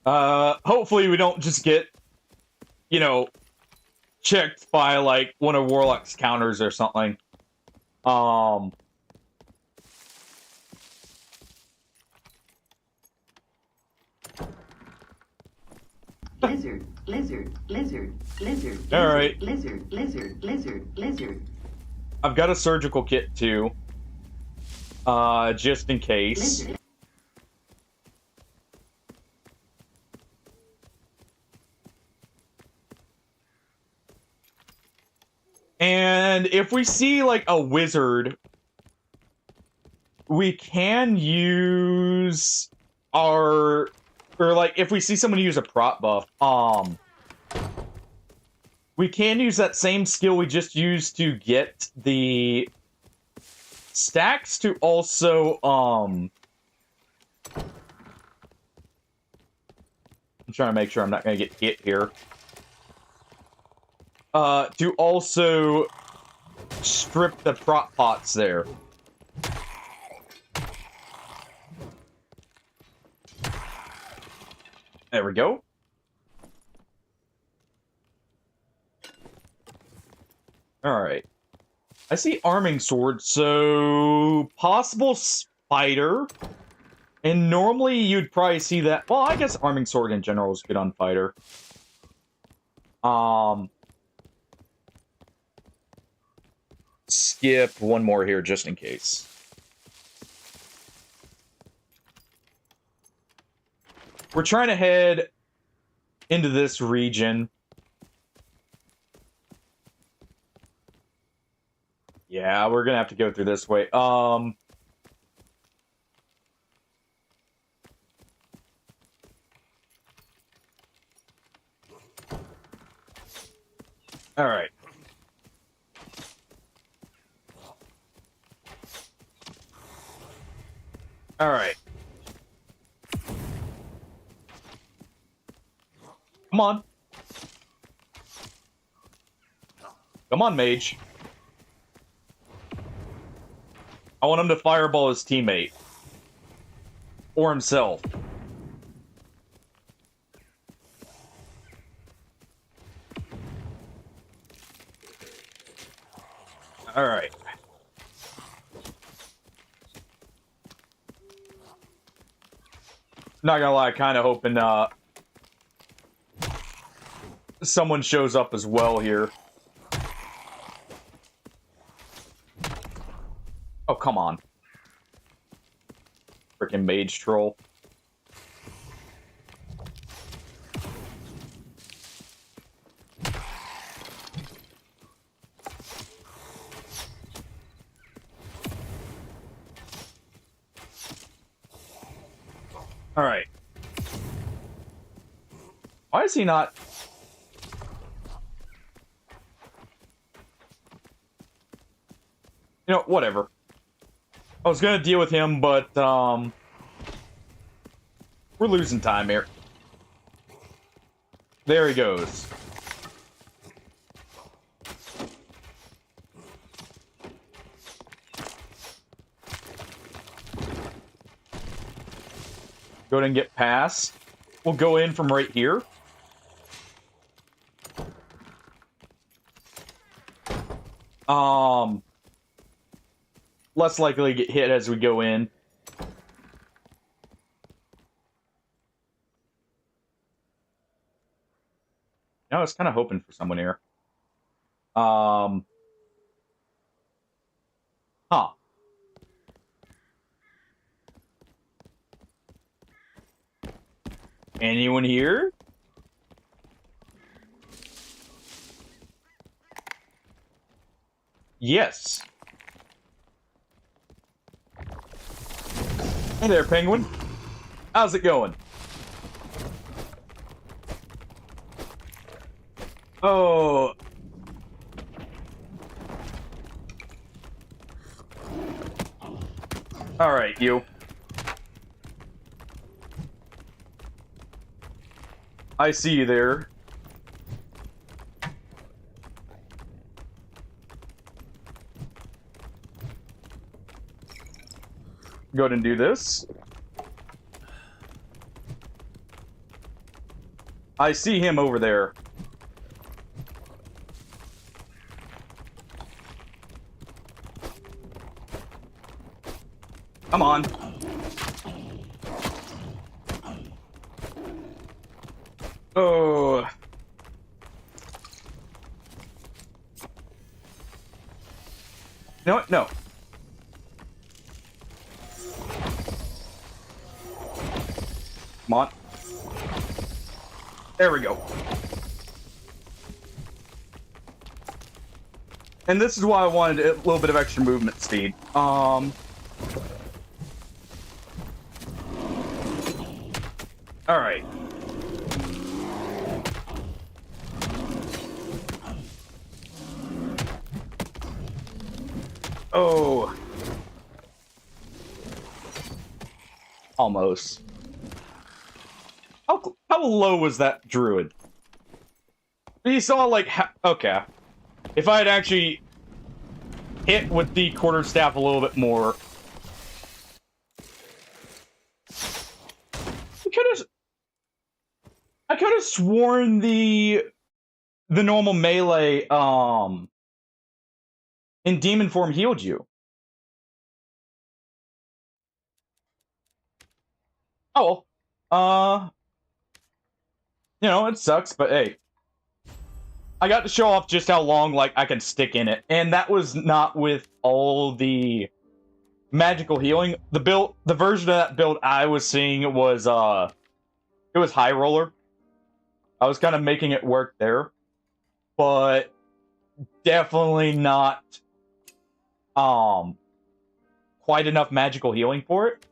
Hopefully we don't just get, you know, checked by, like, one of Warlock's counters or something. Lizard, lizard, lizard, lizard, All right. lizard, lizard, lizard, lizard. I've got a surgical kit too. Just in case. Lizard. And if we see like a wizard, we can use our, or like if we see someone use a prop buff, we can use that same skill we just used to get the stacks to also I'm trying to make sure I'm not going to get hit here. To also strip the prop pots there. There we go. Alright. I see arming sword, so possible spider. And normally you'd probably see that. Well, I guess arming sword in general is good on fighter. Skip one more here just in case. We're trying to head into this region. Yeah, we're gonna have to go through this way. Alright. Alright. Come on. Come on, mage. I want him to fireball his teammate. Or himself. Alright. Not gonna lie, kinda hoping, someone shows up as well here. Oh, come on. Freaking mage troll. Alright. Why is he not... You know, whatever. I was gonna deal with him, but, we're losing time here. There he goes. Go ahead and get past. We'll go in from right here. Less likely to get hit as we go in. I was kind of hoping for someone here. Huh. Anyone here? Yes. Hey there, penguin. How's it going? Oh. Alright, you. I see you there. Go ahead and do this. I see him over there. Come on. Oh. You know what? No. Come on. There we go. And this is why I wanted a little bit of extra movement speed. Alright. Oh. Almost. How low was that druid? You saw, like, okay. If I had actually hit with the quarterstaff a little bit more... I could have sworn the normal melee, in demon form healed you. Oh, well. You know, it sucks, but hey. I got to show off just how long, like, I can stick in it. And that was not with all the magical healing. The version of that build I was seeing was, it was High Roller. I was kind of making it work there. But definitely not, quite enough magical healing for it.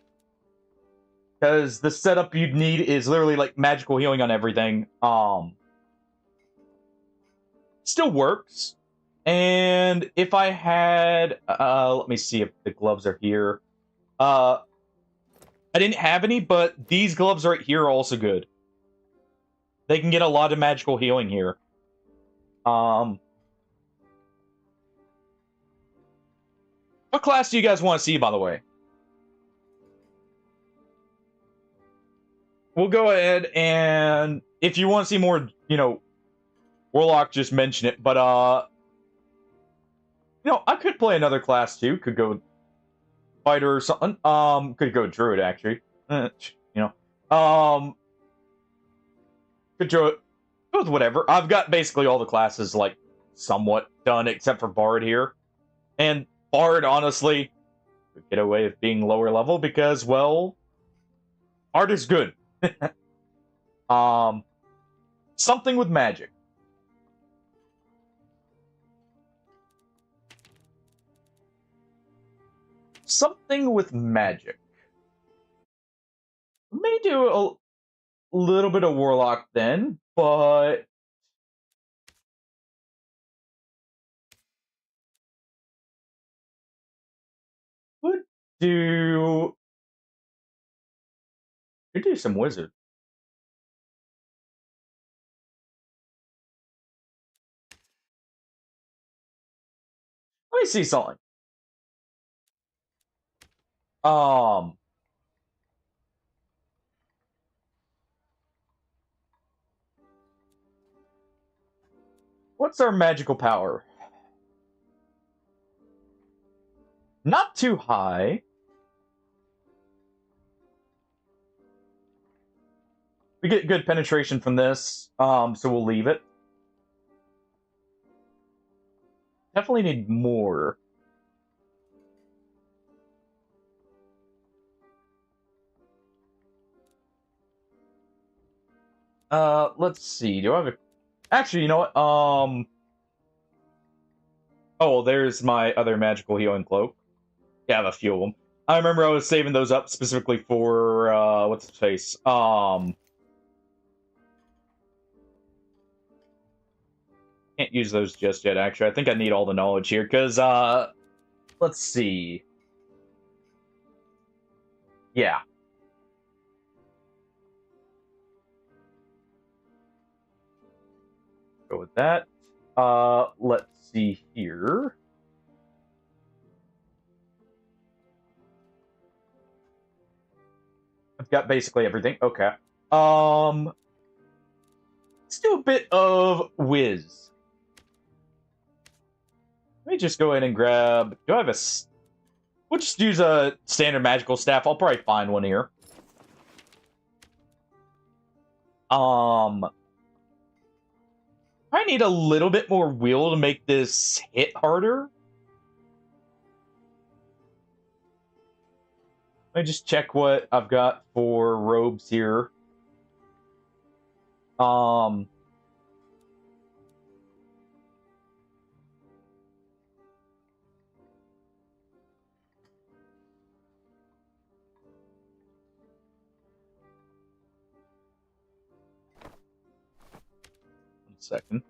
Because the setup you'd need is literally, like, magical healing on everything. still works. And if I had, let me see if the gloves are here. I didn't have any, but these gloves right here are also good. They can get a lot of magical healing here. What class do you guys want to see, by the way? We'll go ahead and if you want to see more, you know, Warlock, just mention it. But you know, I could play another class too. Could go Fighter or something. Could go Druid actually. You know, could go with whatever. I've got basically all the classes like somewhat done except for Bard here, and Bard honestly could get away with being lower level because, well, art is good. Something with magic. Something with magic. May do a little bit of Warlock then, but would do could do some Wizard. Let me see something. What's our magical power? Not too high. We get good penetration from this, so we'll leave it. Definitely need more. Let's see. Do I have a... Actually, you know what? Oh, well, there's my other magical healing cloak. Yeah, I have a few of them. I remember I was saving those up specifically for, what's its face? Can't use those just yet, actually. I think I need all the knowledge here, because, let's see. Yeah. Go with that. Let's see here. I've got basically everything. Okay. Let's do a bit of Whiz. Let me just go ahead and grab... Do I have a... We'll just use a standard magical staff. I'll probably find one here. I need a little bit more will to make this hit harder. Let me just check what I've got for robes here. 1 second.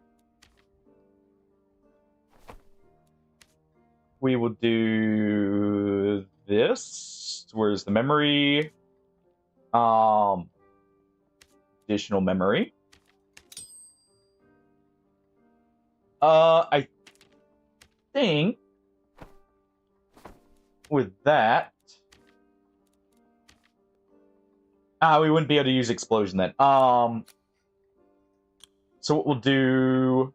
We will do this. Where's the memory? Additional memory. I think with that, we wouldn't be able to use explosion then. So what we'll do.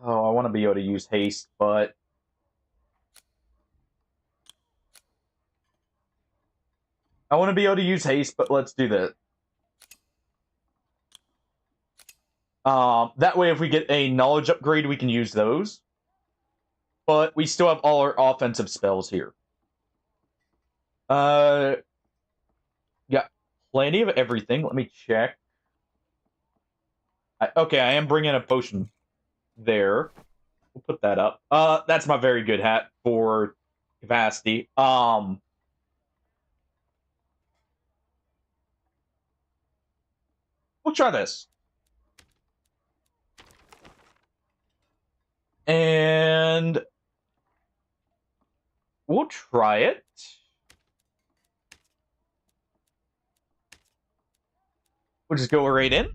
Oh, I want to be able to use haste, but let's do that. That way, if we get a knowledge upgrade, we can use those. But we still have all our offensive spells here. Got plenty of everything. Let me check. Okay, I am bringing a potion there. We'll put that up. That's my very good hat for capacity. We'll try this. And we'll try it. We'll just go right in.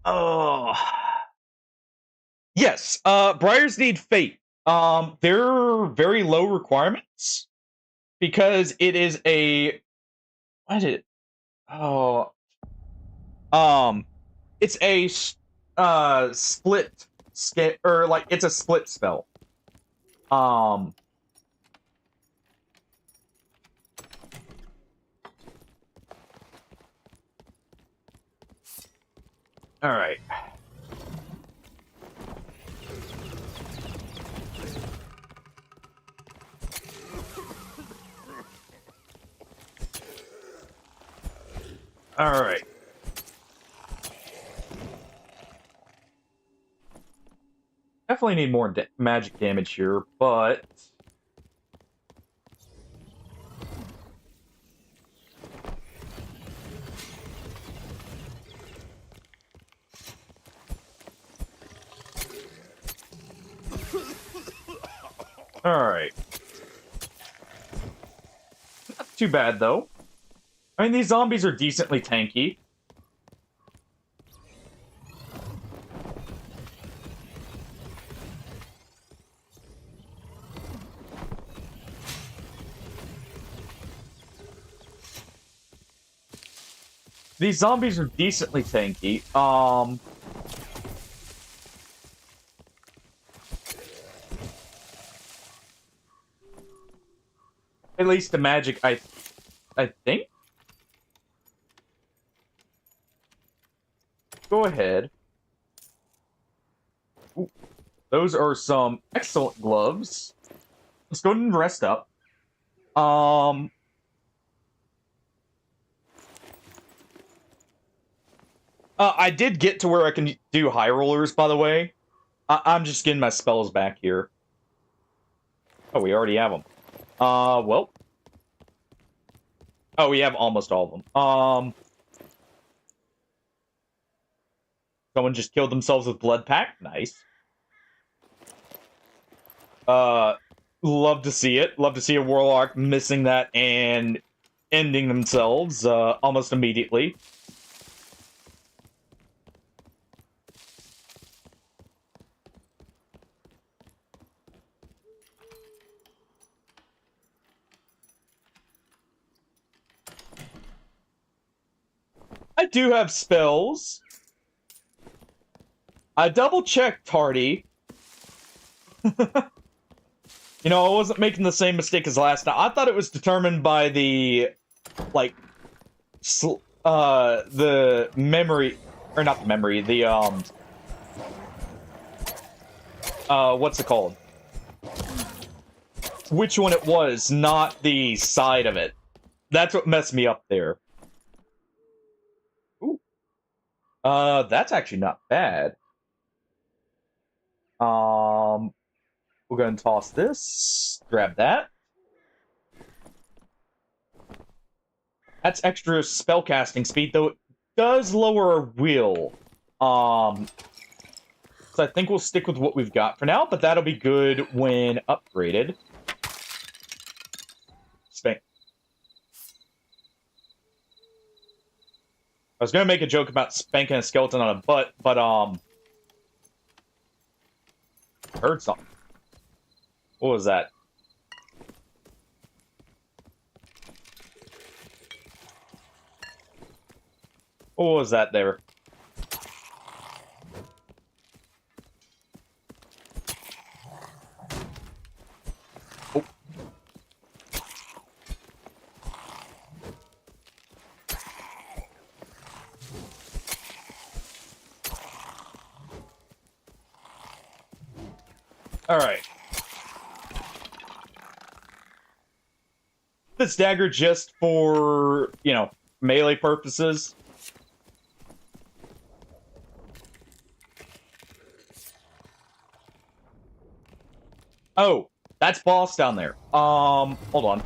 Oh. Yes, Briars need Fate. They're very low requirements because it is a what is it? Oh, it's a split scale, or like it's a split spell. All right. All right. Definitely need more magic damage here, but all right. Not too bad though. I mean, these zombies are decently tanky. These zombies are decently tanky. At least the magic, I think. Go ahead. Ooh, those are some excellent gloves. Let's go ahead and rest up. I did get to where I can do high rollers, by the way. I'm just getting my spells back here. Oh, we already have them. Well. Oh, we have almost all of them. Someone just killed themselves with Blood Pact. Nice. Love to see it. Love to see a Warlock missing that and ending themselves, almost immediately. I do have spells. I double-checked, Tardy. You know, I wasn't making the same mistake as last time. I thought it was determined by the, like, the memory, or not the memory, the, what's it called? Which one it was, not the side of it. That's what messed me up there. Ooh. That's actually not bad. We're going to toss this. Grab that. That's extra spellcasting speed, though it does lower our will. So I think we'll stick with what we've got for now, but that'll be good when upgraded. Spank. I was going to make a joke about spanking a skeleton on a butt, but, heard something. What was that? What was that there? Oh. All right. This dagger just for, you know, melee purposes. Oh, that's boss down there. Hold on.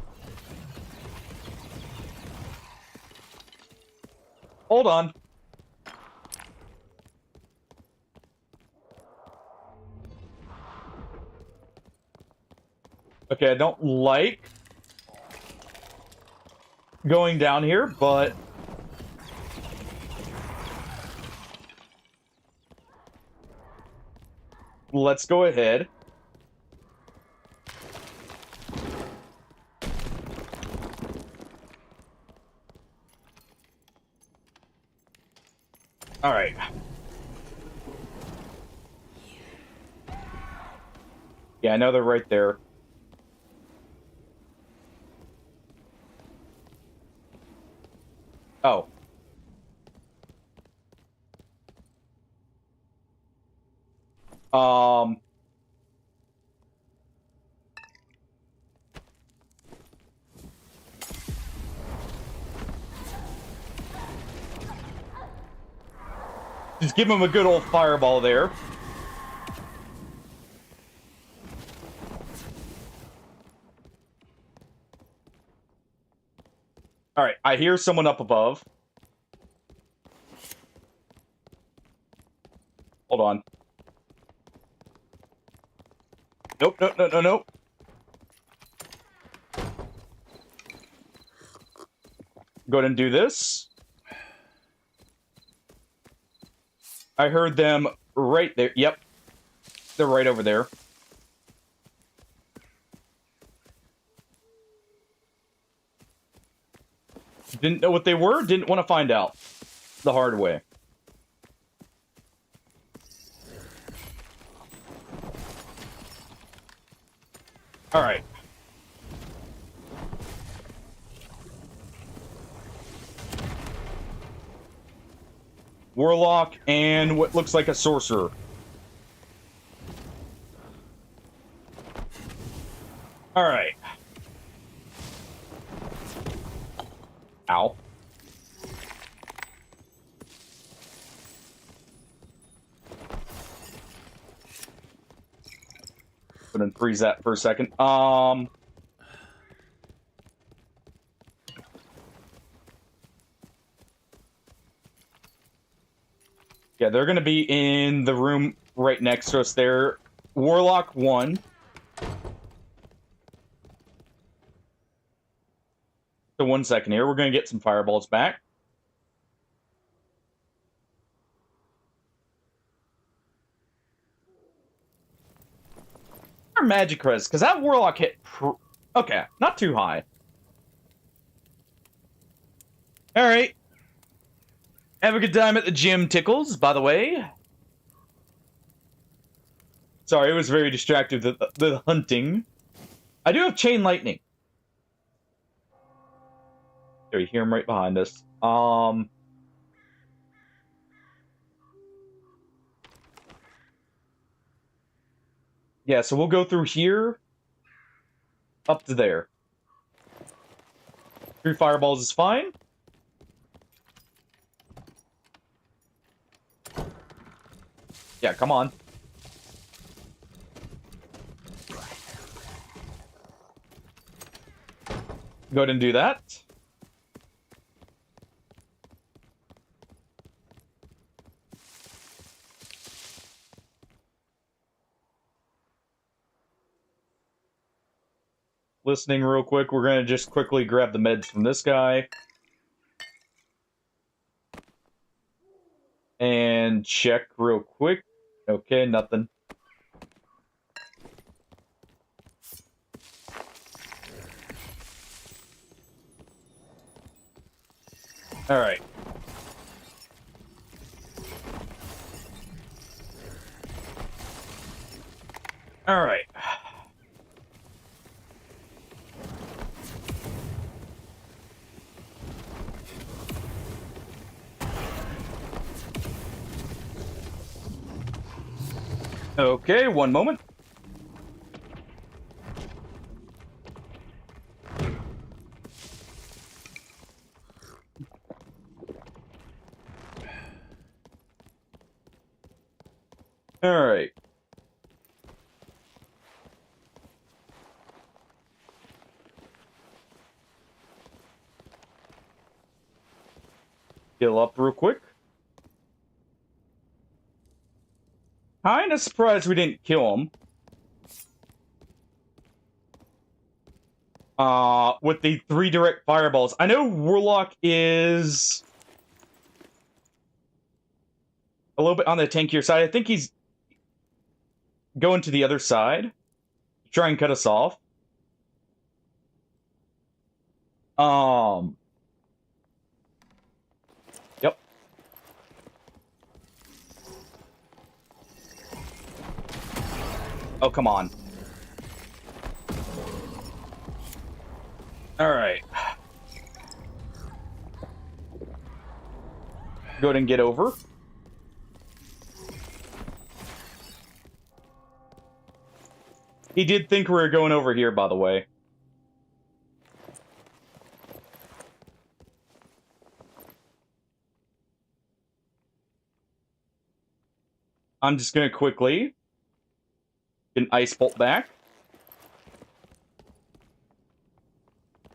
hold on. Okay, I don't like going down here, but let's go ahead. All right. Yeah, I know they're right there. Oh. Um. Just give him a good old fireball there. All right, I hear someone up above. Hold on. Nope, nope, no, no, nope. Go ahead and do this. I heard them right there. Yep. They're right over there. Didn't know what they were, didn't want to find out the hard way. All right. Warlock and what looks like a sorcerer. All right. Ow. Go ahead and freeze that for a second. Yeah, they're gonna be in the room right next to us there. Warlock 1. So 1 second here. We're gonna get some fireballs back. Our magic res, because that Warlock hit... Okay, not too high. Alright. Have a good time at the gym, Tickles, by the way. Sorry, it was very distracting, the hunting. I do have Chain Lightning. There, you hear him right behind us. Yeah, so we'll go through here. Up to there. 3 fireballs is fine. Yeah, come on. Go ahead and do that. Listening real quick. We're going to just quickly grab the meds from this guy. And check real quick. Okay, nothing. All right. All right. Okay, 1 moment. All right. Heal up real quick. Kinda surprised we didn't kill him. With the 3 direct fireballs. I know Warlock is a little bit on the tankier side. I think he's going to the other side to try and cut us off. Yep. Oh, come on. All right. Go ahead and get over. He did think we were going over here, by the way. I'm just going to quickly get an ice bolt back.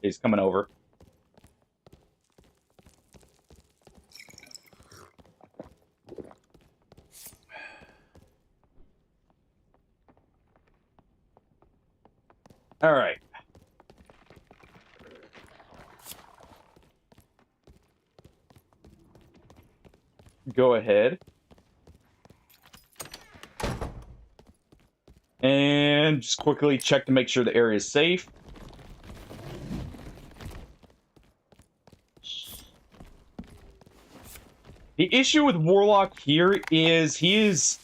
He's coming over. All right. Go ahead. And just quickly check to make sure the area is safe. The issue with Warlock here is he is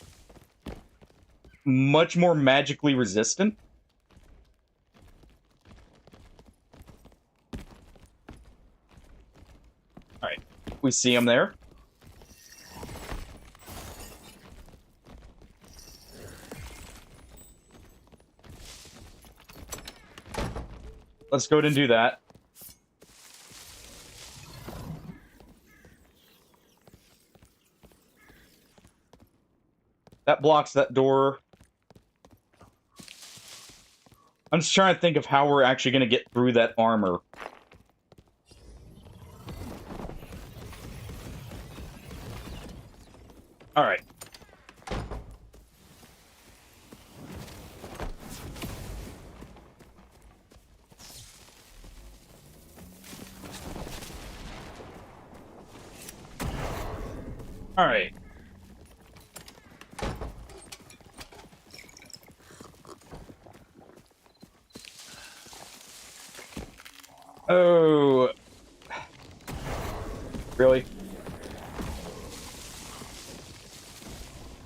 much more magically resistant. Alright, we see him there. Let's go ahead and do that. That blocks that door. I'm just trying to think of how we're actually going to get through that armor. Alright. Alright. Oh. Really?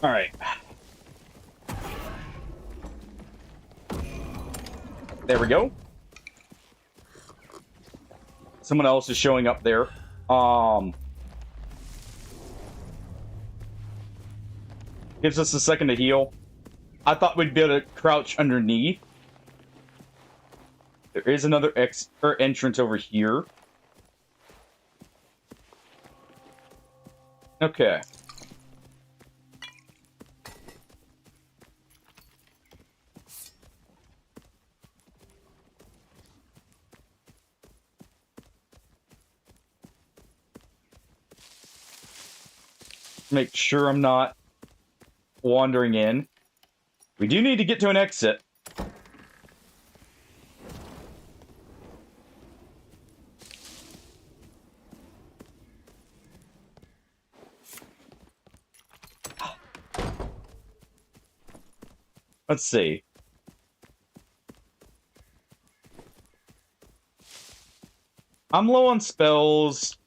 Alright. There we go. Someone else is showing up there. Gives us a second to heal. I thought we'd be able to crouch underneath. There is another entrance over here. Okay. Make sure I'm not wandering in. We do need to get to an exit. Let's see. I'm low on spells.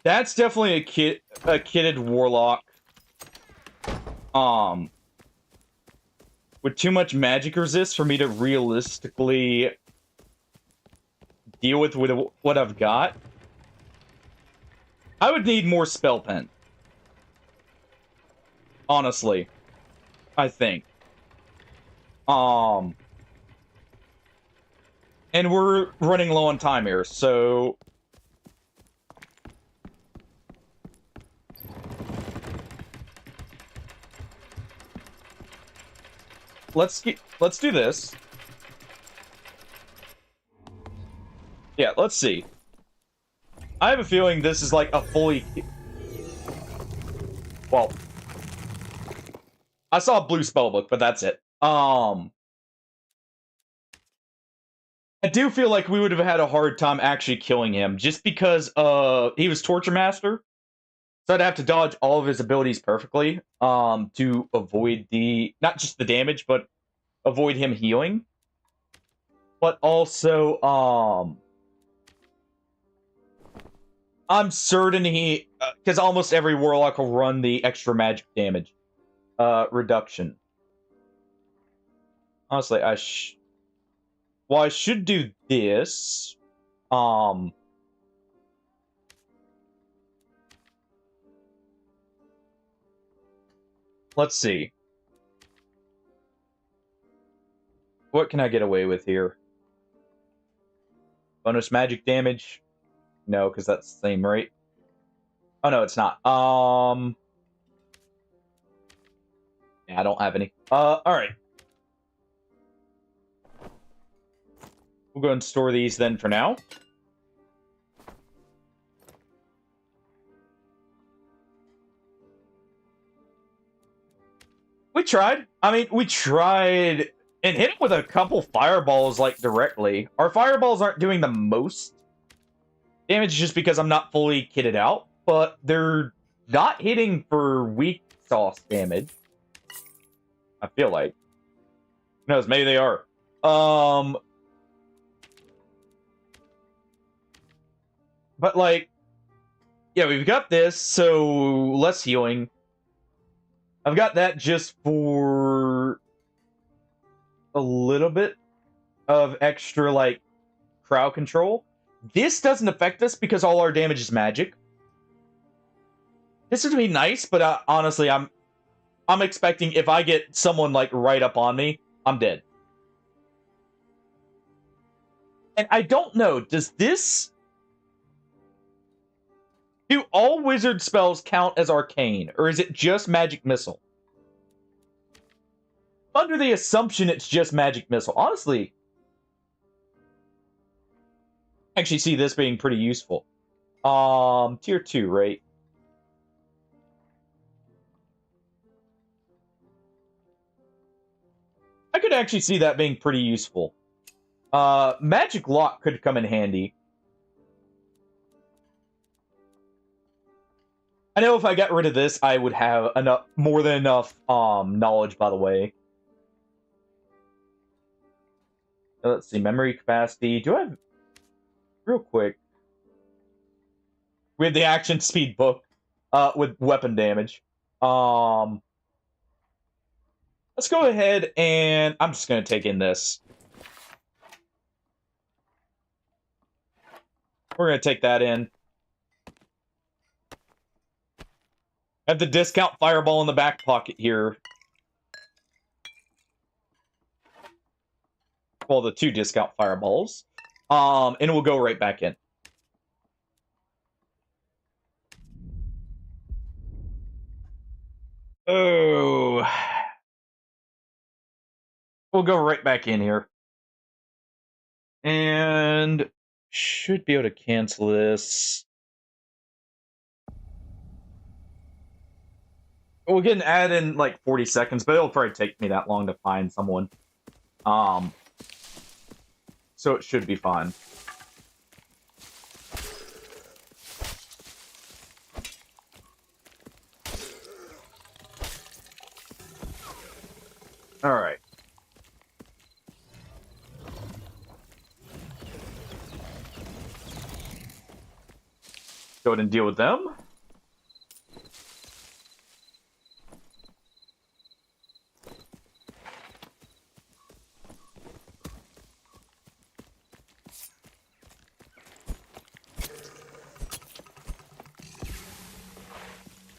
That's definitely a kitted warlock. With too much magic resist for me to realistically deal with what I've got. I would need more spell pen. Honestly. I think. And we're running low on time here, so let's do this. I have a feeling this is like a fully... Well, I saw a blue spellbook, but that's it. I do feel like we would have had a hard time actually killing him, just because he was Torture Master. So I'd have to dodge all of his abilities perfectly to avoid not just the damage, but avoid him healing. But also, I'm certain because almost every Warlock will run the extra magic damage reduction. Honestly, I should do this. Let's see. What can I get away with here? Bonus magic damage? No, because that's the same rate. Oh no, it's not. Yeah, I don't have any. Alright. We'll go and store these then for now. We tried. I mean, we tried and hit it with a couple fireballs, like, directly. Our fireballs aren't doing the most damage just because I'm not fully kitted out, but they're not hitting for weak sauce damage. I feel like. Who knows? Maybe they are. But, like, yeah, we've got this, so less healing. I've got that just for a little bit of extra, like, crowd control. This doesn't affect us because all our damage is magic. This would be nice, but honestly, I'm expecting if I get someone, like, right up on me, I'm dead. And I don't know, does this... Do all wizard spells count as arcane, or is it just magic missile? Under the assumption it's just magic missile. Honestly, I actually see this being pretty useful. Tier 2, right? I could actually see that being pretty useful. Magic Lock could come in handy. I know if I got rid of this, I would have more than enough knowledge, by the way. Let's see, memory capacity. Do I have... Real quick. We have the action speed book with weapon damage. Let's go ahead and... I'm just going to take in this. We're going to take that in. I have the discount fireball in the back pocket here. Well, the 2 discount fireballs. And we'll go right back in. Oh. We'll go right back in here. And should be able to cancel this. We can add in like 40 seconds, but it'll probably take me that long to find someone. So it should be fine. All right. Go ahead and deal with them.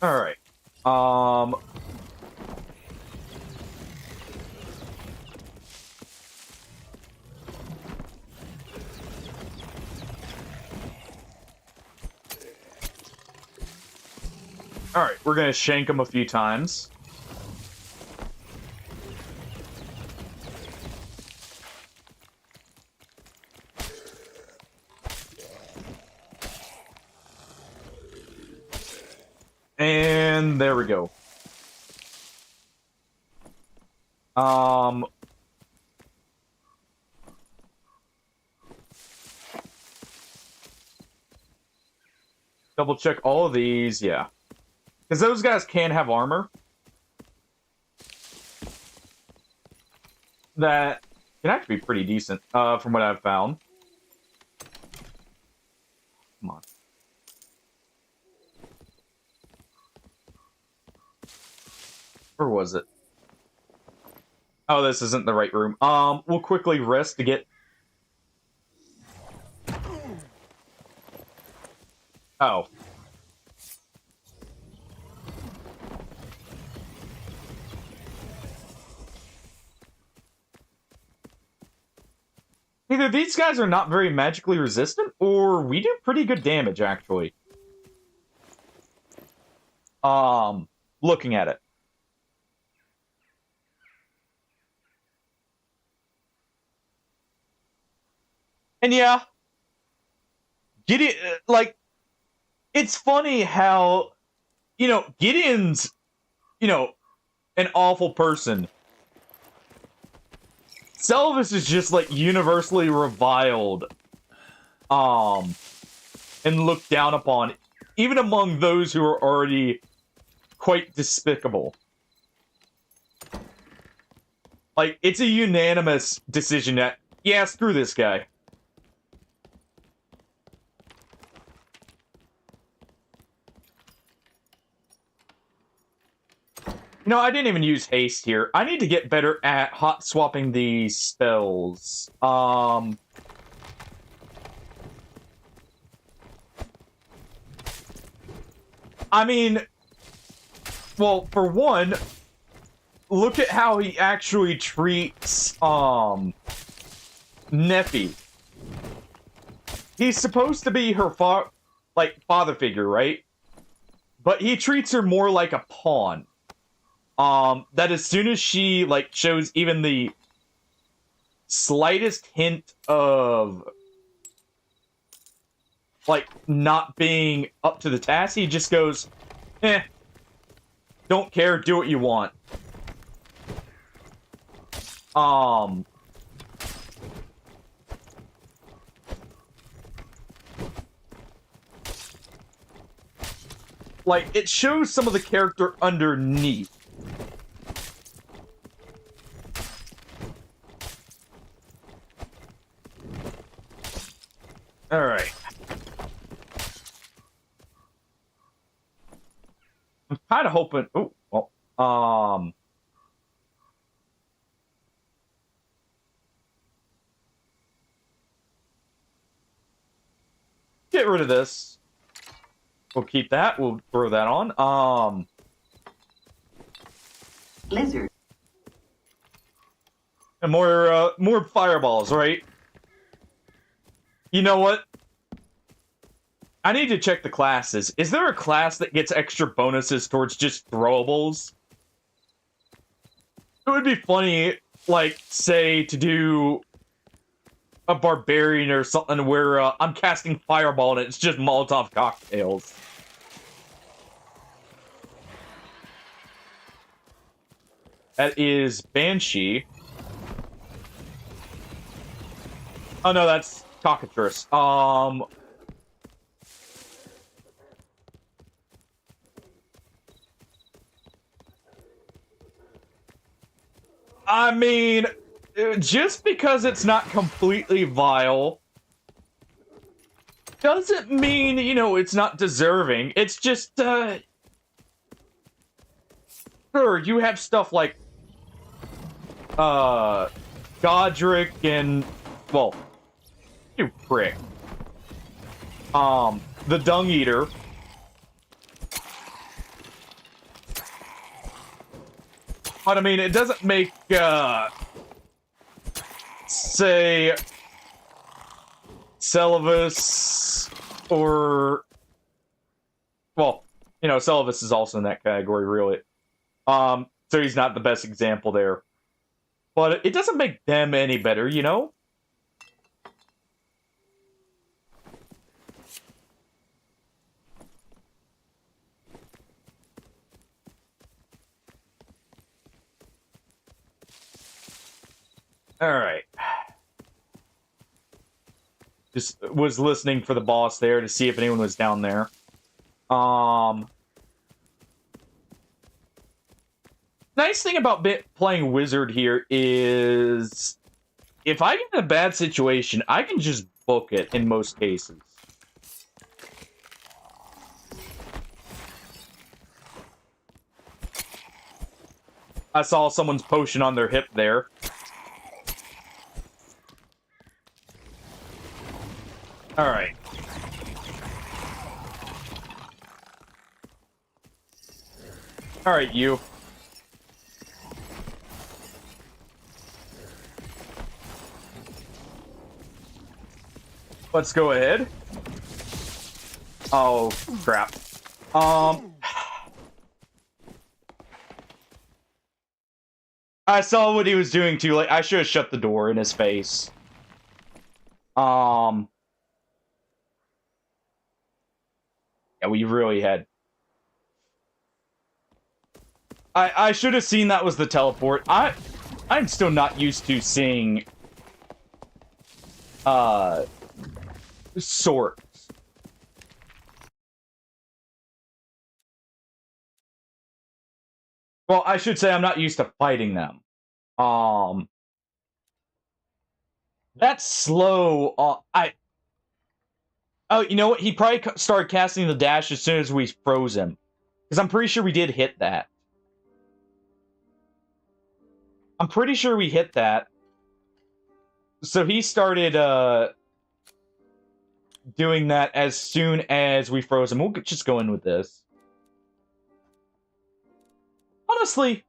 All right. All right, we're gonna shank him a few times. And there we go. Double check all of these, yeah. Because those guys can have armor. That can actually be pretty decent, from what I've found. Come on. Where was it? Oh, this isn't the right room. We'll quickly rest to get... Oh. Either these guys are not very magically resistant, or we do pretty good damage, actually. Looking at it. And yeah, Gideon, like, it's funny how, Gideon's, an awful person. Selvus is just, like, universally reviled, and looked down upon, even among those who are already quite despicable. Like, it's a unanimous decision that, yeah, screw this guy. No, I didn't even use haste here. I need to get better at hot swapping the spells. I mean, well, for one, look at how he actually treats, Nephi. He's supposed to be her father figure, right? But he treats her more like a pawn. That as soon as she, like, shows even the slightest hint of, like, not being up to the task, he just goes, don't care, do what you want. Like, it shows some of the character underneath. Alright. I'm kind of hoping... Oh, well, get rid of this. We'll keep that. We'll throw that on. Lizard. And more fireballs, right? You know what? I need to check the classes. Is there a class that gets extra bonuses towards just throwables? It would be funny, like, say, to do a barbarian or something where I'm casting fireball and it's just Molotov cocktails. That is Banshee. Oh no, that's Cockatrice. I mean, just because it's not completely vile doesn't mean, it's not deserving. It's just, sure, you have stuff like, Godric and, well, you prick. The Dung Eater. But, I mean, it doesn't make, say, Seluvis or... Well, Seluvis is also in that category, really. So he's not the best example there. But it doesn't make them any better, Alright. Just was listening for the boss there to see if anyone was down there. Nice thing about playing Wizard here is if I get in a bad situation, I can just book it in most cases. I saw someone's potion on their hip there. Alright. Alright, you. Let's go ahead. Oh, crap. I saw what he was doing too. Like, I should have shut the door in his face. Yeah, we really had... I should have seen that was the teleport. I'm still not used to seeing... swords. Well, I should say I'm not used to fighting them. That's slow. Oh, you know what? He probably started casting the dash as soon as we froze him. Because I'm pretty sure we did hit that. I'm pretty sure we hit that. So he started, doing that as soon as we froze him. We'll just go in with this. Honestly,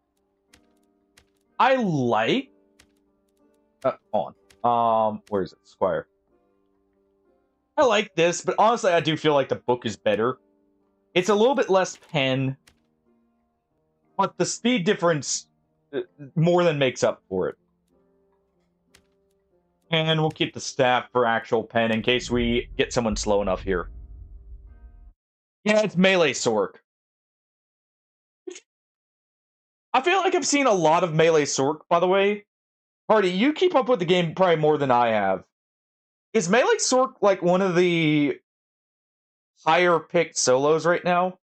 I like... hold on. Where is it? Squire. I like this, but honestly, I do feel like the book is better. It's a little bit less pen, but the speed difference more than makes up for it. And we'll keep the staff for actual pen in case we get someone slow enough here. Yeah, it's melee Sorc. I feel like I've seen a lot of melee Sorc, by the way. Hardy, you keep up with the game probably more than I have. Is melee Sorc like one of the higher picked solos right now?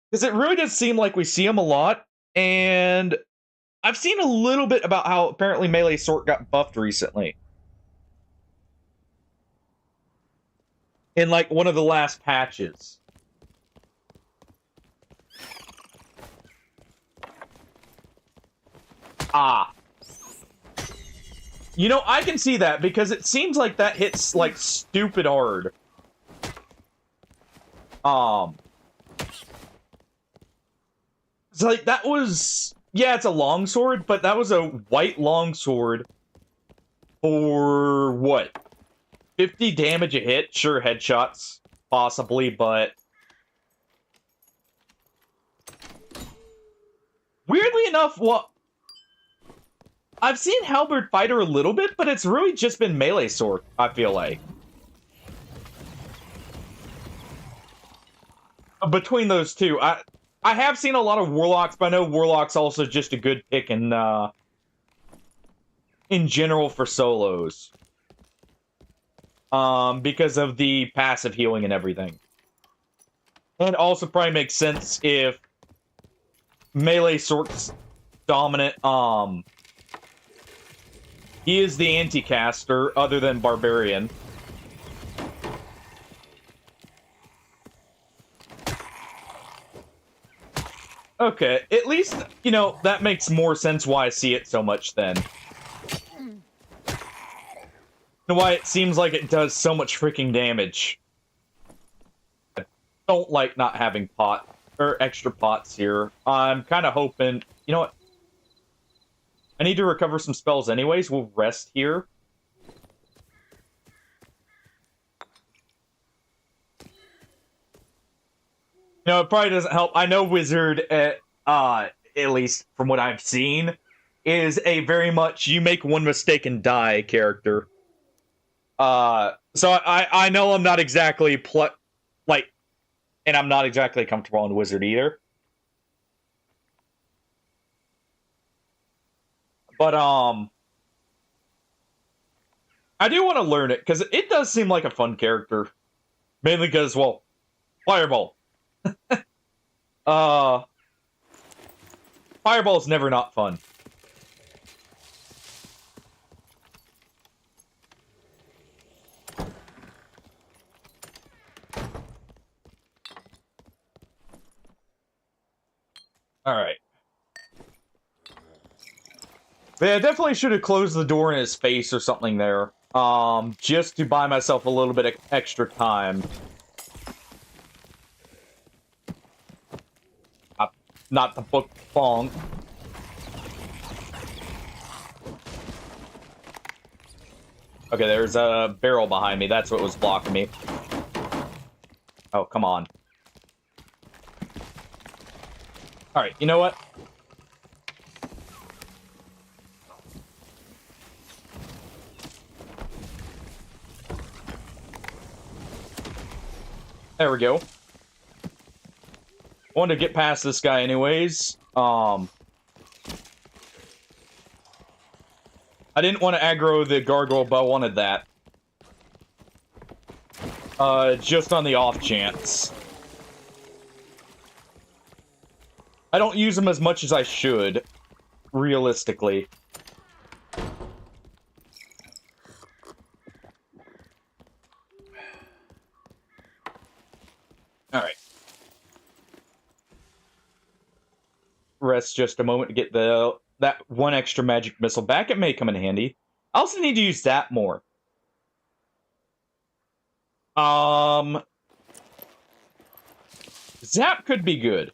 Because it really does seem like we see them a lot, and I've seen a little bit about how apparently melee Sorc got buffed recently. In like one of the last patches. Ah. You know, I can see that because it seems like that hits like stupid hard. It's like that was, yeah, it's a longsword, but that was a white longsword for what? 50 damage a hit? Sure, headshots, possibly, but weirdly enough, what? I've seen Halberd Fighter a little bit, but it's really just been melee Sorc, I feel like. Between those two, I have seen a lot of Warlocks, but I know Warlock's also just a good pick in general for solos. Because of the passive healing and everything. And also probably makes sense if melee Sorc's dominant, he is the anti-caster, other than Barbarian. Okay, at least, you know, that makes more sense why I see it so much then. And why it seems like it does so much freaking damage. I don't like not having extra pots here. I'm kind of hoping, you know what? I need to recover some spells anyways. We'll rest here. You know, it probably doesn't help. I know Wizard, at least from what I've seen, is a very much you make one mistake and die character. So I know I'm not exactly and I'm not exactly comfortable on Wizard either. But, I do want to learn it, because it does seem like a fun character. Mainly because, well, Fireball. Fireball's never not fun. Alright. Yeah, I definitely should have closed the door in his face or something there. Just to buy myself a little bit of extra time. Not the book bonk. Okay, there's a barrel behind me. That's what was blocking me. Oh, come on. Alright, you know what? There we go. Wanted to get past this guy anyways. I didn't want to aggro the gargoyle, but I wanted that. Just on the off chance. I don't use them as much as I should, realistically. Alright. Rest just a moment to get that one extra magic missile back. It may come in handy. I also need to use that more. Zap could be good.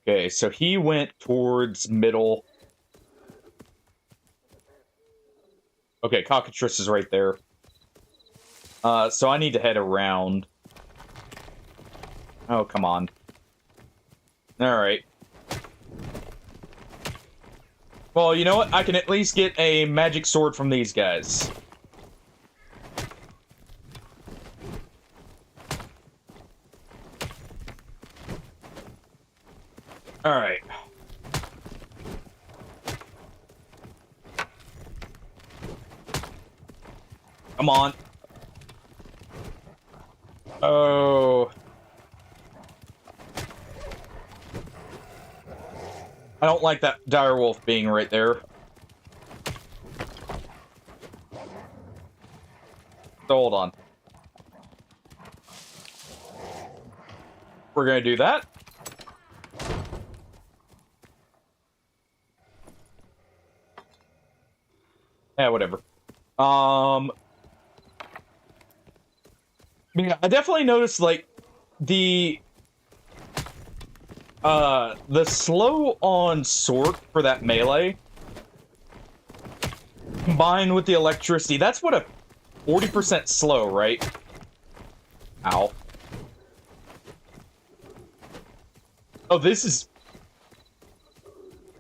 Okay, so he went towards middle. Okay, Cockatrice is right there. So I need to head around. Oh, come on. Alright. Well, you know what? I can at least get a magic sword from these guys. Alright. Come on. Oh. I don't like that direwolf being right there. So hold on. We're gonna do that. Yeah, whatever. Yeah, I definitely noticed, like, the slow on Sork for that melee, combined with the electricity, that's what a 40% slow, right? Ow. Oh, this is...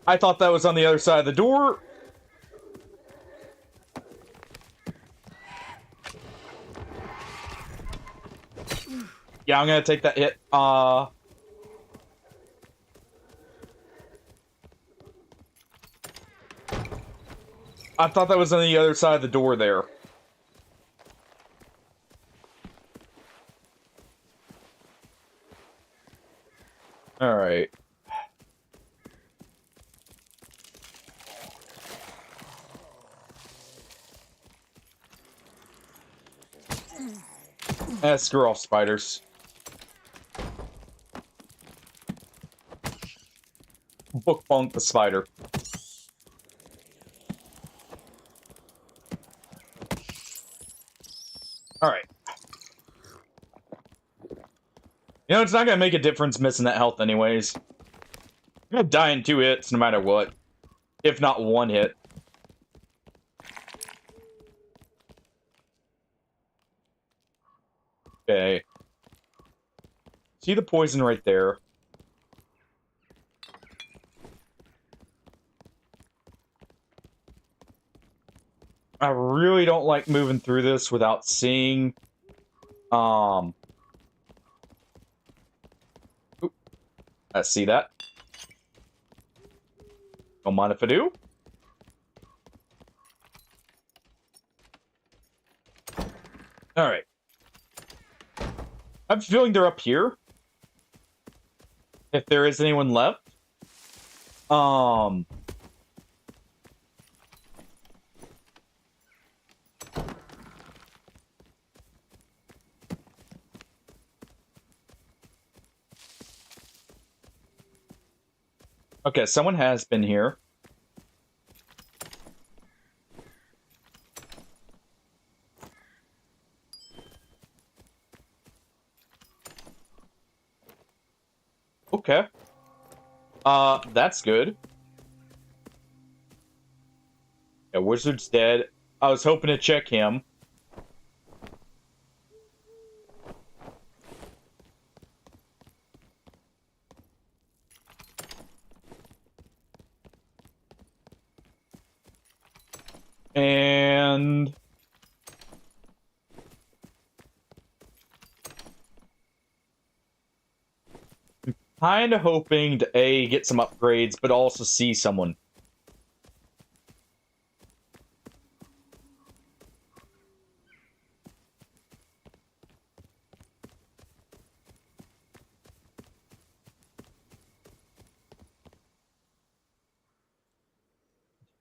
I thought that was on the other side of the door. Yeah, I'm gonna take that hit. I thought that was on the other side of the door there. Alright. Screw off spiders. Book bonk the spider. Alright. You know, it's not gonna make a difference missing that health anyways. I'm gonna die in 2 hits no matter what. If not 1 hit. Okay. See the poison right there. I really don't like moving through this without seeing, I see that. Don't mind if I do. Alright. I have a feeling they're up here. If there is anyone left. Okay, someone has been here. Okay. That's good. Yeah, Wizard's dead. I was hoping to check him. And... kind of hoping to A, get some upgrades, but also see someone.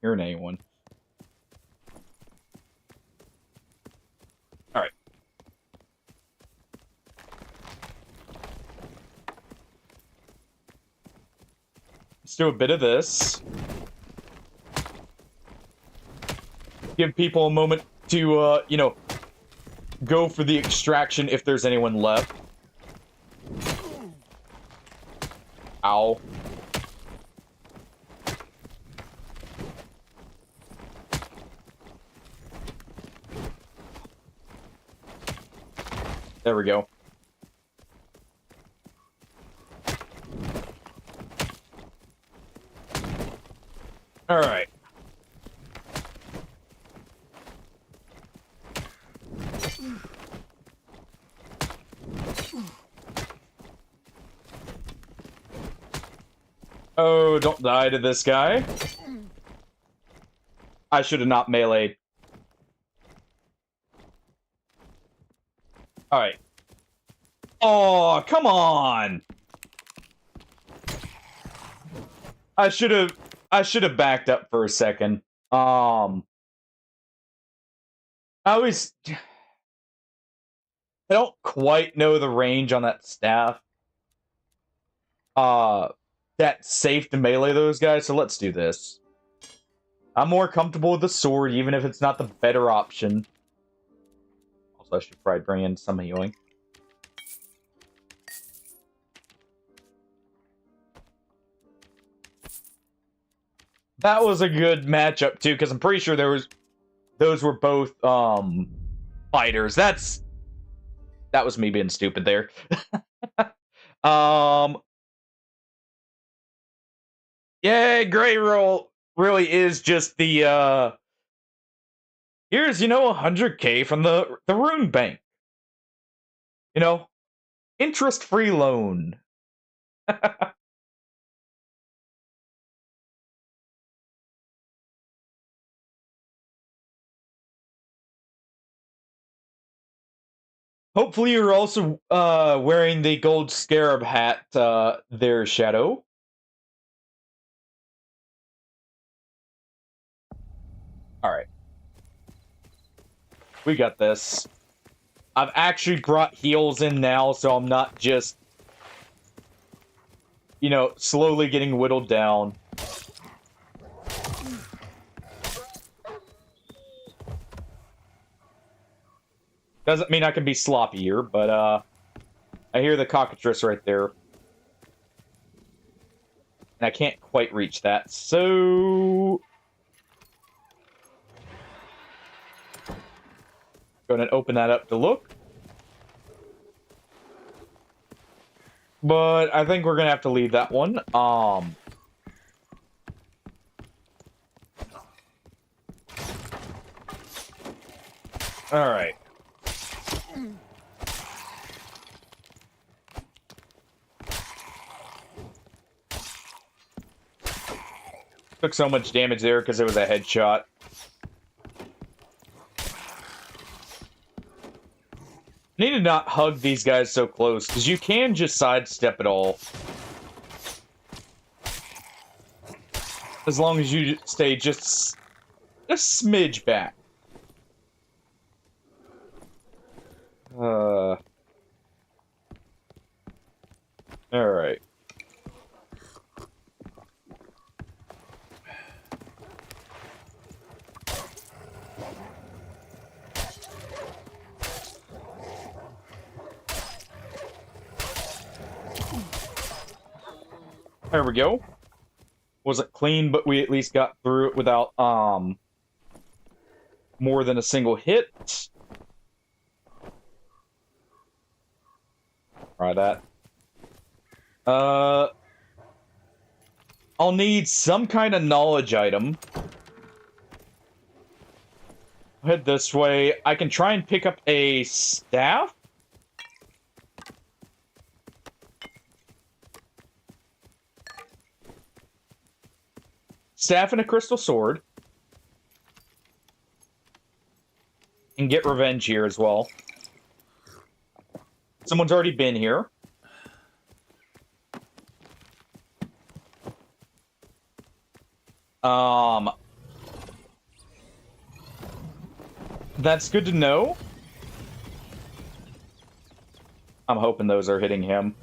Hearing anyone. Alright. Let's do a bit of this. Give people a moment to, you know, go for the extraction if there's anyone left. Ow. There we go. All right. Oh, don't die to this guy. I should have not meleeed. Alright. Oh, come on! I should have backed up for a second. I don't quite know the range on that staff. That's safe to melee those guys, so let's do this. I'm more comfortable with the sword, even if it's not the better option. Also, I should probably bring in some healing. That was a good matchup, too, because I'm pretty sure those were both, fighters. That was me being stupid there. Yeah, Grey Roll really is just the, here's, you know, 100k from the Rune Bank. You know, interest-free loan. Hopefully you're also, wearing the gold scarab hat, there, Shadow. Alright. We got this. I've actually brought heals in now, so I'm not just, you know, slowly getting whittled down. Doesn't mean I can be sloppier, but, I hear the cockatrice right there. And I can't quite reach that, so... Go ahead and open that up to look. But I think we're gonna have to leave that one. Alright. Took so much damage there because it was a headshot. Need to not hug these guys so close, because you can just sidestep it all. As long as you stay just a smidge back. Alright. There we go. Wasn't clean, but we at least got through it without more than a single hit. Try that. I'll need some kind of knowledge item. Head this way. I can try and pick up a staff. Staff and a crystal sword. And get revenge here as well. Someone's already been here. That's good to know. I'm hoping those are hitting him.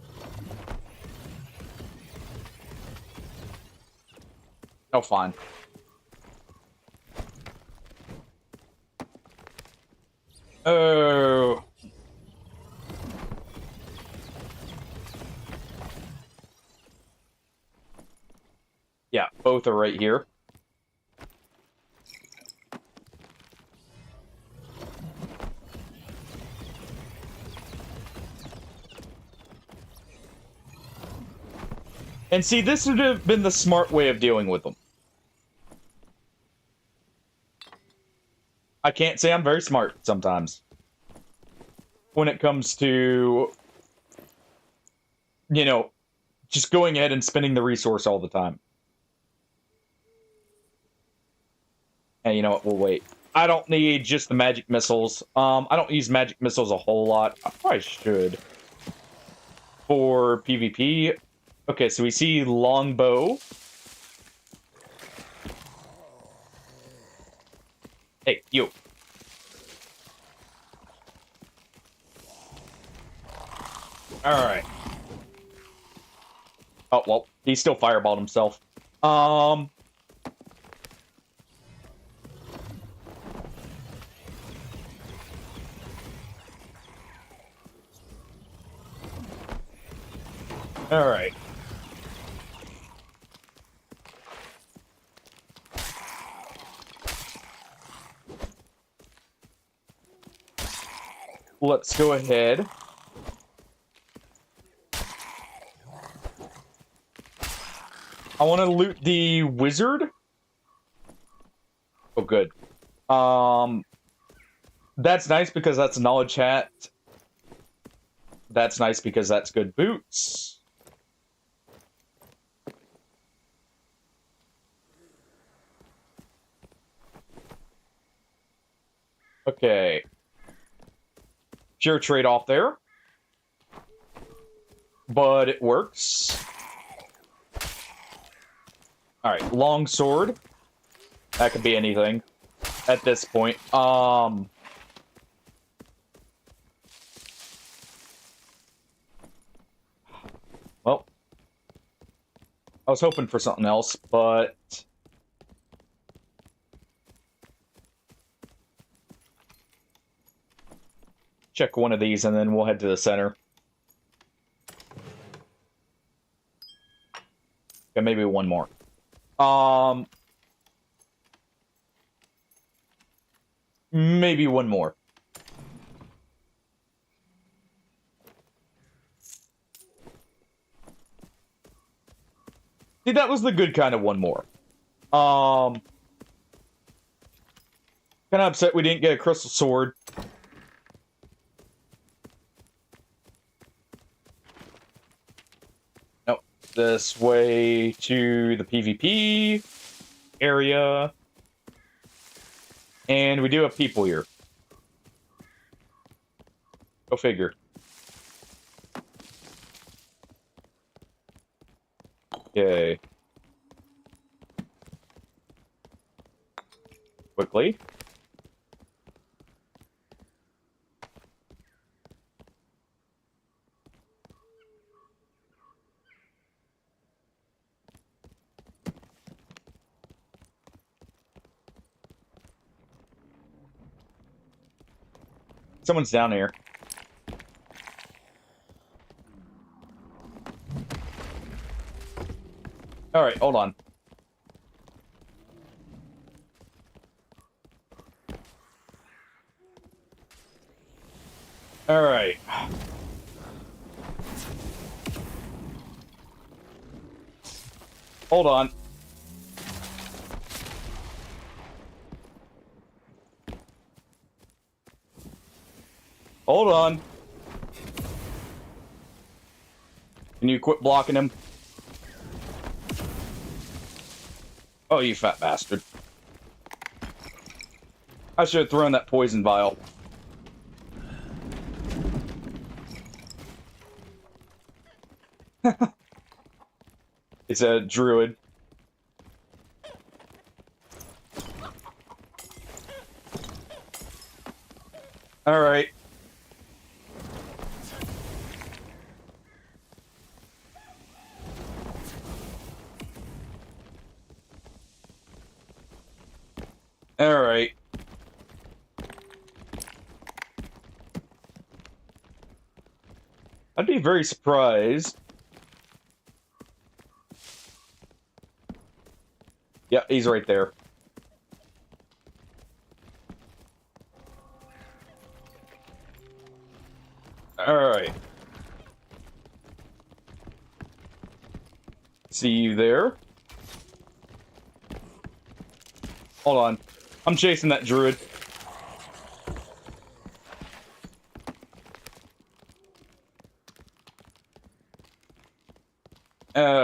Oh, fine. Oh. Yeah, both are right here. And see, this would have been the smart way of dealing with them. I can't say I'm very smart sometimes. When it comes to, you know, just going ahead and spending the resource all the time. Hey, you know what? We'll wait. I don't need just the magic missiles. I don't use magic missiles a whole lot. I probably should. For PvP. Okay, so we see longbow. Hey, you. Alright. Oh, well, he still fireballed himself. Alright. Let's go ahead. I want to loot the wizard. Oh, good. That's nice because that's a knowledge hat. That's nice because that's good boots. Okay. Pure trade-off there. But it works. Alright, long sword. That could be anything at this point. Well, I was hoping for something else, but check one of these and then we'll head to the center. Okay, maybe one more. Maybe one more. See, that was the good kind of one more. Kind of upset we didn't get a crystal sword. Nope. This way to the PvP. area. And we do have people here. Go figure. Okay. Quickly. Someone's down here. All right, hold on. All right. Hold on. Hold on. Can you quit blocking him? Oh, you fat bastard. I should have thrown that poison vial. It's a druid. All right. All right. I'd be very surprised. Yeah, he's right there. All right. See you there. Hold on. I'm chasing that druid.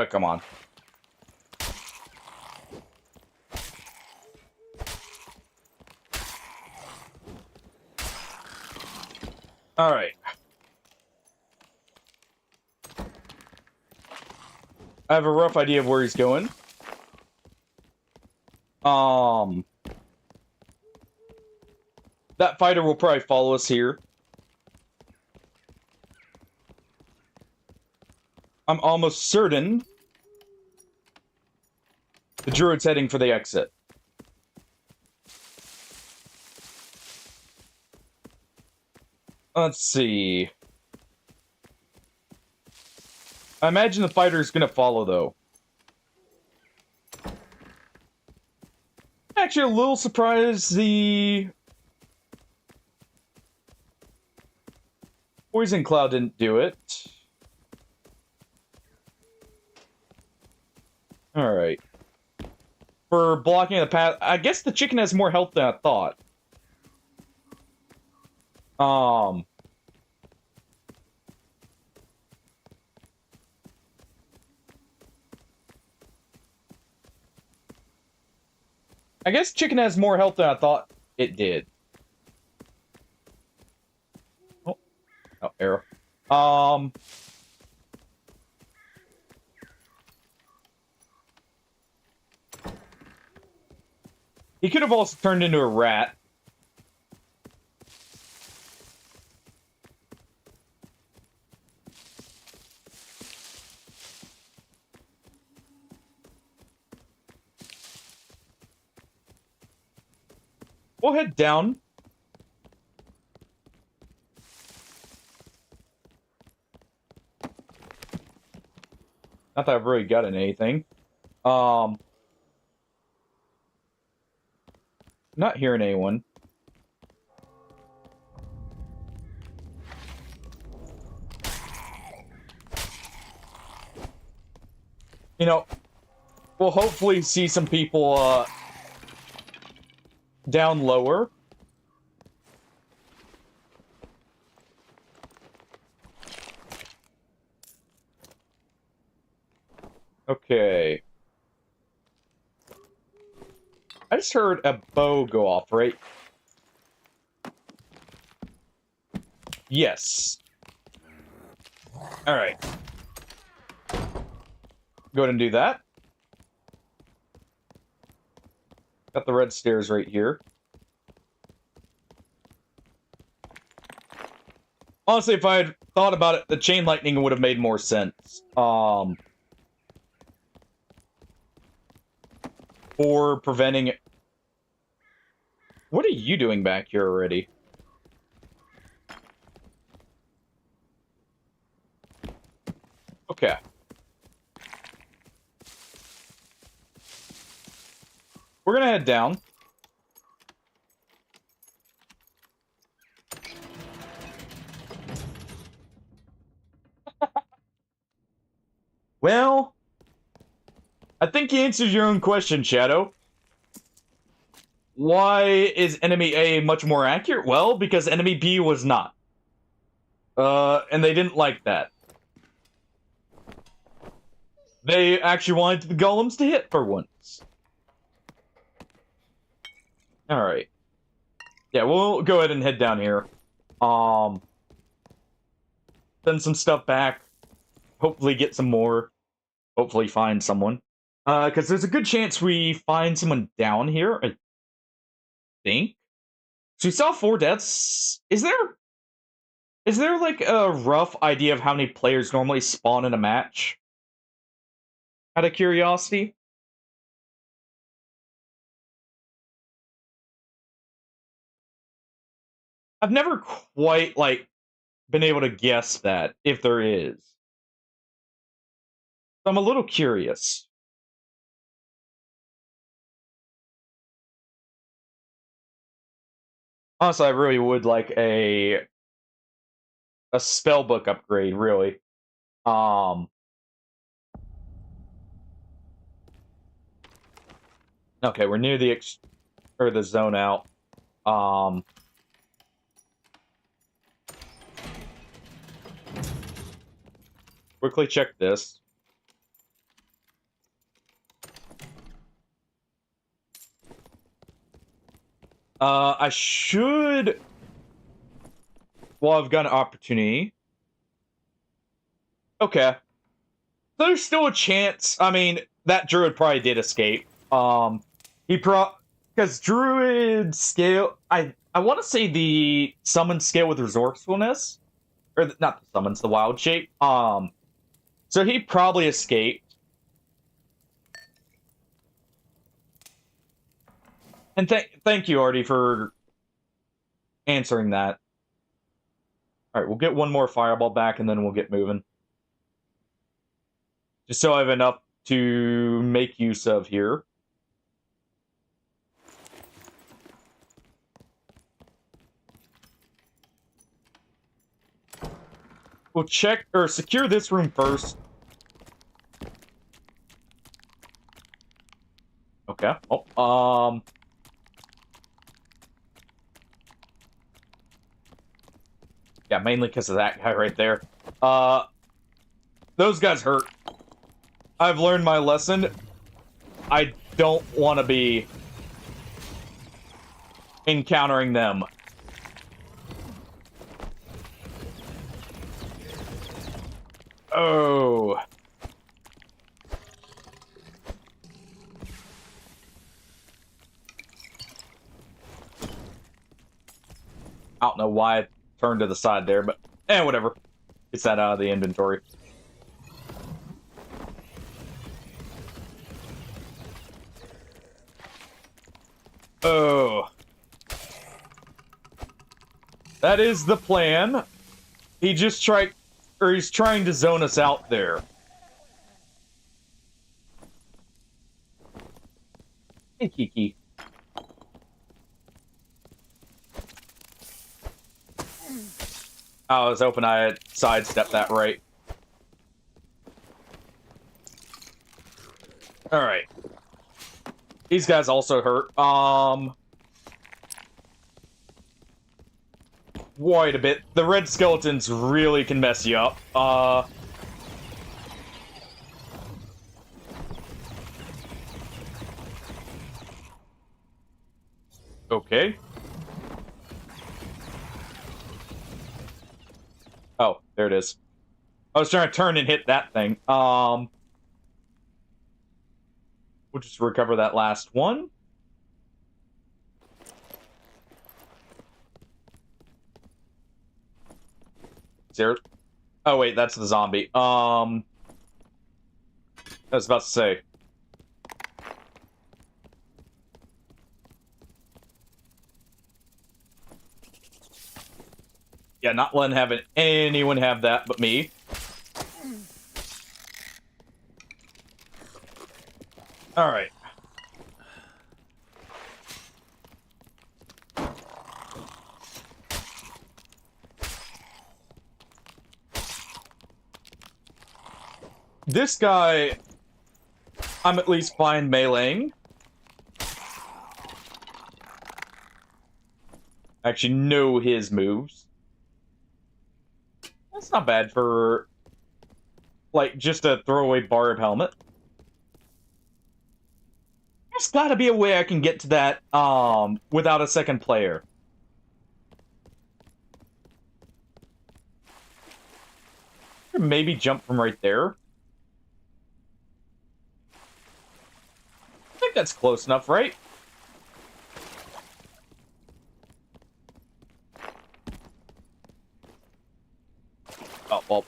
Come on. All right. I have a rough idea of where he's going. That fighter will probably follow us here. I'm almost certain the druid's heading for the exit. Let's see. I imagine the fighter's gonna follow, though. Actually, a little surprised the Poison Cloud didn't do it. Alright. For blocking the path, I guess the chicken has more health than I thought. I guess chicken has more health than I thought it did. Oh, arrow. He could have also turned into a rat. We'll head down. Not that I've really gotten anything. Not hearing anyone. You know, we'll hopefully see some people, down lower. Okay. I just heard a bow go off, right? Yes. Alright. Go ahead and do that. Got the red stairs right here. Honestly, if I had thought about it, the chain lightning would have made more sense. For preventing it. What are you doing back here already? Okay. We're gonna head down. Well, I think you answered your own question, Shadow. Why is enemy A much more accurate? Well, because enemy B was not. And they didn't like that. They actually wanted the golems to hit for once. Alright. Yeah, we'll go ahead and head down here. Send some stuff back. Hopefully get some more. Hopefully find someone. Because there's a good chance we find someone down here, I think. So we saw 4 deaths. Is there like a rough idea of how many players normally spawn in a match? Out of curiosity? I've never quite, like, been able to guess that, if there is. So I'm a little curious. Honestly, I really would like a spellbook upgrade, really. Okay, we're near the the zone out. Quickly check this. I should... Well, I've got an opportunity. Okay. There's still a chance. I mean, that druid probably did escape. Because druid scale... I want to say the summon scale with resourcefulness. Or, not the summons, the wild shape. So he probably escaped. And thank you, Artie, for answering that. Alright, we'll get one more fireball back, and then we'll get moving. Just so I have enough to make use of here. We'll check, or secure this room first. Okay. Oh, yeah, mainly because of that guy right there. Those guys hurt. I've learned my lesson. I don't want to be encountering them. Oh. I don't know why I turned to the side there, but whatever. Get that out of the inventory. Oh. That is the plan. He's trying to zone us out there. Hey, Kiki. I was hoping I had sidestepped that right. Alright. These guys also hurt. Wait a bit. The red skeletons really can mess you up. Okay. Oh, there it is. I was trying to turn and hit that thing. We'll just recover that last one. Is there... Oh, wait, that's the zombie. I was about to say. Yeah, not letting anyone have that but me. Alright. This guy, I'm at least fine meleeing. I actually know his moves. That's not bad for, like, just a throwaway barb helmet. There's gotta be a way I can get to that, without a second player. Maybe jump from right there. I think that's close enough, right? Oh, well.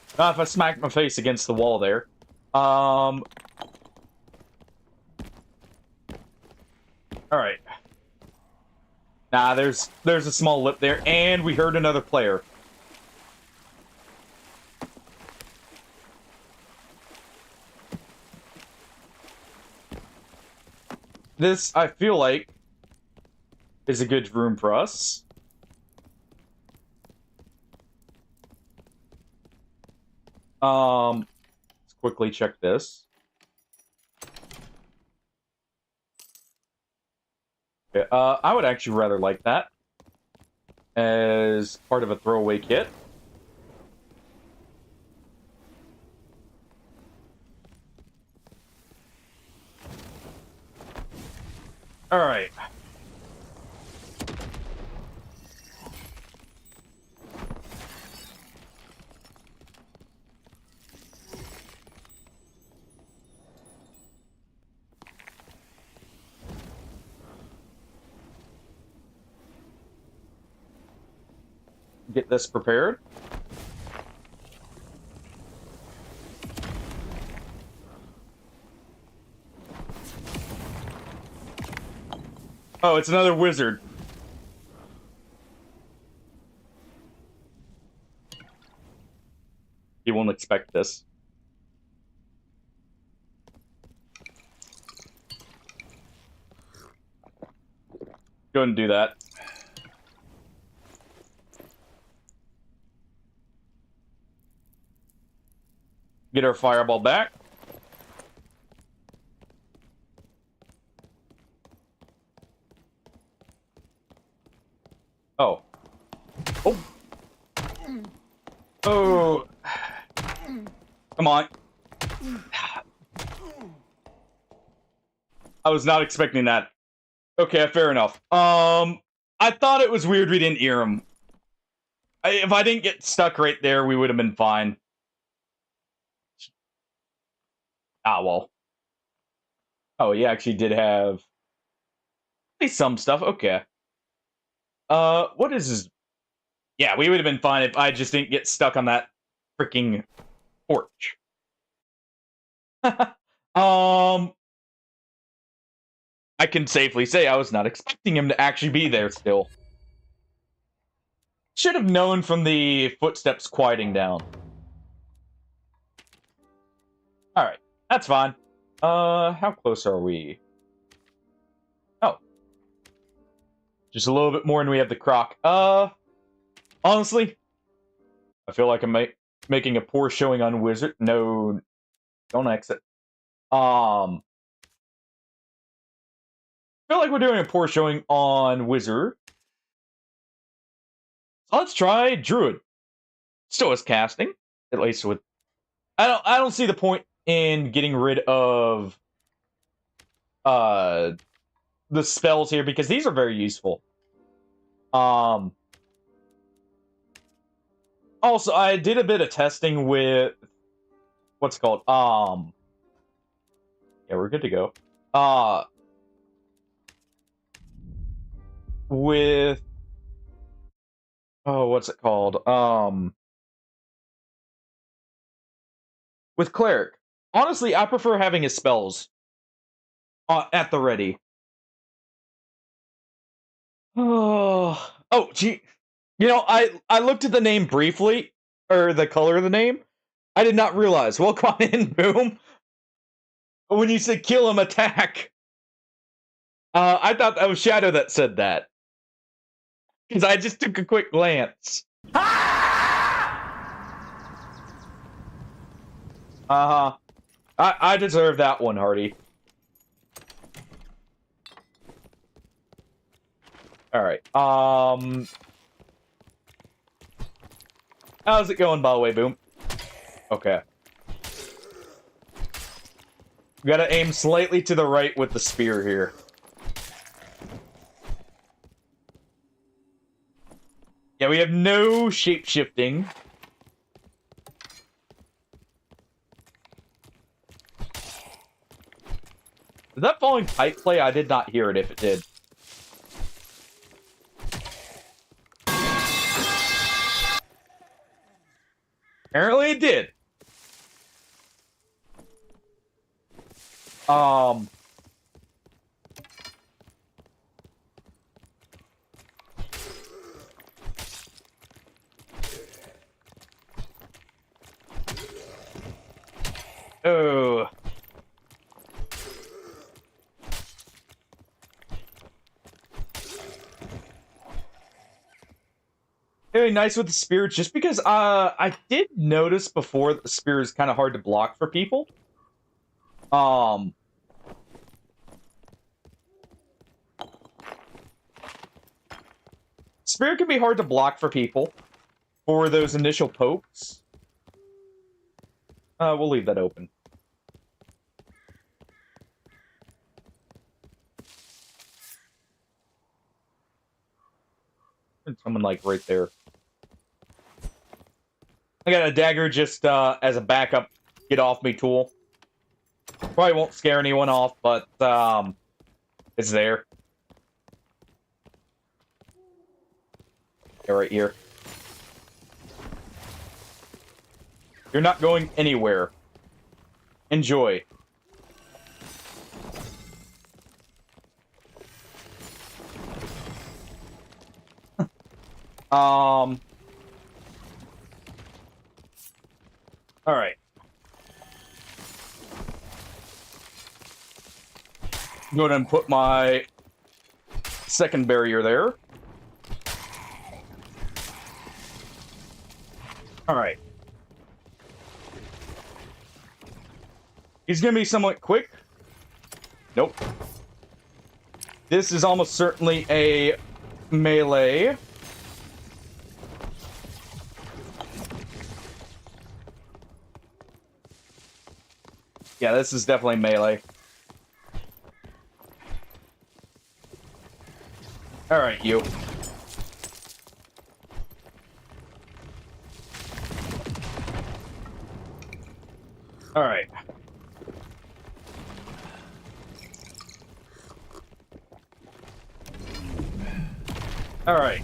If I smack my face against the wall there. Alright. Nah, there's a small lip there, and we heard another player. This, I feel like, is a good room for us. Let's quickly check this. Okay, I would actually rather like that as part of a throwaway kit. All right. Get this prepared. Oh, it's another wizard. He won't expect this. Go ahead and do that. Get our fireball back. Oh. Oh. Oh. Come on. I was not expecting that. Okay, fair enough. I thought it was weird we didn't hear him. If I didn't get stuck right there, we would have been fine. Ah, well. Oh, he actually did have at least some stuff. Okay. What is his... Yeah, we would have been fine if I just didn't get stuck on that freaking porch. I can safely say I was not expecting him to actually be there still. Should have known from the footsteps quieting down. Alright, that's fine. How close are we? Oh. Just a little bit more and we have the croc. Honestly, I feel like I'm making a poor showing on Wizard. No, don't exit. I feel like we're doing a poor showing on Wizard. So let's try Druid. Still is casting, at least with... I don't see the point in getting rid of the spells here because these are very useful. Also, I did a bit of testing with what's it called. Yeah, we're good to go. With what's it called? With cleric. Honestly, I prefer having his spells at the ready. Oh, gee. You know, I looked at the name briefly, or the color of the name. I did not realize. Welcome in, Boom. When you said kill him, attack. I thought that was Shadow that said that. Because I just took a quick glance. Uh-huh. I deserve that one, Hardy. Alright, how's it going, by the way, Boom? Okay. We gotta aim slightly to the right with the spear here. Yeah, we have no shape-shifting. Did that falling pipe play? I did not hear it if it did. Apparently it did. Oh. Very nice with the spear, just because I did notice before that the spear is kind of hard to block for people. Spear can be hard to block for people for those initial pokes. We'll leave that open. There's someone like right there. I got a dagger just as a backup get off me tool. Probably won't scare anyone off, but it's there. Yeah, right here. You're not going anywhere. Enjoy. All right. Go ahead and put my second barrier there. All right. He's gonna be somewhat quick. Nope. This is almost certainly a melee. Yeah, this is definitely melee. Alright, you. Alright. Alright.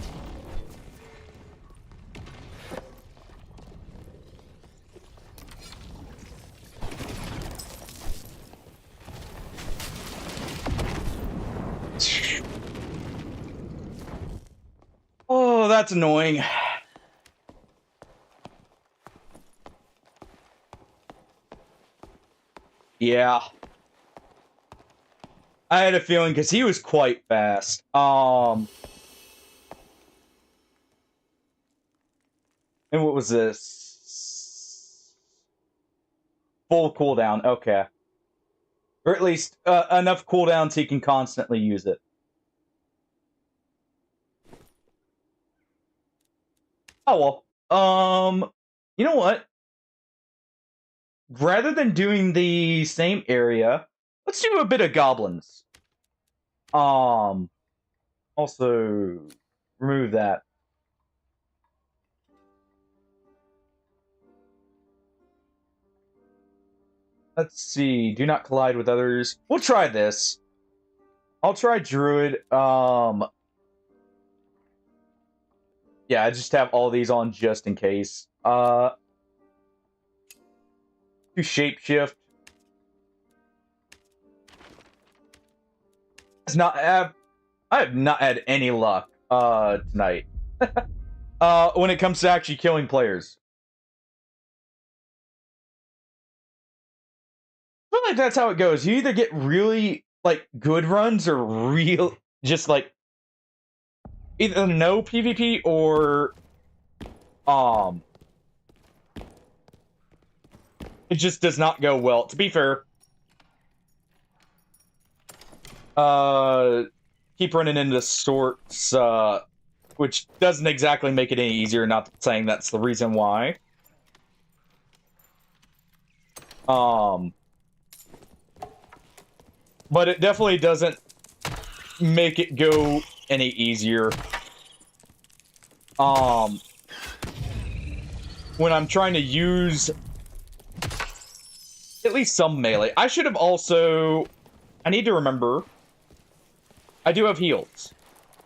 Oh, that's annoying. Yeah. I had a feeling because he was quite fast. And what was this? Full cooldown, okay. Or at least enough cooldown so he can constantly use it. Oh well. You know what? Rather than doing the same area, let's do a bit of goblins. Also remove that. Let's see. Do not collide with others. We'll try this. I'll try Druid. Yeah, I just have all these on just in case. To shapeshift. I have not had any luck tonight. When it comes to actually killing players. I feel like that's how it goes. You either get really like good runs or real just like either no PvP or it just does not go well. To be fair, keep running into sorts, which doesn't exactly make it any easier. Not saying that's the reason why. But it definitely doesn't make it go any easier. When I'm trying to use at least some melee. I should have also... I need to remember. I do have heals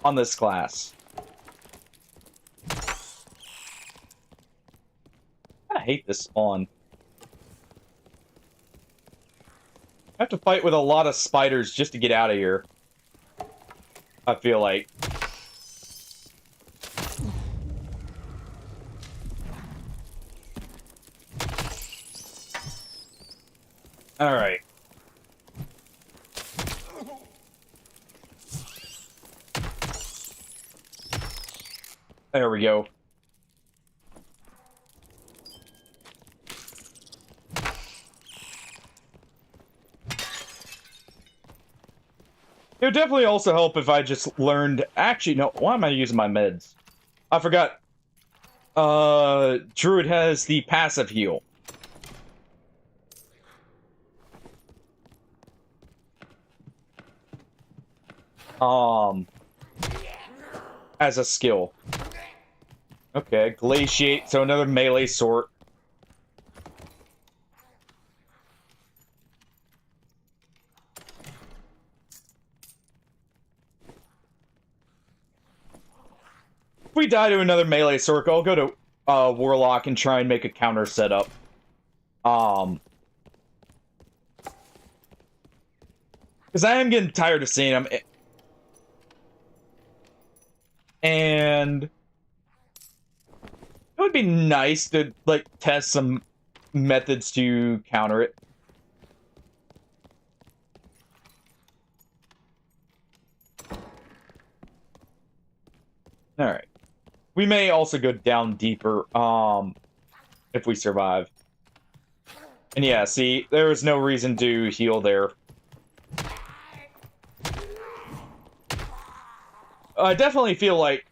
on this class. I hate this spawn. I have to fight with a lot of spiders just to get out of here. I feel like. Alright. There we go. It would definitely also help if I just learned... Actually, no. Why am I using my meds? I forgot. Druid has the passive heal. As a skill. Okay, Glaciate. So another melee sword. If we die to another melee circle, I'll go to Warlock and try and make a counter setup. Because I am getting tired of seeing them. And it would be nice to, like, test some methods to counter it. Alright. We may also go down deeper, if we survive. And yeah, see, there is no reason to heal there. I definitely feel like,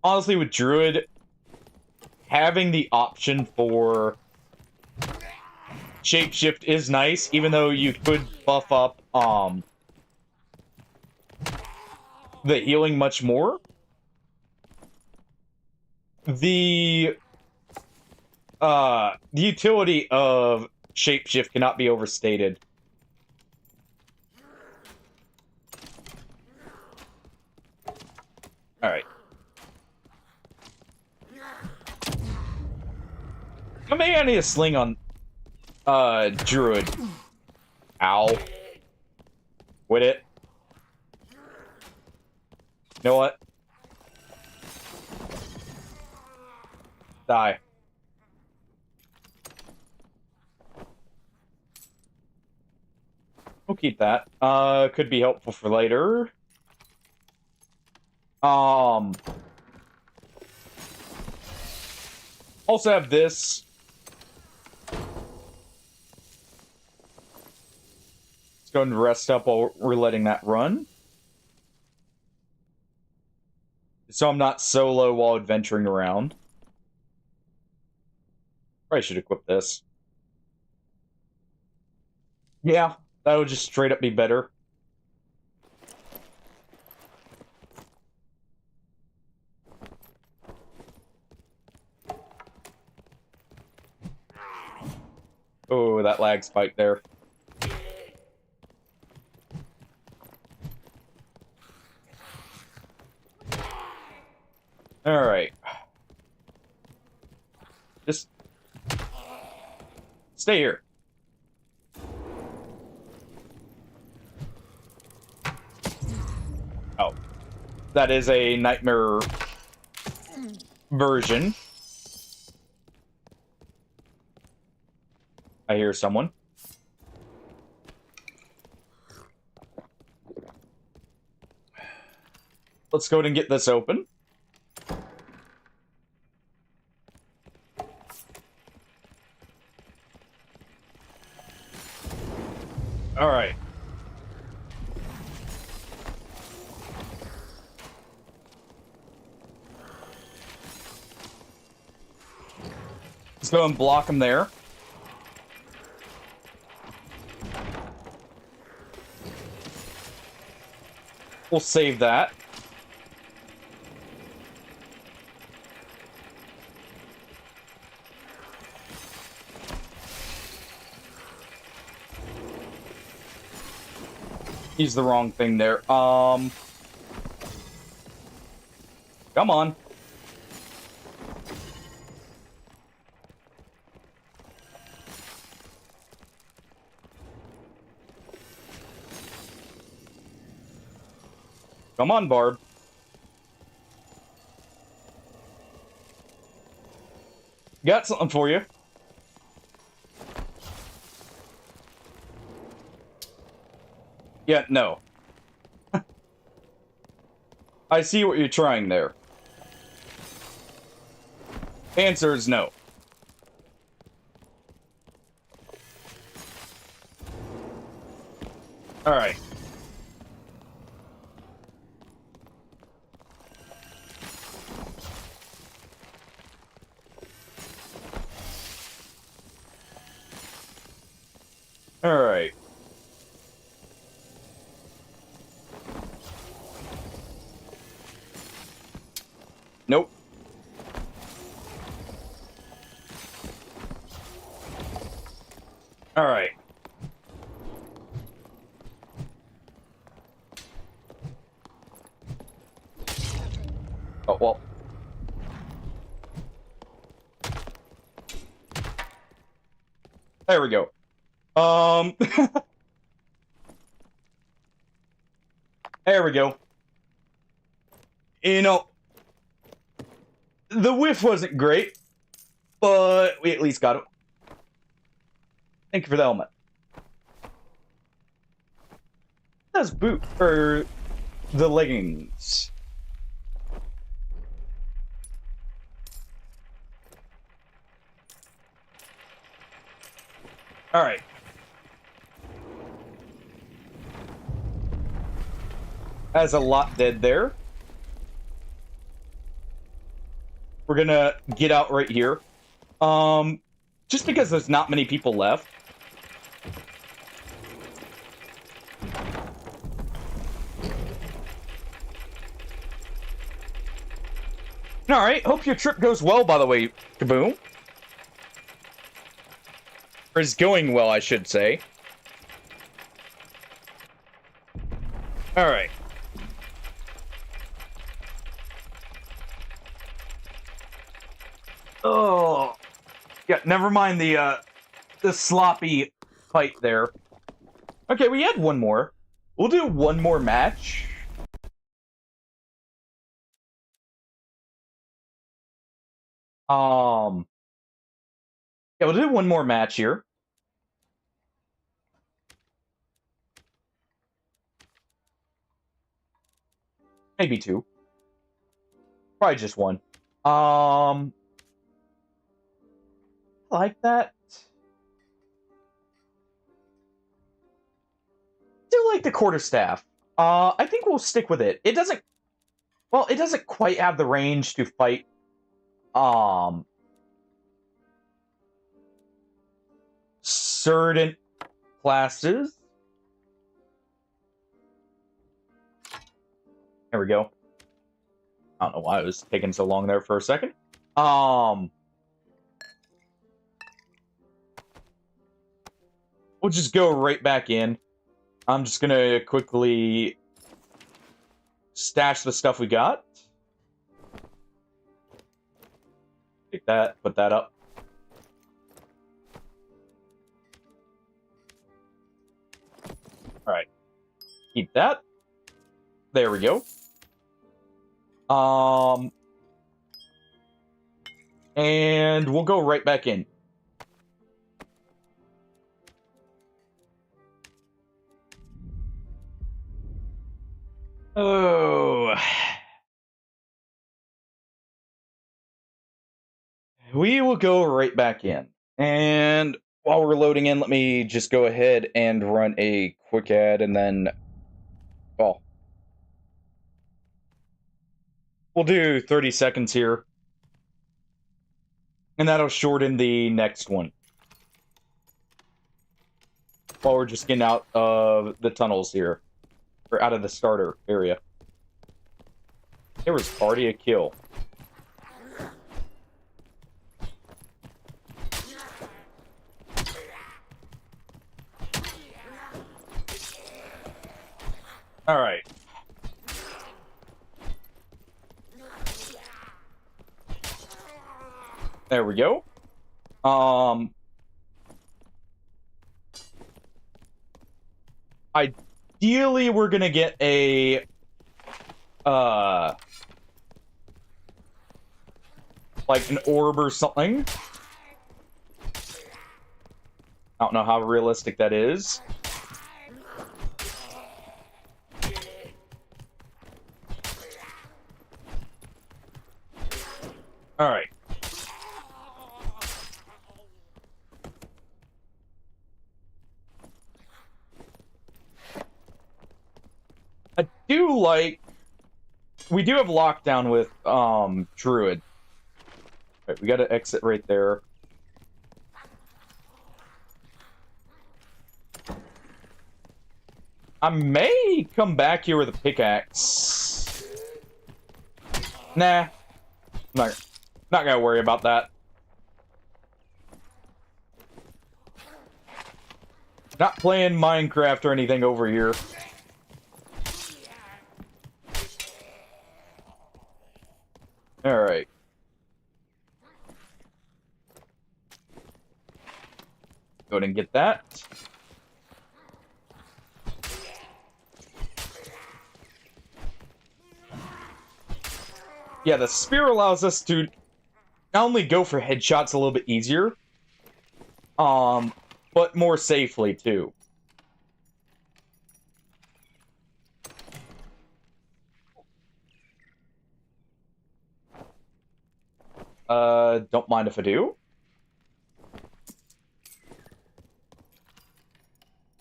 honestly, with Druid, having the option for Shapeshift is nice, even though you could buff up, the healing much more. The utility of Shapeshift cannot be overstated. Alright. Maybe I need a sling on, Druid. Ow. Quit it. You know what? Die. We'll keep that. Could be helpful for later. Also have this. Let's go and rest up while we're letting that run. So I'm not solo while adventuring around. Probably should equip this. Yeah, that would just straight up be better. Oh, that lag spike there. Alright. Just stay here. Oh. That is a nightmare version. I hear someone. Let's go ahead and get this open. All right. Let's go and block him there. We'll save that. He's the wrong thing there. Come on. Come on, Barb. Got something for you. Yeah, no. I see what you're trying there. Answer is no. All right. All right. Nope. All right. Oh, well. There we go. There we go. You know, the whiff wasn't great, but we at least got it. Thank you for the helmet. That's boot for the leggings. All right. Has a lot dead there. We're gonna get out right here. Just because there's not many people left. All right. Hope your trip goes well, by the way, Kaboom. Or is going well, I should say. All right. Oh, yeah. Never mind the sloppy fight there. Okay, we had one more. We'll do one more match. Yeah, we'll do one more match here. Maybe two. Probably just one. I like that. Do like the quarterstaff. I think we'll stick with it. It doesn't. Well, it doesn't quite have the range to fight. Certain classes. There we go. I don't know why it was taking so long there for a second. we'll just go right back in. I'm just gonna quickly stash the stuff we got. Take that, put that up. Alright. Keep that. There we go. And we'll go right back in. Oh. We will go right back in. And while we're loading in, let me just go ahead and run a quick ad and then... Well, we'll do 30 seconds here. And that'll shorten the next one. While we're just getting out of the tunnels here. Or out of the starter area. There was already a kill. Alright. There we go. Ideally, we're gonna get a, like an orb or something. I don't know how realistic that is. Alright. I do like... We do have lockdown with, Druid. Right, we gotta exit right there. I may come back here with a pickaxe. Nah. Not gonna worry about that. Not playing Minecraft or anything over here. Alright. Go ahead and get that. Yeah, the spear allows us to not only go for headshots a little bit easier, but more safely too. Don't mind if I do.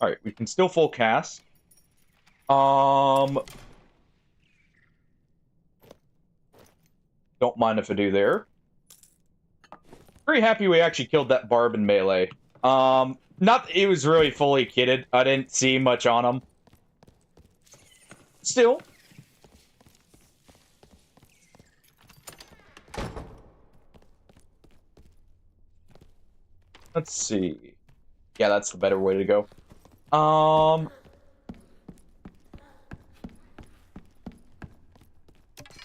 Alright, we can still full cast. Don't mind if I do there. Very happy we actually killed that barb in melee. Not that it was really fully kitted. I didn't see much on him. Still. Let's see. Yeah, that's the better way to go.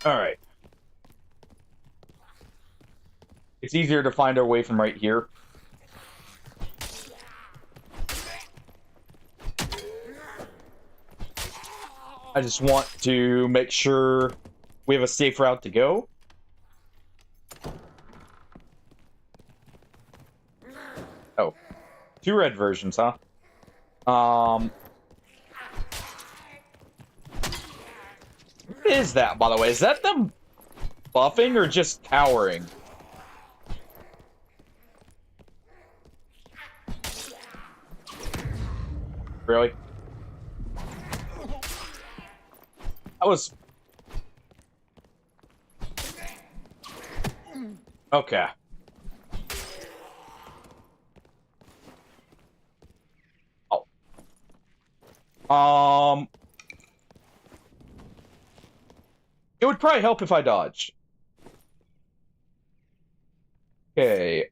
Alright. It's easier to find our way from right here. I just want to make sure we have a safe route to go. Oh. 2 red versions, huh? What is that, by the way? Is that them buffing or just cowering? Really? I was... Okay. Oh. It would probably help if I dodged. Okay.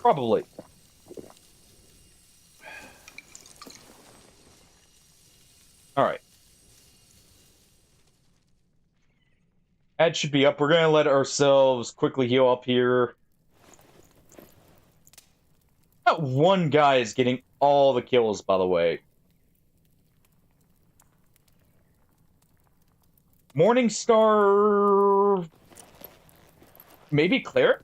Probably. Alright. Ad should be up. We're gonna let ourselves quickly heal up here. That one guy is getting all the kills, by the way. Morningstar... Maybe Cleric?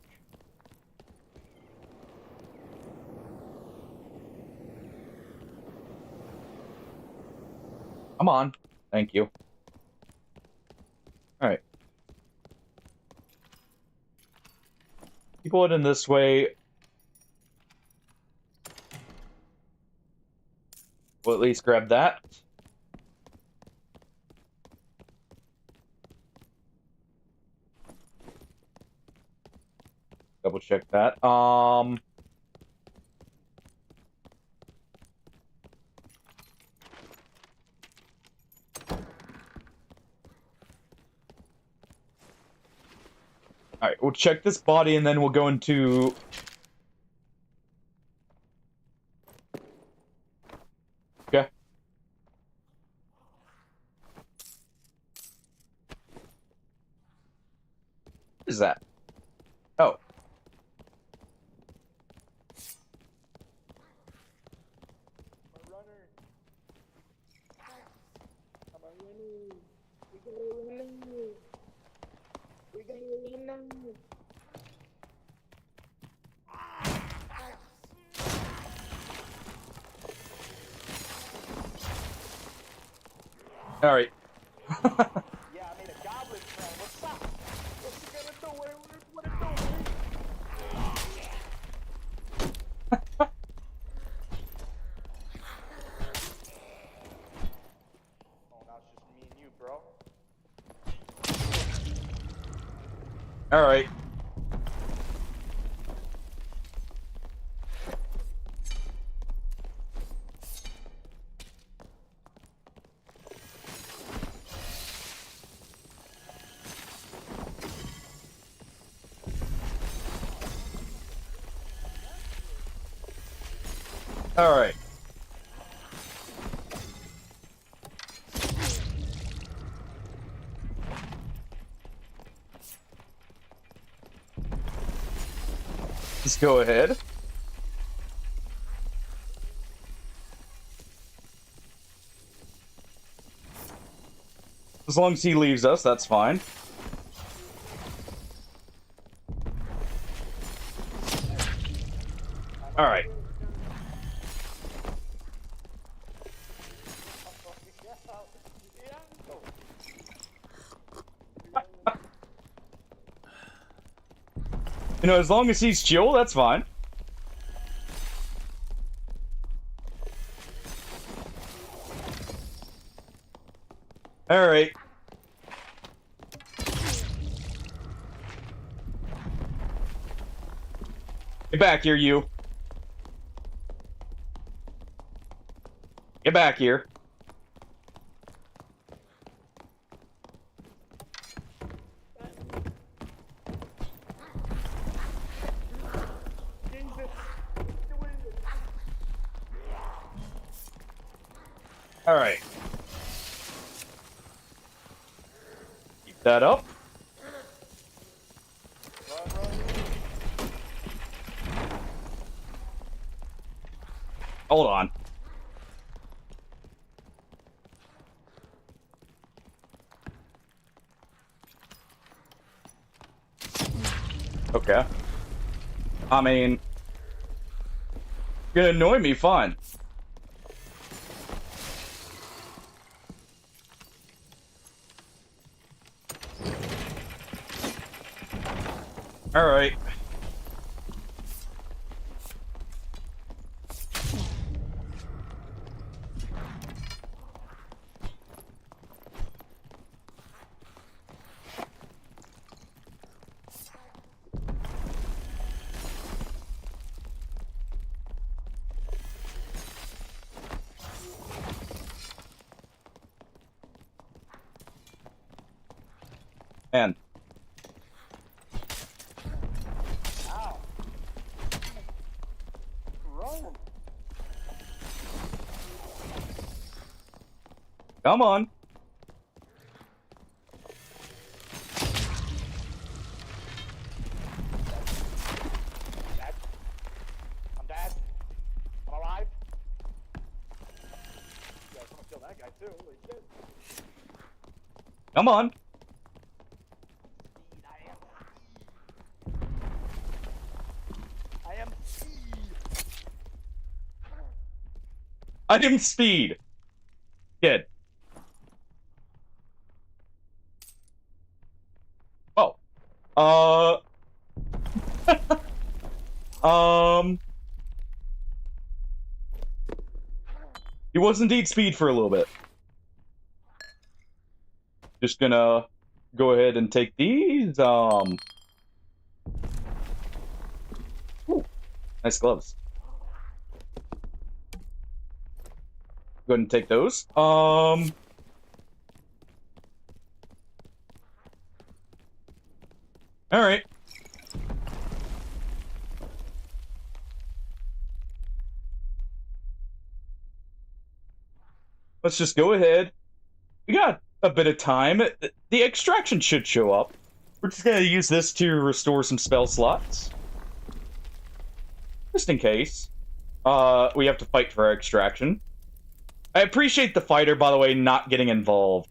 Come on. Thank you. Alright. People it in this way. We'll at least grab that. Double check that. Alright, we'll check this body and then we'll go into... Okay. What is that? Oh. All right. Yeah, I made a goblin friend. What's up? What's he gonna do? What it do? Oh, now it's just me and you, bro. All right. All right. Let's go ahead. As long as he leaves us, that's fine. All right. You know, as long as he's chill, that's fine. All right. Get back here, you. Get back here. All right. Keep that up. Hold on. Okay. I mean, gonna annoy me, fine. All right. Man. Come on. Dead. I'm dead. I'm alive. Yeah, someone killed that guy too. Holy shit. Come on. I am speed. I am speed. Good. Oh. He was indeed speed for a little bit. Just gonna go ahead and take these. Ooh, nice gloves. Go ahead and take those. All right. Let's just go ahead. We got a bit of time. The extraction should show up. We're just gonna use this to restore some spell slots. Just in case. We have to fight for our extraction. I appreciate the fighter, by the way, not getting involved.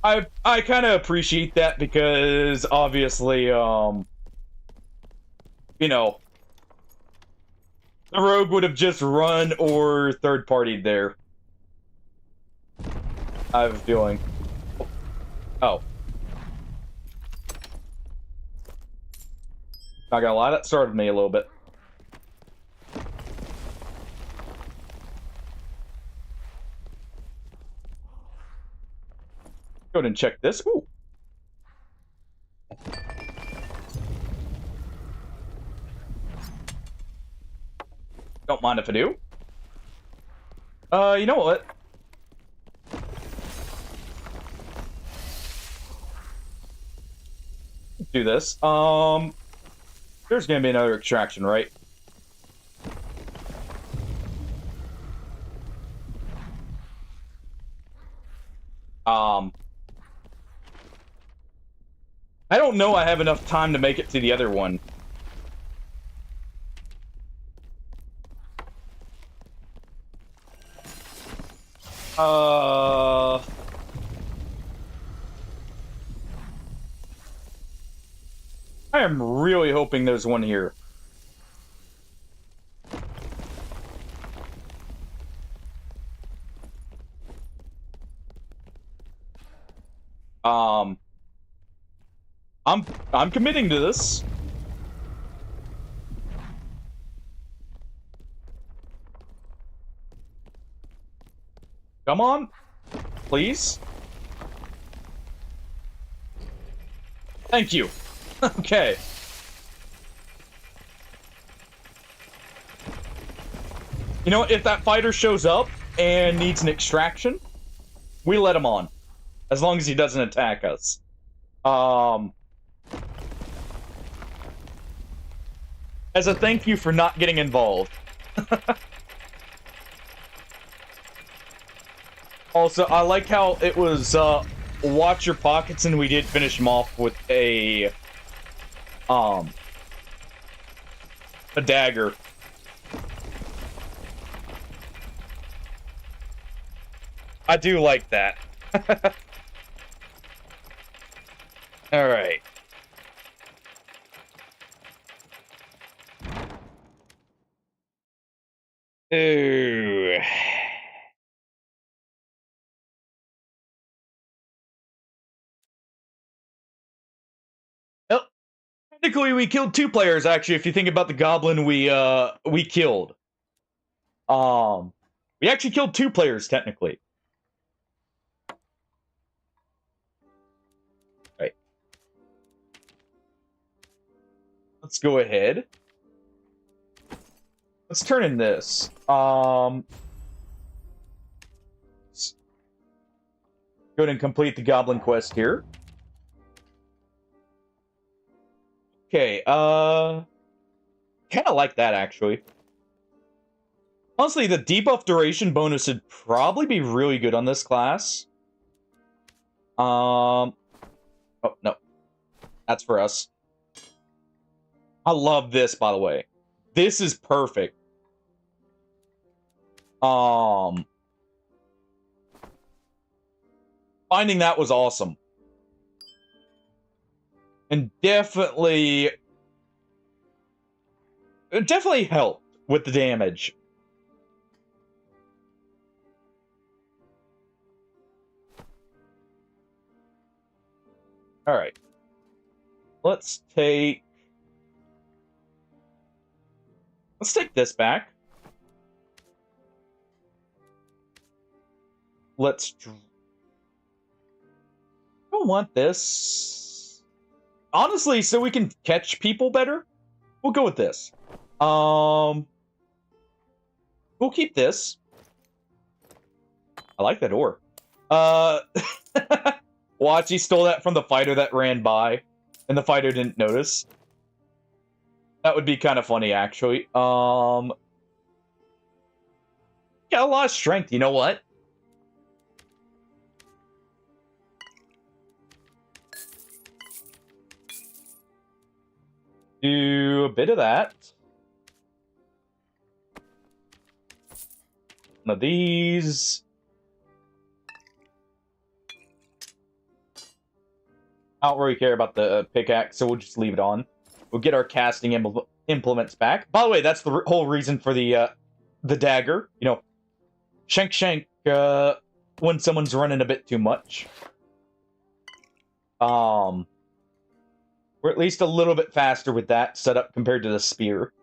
I kind of appreciate that because obviously, you know, the rogue would have just run or third-partied there. I have a feeling. Oh. Not gonna lie, that startled me a little bit. Go ahead and check this. Ooh. Don't mind if I do. You know what? Do this. There's gonna be another extraction, right? I don't know I have enough time to make it to the other one. I am really hoping there's one here. I'm committing to this. Come on, please. Thank you. Okay. You know, if that fighter shows up and needs an extraction, we let him on. As long as he doesn't attack us. As a thank you for not getting involved. Also, I like how it was, watch your pockets, and we did finish him off with a dagger. I do like that. All right. Ooh. Oh, technically we killed 2 players, actually, if you think about the goblin we killed. We actually killed 2 players, technically. Right. Let's go ahead. Let's turn in this. Go ahead and complete the goblin quest here. Okay, kind of like that, actually. Honestly, the debuff duration bonus would probably be really good on this class. Oh, no. That's for us. I love this, by the way. This is perfect. Finding that was awesome. And definitely helped with the damage. Alright. Let's take this back. I don't want this. Honestly, so we can catch people better, we'll go with this. We'll keep this. I like that ore. Watch, he stole that from the fighter that ran by, and the fighter didn't notice. That would be kind of funny, actually. Got a lot of strength, you know what? Do a bit of that. One of these. I don't really care about the pickaxe, so we'll just leave it on. We'll get our casting implements back. By the way, that's the whole reason for the dagger. You know, shank when someone's running a bit too much. We're at least a little bit faster with that setup compared to the spear.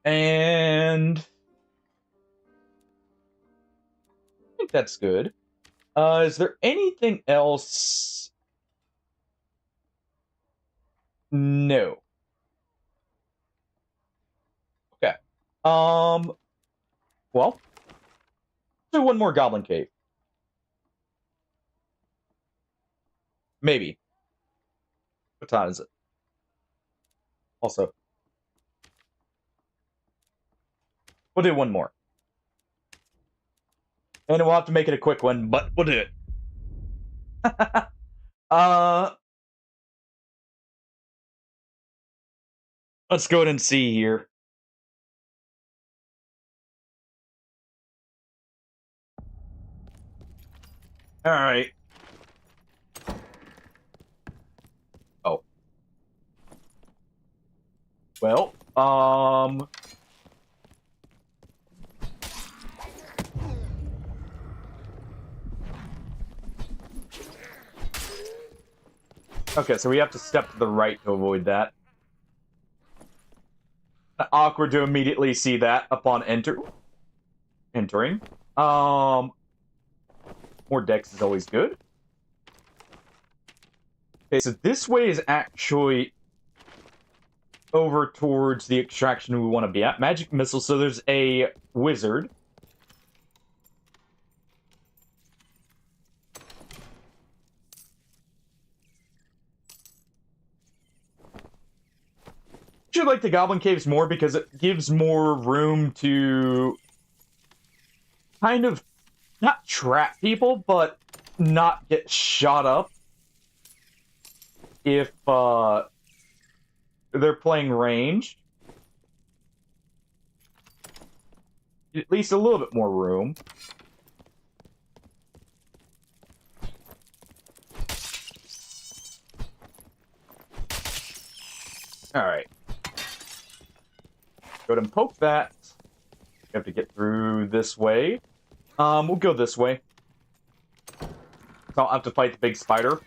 And I think that's good. Is there anything else? No. Okay. Well, do one more goblin cave. Maybe. What time is it? Also, we'll do one more. And we'll have to make it a quick one, but we'll do it. Let's go ahead and see here. All right. Oh. Well, okay, so we have to step to the right to avoid that. Awkward to immediately see that upon entering. More dex is always good. Okay, so this way is actually over towards the extraction we want to be at. Magic missile, so there's a wizard. I like the Goblin Caves more because it gives more room to kind of not trap people, but not get shot up if they're playing ranged. At least a little bit more room. Alright. Go ahead and poke that. We have to get through this way. We'll go this way. So I'll have to fight the big spider.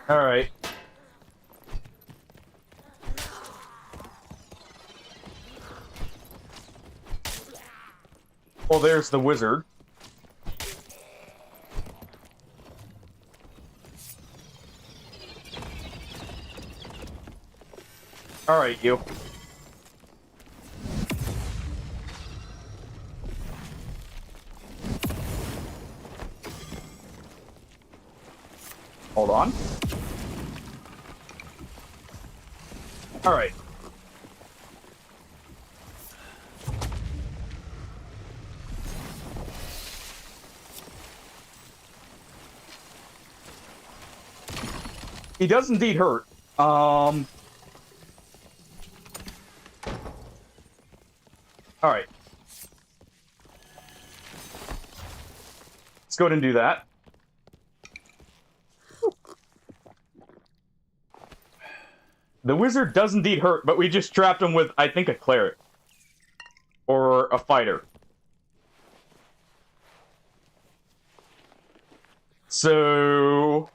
Alright. Well, there's the wizard. Alright, you. Hold on. Alright. He does indeed hurt. Alright. Let's go ahead and do that. The wizard does indeed hurt, but we just trapped him with, I think, a cleric. Or a fighter. So...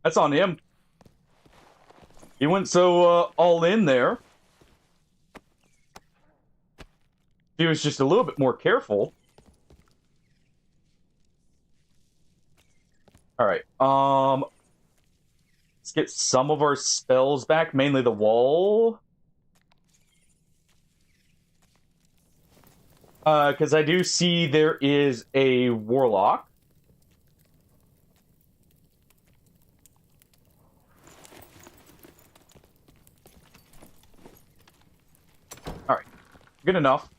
That's on him. He went so all in there. He was just a little bit more careful. Alright, let's get some of our spells back, mainly the wall. Because I do see there is a warlock. Alright, good enough.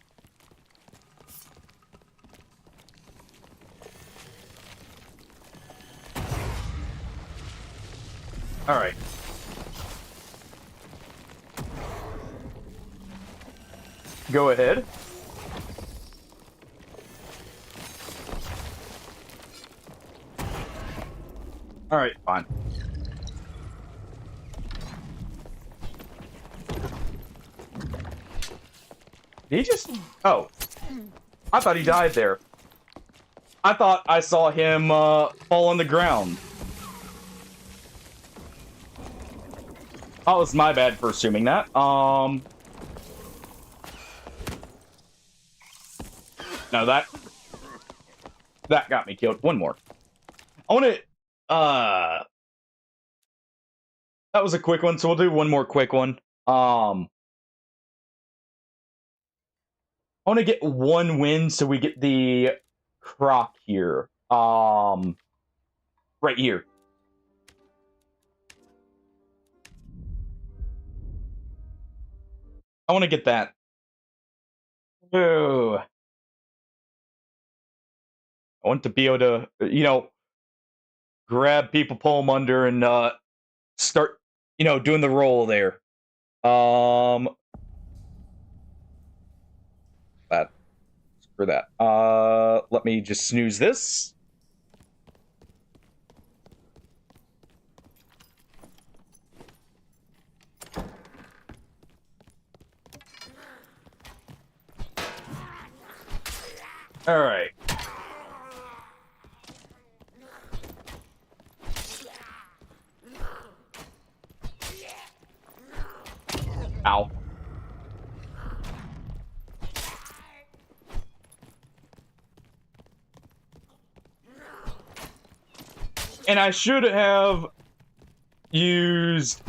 Alright. Go ahead. Alright, fine. Did he just... Oh. I thought he died there. I thought I saw him fall on the ground. That was my bad for assuming that. No, that got me killed. One more. I want to... That was a quick one, so we'll do one more quick one. I want to get one win so we get the croc here. Right here. I want to get that. Oh. I want to be able to, you know, grab people, pull them under, and start, you know, doing the roll there. That. Screw that. Let me just snooze this. All right. Ow. And I should have used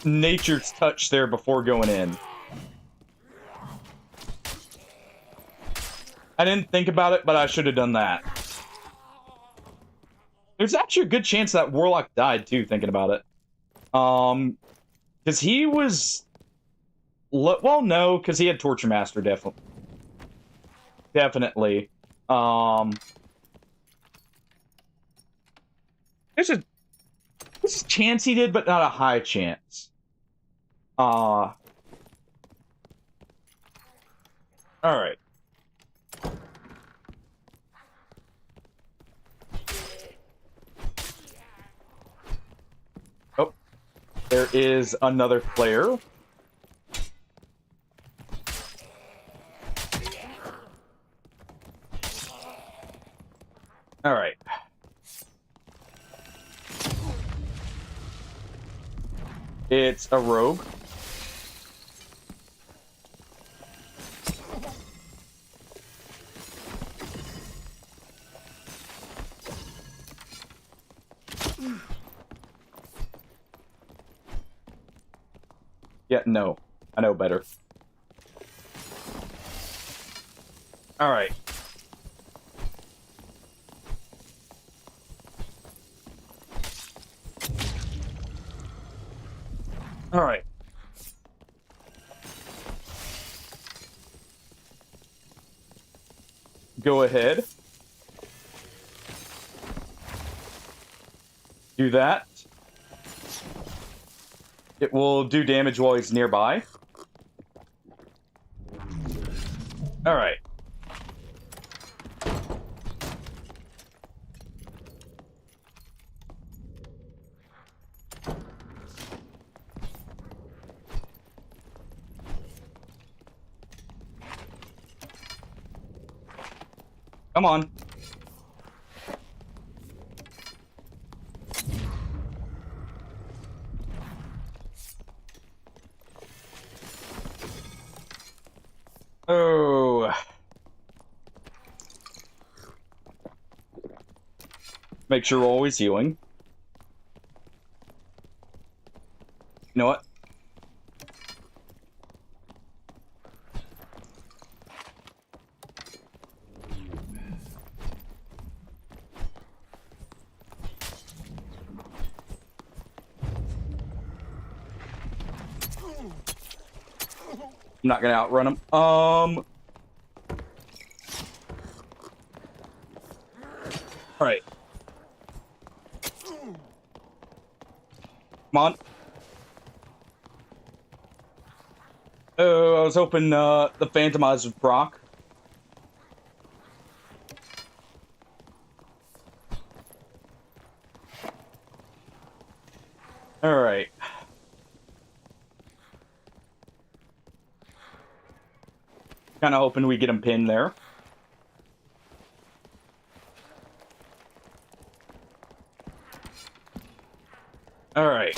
Nature's Touch there before going in. I didn't think about it, but I should have done that. There's actually a good chance that Warlock died too, thinking about it. Because he was... Well, no, because he had Torture Master, definitely. Definitely. There's a chance he did, but not a high chance. Alright. Oh. There is another player. Alright. It's a rogue. Yeah, no. I know better. Alright. All right. Go ahead. Do that. It will do damage while he's nearby. All right. Come on. Oh. Make sure we're always healing. You know what? I'm not gonna outrun him. Alright. Come on. Oh, I was hoping the Phantomize would proc. Alright. Kind of hoping we get him pinned there. Alright.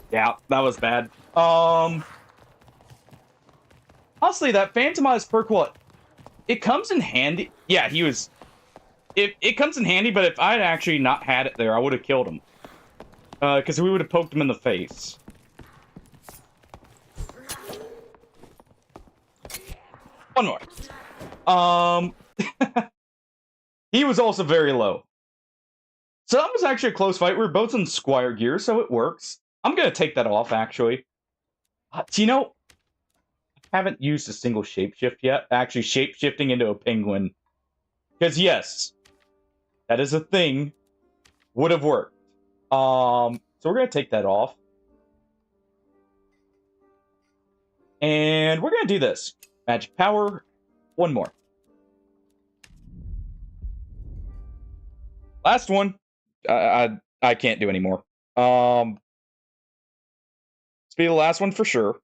Yeah, that was bad. Honestly, that Phantomized perk, what? It comes in handy. Yeah, he was... It comes in handy, but if I'd actually not had it there, I would have killed him. Because we would have poked him in the face. One more. He was also very low. So that was actually a close fight. We were both in Squire gear, so it works. I'm going to take that off, actually. Do you know, I haven't used a single shapeshift yet. Actually, shapeshifting into a penguin. Because, yes, that is a thing. Would have worked. So we're going to take that off. And we're going to do this. Magic power. One more. Last one. I can't do anymore. Let's be the last one for sure.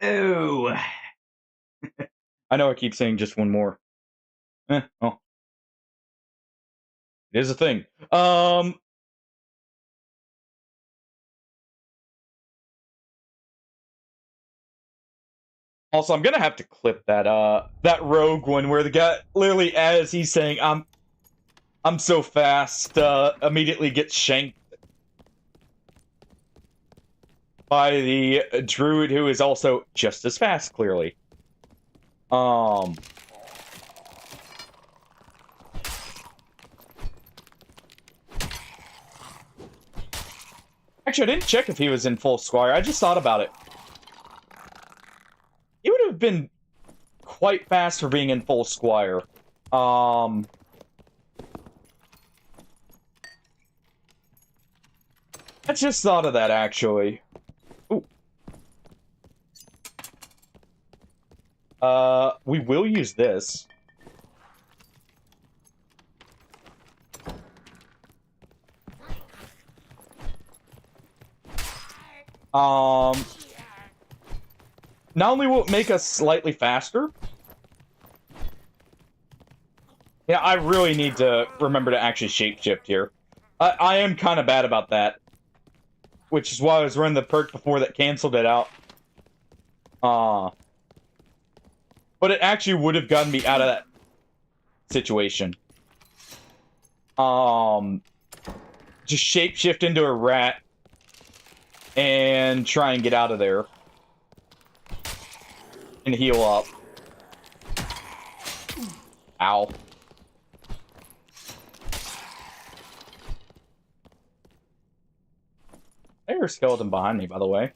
Oh. I know I keep saying just one more. Oh. It is a thing. Also, I'm gonna have to clip that that rogue one where the guy literally, as he's saying, I'm so fast, immediately gets shanked by the druid who is also just as fast, clearly. Actually, I didn't check if he was in full Squire. I just thought about it. He would have been quite fast for being in full Squire. I just thought of that, actually. Ooh. We will use this. Not only will it make us slightly faster. Yeah, I really need to remember to actually shapeshift here. I am kind of bad about that. Which is why I was running the perk before that canceled it out. But it actually would have gotten me out of that situation. Just shapeshift into a rat. And try and get out of there. And heal up. Ow. hear a skeleton behind me, by the way.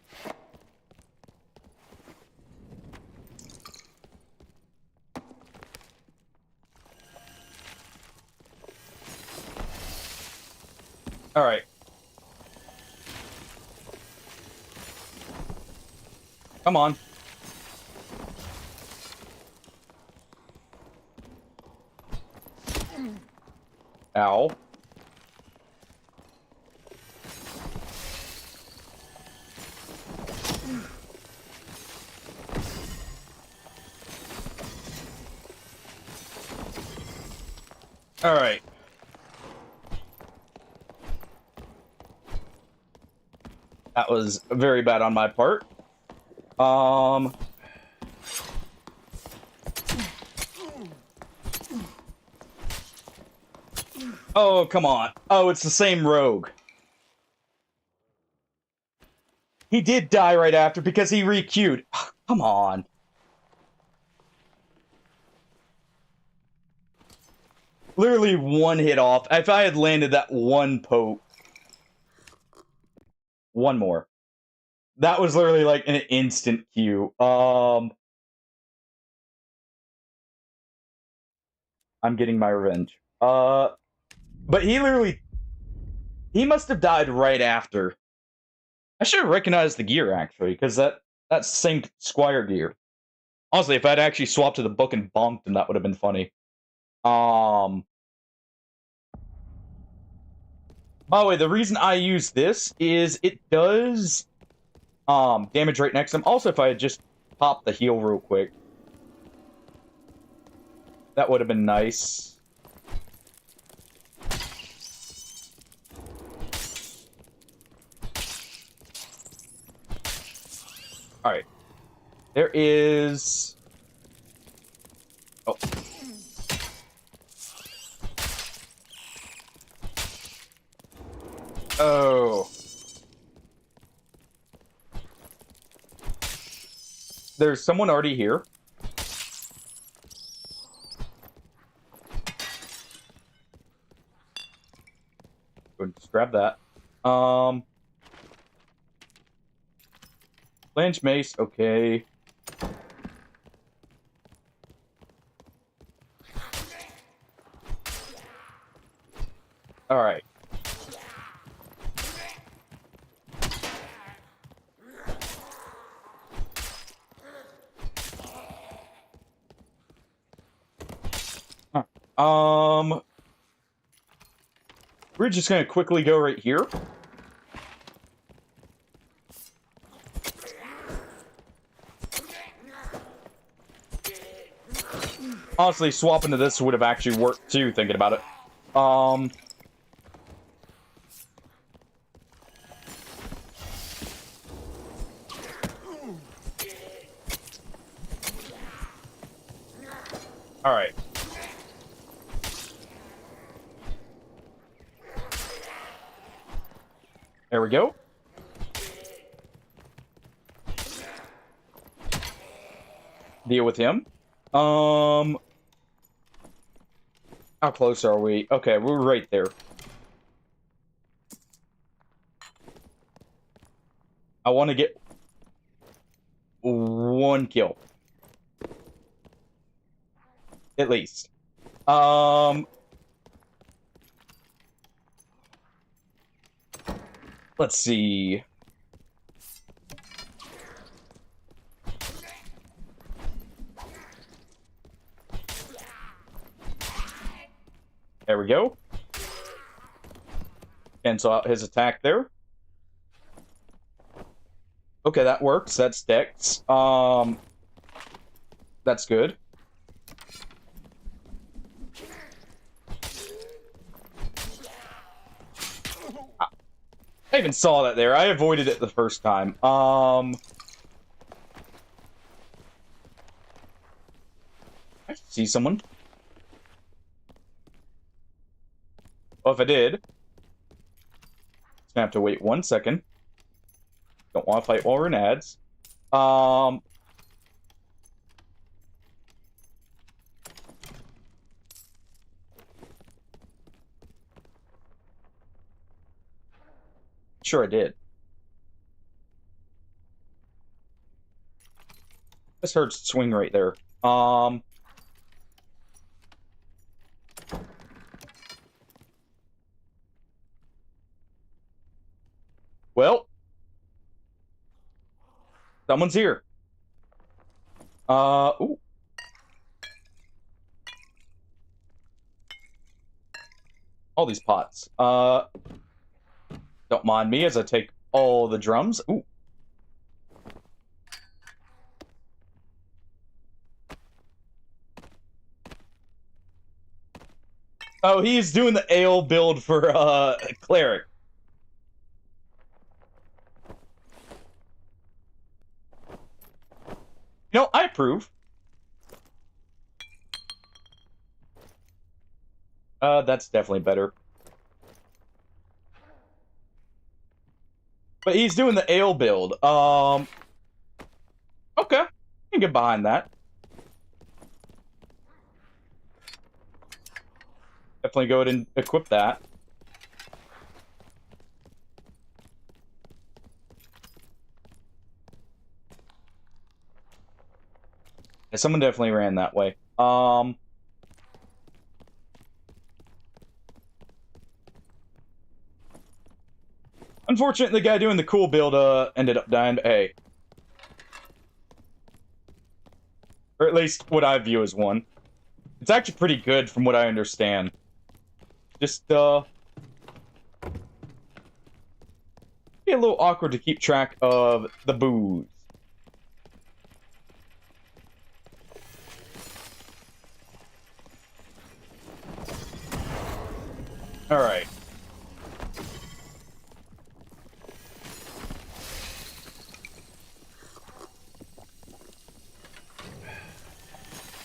Alright. Come on. Ow. Alright. That was very bad on my part. Oh, come on. Oh, it's the same rogue. He did die right after because he re-queued. Come on. Literally one hit off. If I had landed that one poke. One more. That was literally like an instant queue. I'm getting my revenge. But he literally... He must have died right after. I should have recognized the gear, actually, because that's the same Squire gear. Honestly, if I'd actually swapped to the book and bonked him, that would have been funny. By the way, the reason I use this is it does damage right next to him. Also, if I had just popped the heal real quick, that would have been nice. Alright. There is... Oh. Oh. There's someone already here. Go and just grab that. Flange mace, okay. Alright. We're just gonna quickly go right here. Honestly, swapping to this would have actually worked too, thinking about it. Alright. There we go. Deal with him. How close are we? Okay, we're right there. I want to get one kill. At least. Let's see. There we go. Cancel out his attack there. Okay, that works. That's Dex. That's good. I even saw that there. I avoided it the first time. I see someone. Well, if I did, just gonna have to wait 1 second. Don't want to fight while we're in ads. Sure, I did. This hurts swing right there. Well, someone's here. Ooh. All these pots. Don't mind me as I take all the drums. Ooh. Oh, he's doing the ale build for, cleric. You know, I approve. That's definitely better. But he's doing the ale build. Okay. I can get behind that. Definitely go ahead and equip that. Yeah, someone definitely ran that way. Unfortunately, the guy doing the cool build ended up dying, but hey. Or at least what I view as one. It's actually pretty good from what I understand. Just, be a little awkward to keep track of the booze. Alright.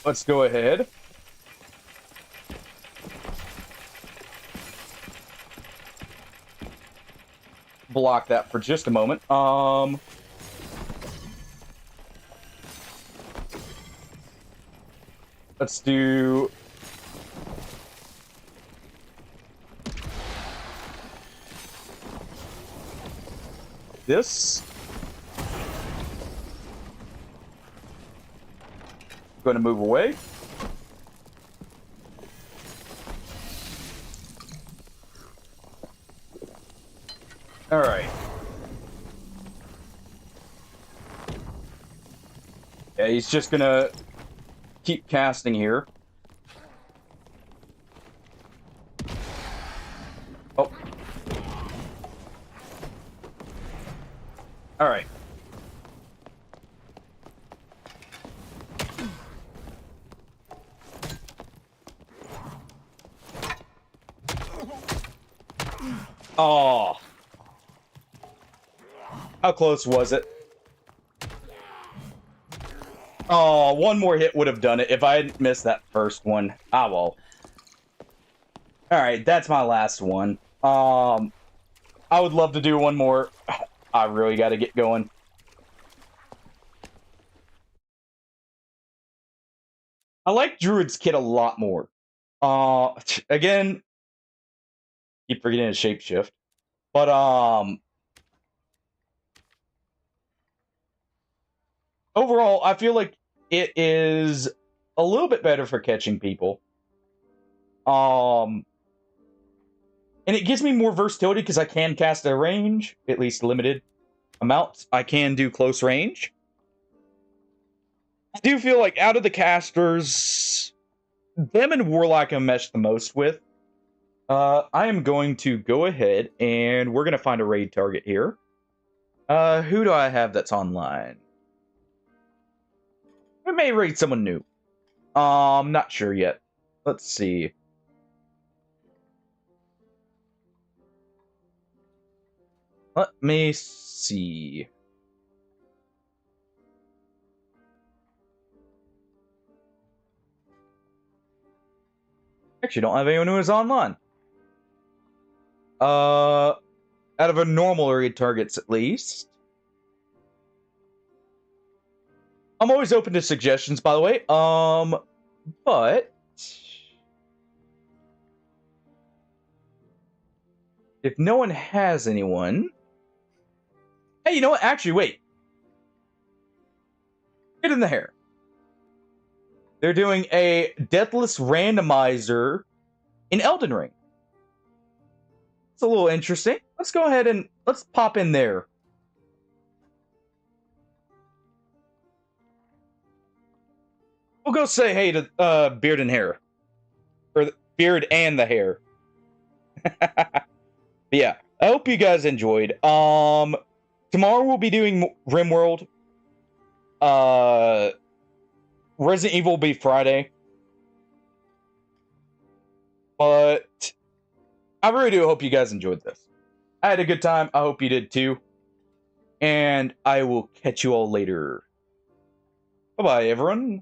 Let's go ahead. Block that for just a moment. Let's do... this. Going to move away. All right. Yeah, he's just gonna keep casting here. Oh. All right. Oh. How close was it? Oh, one more hit would have done it if I hadn't missed that first one. Ah, well. Alright, that's my last one. I would love to do one more. I really gotta get going. I like Druid's kit a lot more. Again, keep forgetting to shapeshift. But, overall, I feel like it is a little bit better for catching people. And it gives me more versatility because I can cast a range, at least limited amounts. I can do close range. I do feel like out of the casters, them and Warlock I mesh the most with. I am going to go ahead and we're going to find a raid target here. Who do I have that's online? I may raid someone new. I'm not sure yet. Let's see. Let me see. Actually, don't have anyone who is online. Out of a normal raid targets, at least. I'm always open to suggestions, by the way. But if no one has anyone, hey, you know what? Actually, wait. Get in the hair. They're doing a Deathless Randomizer in Elden Ring. It's a little interesting. Let's go ahead and let's pop in there. We'll go say hey to Beard and Hair. Or Beard and the Hair. Yeah, I hope you guys enjoyed. Tomorrow we'll be doing RimWorld. Resident Evil will be Friday. But I really do hope you guys enjoyed this. I had a good time. I hope you did too. And I will catch you all later. Bye-bye, everyone.